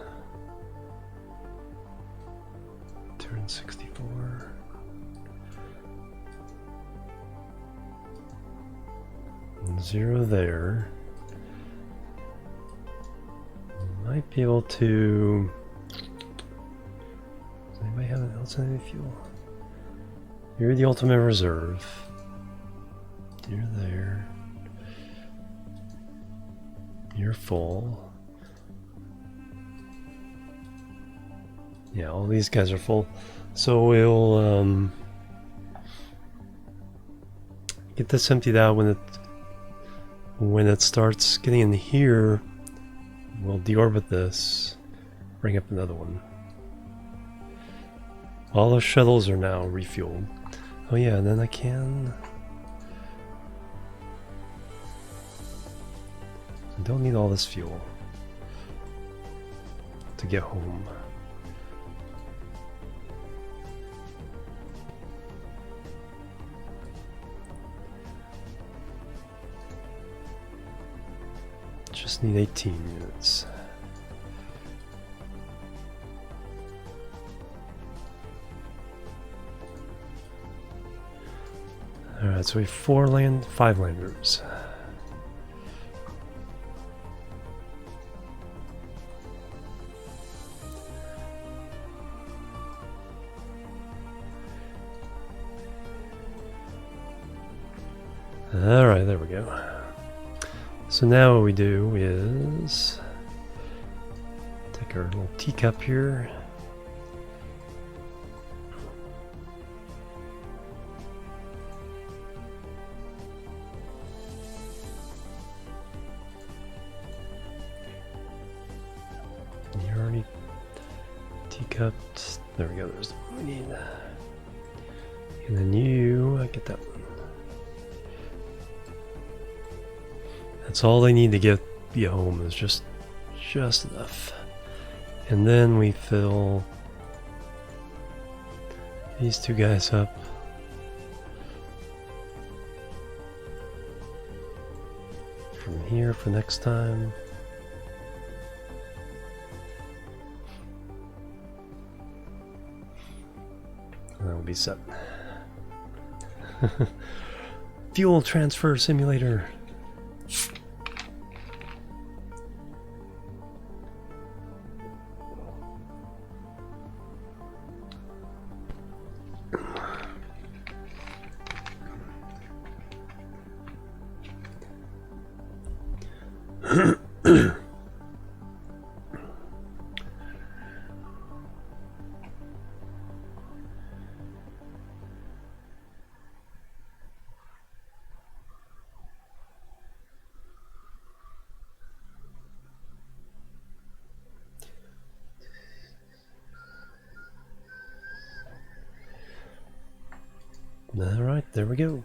264. And 0 there. Might be able to... Does anybody have any fuel? You're the ultimate reserve. You're there. You're full. Yeah, all these guys are full. So we'll get this emptied out when it starts getting in here. We'll deorbit this, bring up another one. All those shuttles are now refueled. Oh yeah, and then I can... I don't need all this fuel to get home. Just need 18 units. Alright, so we have 5 landers. Alright, there we go. So now what we do is take our little teacup here. You already teacupped. There we go, there's the one we need. And then you, I get that one. That's all they need to get be home is just enough. And then we fill these two guys up. From here for next time. And that will be set. Fuel transfer simulator. Alright, there we go.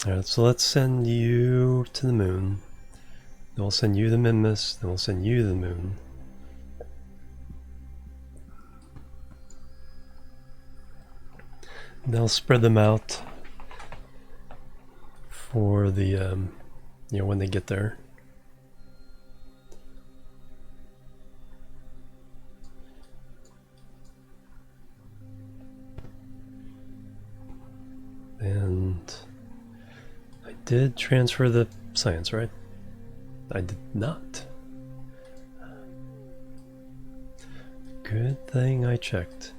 Alright, so let's send you to the moon. Then we'll send you the Mimbus, then we'll send you to the moon. And they'll spread them out for the, you know, when they get there. And I did transfer the science, right? I did not. Good thing I checked.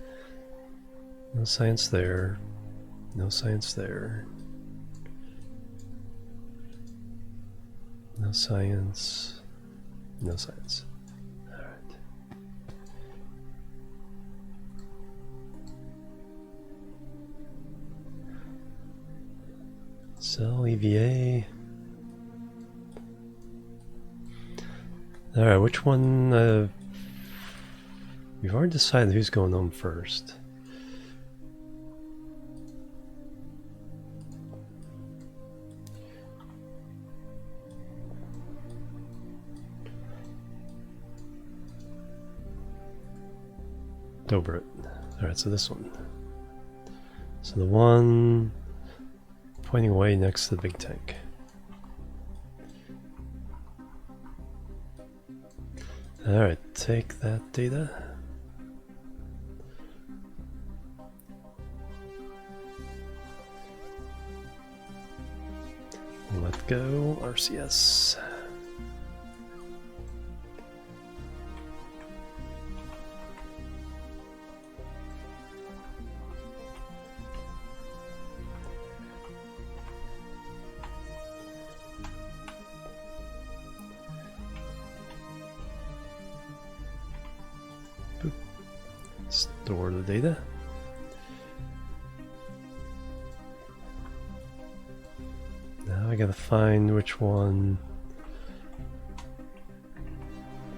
No science there. No science there. No science. No science. Alright. Cell EVA. Alright, which one? We've already decided who's going home first. Over it. Alright, so this one. So the one pointing away next to the big tank. Alright, take that data. Let go, RCS. Store the data. Now I gotta find which one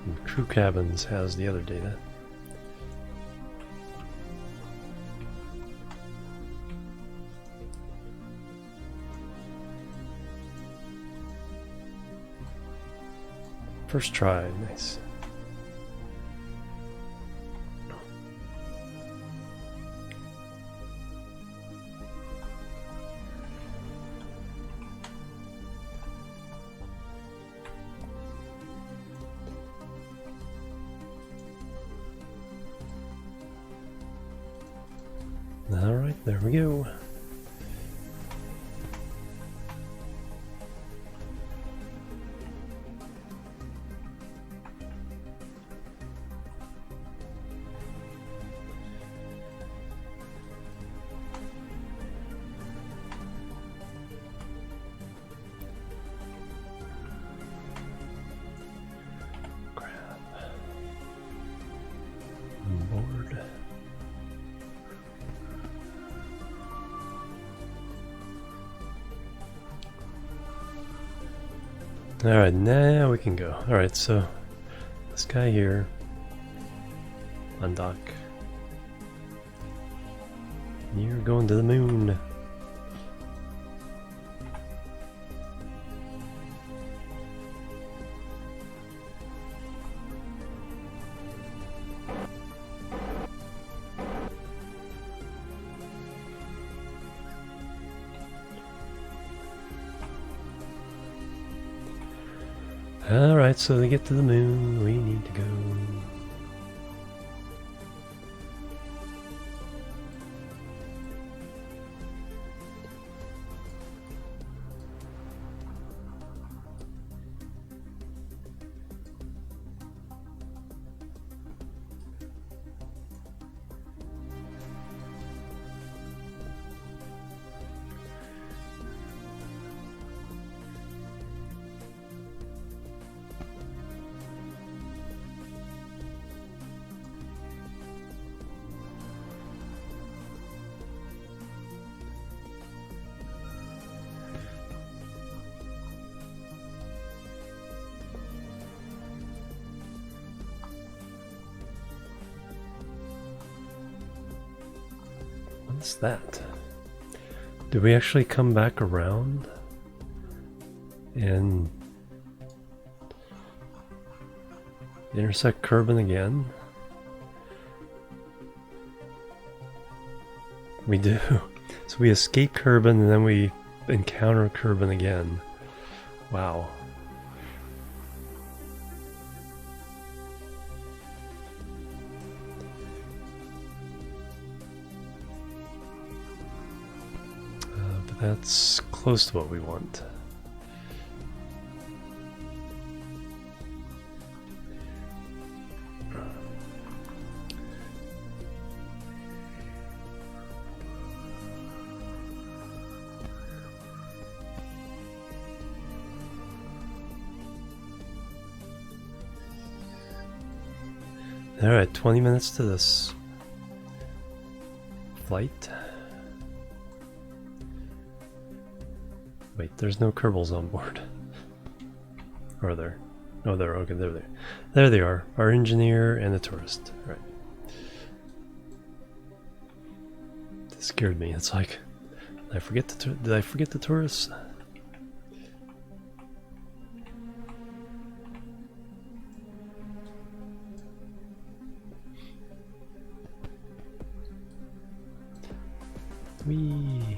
in crew cabins has the other data. First try, nice. Alright, there we go. Crap. On board. Alright, now we can go. Alright, so this guy here. Undock. You're going to the moon. Alright, so to get to the moon, we need to go. What's that? Did we actually come back around and intersect Kerbal again? We do. So we escape Kerbal and then we encounter Kerbal again. Wow. That's close to what we want. Alright, 20 minutes to this flight. Wait, there's no Kerbals on board. Are there? Oh, there. Okay, they're there. There they are. Our engineer and the tourist. Right. That scared me. It's like, did I forget the tourists? Wee.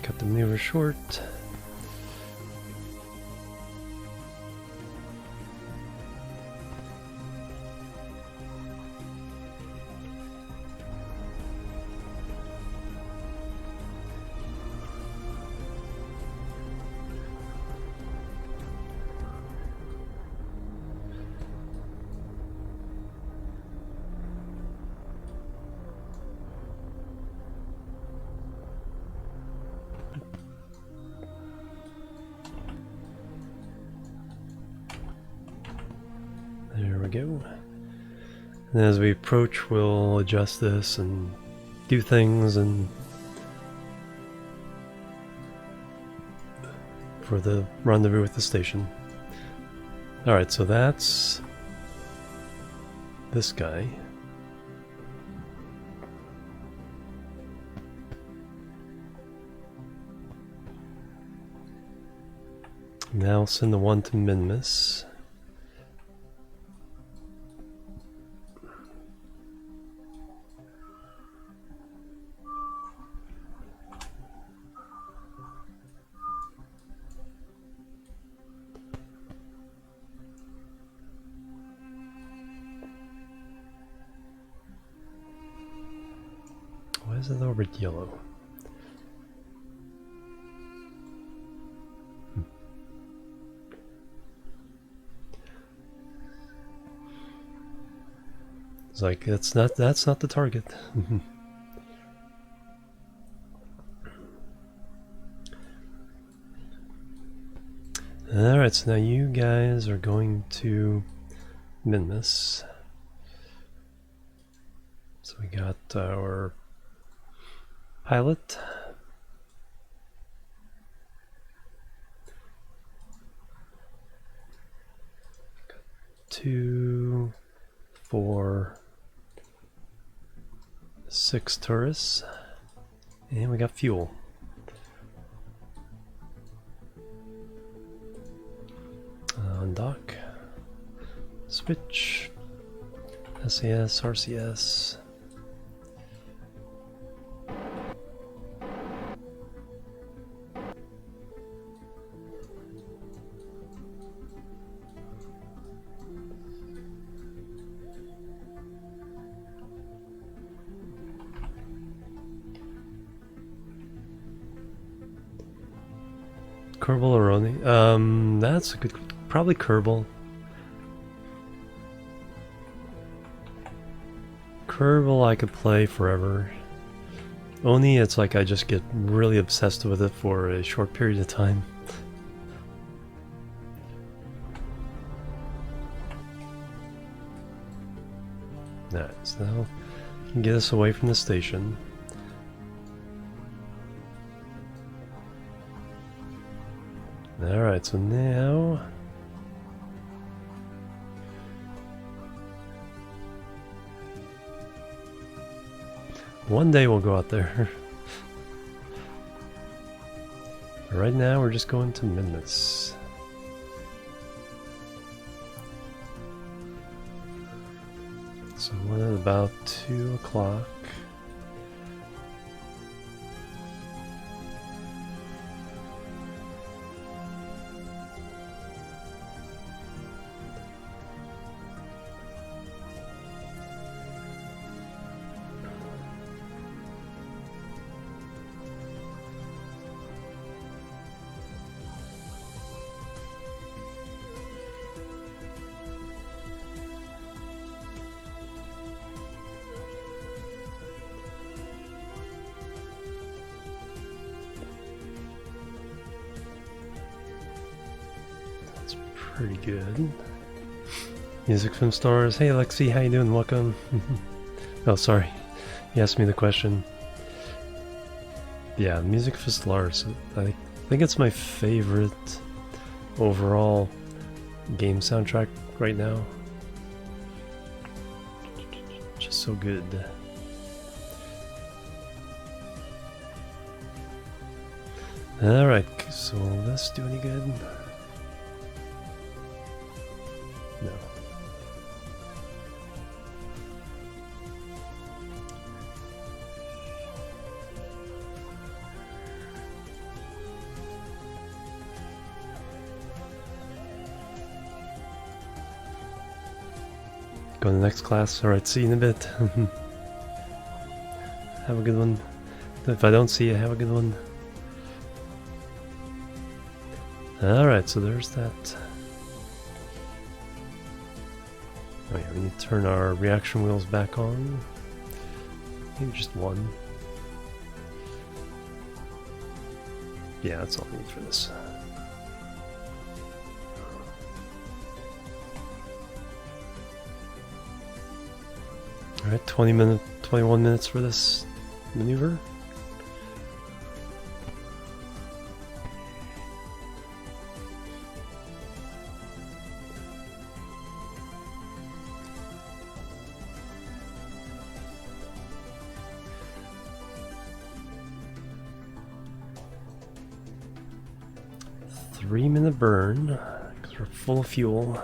cut the maneuver short. There we go. And as we approach, we'll adjust this and do things and for the rendezvous with the station. Alright, so that's this guy. Now send the one to Minmus. Why is it over yellow? It's like that's not the target. Alright, so now you guys are going to Minmus. So we got our pilot. Got 2, 4, 6 tourists. And we got fuel. Undock. Switch. SAS, RCS. Kerbal or Oni? That's a good... Probably Kerbal. Kerbal I could play forever. Oni, it's like I just get really obsessed with it for a short period of time. Alright, so now we can get us away from the station. Alright, so now... one day we'll go out there. Right now we're just going to Minmus. So we're at about 2 o'clock. Pretty good. Music from Stars. Hey Lexi, how you doing? Welcome. Oh, sorry. You asked me the question. Yeah, Music from Stars. I think it's my favorite overall game soundtrack right now. Just so good. Alright, so will this do any good? No. Go to the next class. Alright, see you in a bit. Have a good one. If I don't see you, have a good one. Alright, so there's that. Oh yeah, we need to turn our reaction wheels back on. Maybe just one. Yeah, that's all I need for this. Alright, 21 minutes for this maneuver. Three-minute burn, because we're full of fuel.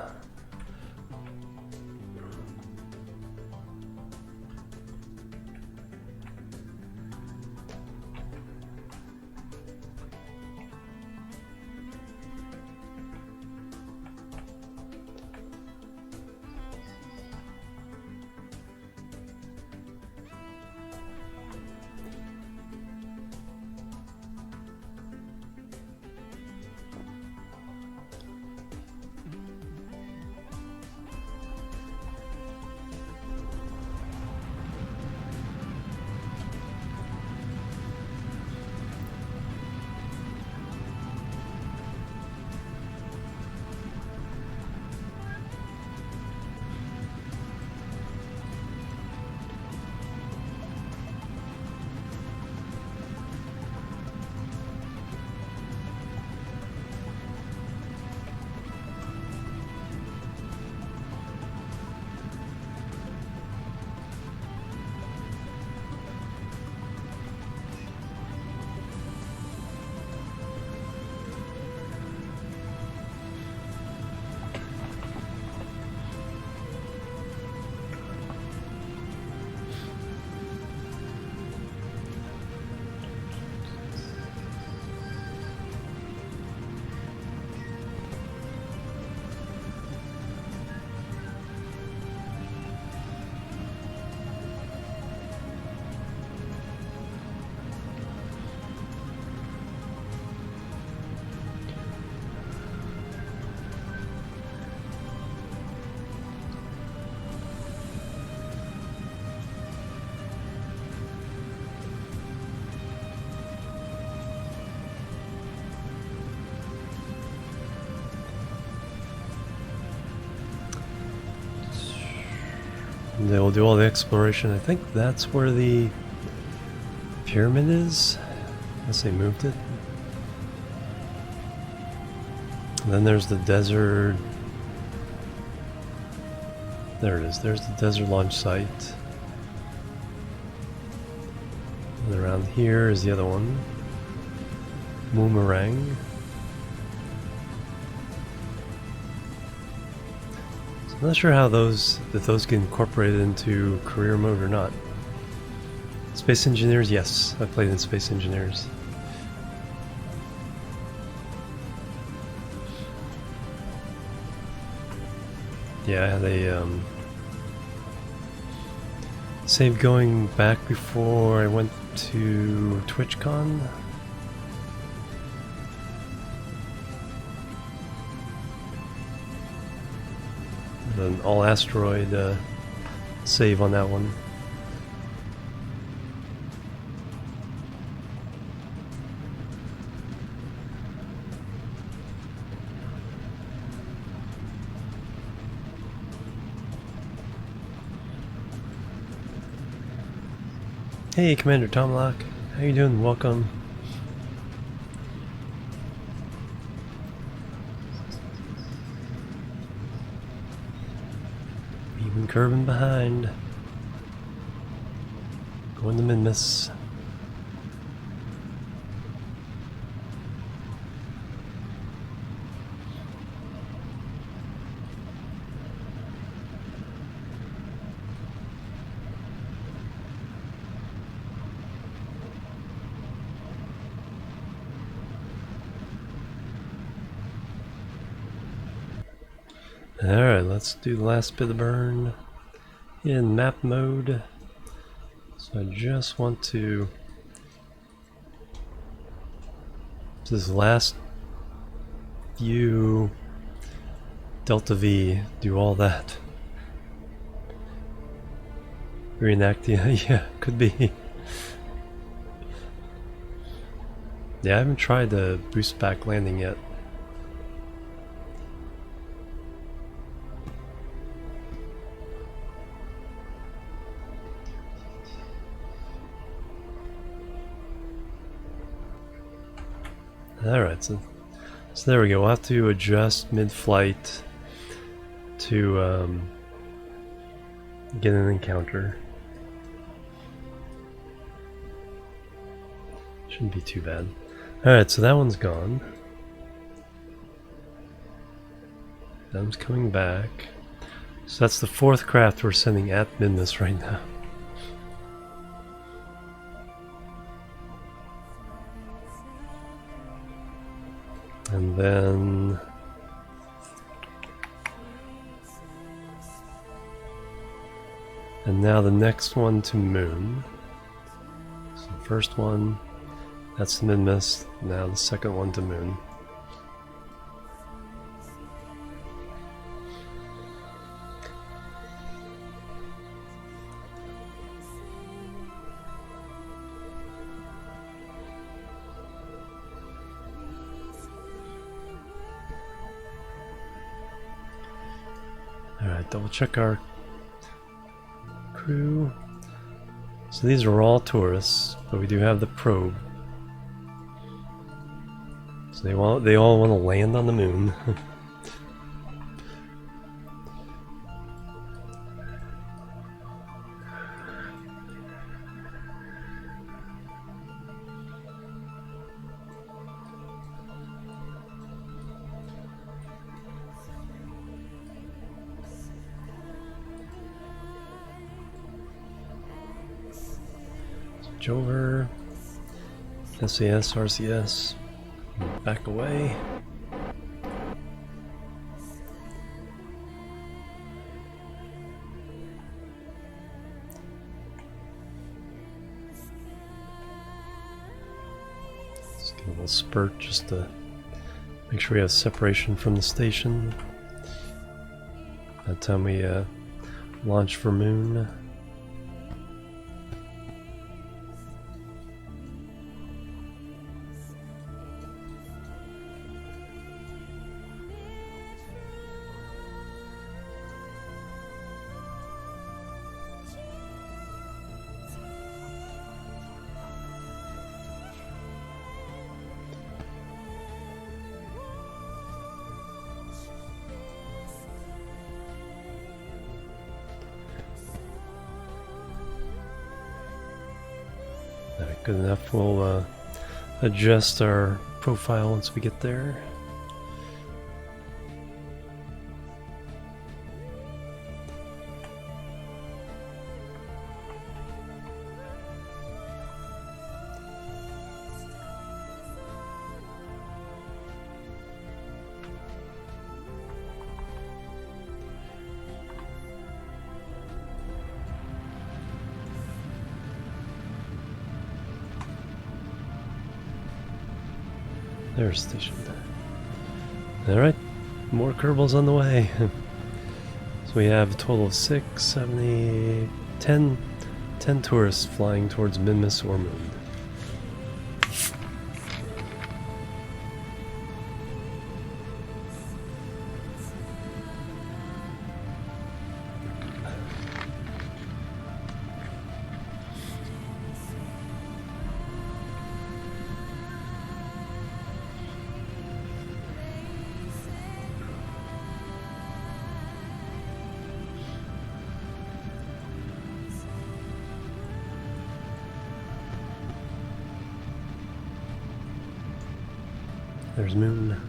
They will do all the exploration. I think that's where the pyramid is, unless they moved it. And then there's the desert. There it is. There's the desert launch site. And around here is the other one. Boomerang. I'm not sure how if those get incorporated into career mode or not. Space Engineers, yes, I played in Space Engineers. Yeah, I had a save going back before I went to TwitchCon. An all asteroid save on that one. Hey, Commander Tomlock, how you doing? Welcome. Even curving behind. Going to mid-miss. Alright, let's do the last bit of burn. in map mode. So I just want to this last view Delta V, do all that. Reenact, yeah, could be. Yeah, I haven't tried the boost back landing yet. Alright, so there we go. We'll have to adjust mid-flight to get an encounter. Shouldn't be too bad. Alright, so that one's gone. That one's coming back. So that's the 4th craft we're sending at Midness right now. And then now the next one to Moon. So the first one, that's the Midness. Now the second one to Moon. Alright, double check our crew. So these are all tourists, but we do have the probe. So they all want to land on the moon. Over SAS, RCS, back away. Let's get a little spurt just to make sure we have separation from the station. By the time we launch for Moon. Good enough. We'll adjust our profile once we get there. There's station. Alright, more Kerbals on the way. So we have a total of 6, 7, 8, 10 tourists flying towards Minmus or Moon. There's Moon.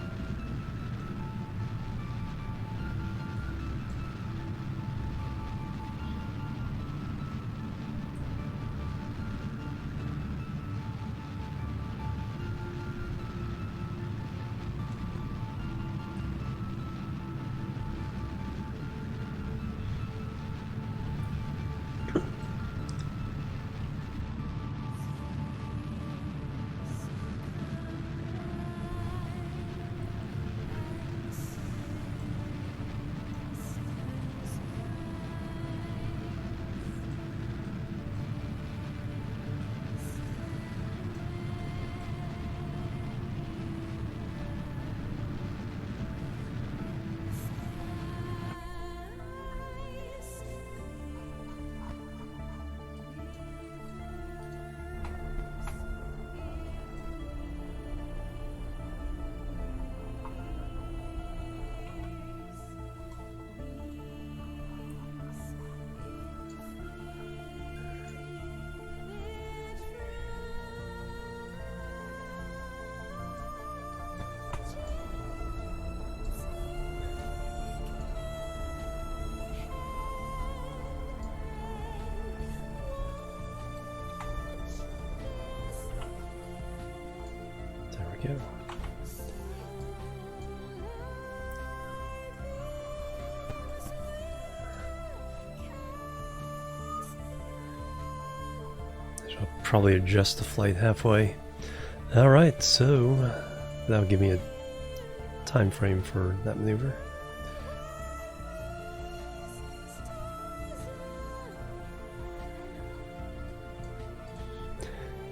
we go. I'll probably adjust the flight halfway. Alright, so that'll give me a time frame for that maneuver.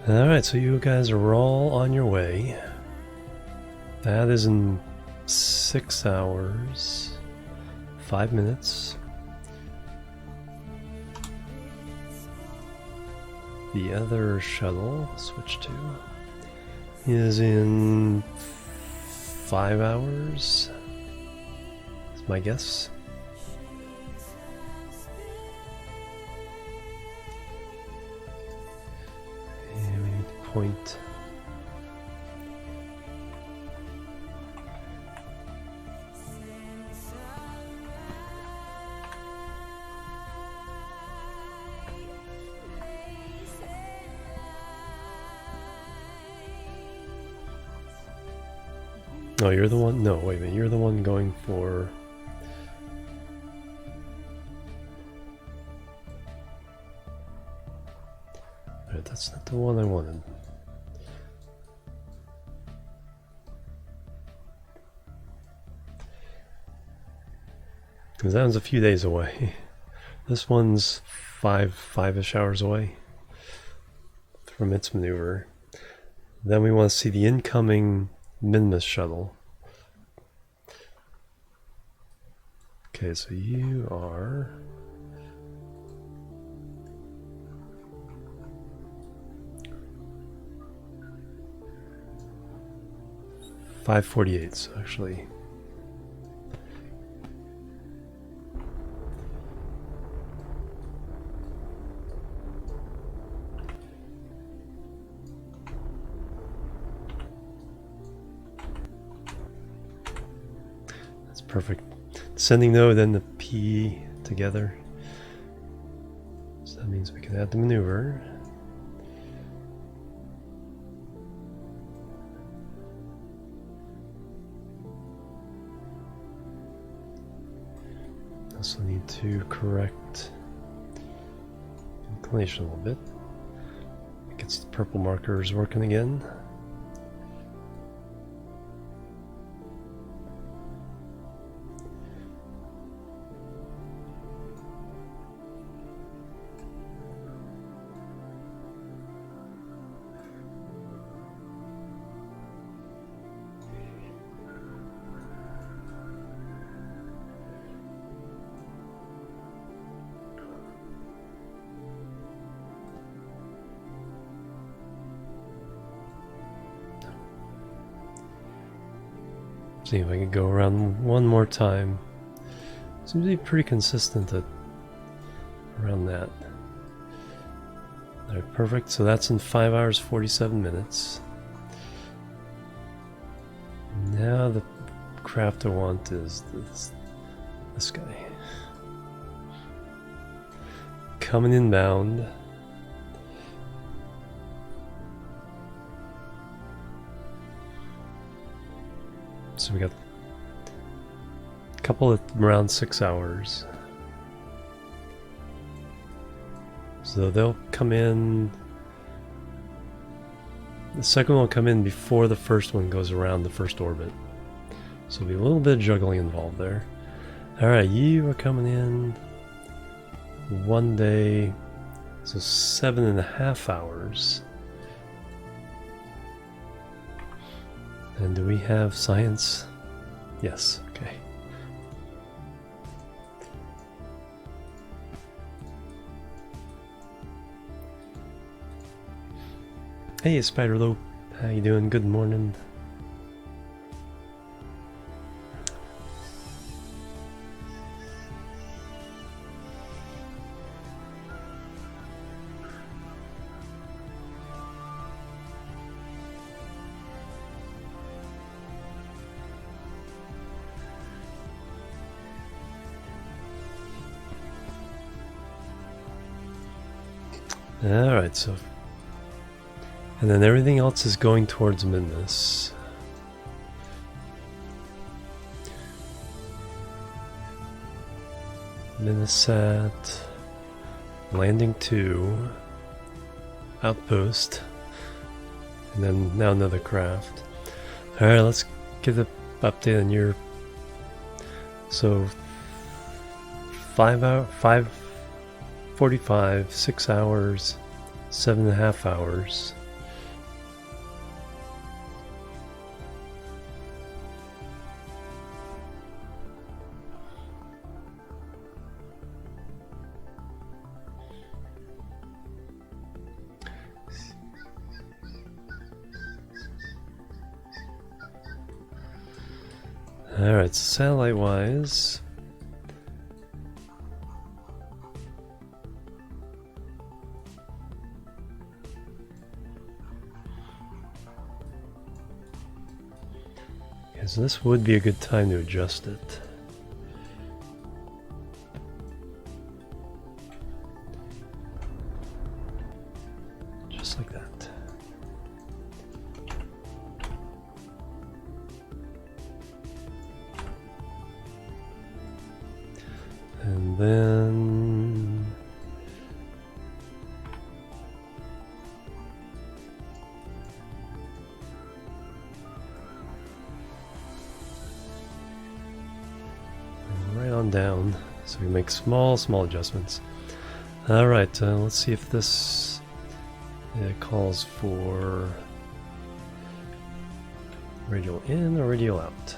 Alright, so you guys are all on your way. That is in 6 hours, 5 minutes. The other shuttle, switch to, is in 5 hours. That's my guess. And we need to point. No, you're the one. No, wait a minute. You're the one going for. Right, that's not the one I wanted. Because that one's a few days away. This one's five-ish hours away from its maneuver. Then we want to see the incoming Minmus shuttle. Okay, so you are .548, so actually that's perfect. Sending node and the P together. So that means we can add the maneuver. Also need to correct inclination a little bit. It gets the purple markers working again. See if I can go around one more time. Seems to be pretty consistent at around that. Alright, perfect. So that's in 5 hours 47 minutes. Now the craft I want is this guy. Coming inbound. So we got a couple at around 6 hours. So they'll come in. The second one will come in before the first one goes around the first orbit. So there'll be a little bit of juggling involved there. Alright, you are coming in 1 day, so 7.5 hours. And do we have science? Yes, okay. Hey, Spiderlope, how you doing? Good morning. Alright, so... And then everything else is going towards Minmus. Minisat, landing 2, outpost, and then now another craft. Alright, let's give the update on your... So 5:45, 6 hours, 7.5 hours. Alright, so satellite wise, so this would be a good time to adjust it. Just like that. And then right on down, so we make small adjustments. All right, let's see if this calls for radial in or radial out.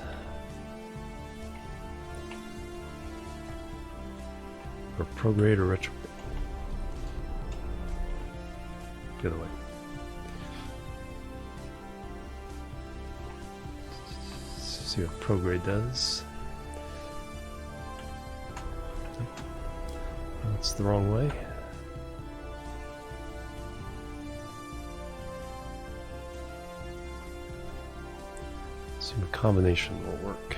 Or prograde or retrograde. The other way. Let's see what prograde does. That's the wrong way. See what combination will work.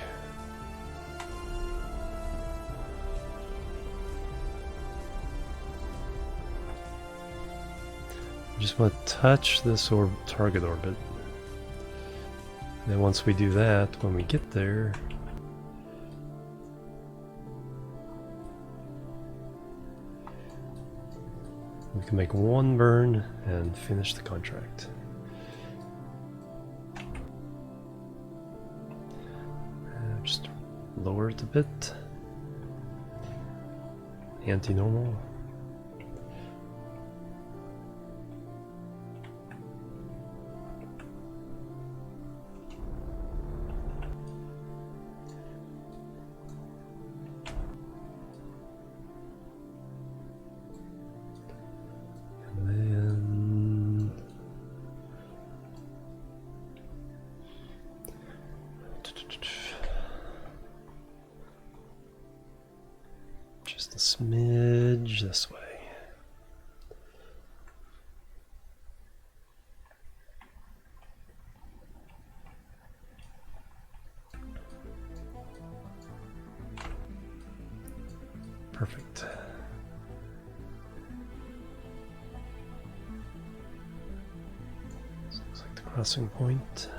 Just want to touch this target orbit. And then once we do that, when we get there, we can make one burn and finish the contract. Just lower it a bit. Anti-normal. Just a smidge this way. Perfect. This looks like the crossing point.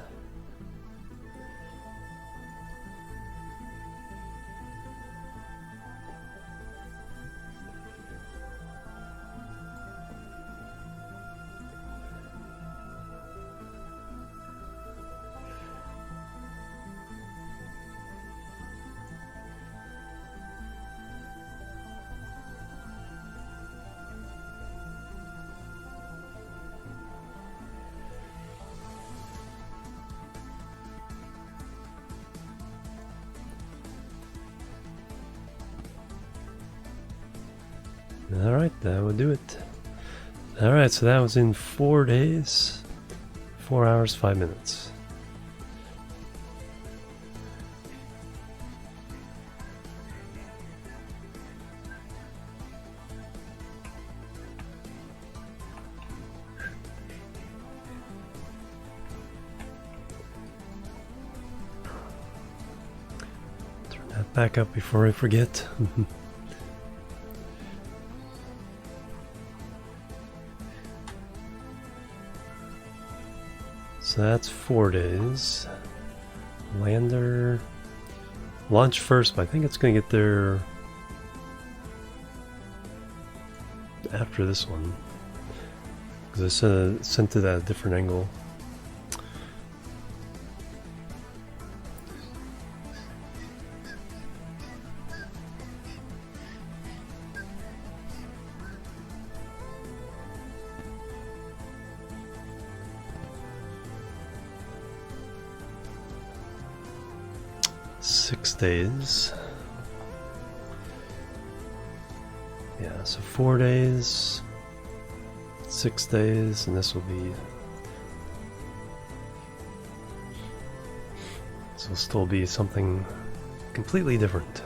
Alright, that would do it. Alright, so that was in 4 days, 4 hours, 5 minutes. Turn that back up before I forget. So that's 4 days. Lander, launch first, but I think it's going to get there after this one. Because I sent it at a different angle. Days. Yeah, so 4 days, 6 days, and this will be. This will still be something completely different.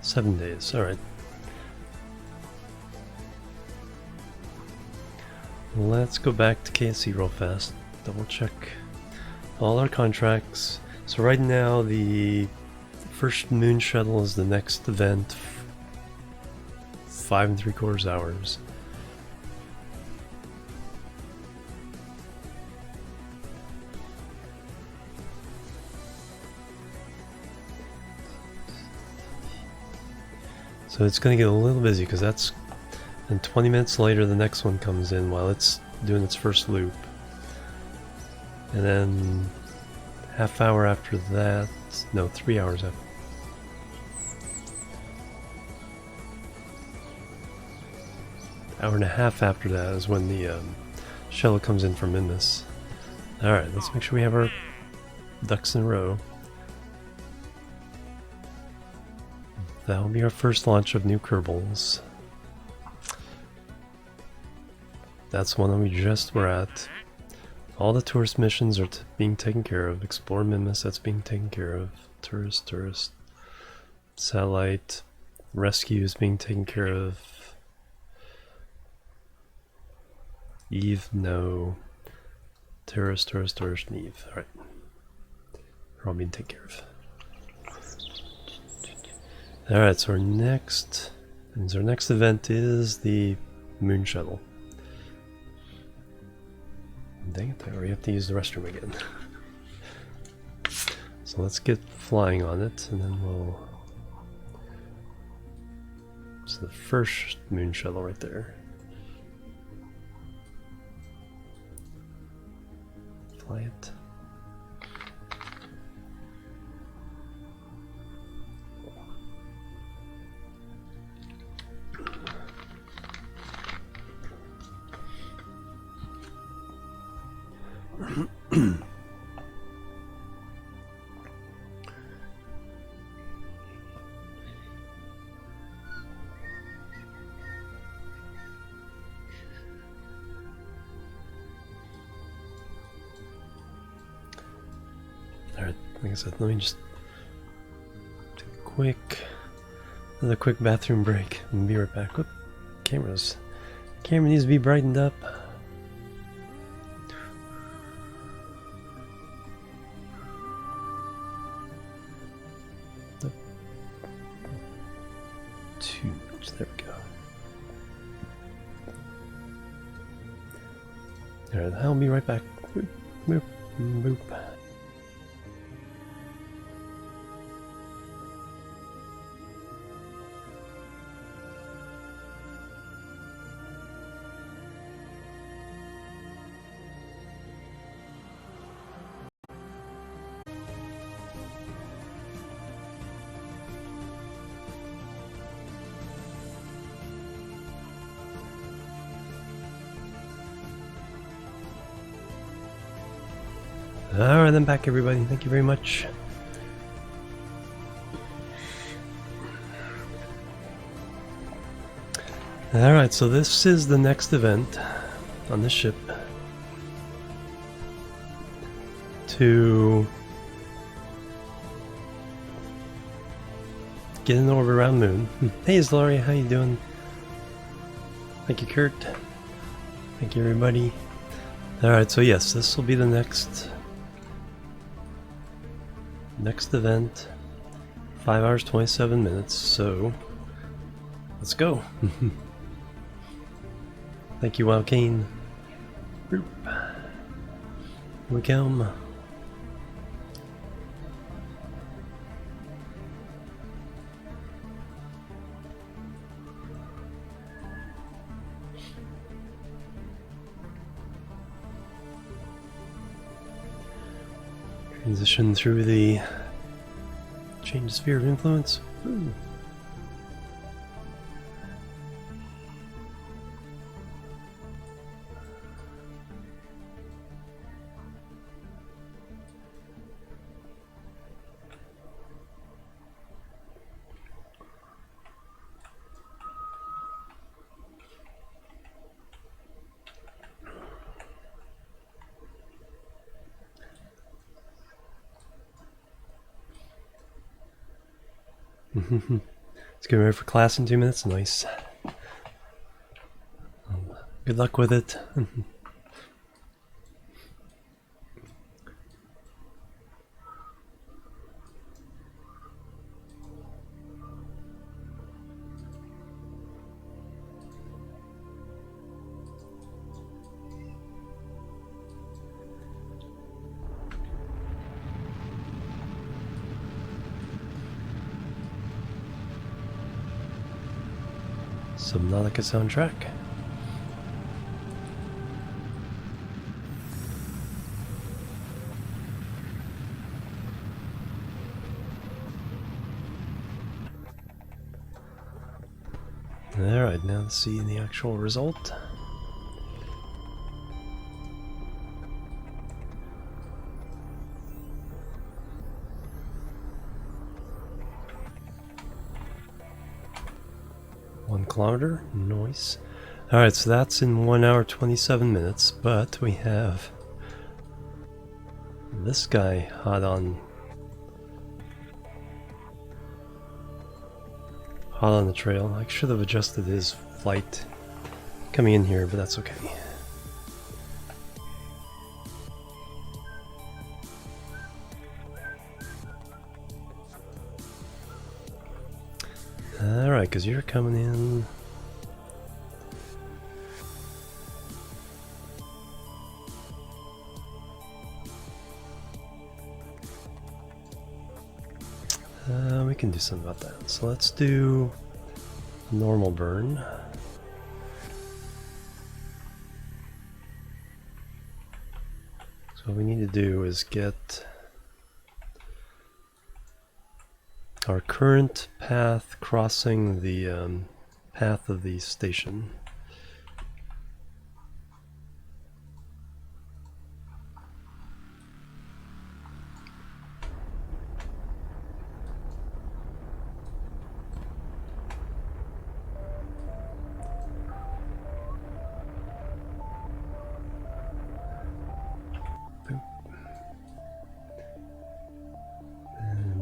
$7 days, alright. Let's go back to KSC real fast, double check all our contracts. So right now the first moon shuttle is the next event, 5 3/4 hours. So it's going to get a little busy because that's, and 20 minutes later the next one comes in while it's doing its first loop. And then half hour after that, no, 3 hours after. Hour and a half after that is when the shuttle comes in from Minmus. Alright, let's make sure we have our ducks in a row. That will be our first launch of new Kerbals. That's one that we just were at. All the tourist missions are being taken care of. Explore Minmus, that's being taken care of. Tourist. Satellite. Rescue is being taken care of. Eve, no. Tourist, and Eve. Alright. They're all being taken care of. Alright, so our next event is the moon shuttle. Dang it, I already have to use the restroom again. So let's get flying on it, and then we'll... So the first moon shuttle right there. Fly it. Alright, like I said, let me just take another quick bathroom break and be right back. Whoop, camera needs to be brightened up. There we go. Alright, I'll be right back. Boop, boop, boop. Alright, I'm back, everybody. Thank you very much. Alright, so this is the next event on the ship to get an orbit around the moon. Hey, Zlari, how you doing? Thank you, Kurt. Thank you, everybody. Alright, so yes, this will be the next event. 5 hours 27 minutes. So Let's go. Thank you, Wildcane. Here we come. Transition through the change sphere of influence. Ooh. Let's get ready for class in 2 minutes. Nice. Good luck with it. Subnautica soundtrack. Alright, now let's see the actual result. Kilometer, nice. Alright, so that's in 1 hour 27 minutes, but we have this guy hot on the trail. I should have adjusted his flight coming in here, but that's okay. Alright, because you're coming in. We can do something about that. So let's do normal burn. So what we need to do is get our current path crossing the path of the station.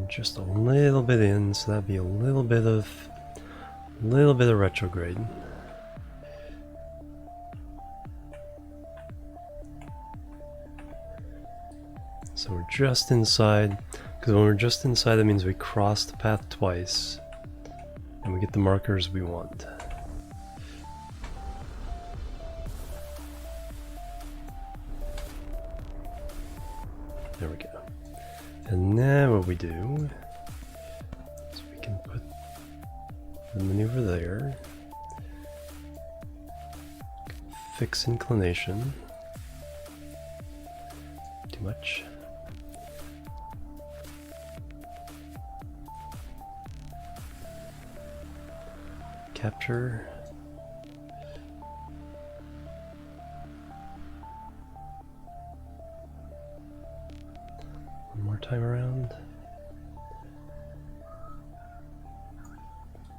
Just a little bit in, so that'd be a little bit of retrograde. So we're just inside, because when we're just inside, that means we cross the path twice, and we get the markers we want. There we go. And now what we do is we can put the maneuver there, fix inclination, too much, capture, more time around.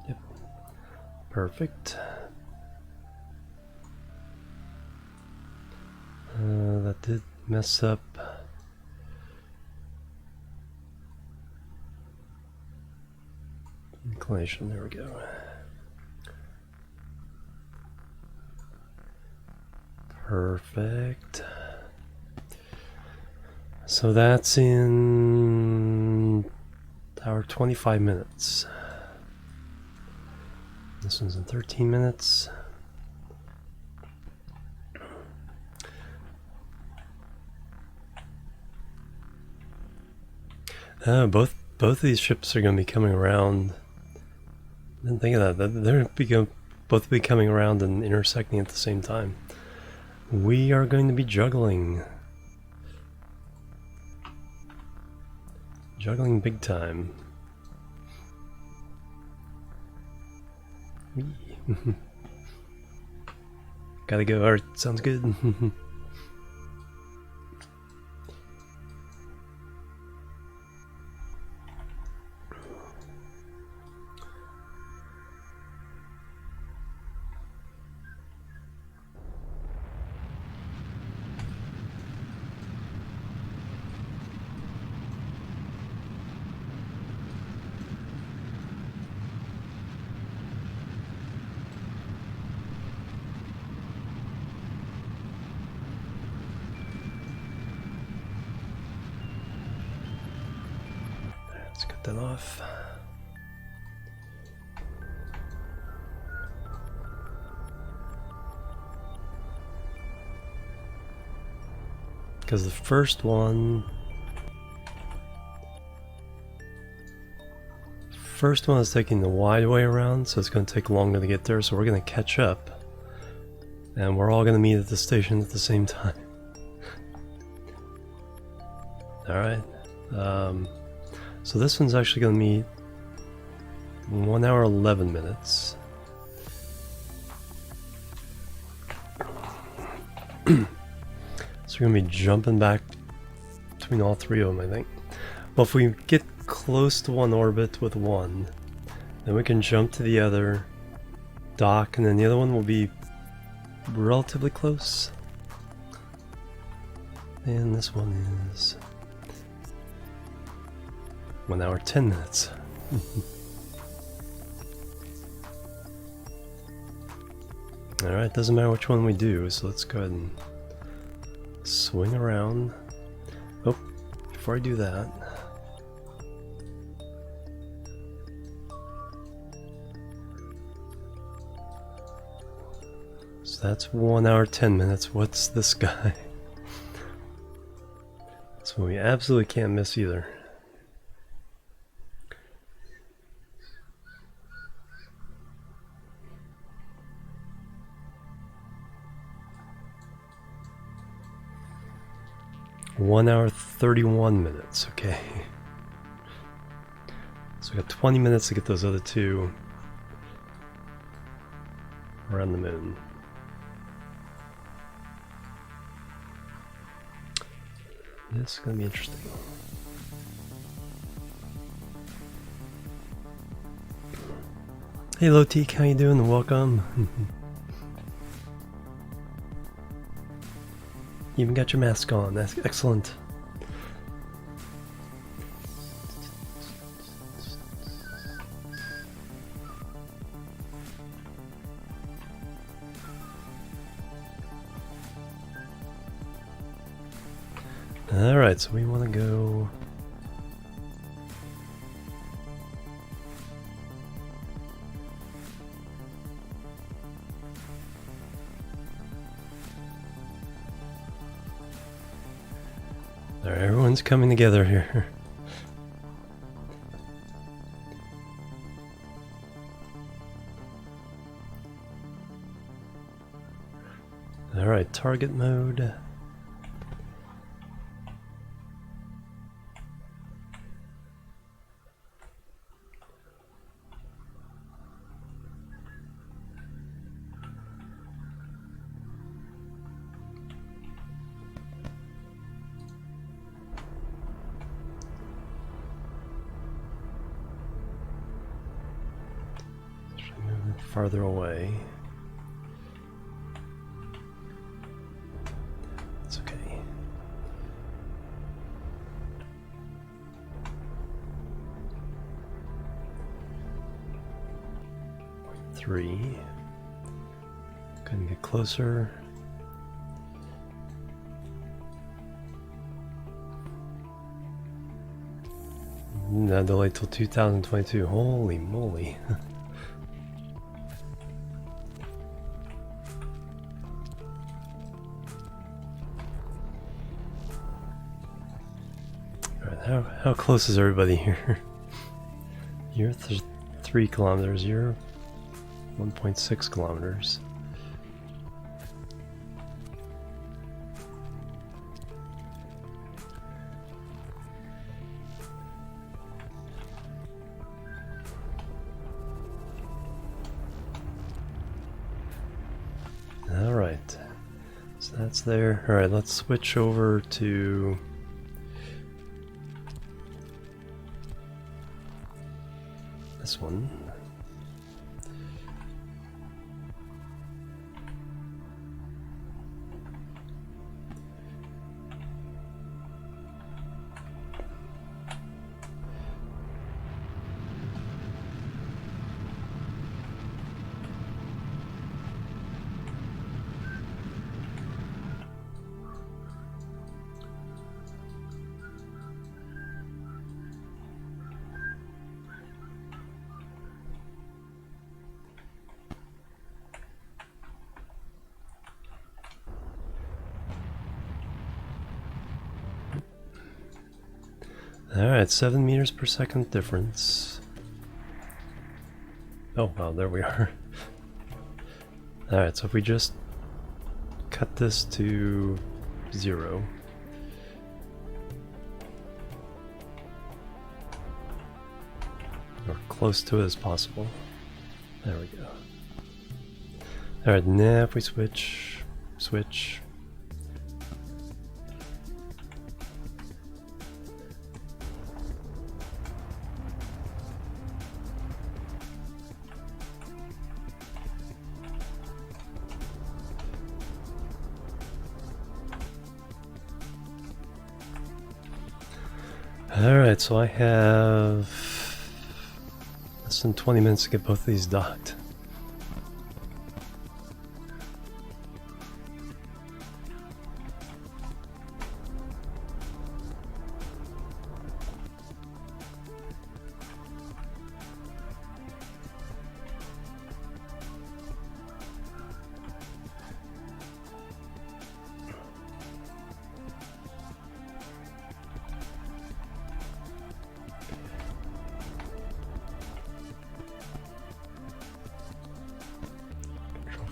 Yep. Perfect. That did mess up. Inclination, there we go. Perfect. So that's in our 25 minutes. This one's in 13 minutes. Both of these ships are going to be coming around. I didn't think of that. They're both be coming around and intersecting at the same time. We are going to be juggling. Juggling big time. Gotta go. Alright, sounds good. Let's cut that off. Because the first one is taking the wide way around, so it's going to take longer to get there, so we're going to catch up. And we're all going to meet at the station at the same time. Alright. So this one's actually going to meet 1 hour 11 minutes. So we're going to be jumping back between all three of them, I think. Well, if we get close to one orbit with one, then we can jump to the other, dock, and then the other one will be relatively close. And this one is 1 hour 10 minutes. Alright, doesn't matter which one we do, so let's go ahead and swing around. Oh, before I do that, so that's 1 hour 10 minutes. What's this guy? That's one we absolutely can't miss either. One hour 31 minutes, okay. So we got 20 minutes to get those other two around the moon. This is gonna be interesting. Hey Lotique, how you doing? Welcome. You even got your mask on. That's excellent. Alright, so we want to go... Alright, everyone's coming together here. Alright, target mode. Farther away. It's okay. .3. Couldn't get closer. Not delayed till 2022. Holy moly. How close is everybody here? You're 3 kilometers. You're 1.6 kilometers. All right. So that's there. All right, let's switch over to this one. Alright, 7 meters per second difference. Oh, wow, there we are. Alright, so if we just cut this to 0. Or close to it as possible. There we go. Alright, now if we switch. Alright, so I have less than 20 minutes to get both of these docked.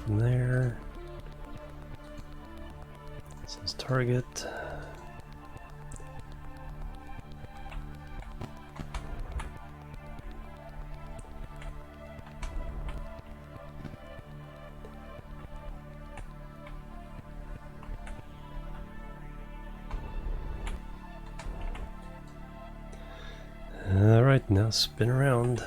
From there, this is target. All right, now spin around.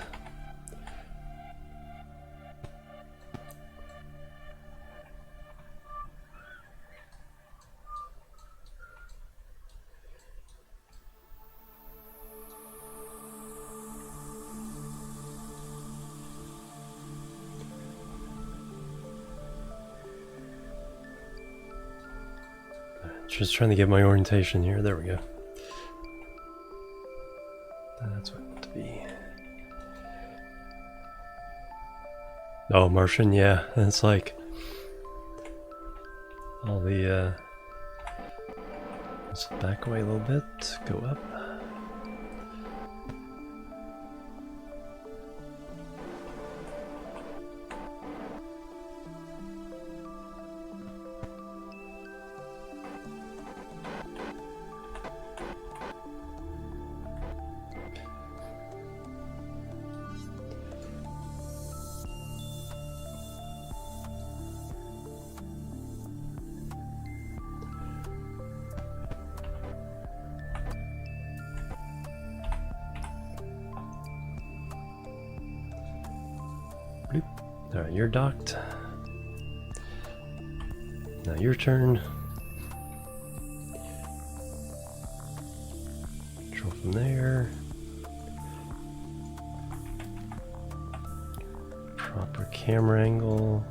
Just trying to get my orientation here. There we go. That's what I want to be. Oh, Martian, yeah. It's like all the let's back away a little bit, go up. Alright, you're docked. Now your turn. Control from there. Proper camera angle.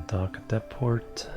Dock at that port.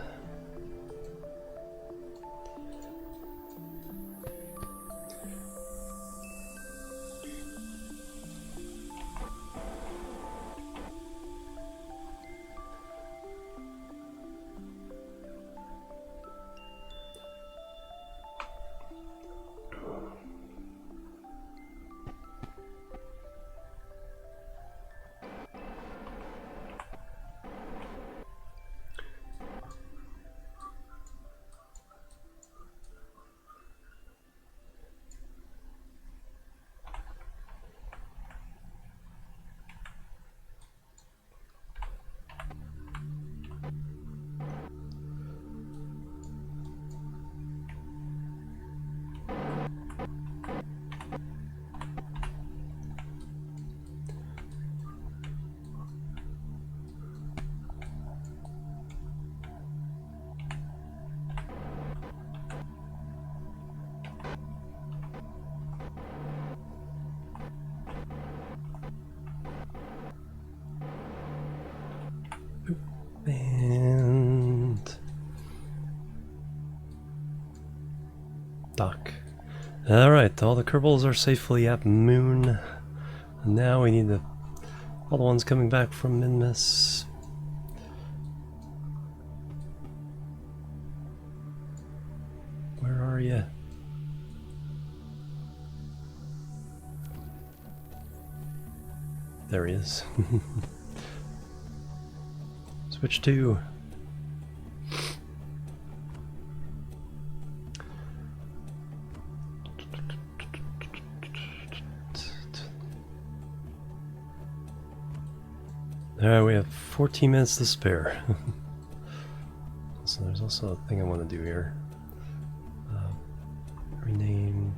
And dock. Alright, all the Kerbals are safely at Moon. And now we need all the ones coming back from Minmus. Where are you? There he is. Switch to. Alright, we have 14 minutes to spare. So there's also a thing I want to do here. Rename.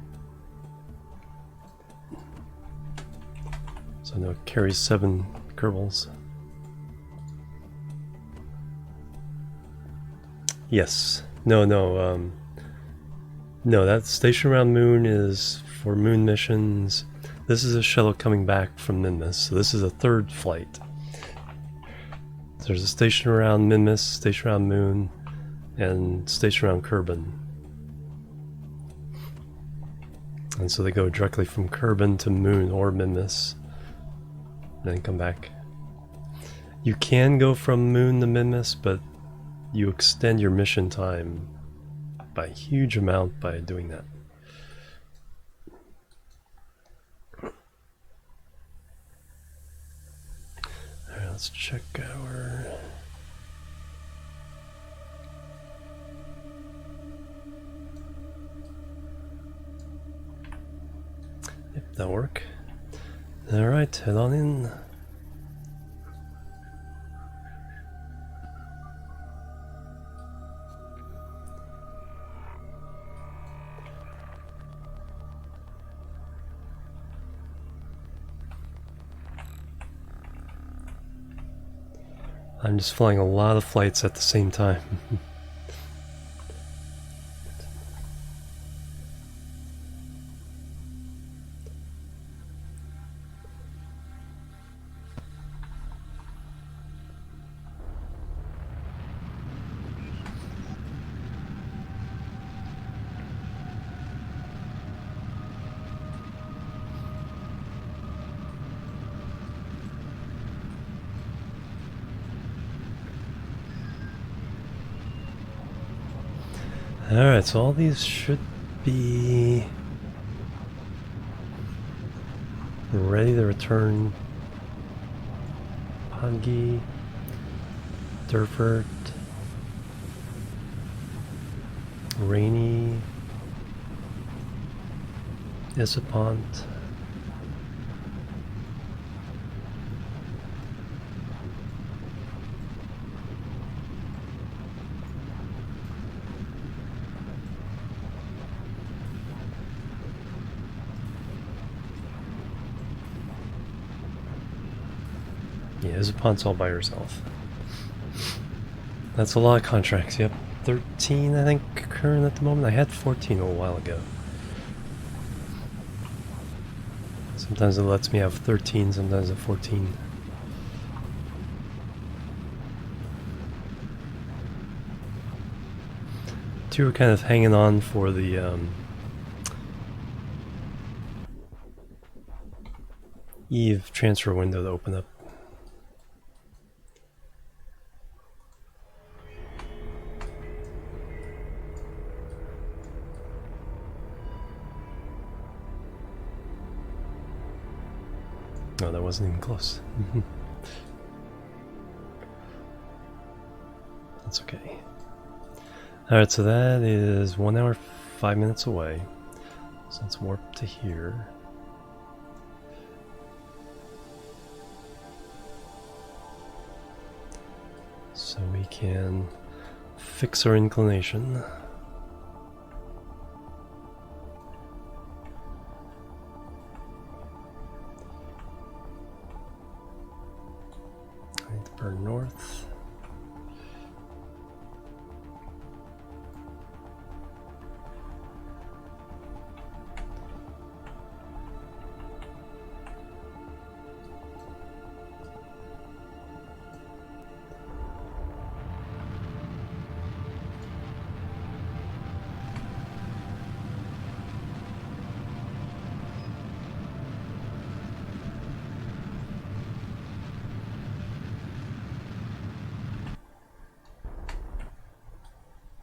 So I know it carries 7 Kerbals. Yes. No, that station around Moon is for Moon missions. This is a shuttle coming back from Minmus, so this is a 3rd flight. There's a station around Minmus, station around Moon, and station around Kerbin. And so they go directly from Kerbin to Moon or Minmus, and then come back. You can go from Moon to Minmus, but you extend your mission time by a huge amount by doing that. Alright, let's check our... Yep, that'll work. Alright, head on in. I'm just flying a lot of flights at the same time. Alright, so all these should be ready to return. Pangi, Durfert, Rainy, Isipont, yeah, Isapont's all by herself. That's a lot of contracts, yep. 13, I think, current at the moment. I had 14 a while ago. Sometimes it lets me have 13, sometimes a 14. two are kind of hanging on for the Eve transfer window to open up. No, that wasn't even close. That's okay. Alright, so that is 1 hour, 5 minutes away. So let's warp to here. So we can fix our inclination. I need to burn north.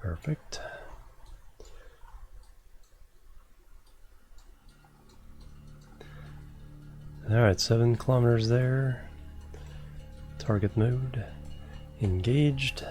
Perfect. Alright, 7 kilometers there. Target mode. Engaged.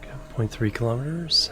Okay, 0.3 kilometers.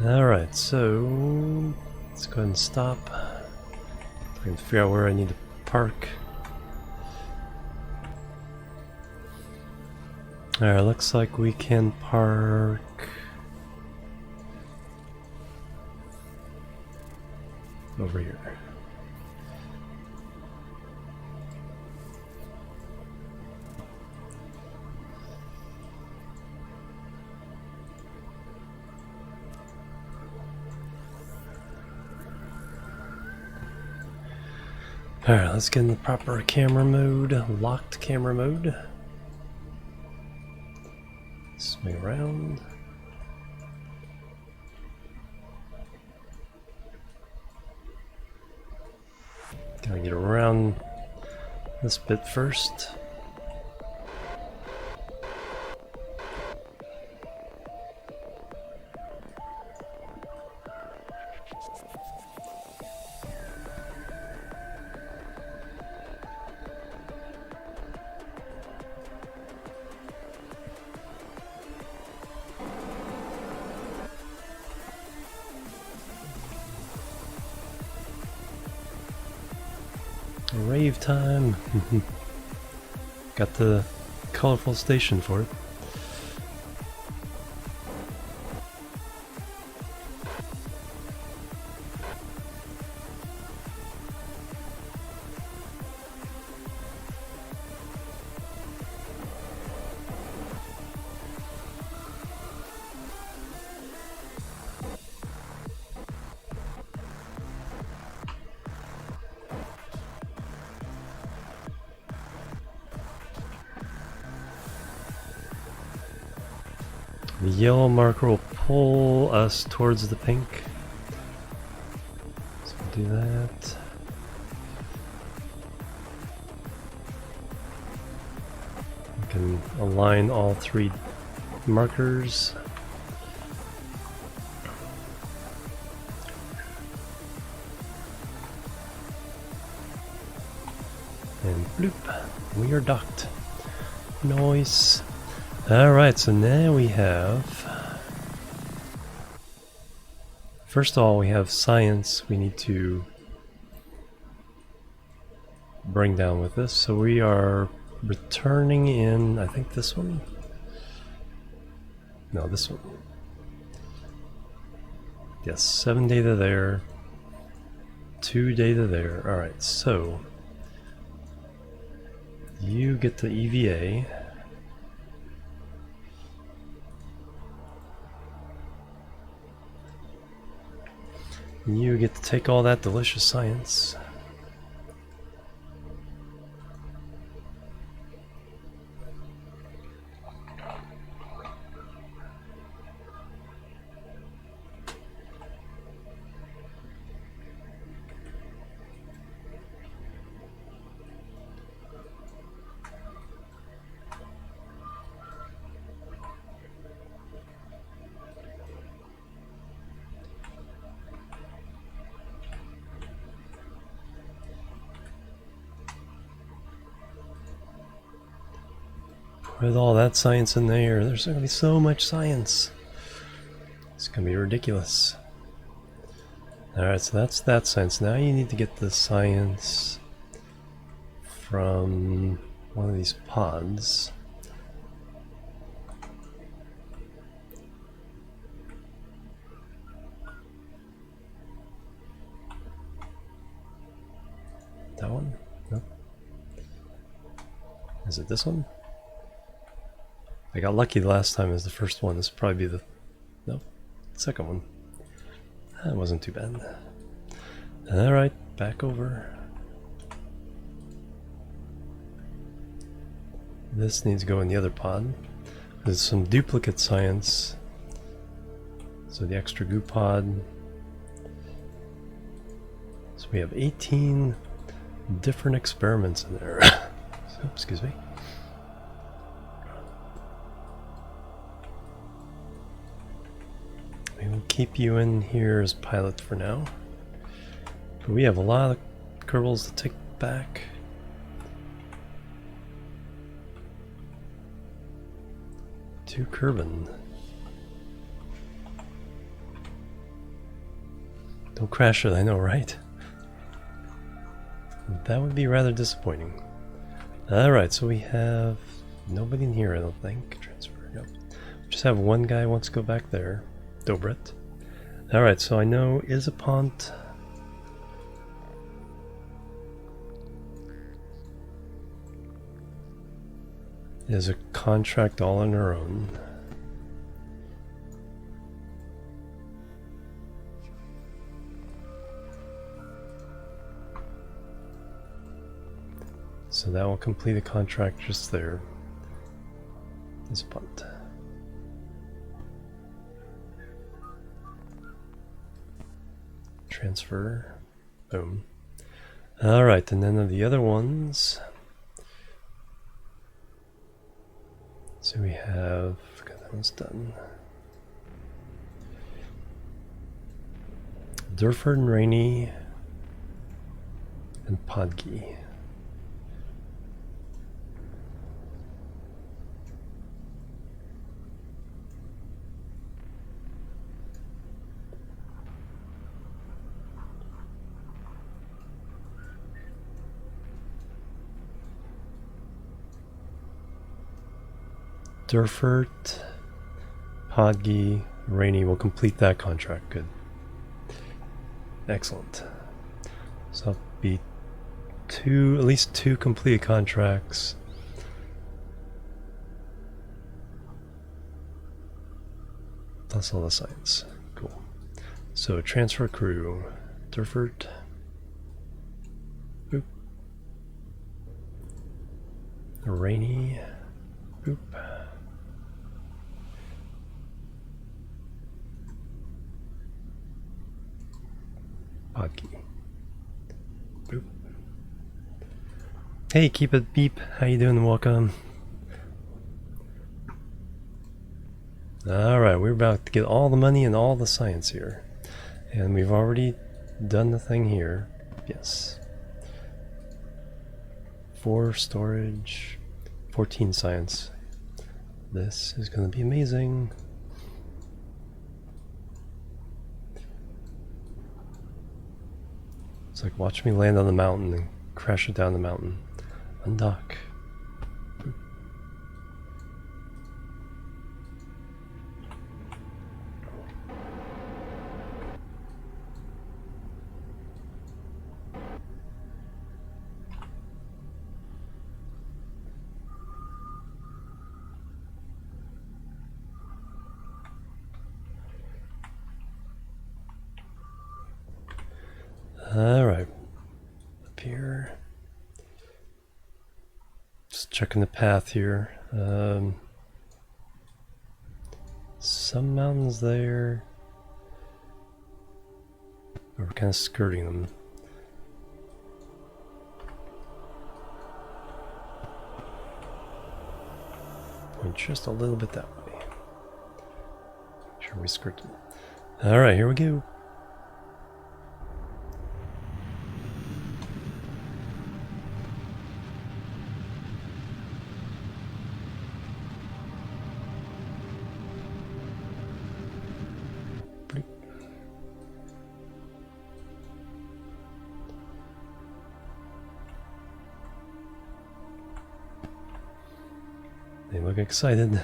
Alright, so let's go ahead and stop. I can figure out where I need to park. Alright, looks like we can park over here. Alright, let's get in the proper camera mode, locked camera mode. Swing around. Gotta get around this bit first. Rave time! Got the colorful station for it. The yellow marker will pull us towards the pink. So we'll do that. We can align all three markers. And bloop, we are docked. Nice. Alright, so now we have... First of all, we have science we need to bring down with this. So we are returning in, I think this one? No, this one. Yes, 7 data there, 2 data there. Alright, so you get the EVA. You get to take all that delicious science. With all that science in there, there's going to be so much science. It's going to be ridiculous. Alright, so that's that science. Now you need to get the science from one of these pods. That one? Nope. Is it this one? I got lucky the last time as the first one. This would probably be the... Nope. Second one. That wasn't too bad. Alright, back over. This needs to go in the other pod. There's some duplicate science. So the extra goo pod. So we have 18 different experiments in there. So, excuse me. We will keep you in here as pilot for now. But we have a lot of Kerbals to take back. To Kerbin. Don't crash it, I know, right? That would be rather disappointing. Alright, so we have nobody in here, I don't think. Transfer, yep. Just have one guy who wants to go back there. Dobret. Alright, so I know Isapont is a contract all on her own. So that will complete a contract just there. Isapont. Transfer. Boom. Alright, and then of the other ones. So we have. Okay, that one's done. Durford and Rainey and Podgy. Durfert, Podgy, Rainy will complete that contract. Good. Excellent. So that'll be at least two completed contracts. Plus all the science. Cool. So transfer crew. Durfert. Boop. Rainy. Boop. Podgy. Boop. Hey, keep it beep. How you doing? Welcome. Alright, we're about to get all the money and all the science here. And we've already done the thing here. Yes. 4 storage, 14 science. This is going to be amazing. It's like watch me land on the mountain and crash it down the mountain. Undock. Alright, up here, just checking the path here. Some mountains there, we're kind of skirting them. Point just a little bit that way. Make sure we skirt them. Alright, here we go. They look excited.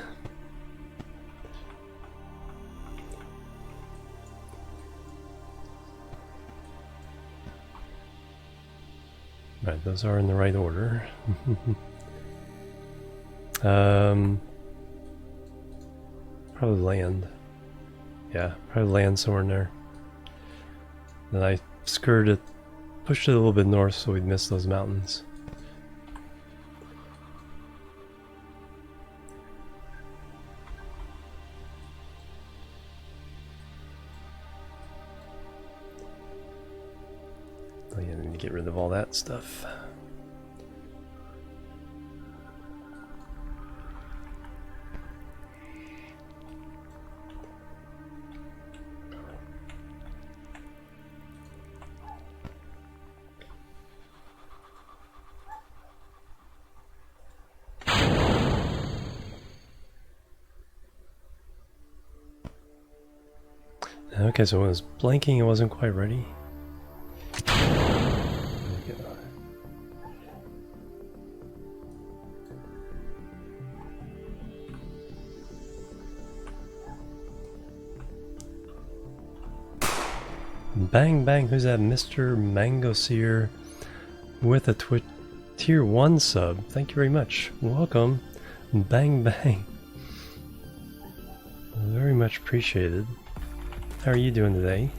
Right, those are in the right order. Probably land. Yeah, probably land somewhere in there. Then I skirted, pushed it a little bit north so we'd miss those mountains. Oh yeah, I need to get rid of all that stuff. Okay, so when I was blanking, it wasn't quite ready. Bang bang, who's that? Mr. Mango Seer with a tier 1 sub. Thank you very much. Welcome. Bang bang. Very much appreciated. How are you doing today?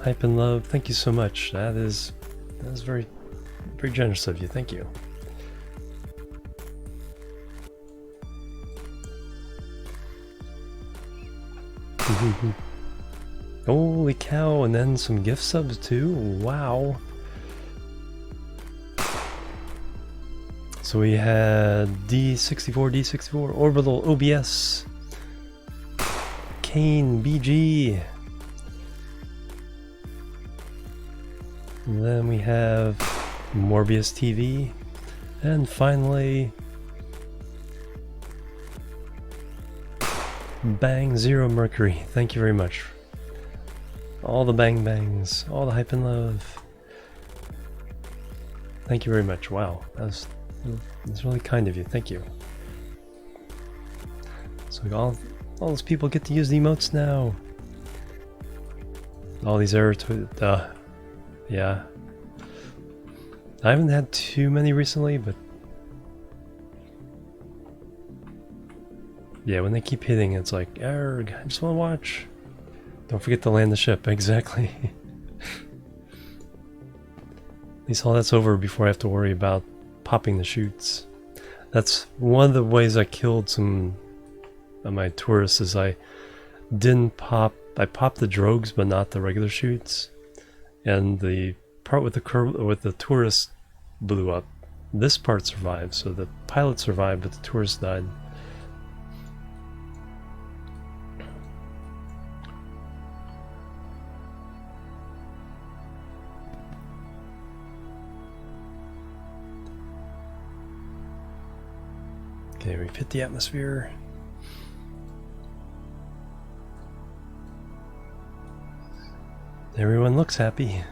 Hype and love, thank you so much. That is very generous of you. Thank you. Holy cow, and then some gift subs too. Wow. So we had D64, Orbital OBS, Kane BG, and then we have Morbius TV, and finally Bang Zero Mercury. Thank you very much. All the bang bangs, all the hype and love. Thank you very much. Wow, that was It's really kind of you. Thank you. So all those people get to use the emotes now. All these error yeah. I haven't had too many recently, but yeah, when they keep hitting, it's like, erg, I just want to watch. Don't forget to land the ship. Exactly. At least all that's over before I have to worry about popping the chutes. That's one of the ways I killed some of my tourists, is I popped the drogues but not the regular chutes, and the part with the tourists blew up. This part survived, so the pilot survived but the tourist died. Okay, we've hit the atmosphere. Everyone looks happy.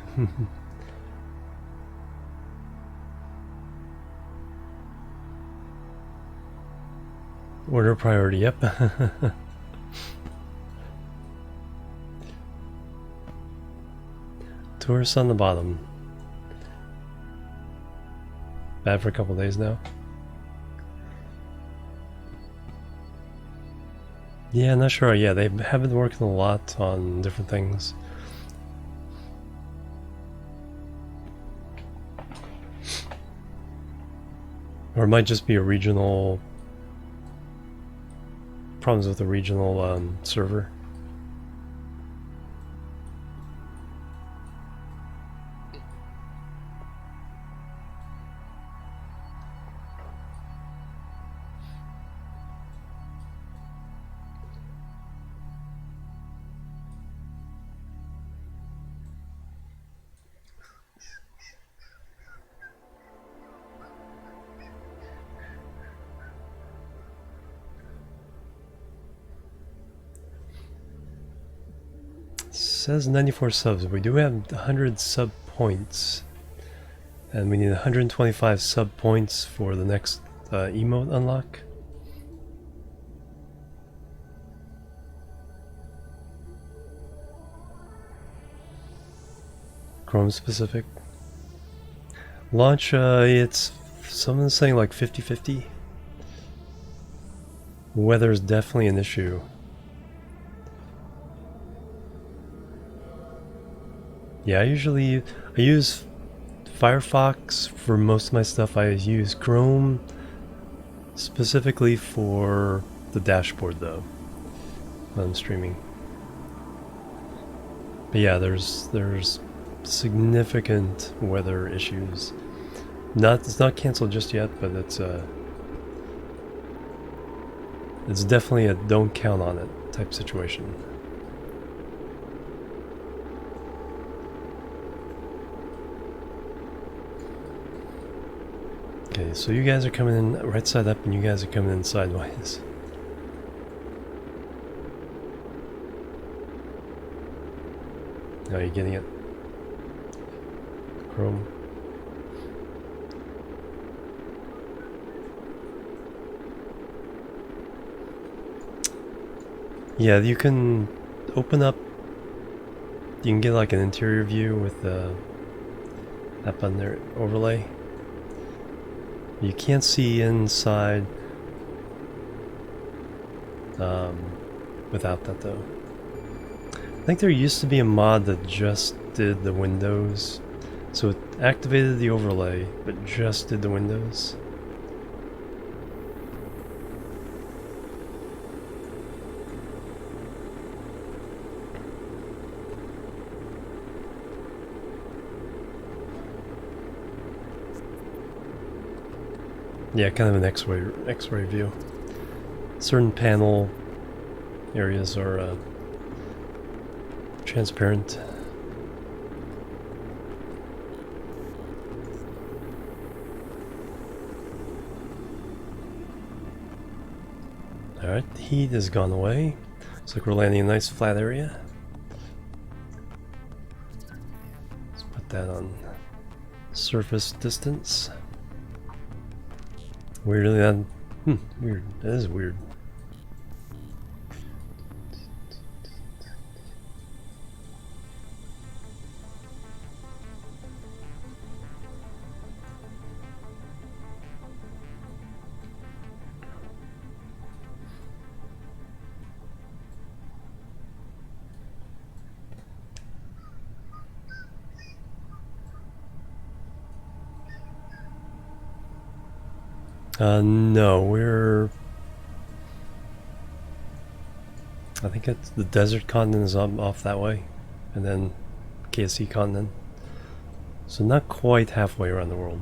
Order priority, yep. Tourists on the bottom. Bad for a couple days now. Yeah, not sure. Yeah, they have been working a lot on different things. Or it might just be a regional... problems with the regional server. Says 94 subs. We do have 100 sub points, and we need 125 sub points for the next emote unlock. Chrome specific. Launch, it's someone's saying like 50-50. Weather is definitely an issue. Yeah, I use Firefox for most of my stuff. I use Chrome specifically for the dashboard though when I'm streaming. But yeah, there's significant weather issues. It's not canceled just yet, but it's definitely a don't count on it type situation. Okay, so you guys are coming in right side up and you guys are coming in sideways. Now you're getting it. Chrome. Yeah, you can open up, you can get like an interior view with the app on there overlay. You can't see inside without that though. I think there used to be a mod that just did the windows. So it activated the overlay, but just did the windows. Yeah, kind of an X-ray view. Certain panel areas are transparent. Alright, the heat has gone away. Looks like we're landing in a nice flat area. Let's put that on surface distance. Weirdly, that weird. That is weird. No, we're... I think it's the desert continent is off that way, and then KSC continent. So not quite halfway around the world.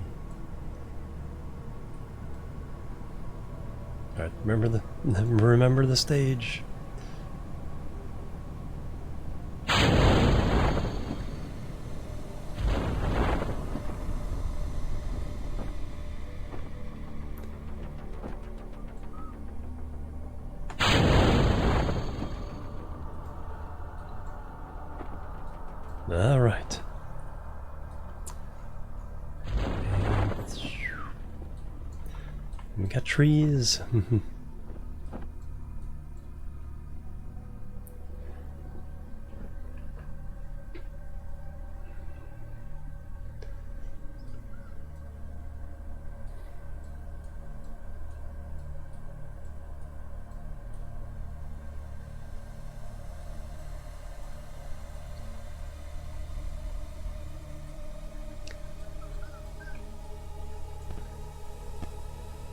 Alright, remember the stage. All right. We got trees.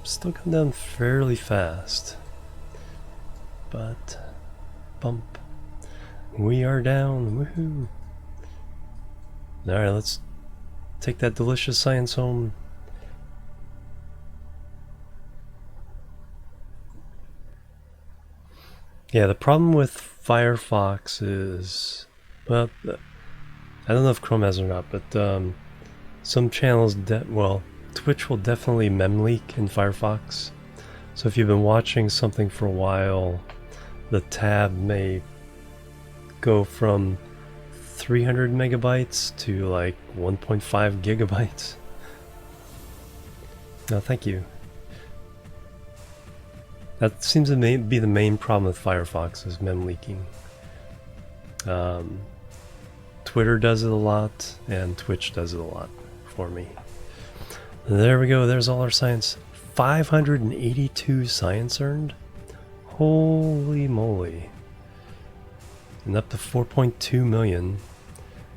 Still come down fairly fast, but bump. We are down. Woohoo! All right, let's take that delicious science home. Yeah, the problem with Firefox is, well, I don't know if Chrome has or not, but some channels Twitch will definitely mem leak in Firefox. So if you've been watching something for a while, the tab may go from 300 megabytes to like 1.5 gigabytes. No, thank you. That seems to be the main problem with Firefox, is mem leaking. Twitter does it a lot, and Twitch does it a lot for me. There we go, there's all our science. 582 science earned? Holy moly. And up to 4.2 million.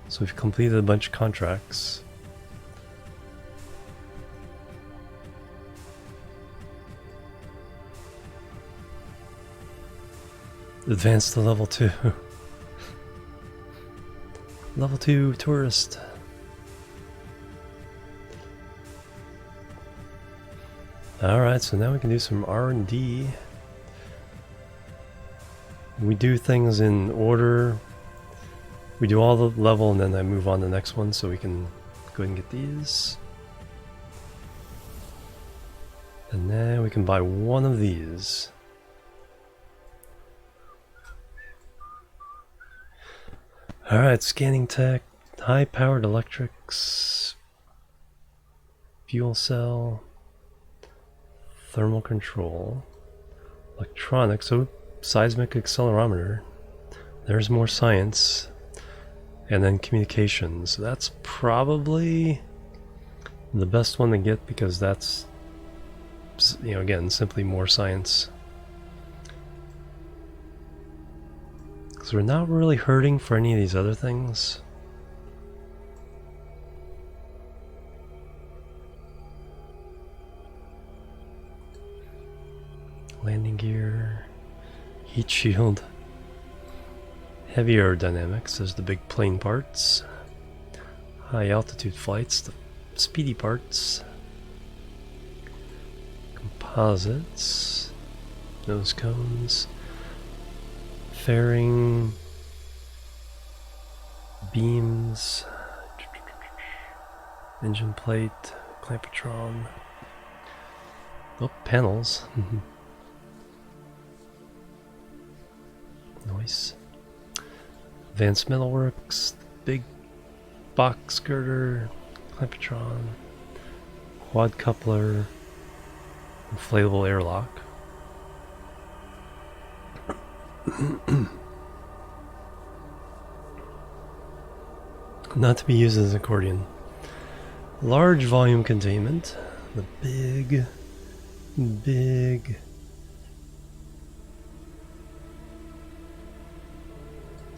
So we've completed a bunch of contracts. Advanced to level 2. Level 2 tourist. Alright, so now we can do some R&D. We do things in order. We do all the level and then I move on to the next one, so we can go ahead and get these. And then we can buy one of these. Alright, scanning tech, high powered electrics, fuel cell, thermal control, electronics, so seismic accelerometer, there's more science, and then communications. That's probably the best one to get because that's, you know, again, simply more science. Because we're not really hurting for any of these other things. Landing gear, heat shield, heavy aerodynamics, there's the big plane parts, high altitude flights, the speedy parts, composites, nose cones, fairing, beams, engine plate, clampetron, oh, panels. Nice. Advanced metalworks, big box girder, clampetron, quad coupler, Inflatable airlock. Not to be used as an accordion. Large volume containment. The big...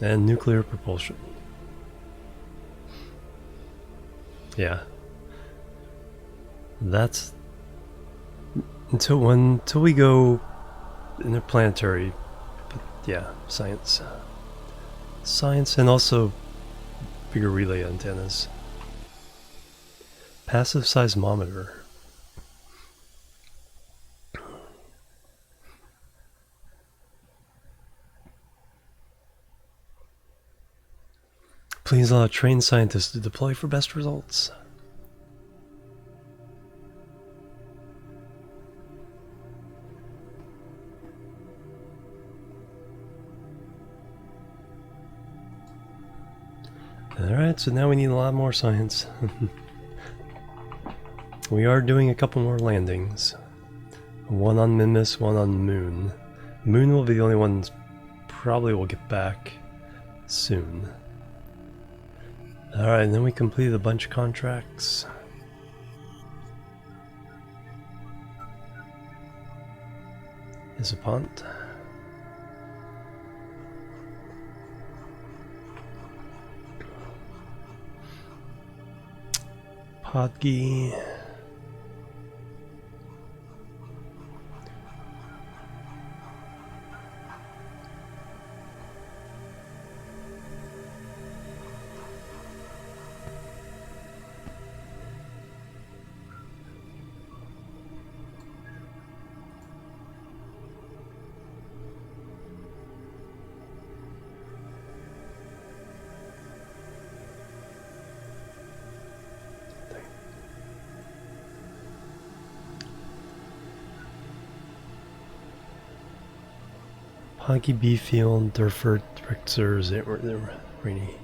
And nuclear propulsion. Yeah. That's... Until we go interplanetary, but yeah, science. Science and also bigger relay antennas. Passive seismometer. Please allow trained scientists to deploy for best results. Alright, so now we need a lot more science. We are doing a couple more landings. One on Minmus, one on Moon. Moon will be the only one probably will get back soon. Alright, and then we completed a bunch of contracts. Isapont. Podgy. Honky Beefield, Durford, Richter, Rainy.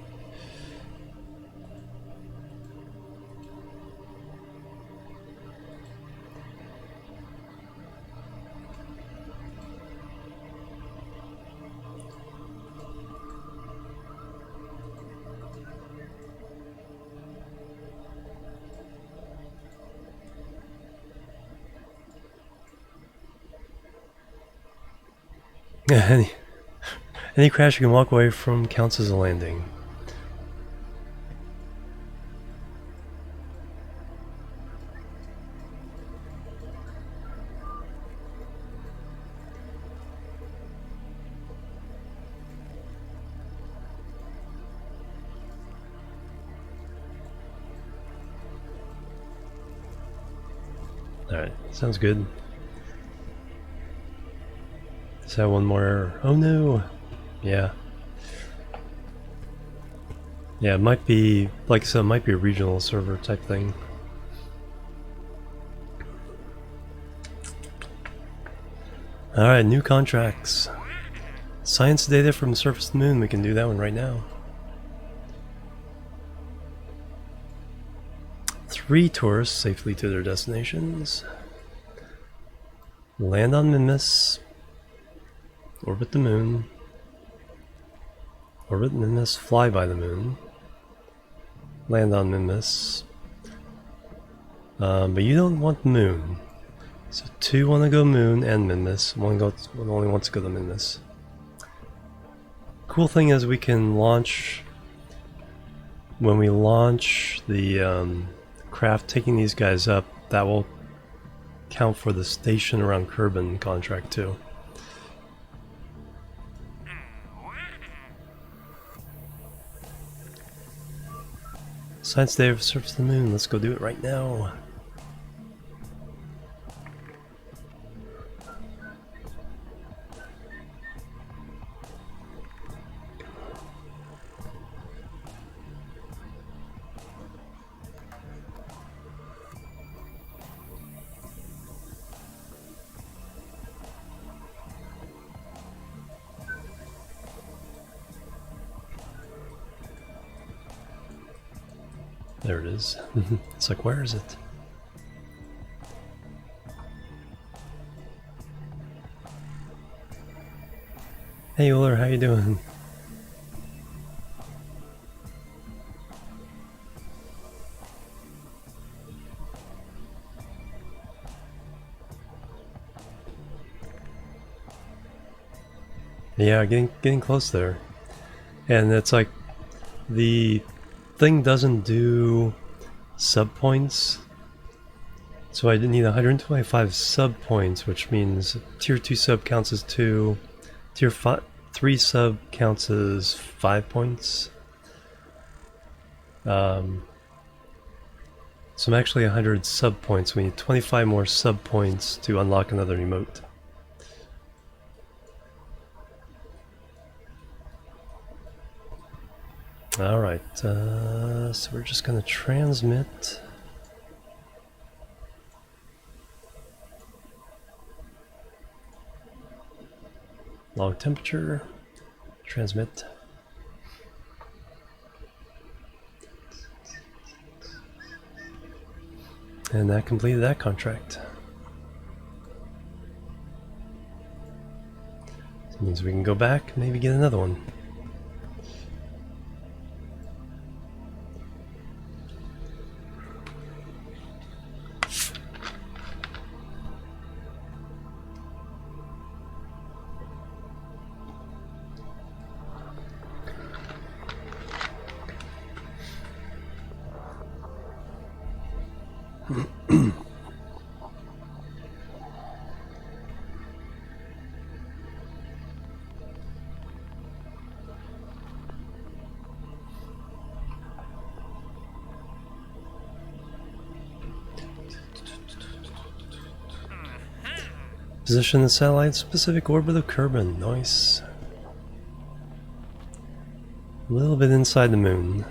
Any crash you can walk away from counts as a landing. Alright, sounds good. Just have one more error. Oh no! Yeah. Yeah, it might be, like I said, it might be a regional server type thing. Alright, new contracts. Science data from the surface of the moon, we can do that one right now. 3 tourists safely to their destinations. Land on Minmus. Orbit the moon. Orbit Minmus, fly by the moon. Land on Minmus. But you don't want the moon. So 2 want to go moon and Minmus. One only wants to go to Minmus. Cool thing is we can launch... When we launch the craft taking these guys up, that will count for the station around Kerbal contract too. Science day of surface of the moon, let's go do it right now. There it is. It's like, where is it? Hey Uller, how you doing? Yeah, getting close there. And it's like the thing doesn't do sub points. So I need 125 sub points, which means tier 2 sub counts as 2, tier 3 sub counts as 5 points. So I'm actually 100 sub points. We need 25 more sub points to unlock another emote. Alright, so we're just going to transmit. Log temperature, transmit. And that completed that contract. That means we can go back, maybe get another one. Position the satellite specific orbit of Kerbal. Nice. A little bit inside the moon.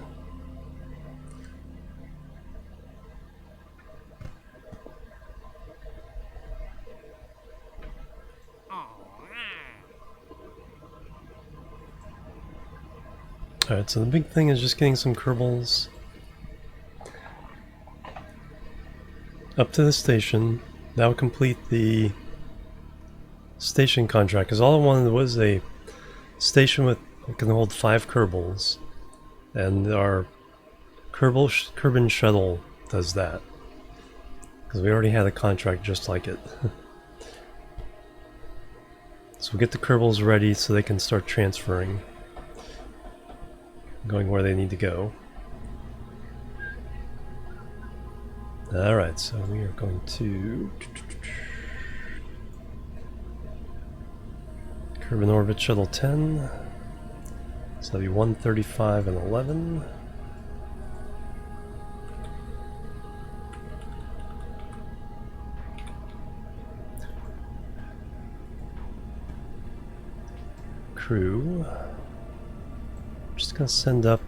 Alright, so the big thing is just getting some Kerbals up to the station. That will complete the station contract, because all I wanted was a station with that can hold 5 Kerbals, and our Kerbal shuttle does that, because we already had a contract just like it. So we'll get the Kerbals ready so they can start transferring, going where they need to go. Alright, so we are going to Kerbal Orbit Shuttle 10. So that'll be 135 and 11. Crew. I'm just gonna send up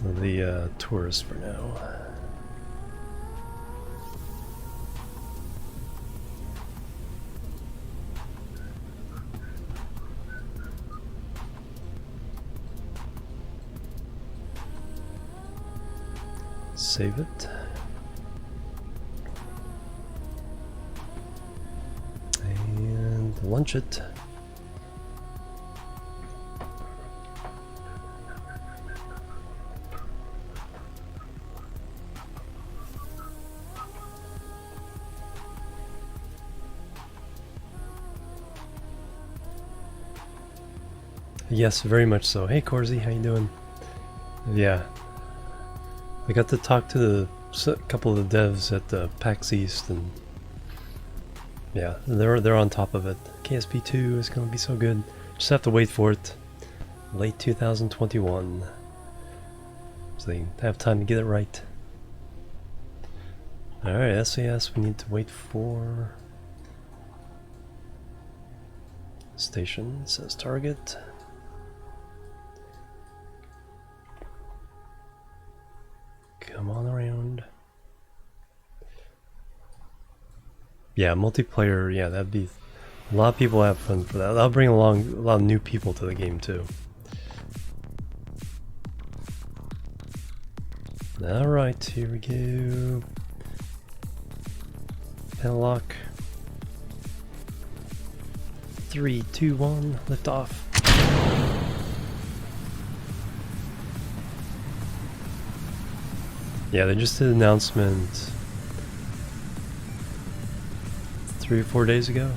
the tourists for now. Save it. And launch it. Yes, very much so. Hey Corsi, how you doing? Yeah. I got to talk to a couple of the devs at PAX East, and yeah, they're on top of it. KSP2 is going to be so good. Just have to wait for it. Late 2021. So they have time to get it right. Alright, SAS, we need to wait for station. It says target. Come on around. Yeah, multiplayer, yeah, that'd be... A lot of people have fun for that. That'll bring along a lot of new people to the game too. Alright, here we go. Penlock. 3, 2, 1, lift off. Yeah, they just did an announcement 3 or 4 days ago.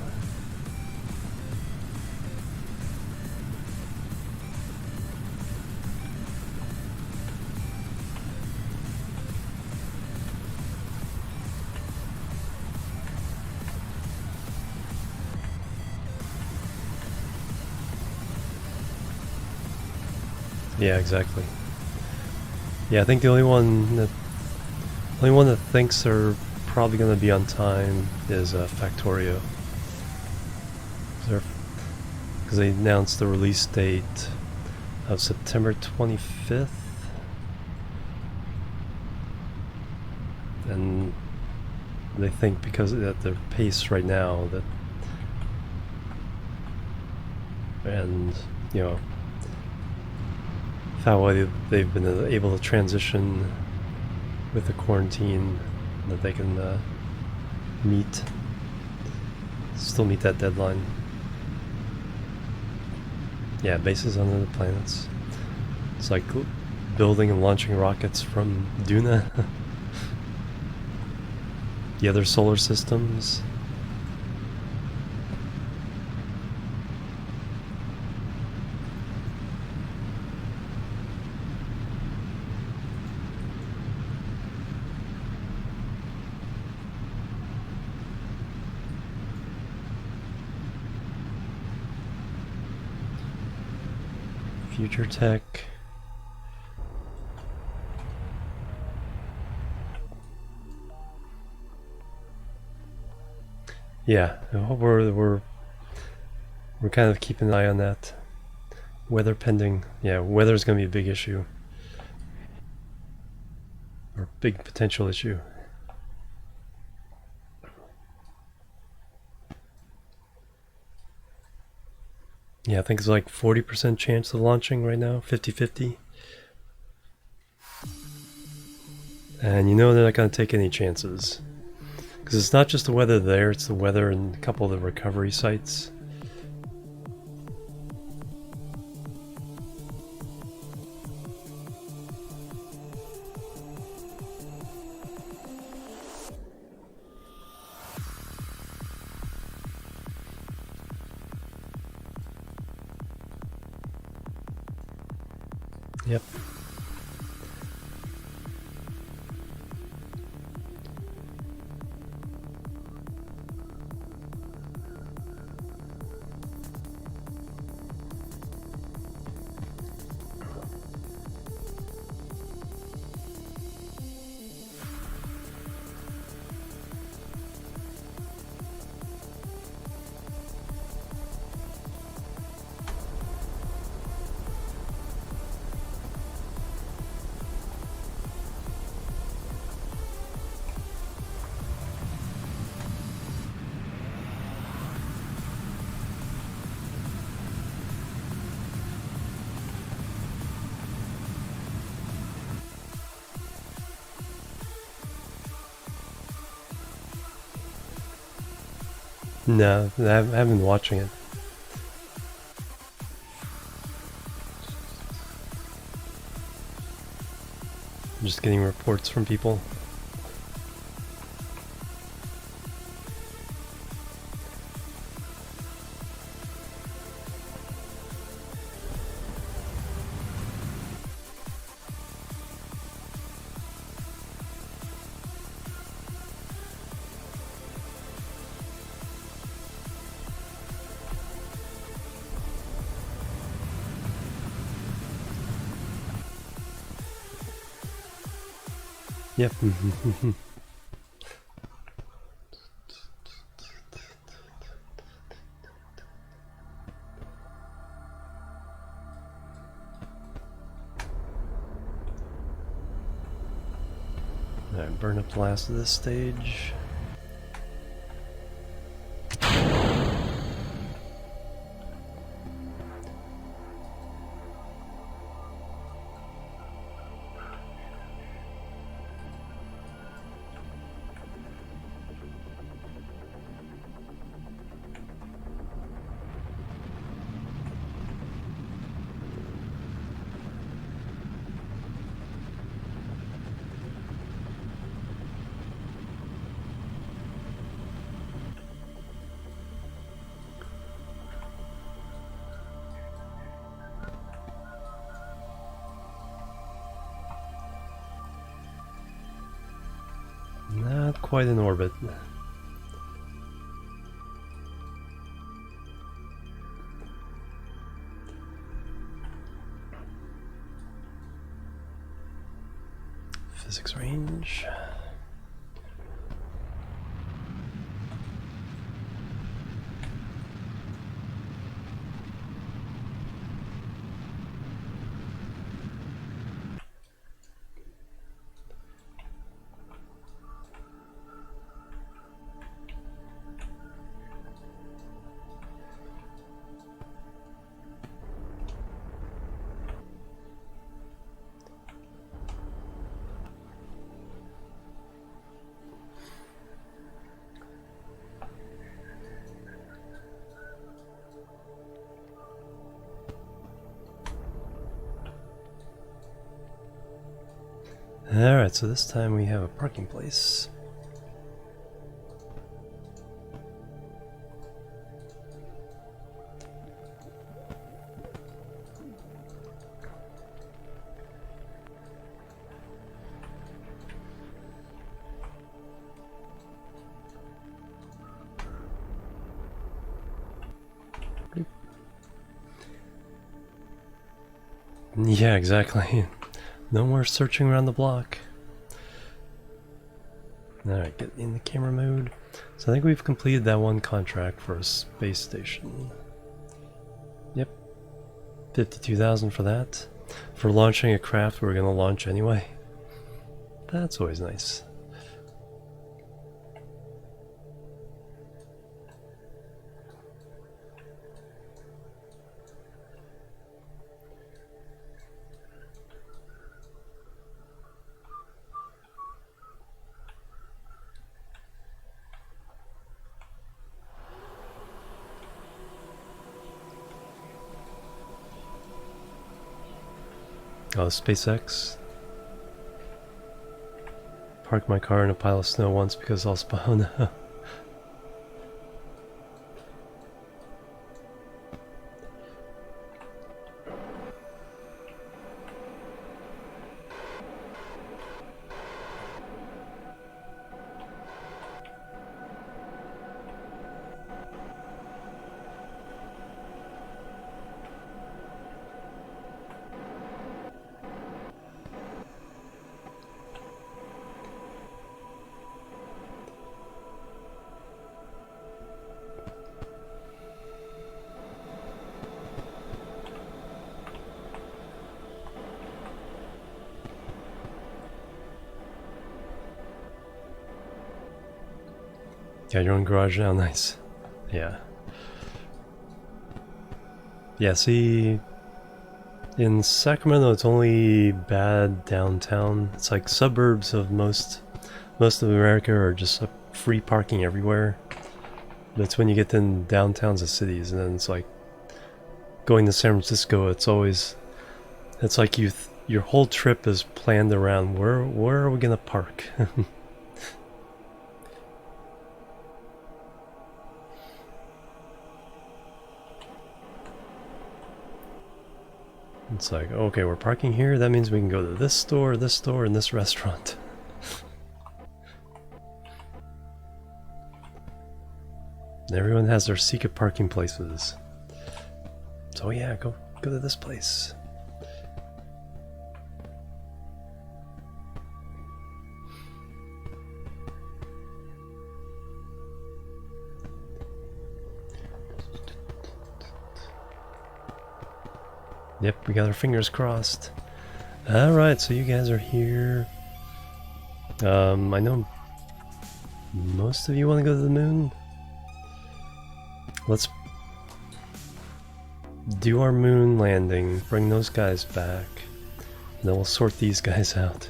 Yeah, exactly. Yeah, I think the only one that thinks they're probably going to be on time is Factorio, because they announced the release date of September 25th, and they think because at their pace right now that, and you know, how well they've been able to transition with the quarantine, that they can still meet that deadline. Yeah, bases on other planets. It's like building and launching rockets from Duna. The other solar systems. Future tech. Yeah, we're kind of keeping an eye on that. Weather pending. Yeah, weather's going to be a big issue, or big potential issue. Yeah, I think it's like 40% chance of launching right now, 50-50. And you know they're not going to take any chances. Because it's not just the weather there, it's the weather in a couple of the recovery sites. Yep. No, I haven't been watching it. I'm just getting reports from people. Yep. Alright, burn up the last of this stage. quite in orbit. Physics range. Alright, so this time we have a parking place. Yeah, exactly. No more searching around the block. Alright, get in the camera mode. So I think we've completed that one contract for a space station. Yep. 52,000 for that. For launching a craft we're gonna launch anyway. That's always nice. Oh, SpaceX. Parked my car in a pile of snow once because I'll spawn. Got your own garage now, nice. Yeah. Yeah, see, in Sacramento it's only bad downtown. It's like suburbs of most of America are just free parking everywhere. But it's when you get to downtowns of cities, and then it's like going to San Francisco, it's like your whole trip is planned around where are we gonna park? It's like, okay, we're parking here, that means we can go to this store, and this restaurant. Everyone has their secret parking places. So yeah, go to this place. Yep, we got our fingers crossed. Alright, so you guys are here. I know most of you want to go to the moon. Let's do our moon landing, bring those guys back, and then we'll sort these guys out.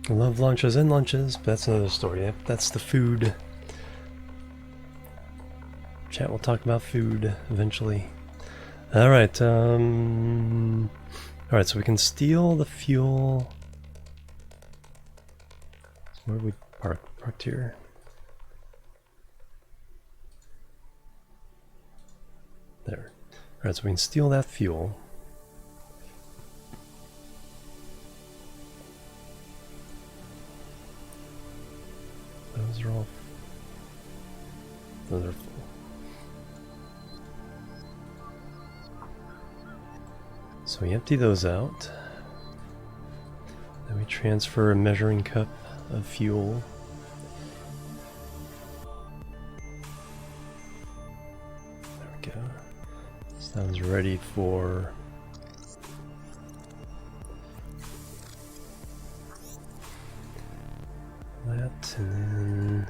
I love lunches and lunches, but that's another story. Yep, that's the food. Chat will talk about food eventually. Alright, alright, so we can steal the fuel. So where we parked here? There. Alright, so we can steal that fuel. Those are all... Those are full. So we empty those out. Then we transfer a measuring cup of fuel. There we go. Sounds ready for... that, and then...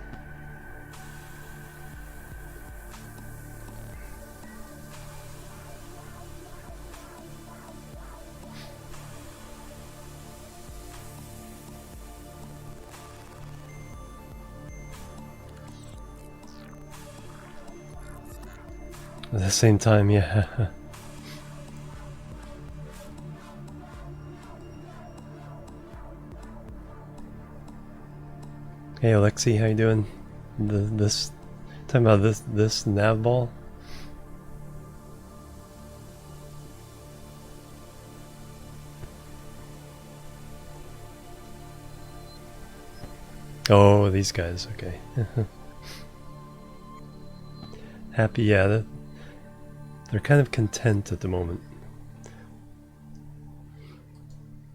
At the same time, yeah. Hey Alexi, how you doing? Talking about this nav ball. Oh, these guys. Okay. Happy, yeah. They're kind of content at the moment.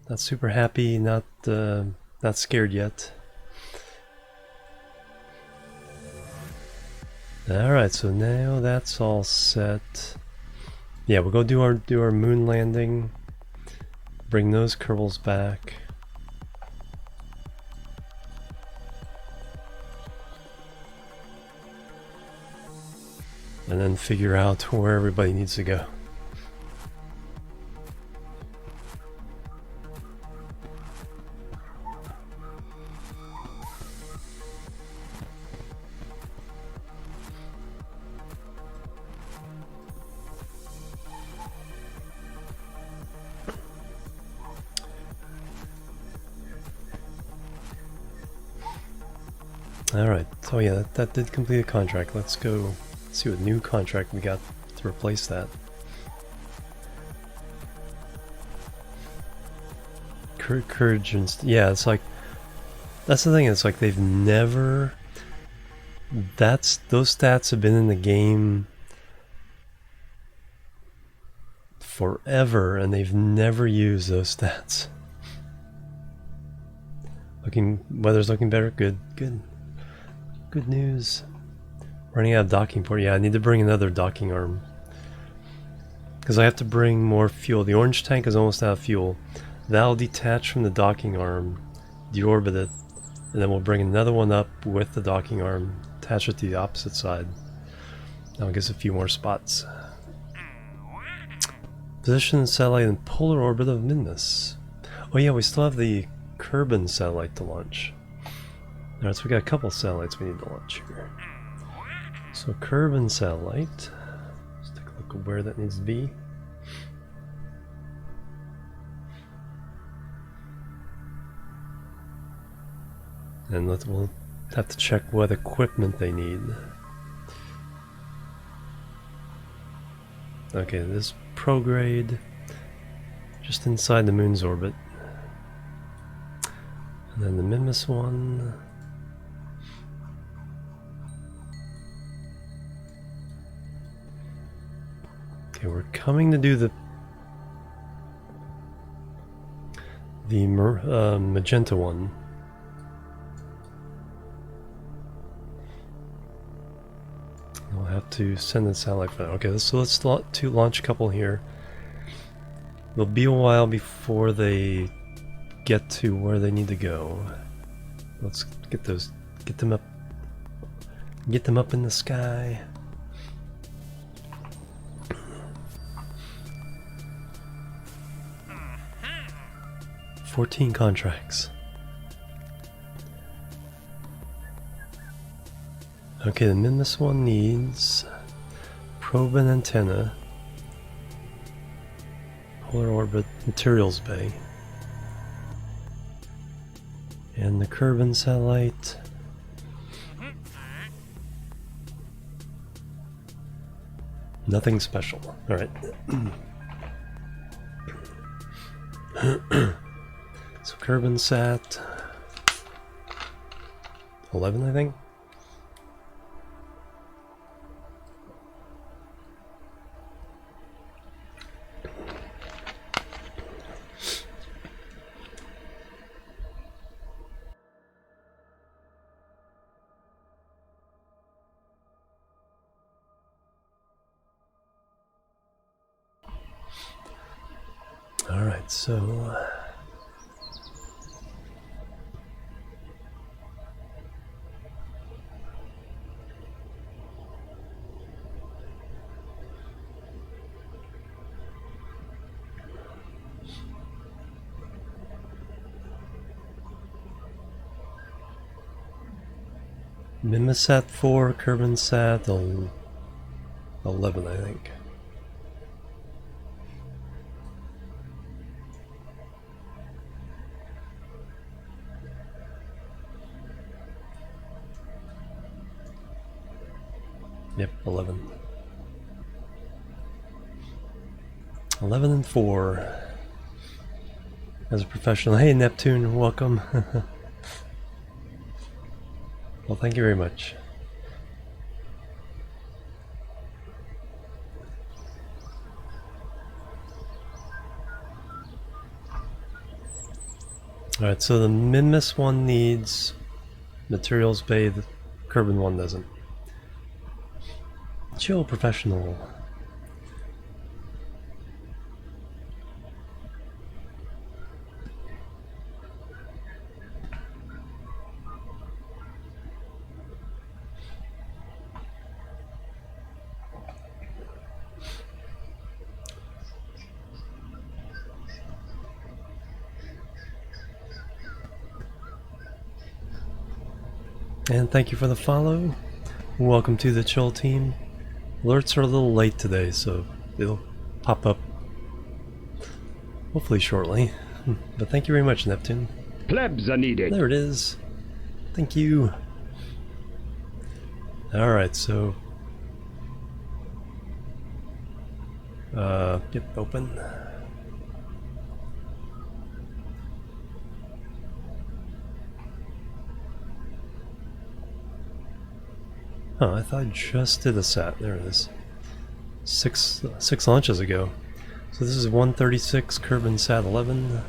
Not super happy, not scared yet. Alright, so now that's all set. Yeah, we'll go do our moon landing. Bring those Kerbals back. And then figure out where everybody needs to go. Alright, so yeah, that did complete a contract. Let's go see what new contract we got to replace that. Courage and yeah, it's like, that's the thing, it's like they've never, those stats have been in the game forever and they've never used those stats. Weather's looking better, good news. Running out of docking port. Yeah, I need to bring another docking arm. Because I have to bring more fuel. The orange tank is almost out of fuel. That'll detach from the docking arm, deorbit it, and then we'll bring another one up with the docking arm, attach it to the opposite side. That'll give us a few more spots. Position the satellite in polar orbit of Midness. Oh yeah, we still have the Kerbal satellite to launch. Alright, so we got a couple satellites we need to launch here. So Kerbal satellite, let's take a look at where that needs to be. And we'll have to check what equipment they need. Okay, this prograde, just inside the moon's orbit. And then the Mimus one. Okay, we're coming to do the magenta one. I'll have to send the satellite for that. Okay, so let's launch a couple here. It'll be a while before they get to where they need to go. Let's get them up in the sky. 14 contracts. Okay, the Minmus one needs probe and antenna, polar orbit, materials bay, and the Kerbal satellite. Nothing special. All right. So Kerbal sat 11, I think. All right, so Mimasat 4, Kerbal sat 11, I think. Yep, 11. 11 and 4. As a professional. Hey Neptune, welcome. Well, thank you very much. Alright, so the Minmus one needs materials bay, the Kerbal one doesn't. Chill, professional. And thank you for the follow. Welcome to the chill team. Alerts are a little late today, so they'll pop up hopefully shortly. But thank you very much, Neptune. Plebs are needed. There it is. Thank you. Alright, so yep, open. Oh, I thought I just did a sat. There it is. Six launches ago. So this is 136 Kerbal sat 11.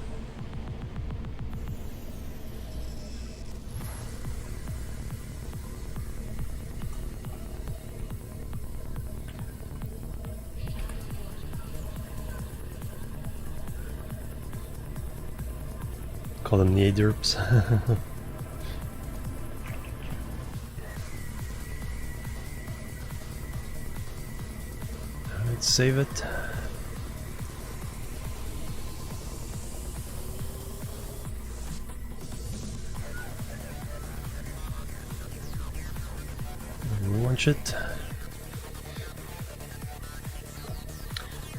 Call them the A-derps. Alright, save it. Launch it.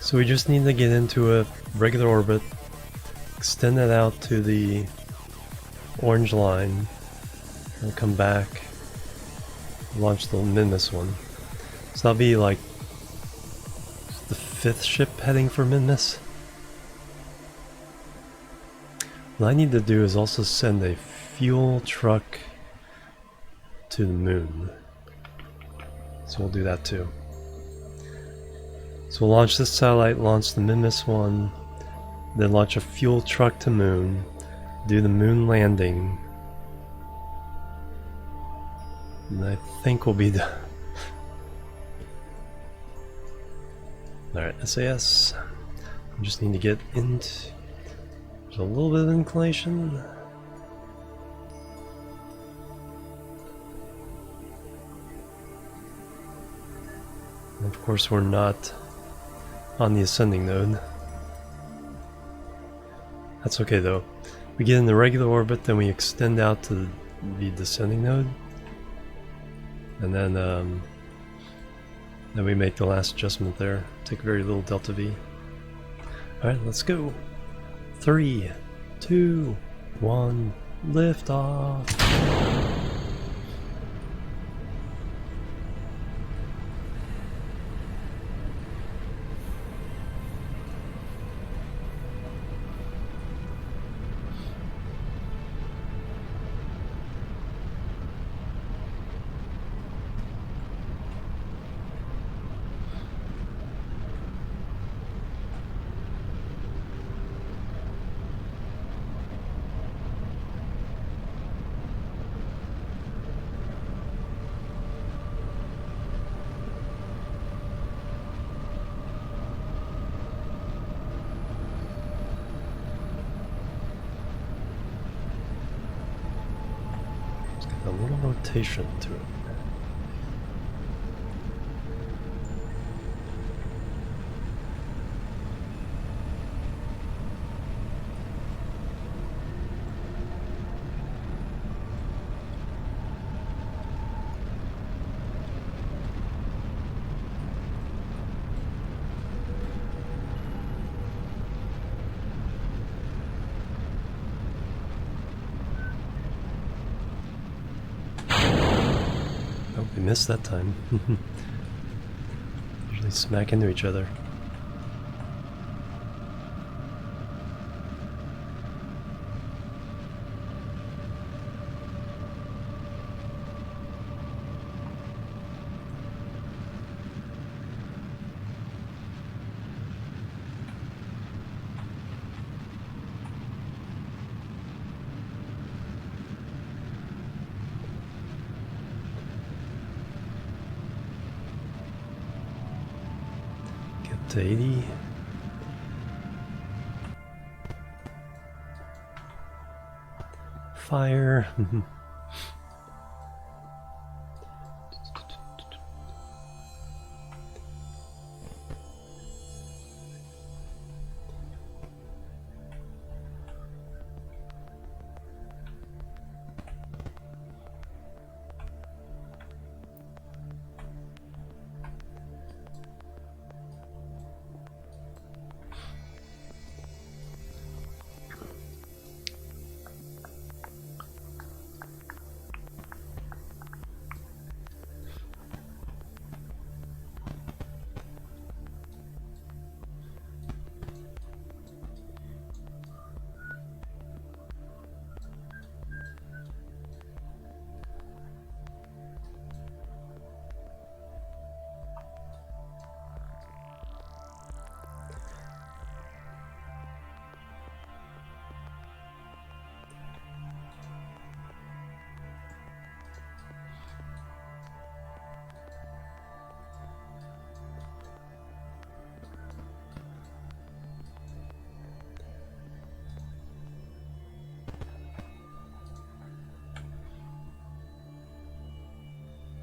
So we just need to get into a regular orbit, extend it out to the orange line, and come back, launch the Minmus one. So that'll be like the 5th ship heading for Minmus. What I need to do is also send a fuel truck to the moon. So we'll do that too. So we'll launch this satellite, launch the Minmus one, then launch a fuel truck to moon, do the moon landing, and I think we'll be done. Alright, SAS. I just need to get into... There's a little bit of inclination. And of course we're not on the ascending node. That's okay though. We get in the regular orbit, then we extend out to the descending node. and then we make the last adjustment there. Take very little delta V. Alright, let's go. 3, 2, 1, lift off. A little rotation to it. We missed that time. Usually smack into each other. To 80. Fire.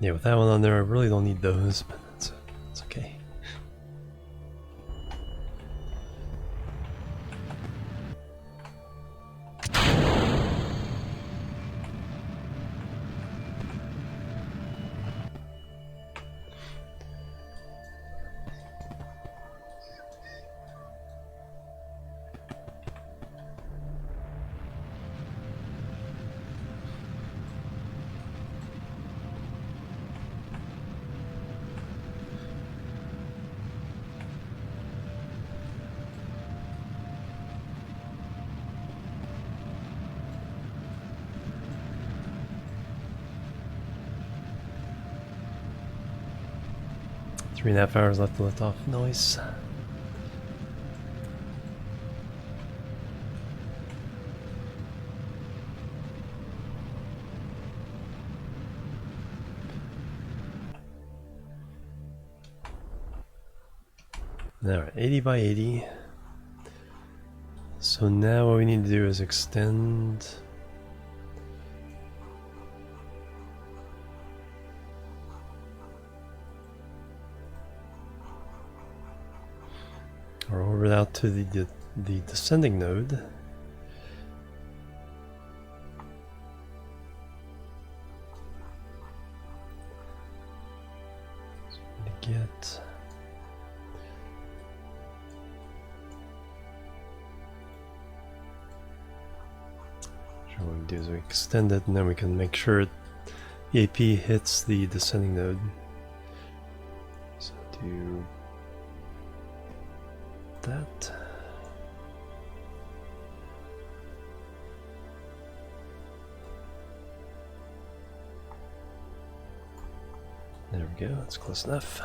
Yeah, with that one on there, I really don't need those, but it's okay. Three and a half hours left to lift off. Nice. Alright, 80 by 80. So now what we need to do is extend. Our orbit out to the descending node. forget. So what we do is we extend it, and then we can make sure the AP hits the descending node. So do that. There we go, that's close enough.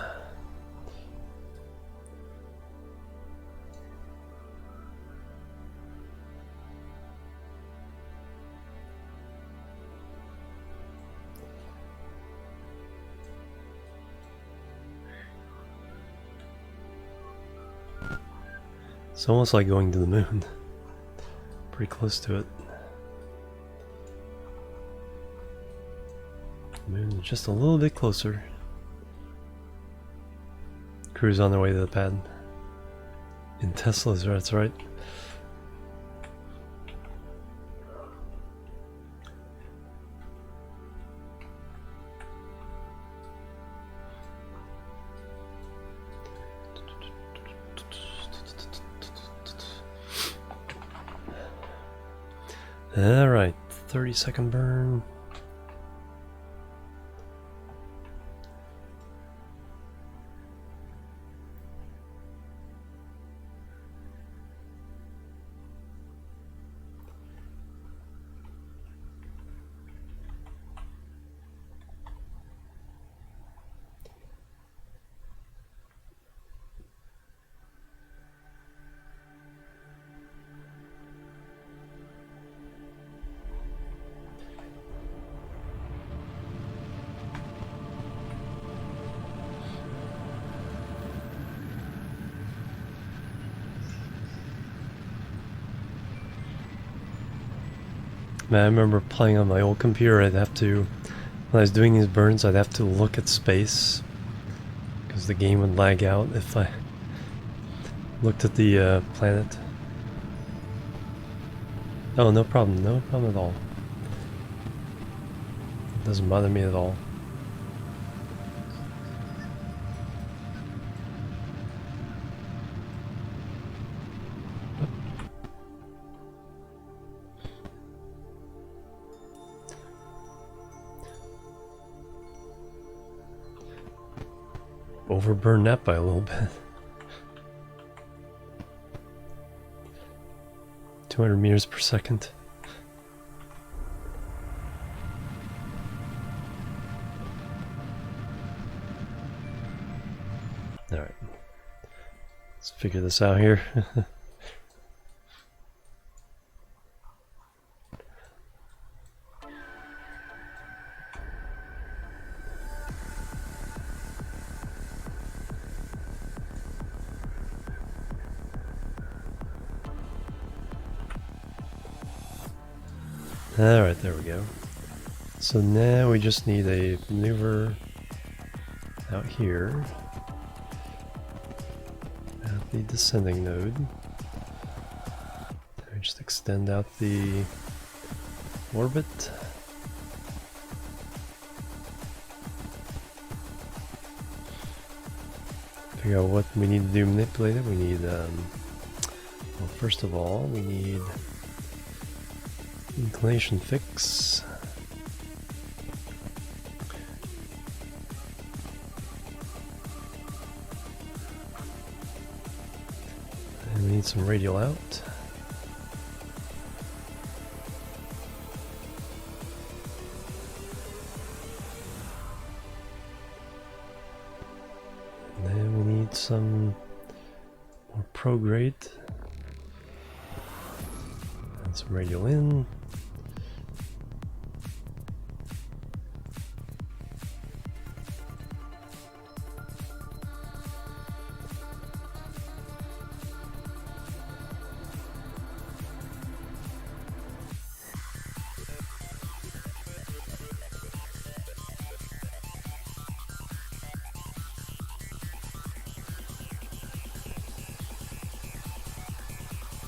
It's almost like going to the moon. Pretty close to it. Moon is just a little bit closer. Crew's on their way to the pad. In Teslas, that's right. Alright, 30-second burn. Man, I remember playing on my old computer, I'd have to, when I was doing these burns, I'd have to look at space because the game would lag out if I looked at the planet. Oh, no problem at all. It doesn't bother me at all. Overburn that by a little bit. 200 meters per second. Alright. Let's figure this out here. Alright, there we go. So now we just need a maneuver out here at the descending node. We just extend out the orbit. Figure out what we need to do manipulate it. We need, well, first of all, we need inclination fix. And we need some radial out. And then we need some more prograde. And some radial in.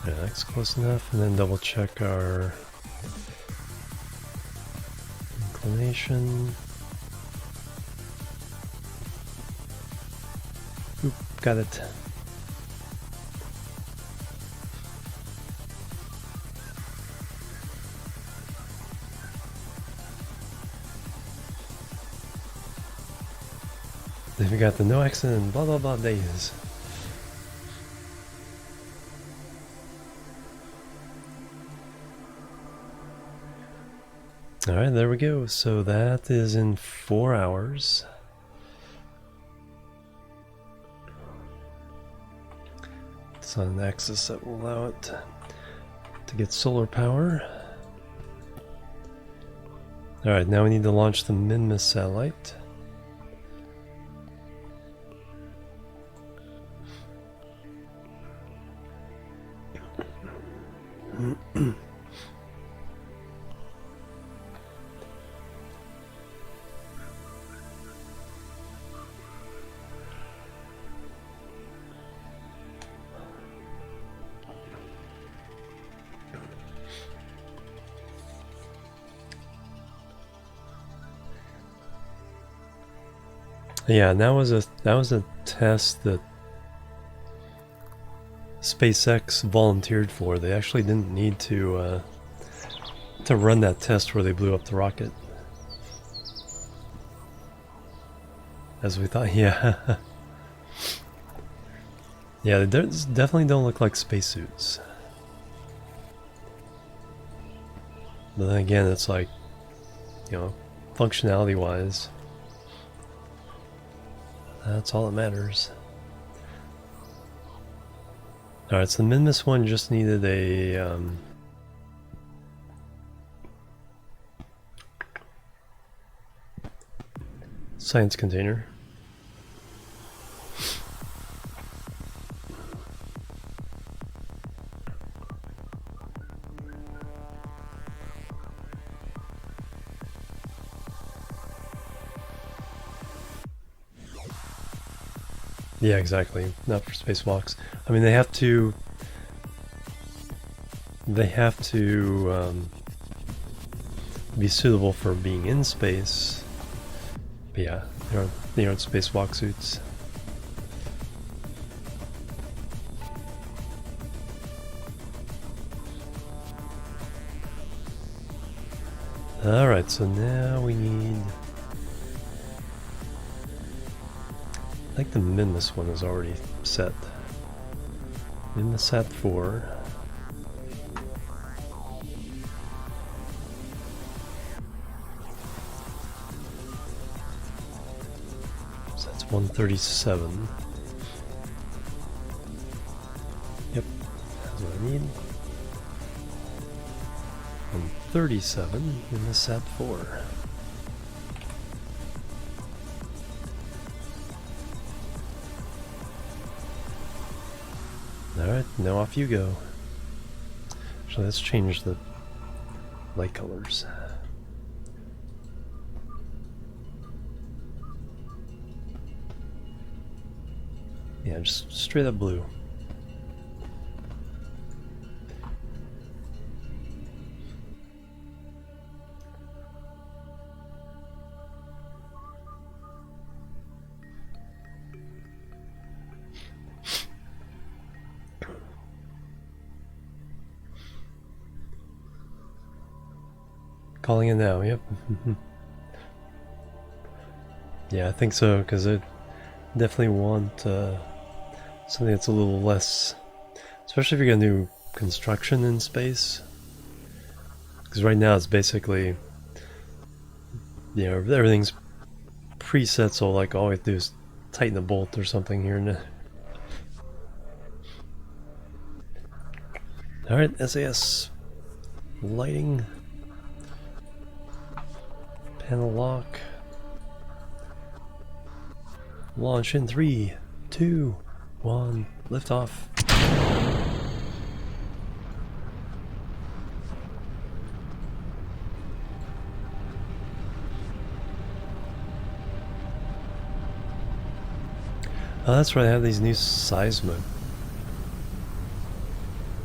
Yeah, that's close enough, and then double check our inclination. Oop, got it. Then we got the no accident, blah blah blah days. Alright, there we go. So that is in 4 hours. It's on an axis that will allow it to get solar power. Alright, now we need to launch the Minmus satellite. Yeah, that was a test that SpaceX volunteered for. They actually didn't need to run that test where they blew up the rocket, as we thought. Yeah, yeah, they definitely don't look like spacesuits. But then again, it's like, you know, functionality-wise, that's all that matters. Alright, so the Minmus one just needed a science container. Yeah, exactly. Not for spacewalks. I mean, they have to be suitable for being in space. But yeah, they aren't spacewalk suits. Alright, so now we need... I think the Minmus one is already set. Minmus at 4. So that's 137. Yep, that's what I need. 137, Minmus at 4. Alright, now off you go. Actually, let's change the light colors. Yeah, just straight up blue. Calling it now, yep. Yeah, I think so, because I definitely want something that's a little less, especially if you're gonna do construction in space. Because right now it's basically, you know, everything's preset, so like all we have to do is tighten a bolt or something here and there. Alright, SAS. Lighting. Panel lock. Launch in 3, 2, 1. Lift off. Oh, that's right. I have these new seismic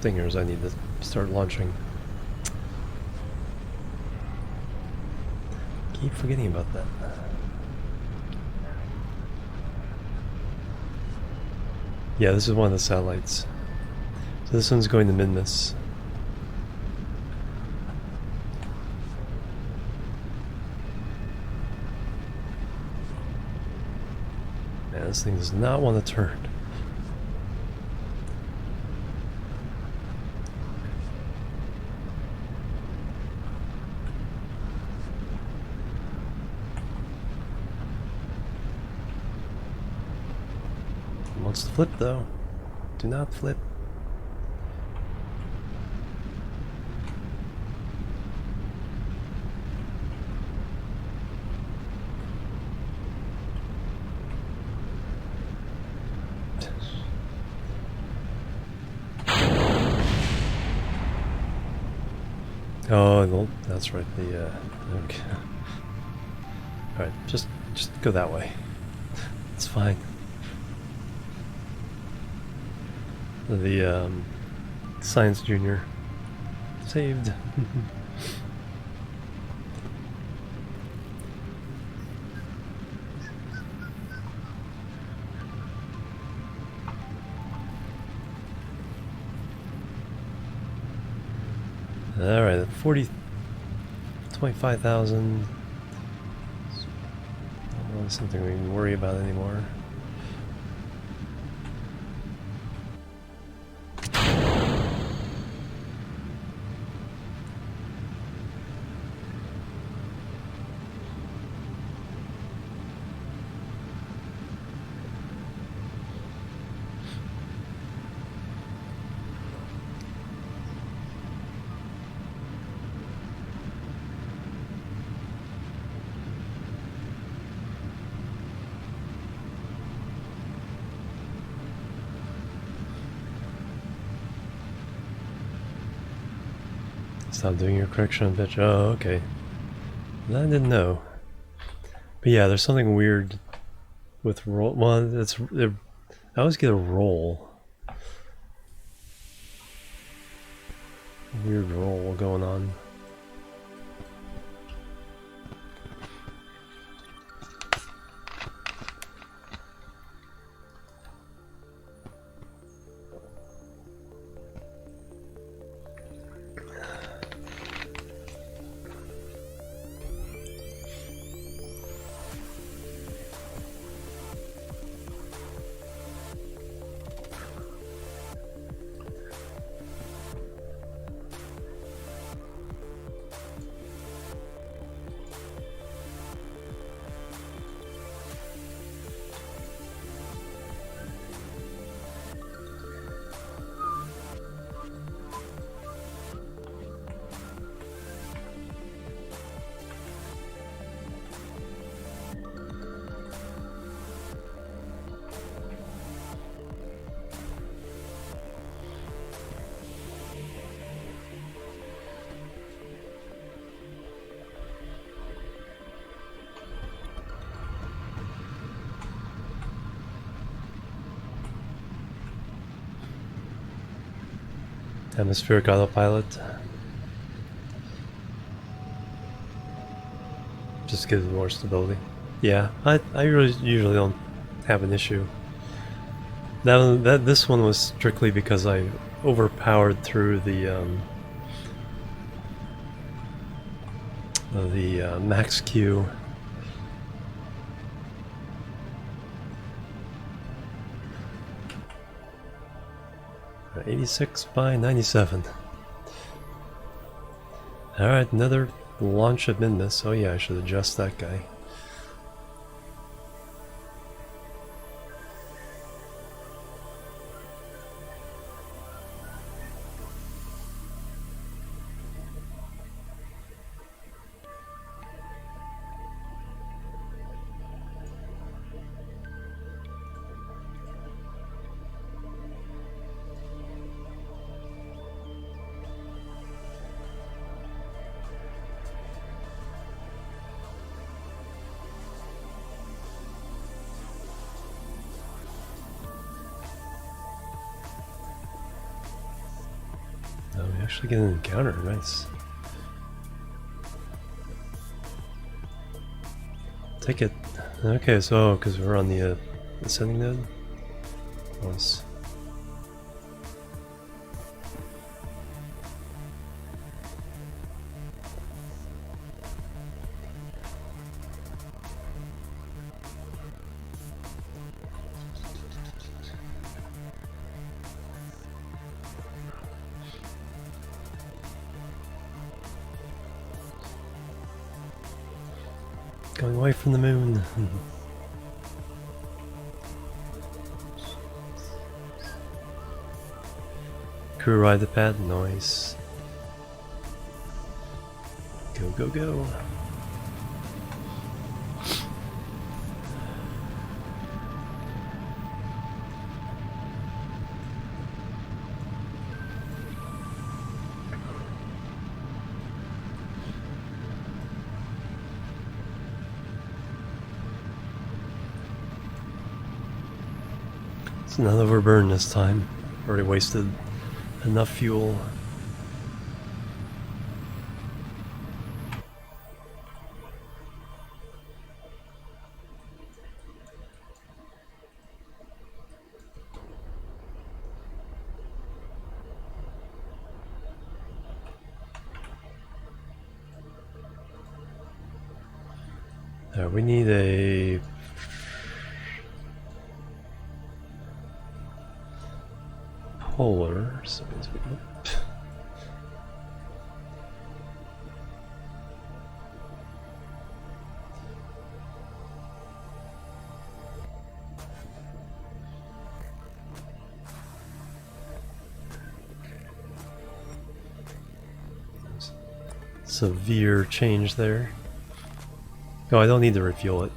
thingers I need to start launching. Keep forgetting about that. Yeah, this is one of the satellites. So this one's going to Minmus. Man, this thing does not want to turn. It wants to flip though. Do not flip. Oh, well, that's right. The okay. All right, just go that way. It's fine. The Science Junior saved. All right, 25,000. Not something we can worry about anymore. Stop doing your correction on bitch. Oh, okay. I didn't know. But yeah, there's something weird with roll. Well, I always get a roll. A weird roll going on. Atmospheric autopilot. Just gives it more stability. Yeah, I usually don't have an issue. This one was strictly because I overpowered through the max Q. Right, 86 by 97. Alright, another launch at Minmus. Oh yeah, I should adjust that guy. Oh, we actually get an encounter, nice. Take it. Okay, so because we're on the ascending node. Nice. Going away from the moon. Crew ride the pad, nice. Go, go, go. It's not overburn this time. Already wasted enough fuel. We need a polar, so it means we severe change there. Oh, I don't need to refuel it.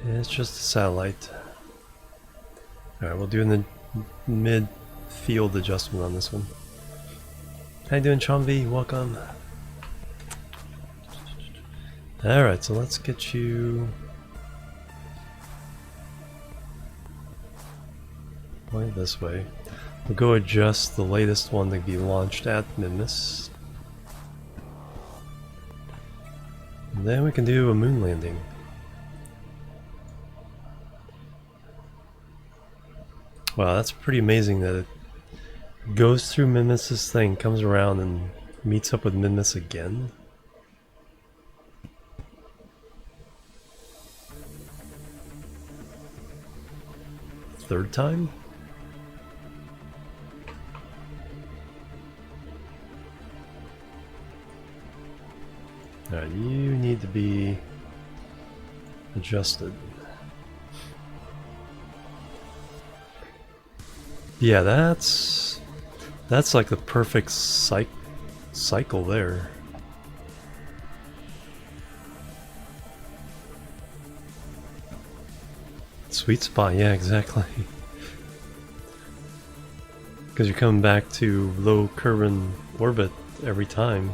It's just a satellite. Alright, we'll do the mid-field adjustment on this one. How you doing, Chomvi? Welcome. Alright, so let's get you... going this way. We'll go adjust the latest one to be launched at Mimas. And then we can do a moon landing. Wow, that's pretty amazing that it goes through Mimas' thing, comes around and meets up with Mimas again. Third time? Alright, you need to be adjusted. Yeah, that's like the perfect cycle there. Sweet spot, yeah, exactly. Because you're coming back to low Kerbal orbit every time.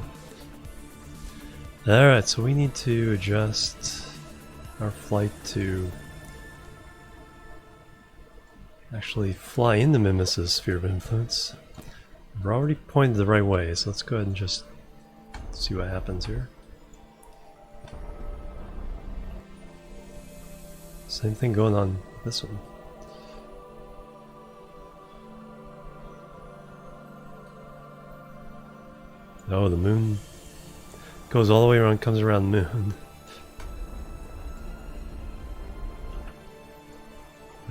Alright, so we need to adjust our flight to actually fly into Mimas' sphere of influence. We're already pointed the right way, so let's go ahead and just see what happens here. Same thing going on with this one. Oh, the moon goes all the way around, comes around the moon.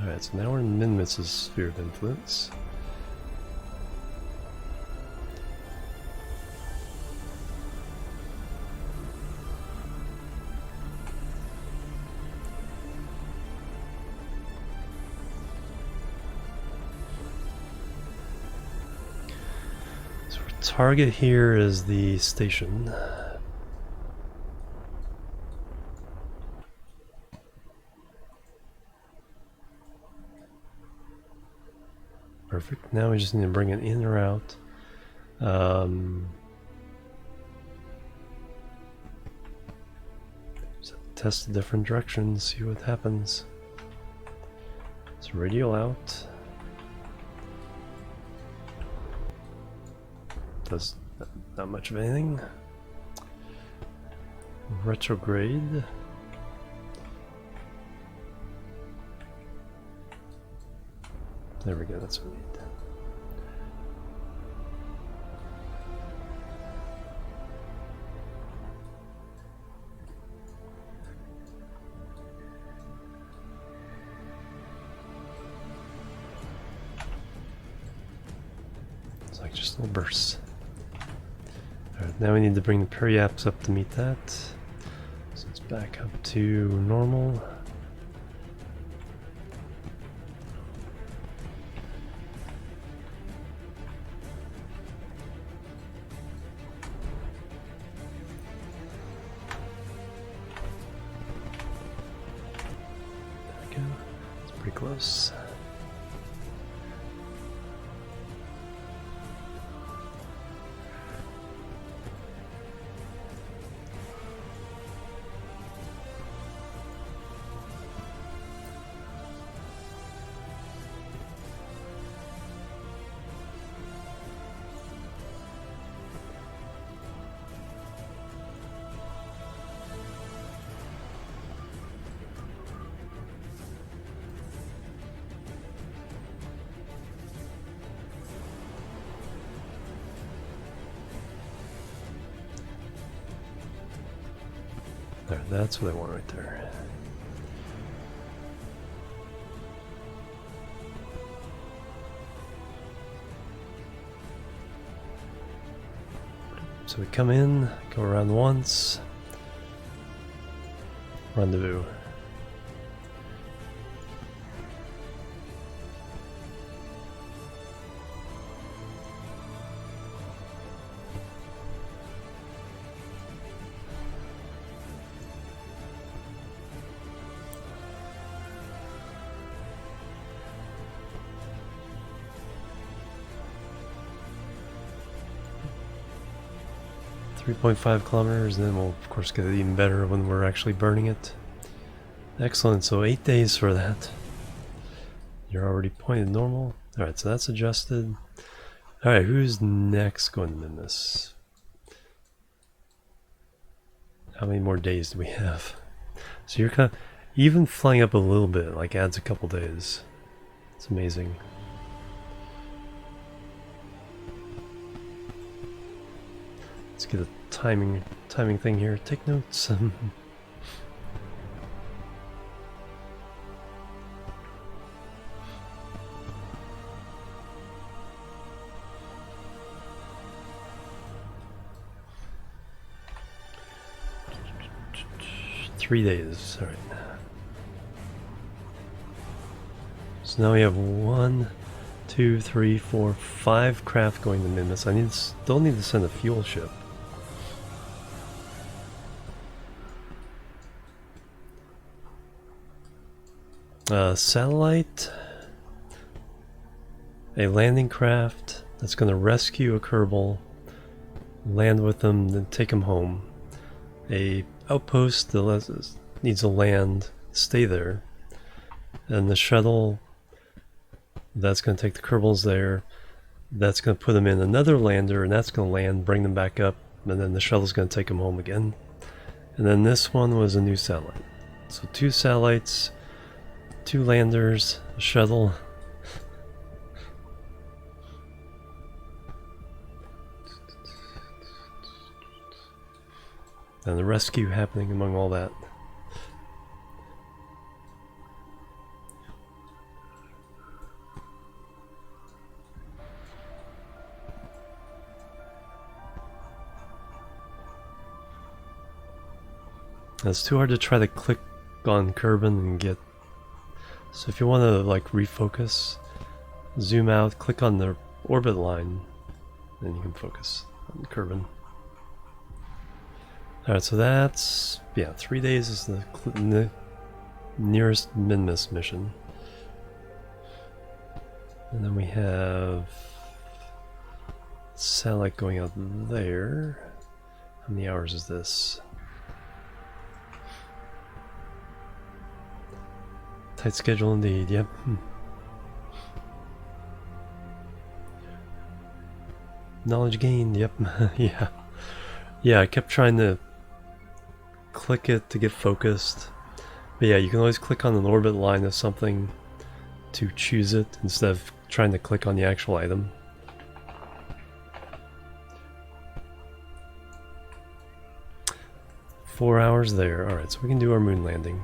Alright, so now we're in Mimas' sphere of influence. So our target here is the station. Perfect. Now we just need to bring it in or out. So test the different directions, see what happens. It's radial out. Does not much of anything. Retrograde. There we go, that's what we need. It's like just little bursts. Alright, Alright, now we need to bring the periaps up to meet that. So it's back up to normal. There we go. It's pretty close. There, that's what I want right there. So we come in, go around once, rendezvous. .5 kilometers, and then we'll of course get it even better when we're actually burning it. Excellent, so 8 days for that. You're already pointed normal. Alright, so that's adjusted. Alright, who's next going to min this? How many more days do we have? So you're kind of, even flying up a little bit, like adds a couple days. It's amazing. Let's get a timing thing here. Take notes. 3 days. All right. So now we have 1, 2, 3, 4, 5 craft going to min this. I still need to send a fuel ship. Satellite, a landing craft that's going to rescue a Kerbal, land with them, then take them home. A outpost that needs to land, stay there, and the shuttle that's going to take the Kerbals there. That's going to put them in another lander, and that's going to land, bring them back up, and then the shuttle's going to take them home again. And then this one was a new satellite. So 2 satellites. 2 landers, a shuttle. And the rescue happening among all that. It's too hard to try to click on Kerbin and get. So if you want to like refocus, zoom out, click on the orbit line, then you can focus on Kerbin. Alright, so that's, yeah, 3 days is the nearest min-miss mission. And then we have satellite going out there. How many hours is this? Tight schedule indeed, yep. Knowledge gained, yep. Yeah. Yeah, I kept trying to click it to get focused. But yeah, you can always click on an orbit line of something to choose it instead of trying to click on the actual item. Four hours there. Alright, so we can do our moon landing.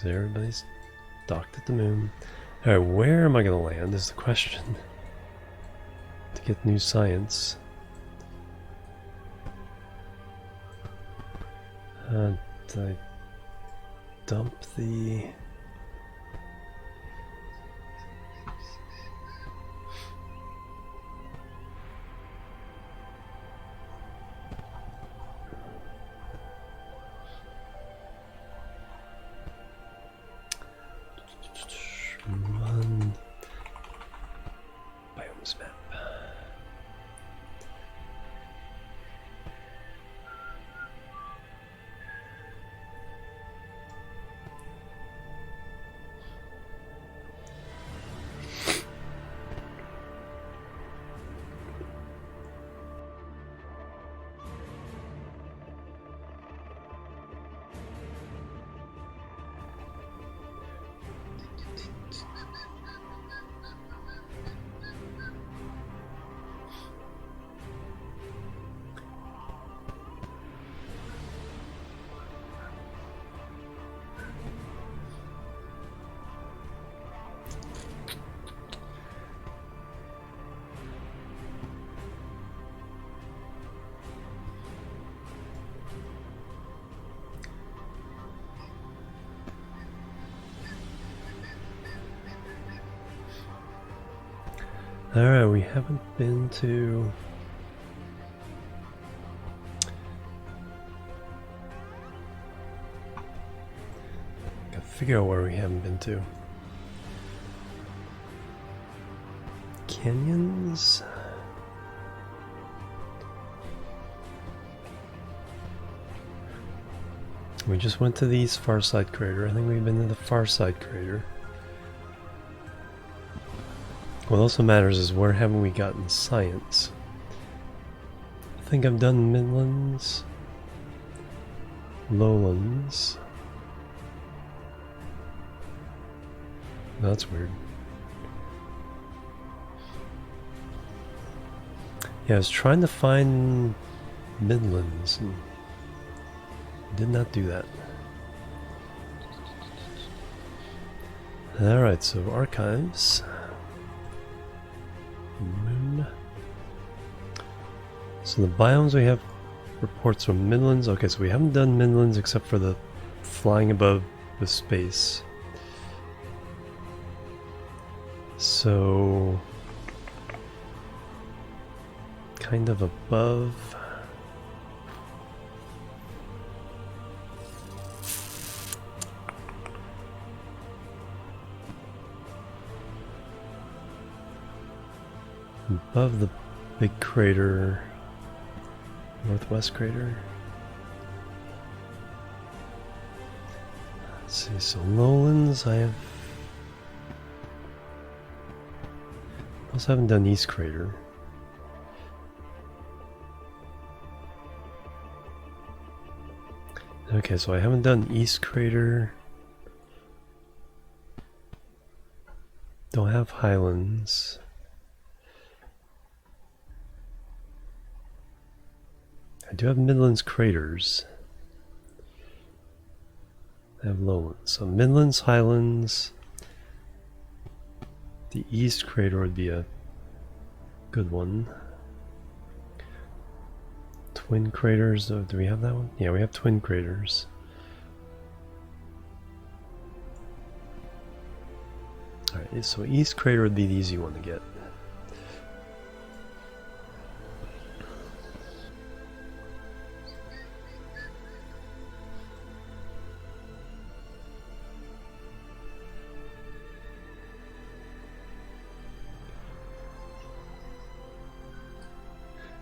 Everybody's docked at the moon. Alright, where am I going to land is the question. To get new science. Did I dump the... Run biomes map. Alright, we haven't been to... Gotta figure out where we haven't been to. Canyons? We just went to the East Farside Crater. I think we've been to the Farside Crater. What also matters is where haven't we gotten science? I think I've done Midlands, Lowlands. That's weird. Yeah, I was trying to find Midlands and did not do that. Alright, so archives. Moon. So the biomes we have reports from Midlands. Okay, so we haven't done Midlands except for the flying above the space. So kind of above. Above the big crater, northwest crater. Let's see, so lowlands I have... also haven't done east crater. Okay, so I haven't done east crater. Don't have highlands. I do have Midlands craters. I have lowlands. So Midlands, Highlands. The East crater would be a good one. Twin craters. Oh, do we have that one? Yeah, we have twin craters. Alright, so East crater would be the easy one to get.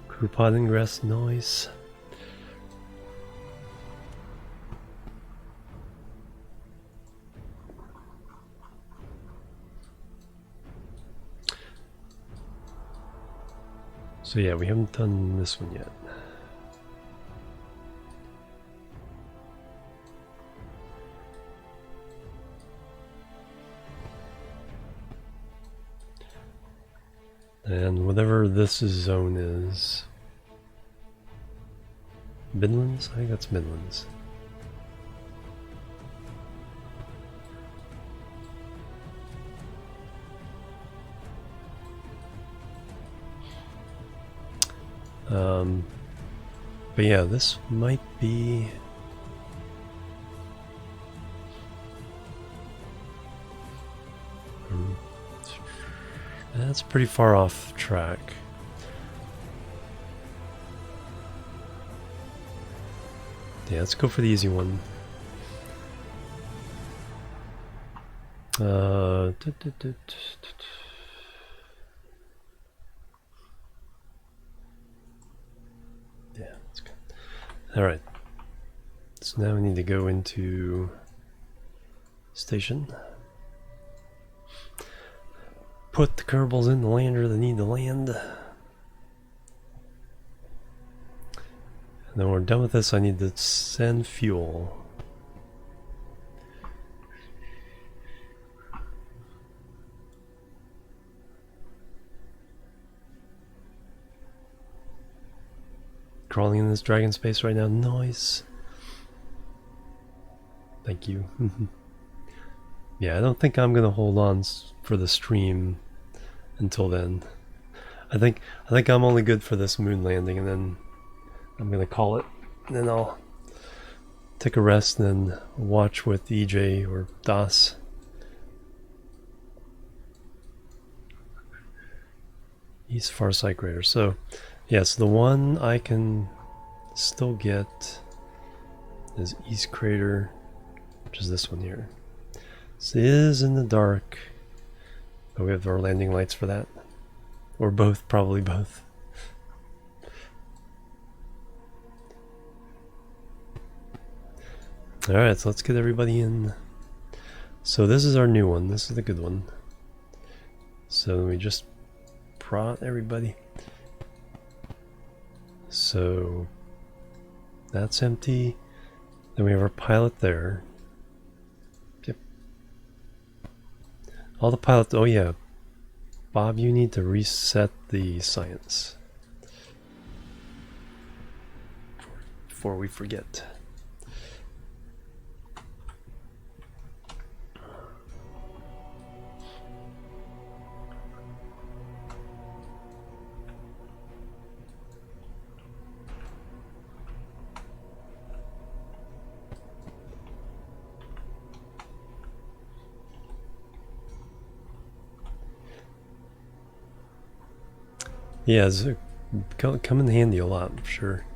Crew potting rest noise. So yeah, we haven't done this one yet. And whatever this zone is, Midlands? I think that's Midlands. But yeah, this might be... That's pretty far off track. Yeah, let's go for the easy one. Yeah, that's good. Alright. So now we need to go into station. Put the Kerbals in the lander that need to land. And then when we're done with this, I need to send fuel. Crawling in this dragon space right now. Nice. Thank you. Yeah, I don't think I'm gonna hold on for the stream until then. I think I'm only good for this moon landing, and then I'm gonna call it. And then I'll take a rest and then watch with EJ or Das. East Far Side Crater. So, yes, the one I can still get is East Crater, which is this one here. This is in the dark, but we have our landing lights for that. Or both, probably both. Alright, so let's get everybody in. So this is our new one. This is the good one. So we just brought everybody. So that's empty. Then we have our pilot there. Yep. All the pilots. Oh yeah, Bob, you need to reset the science before we forget. Yeah, it's come in handy a lot, for sure.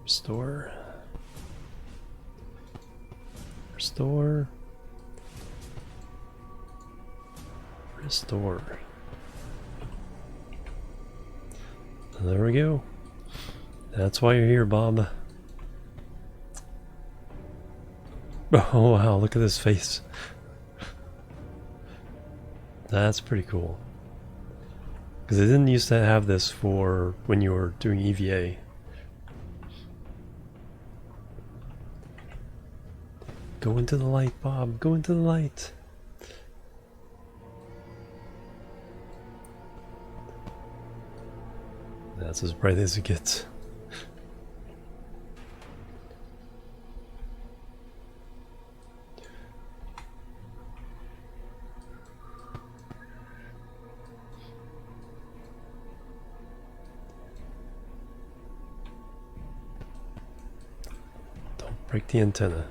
Restore. Restore. Restore. And there we go. That's why you're here, Bob. Oh wow, look at his face. That's pretty cool. Because they didn't used to have this for when you were doing EVA. Go into the light, Bob. Go into the light. That's as bright as it gets. Break the antenna.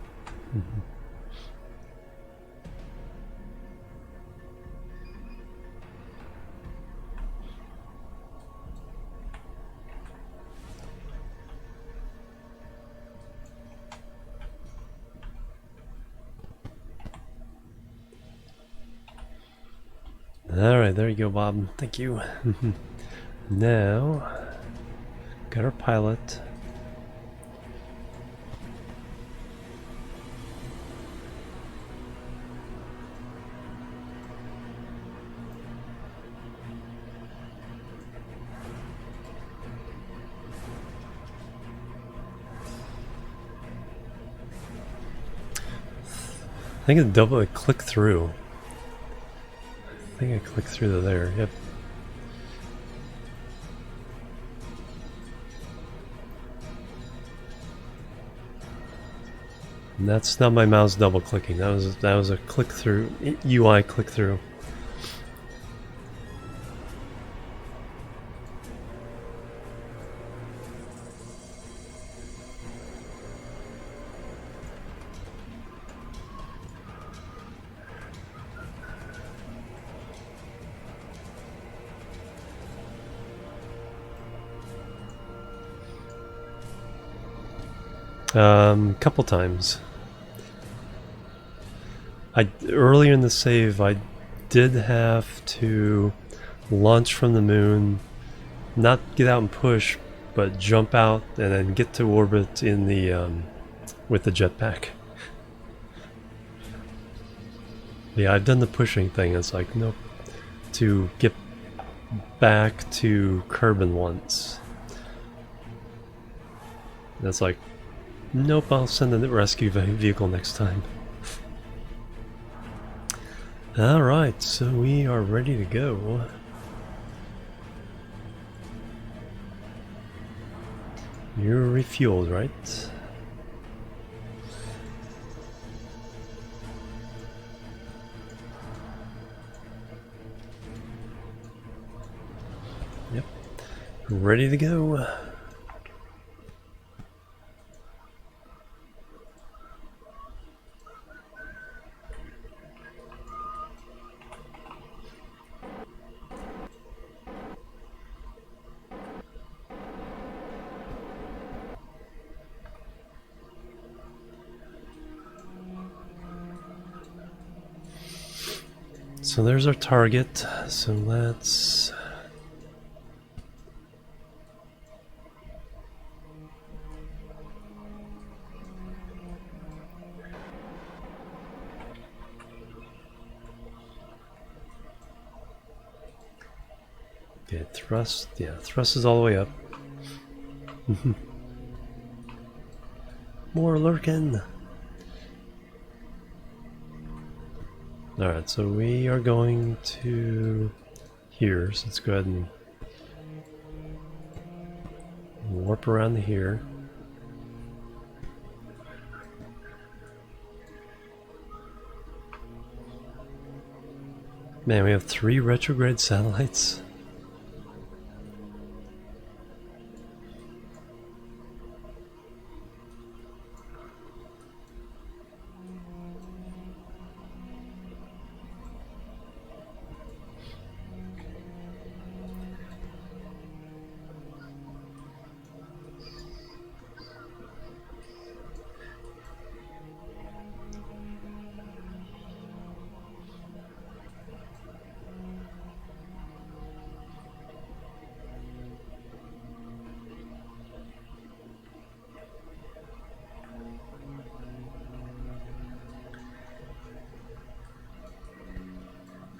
Alright, there you go, Bob. Thank you. Now, got our pilot. I think it's click through. I think I clicked through to there. Yep. And that's not my mouse double clicking. That was a click through, UI click through. Couple times. Earlier in the save, I did have to launch from the moon, not get out and push, but jump out and then get to orbit in the with the jetpack. Yeah, I've done the pushing thing. It's like, nope, to get back to Kerbal once. That's like, nope, I'll send a rescue vehicle next time. Alright, so we are ready to go. You're refueled, right? Yep. Ready to go. So there's our target, so let's... Okay, thrust, yeah, thrust is all the way up. More lurking! Alright, so we are going to here, so let's go ahead and warp around to here. Man, we have 3 retrograde satellites.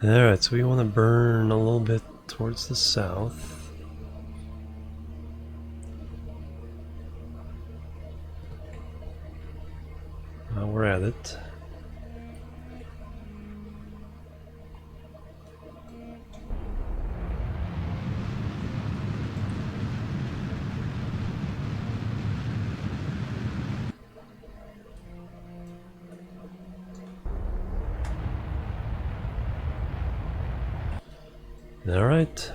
Alright, so we want to burn a little bit towards the south. While we're at it. Alright,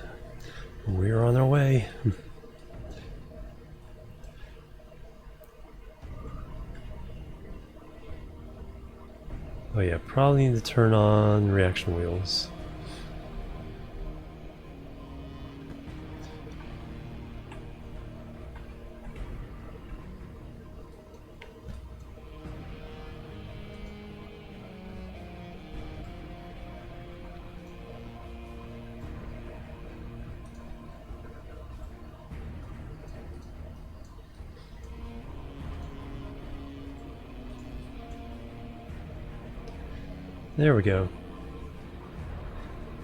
we're on our way. Oh yeah, probably need to turn on reaction wheels. There we go.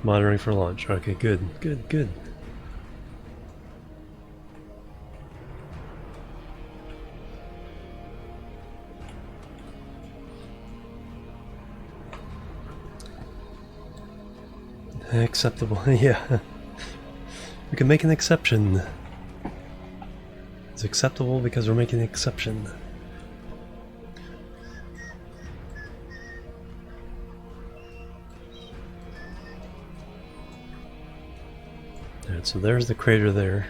Monitoring for launch. Okay, good, good, good. Acceptable, yeah. We can make an exception. It's acceptable because we're making an exception. Alright, so there's the crater there.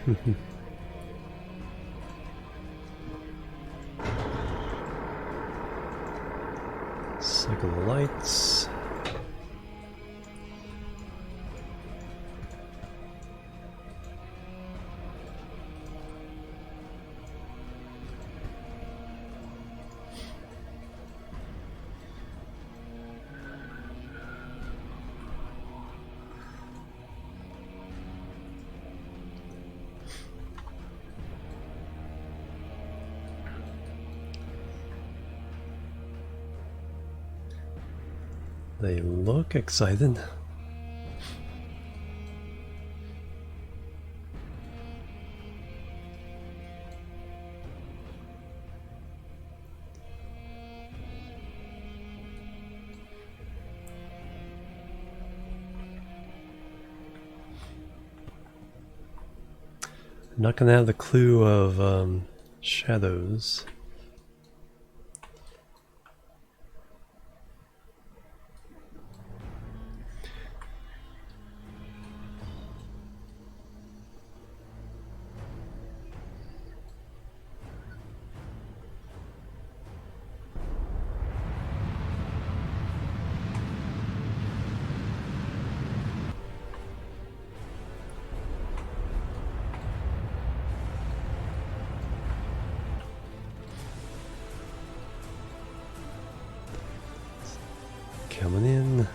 Cycle the lights. They look excited. I'm not gonna have the clue of shadows. Coming in. There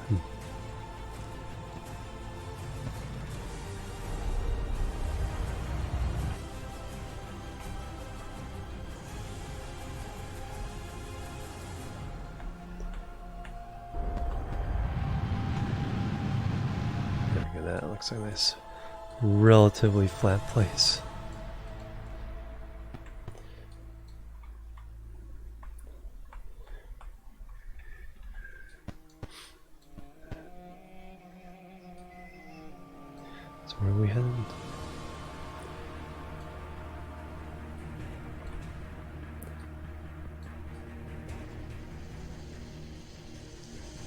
we go, that looks like a nice, relatively flat place. Where are we headed?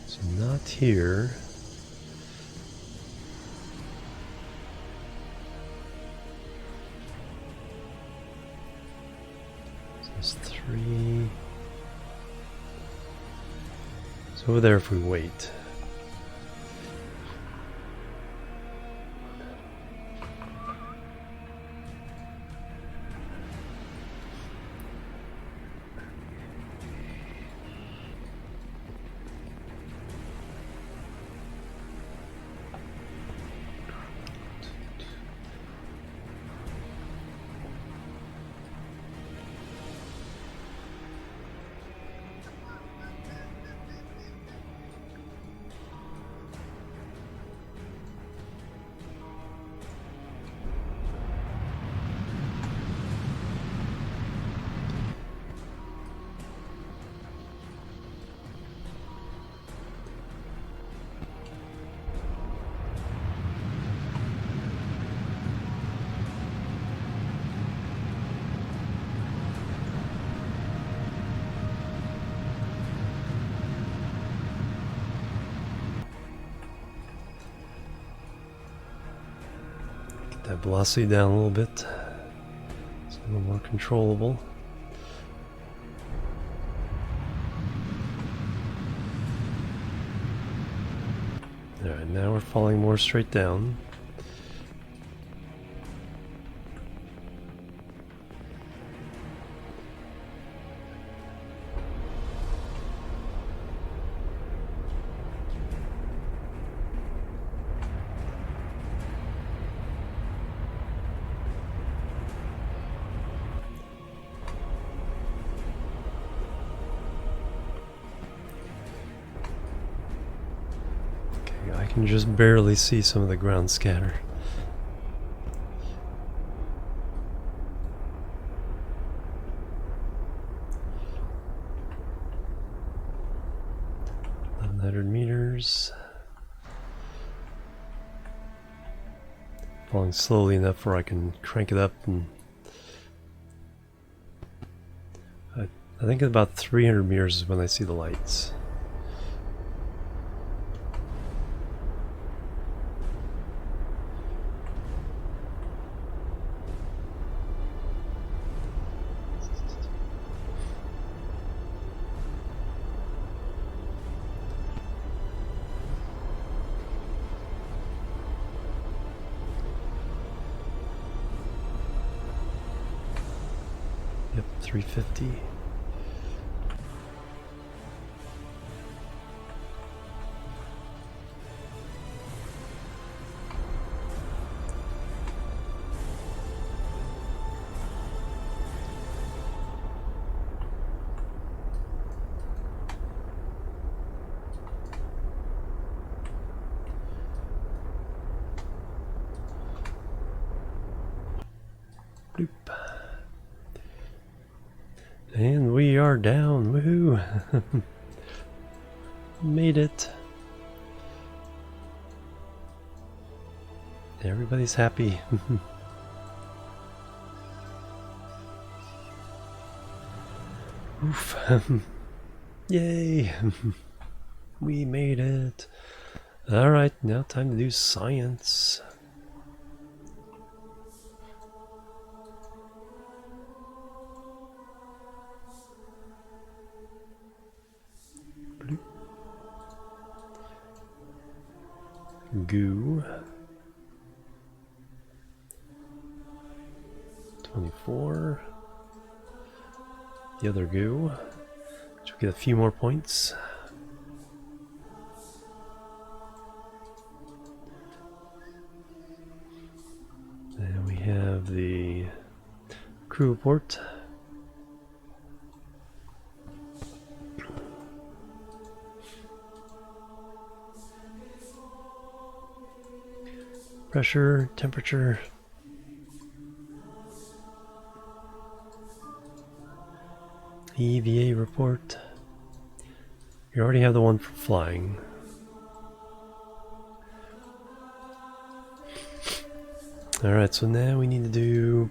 So not here. So there's 3. So over there if we wait. That velocity down a little bit. It's a little more controllable. Alright, now we're falling more straight down. I can just barely see some of the ground scatter. Meters. Falling slowly enough where I can crank it up, and I think about 300 meters is when I see the lights. 350. Bloop. And we are down. Woohoo! Made it. Everybody's happy. Oof. Yay! We made it. Alright, now time to do science. Bloop. Goo. 24. The other goo. Which will get a few more points. And we have the crew report. Pressure, temperature. EVA report. You already have the one for flying. Alright, so now we need to do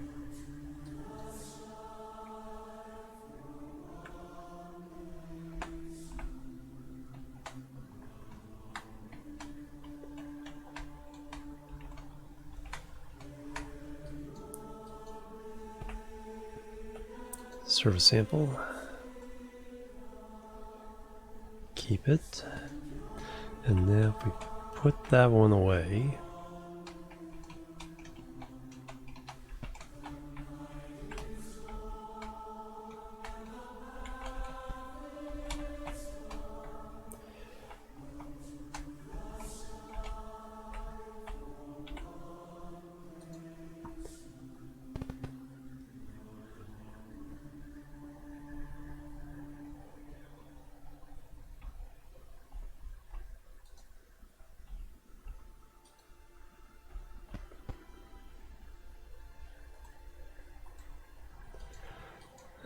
surface sample. Keep it. And now if we put that one away,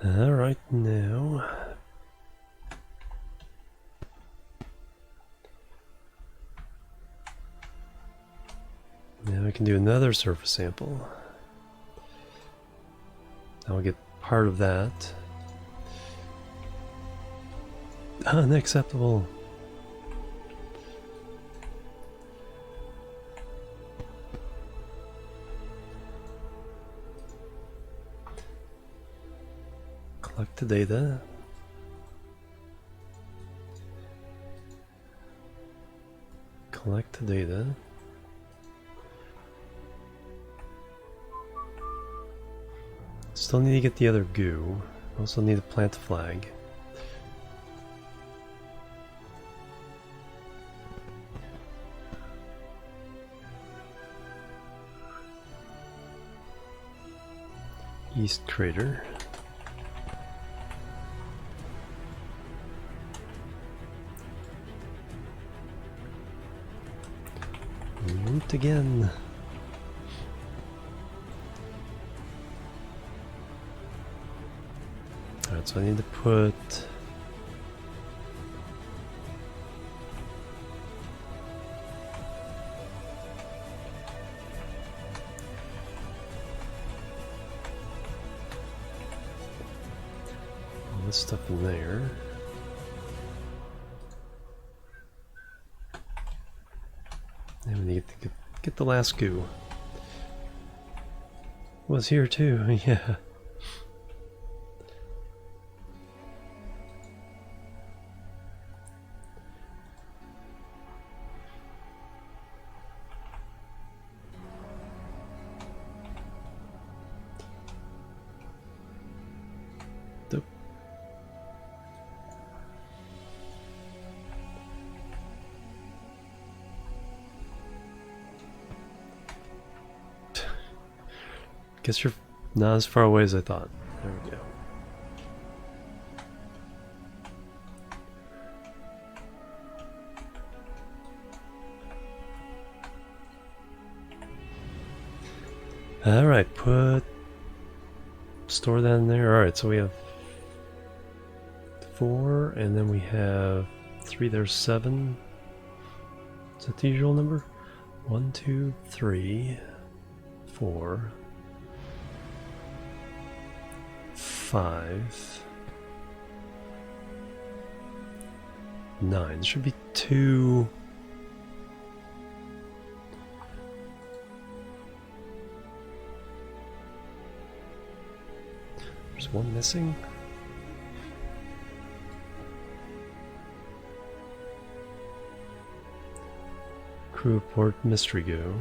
alright, now we can do another surface sample. I'll get part of that. Unacceptable. Collect the data. Collect the data. Still need to get the other goo. Also need to plant a flag. East crater. Loot again. Alright, so I need to put all this stuff in there. And we need to get the last goo. Was here too, yeah. Guess you're not as far away as I thought. There we go. Alright, store that in there. Alright, so we have 4, and then we have 3, there's 7. Is that the usual number? 1, 2, 3, 4, 5, 9. There should be 2. There's 1 missing. Crew report mystery go.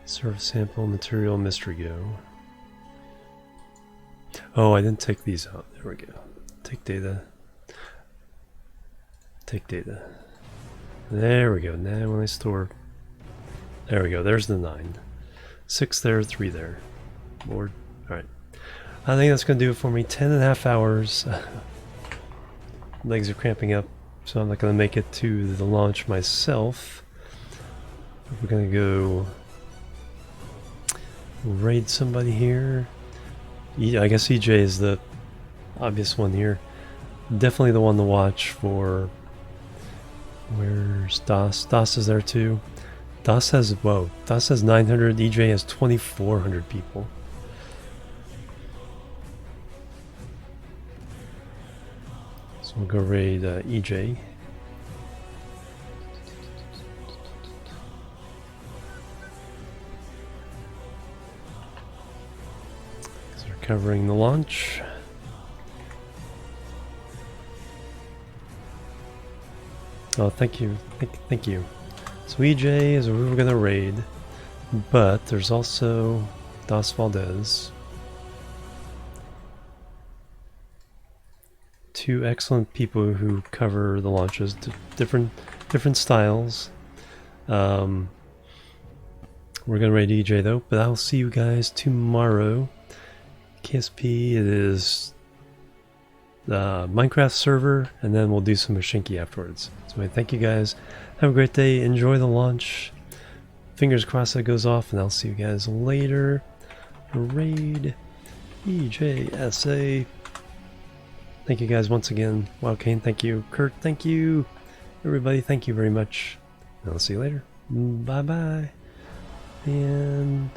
Surface sample material mystery go. Oh, I didn't take these out. There we go. Take data. Take data. There we go. Now when I store... There we go. There's the 9. 6 there, 3 there. Board. Alright. I think that's going to do it for me. 10.5 hours. Legs are cramping up, so I'm not going to make it to the launch myself. We're going to go... raid somebody here. I guess EJ is the obvious one here. Definitely the one to watch for. Where's Das? Das is there too. Das has, whoa, Das has 900, EJ has 2,400 people. So we'll go raid EJ. Covering the launch. Oh, thank you. Thank you. So EJ is where we're gonna raid, but there's also Das Valdez. 2 excellent people who cover the launches, different styles. We're gonna raid EJ though, but I'll see you guys tomorrow. KSP, it is the Minecraft server, and then we'll do some Mashinki afterwards. So thank you guys. Have a great day. Enjoy the launch. Fingers crossed that goes off, and I'll see you guys later. Raid EJSA. Thank you guys once again. Wow, Kane, thank you. Kurt, thank you. Everybody, thank you very much. I'll see you later. Bye bye. And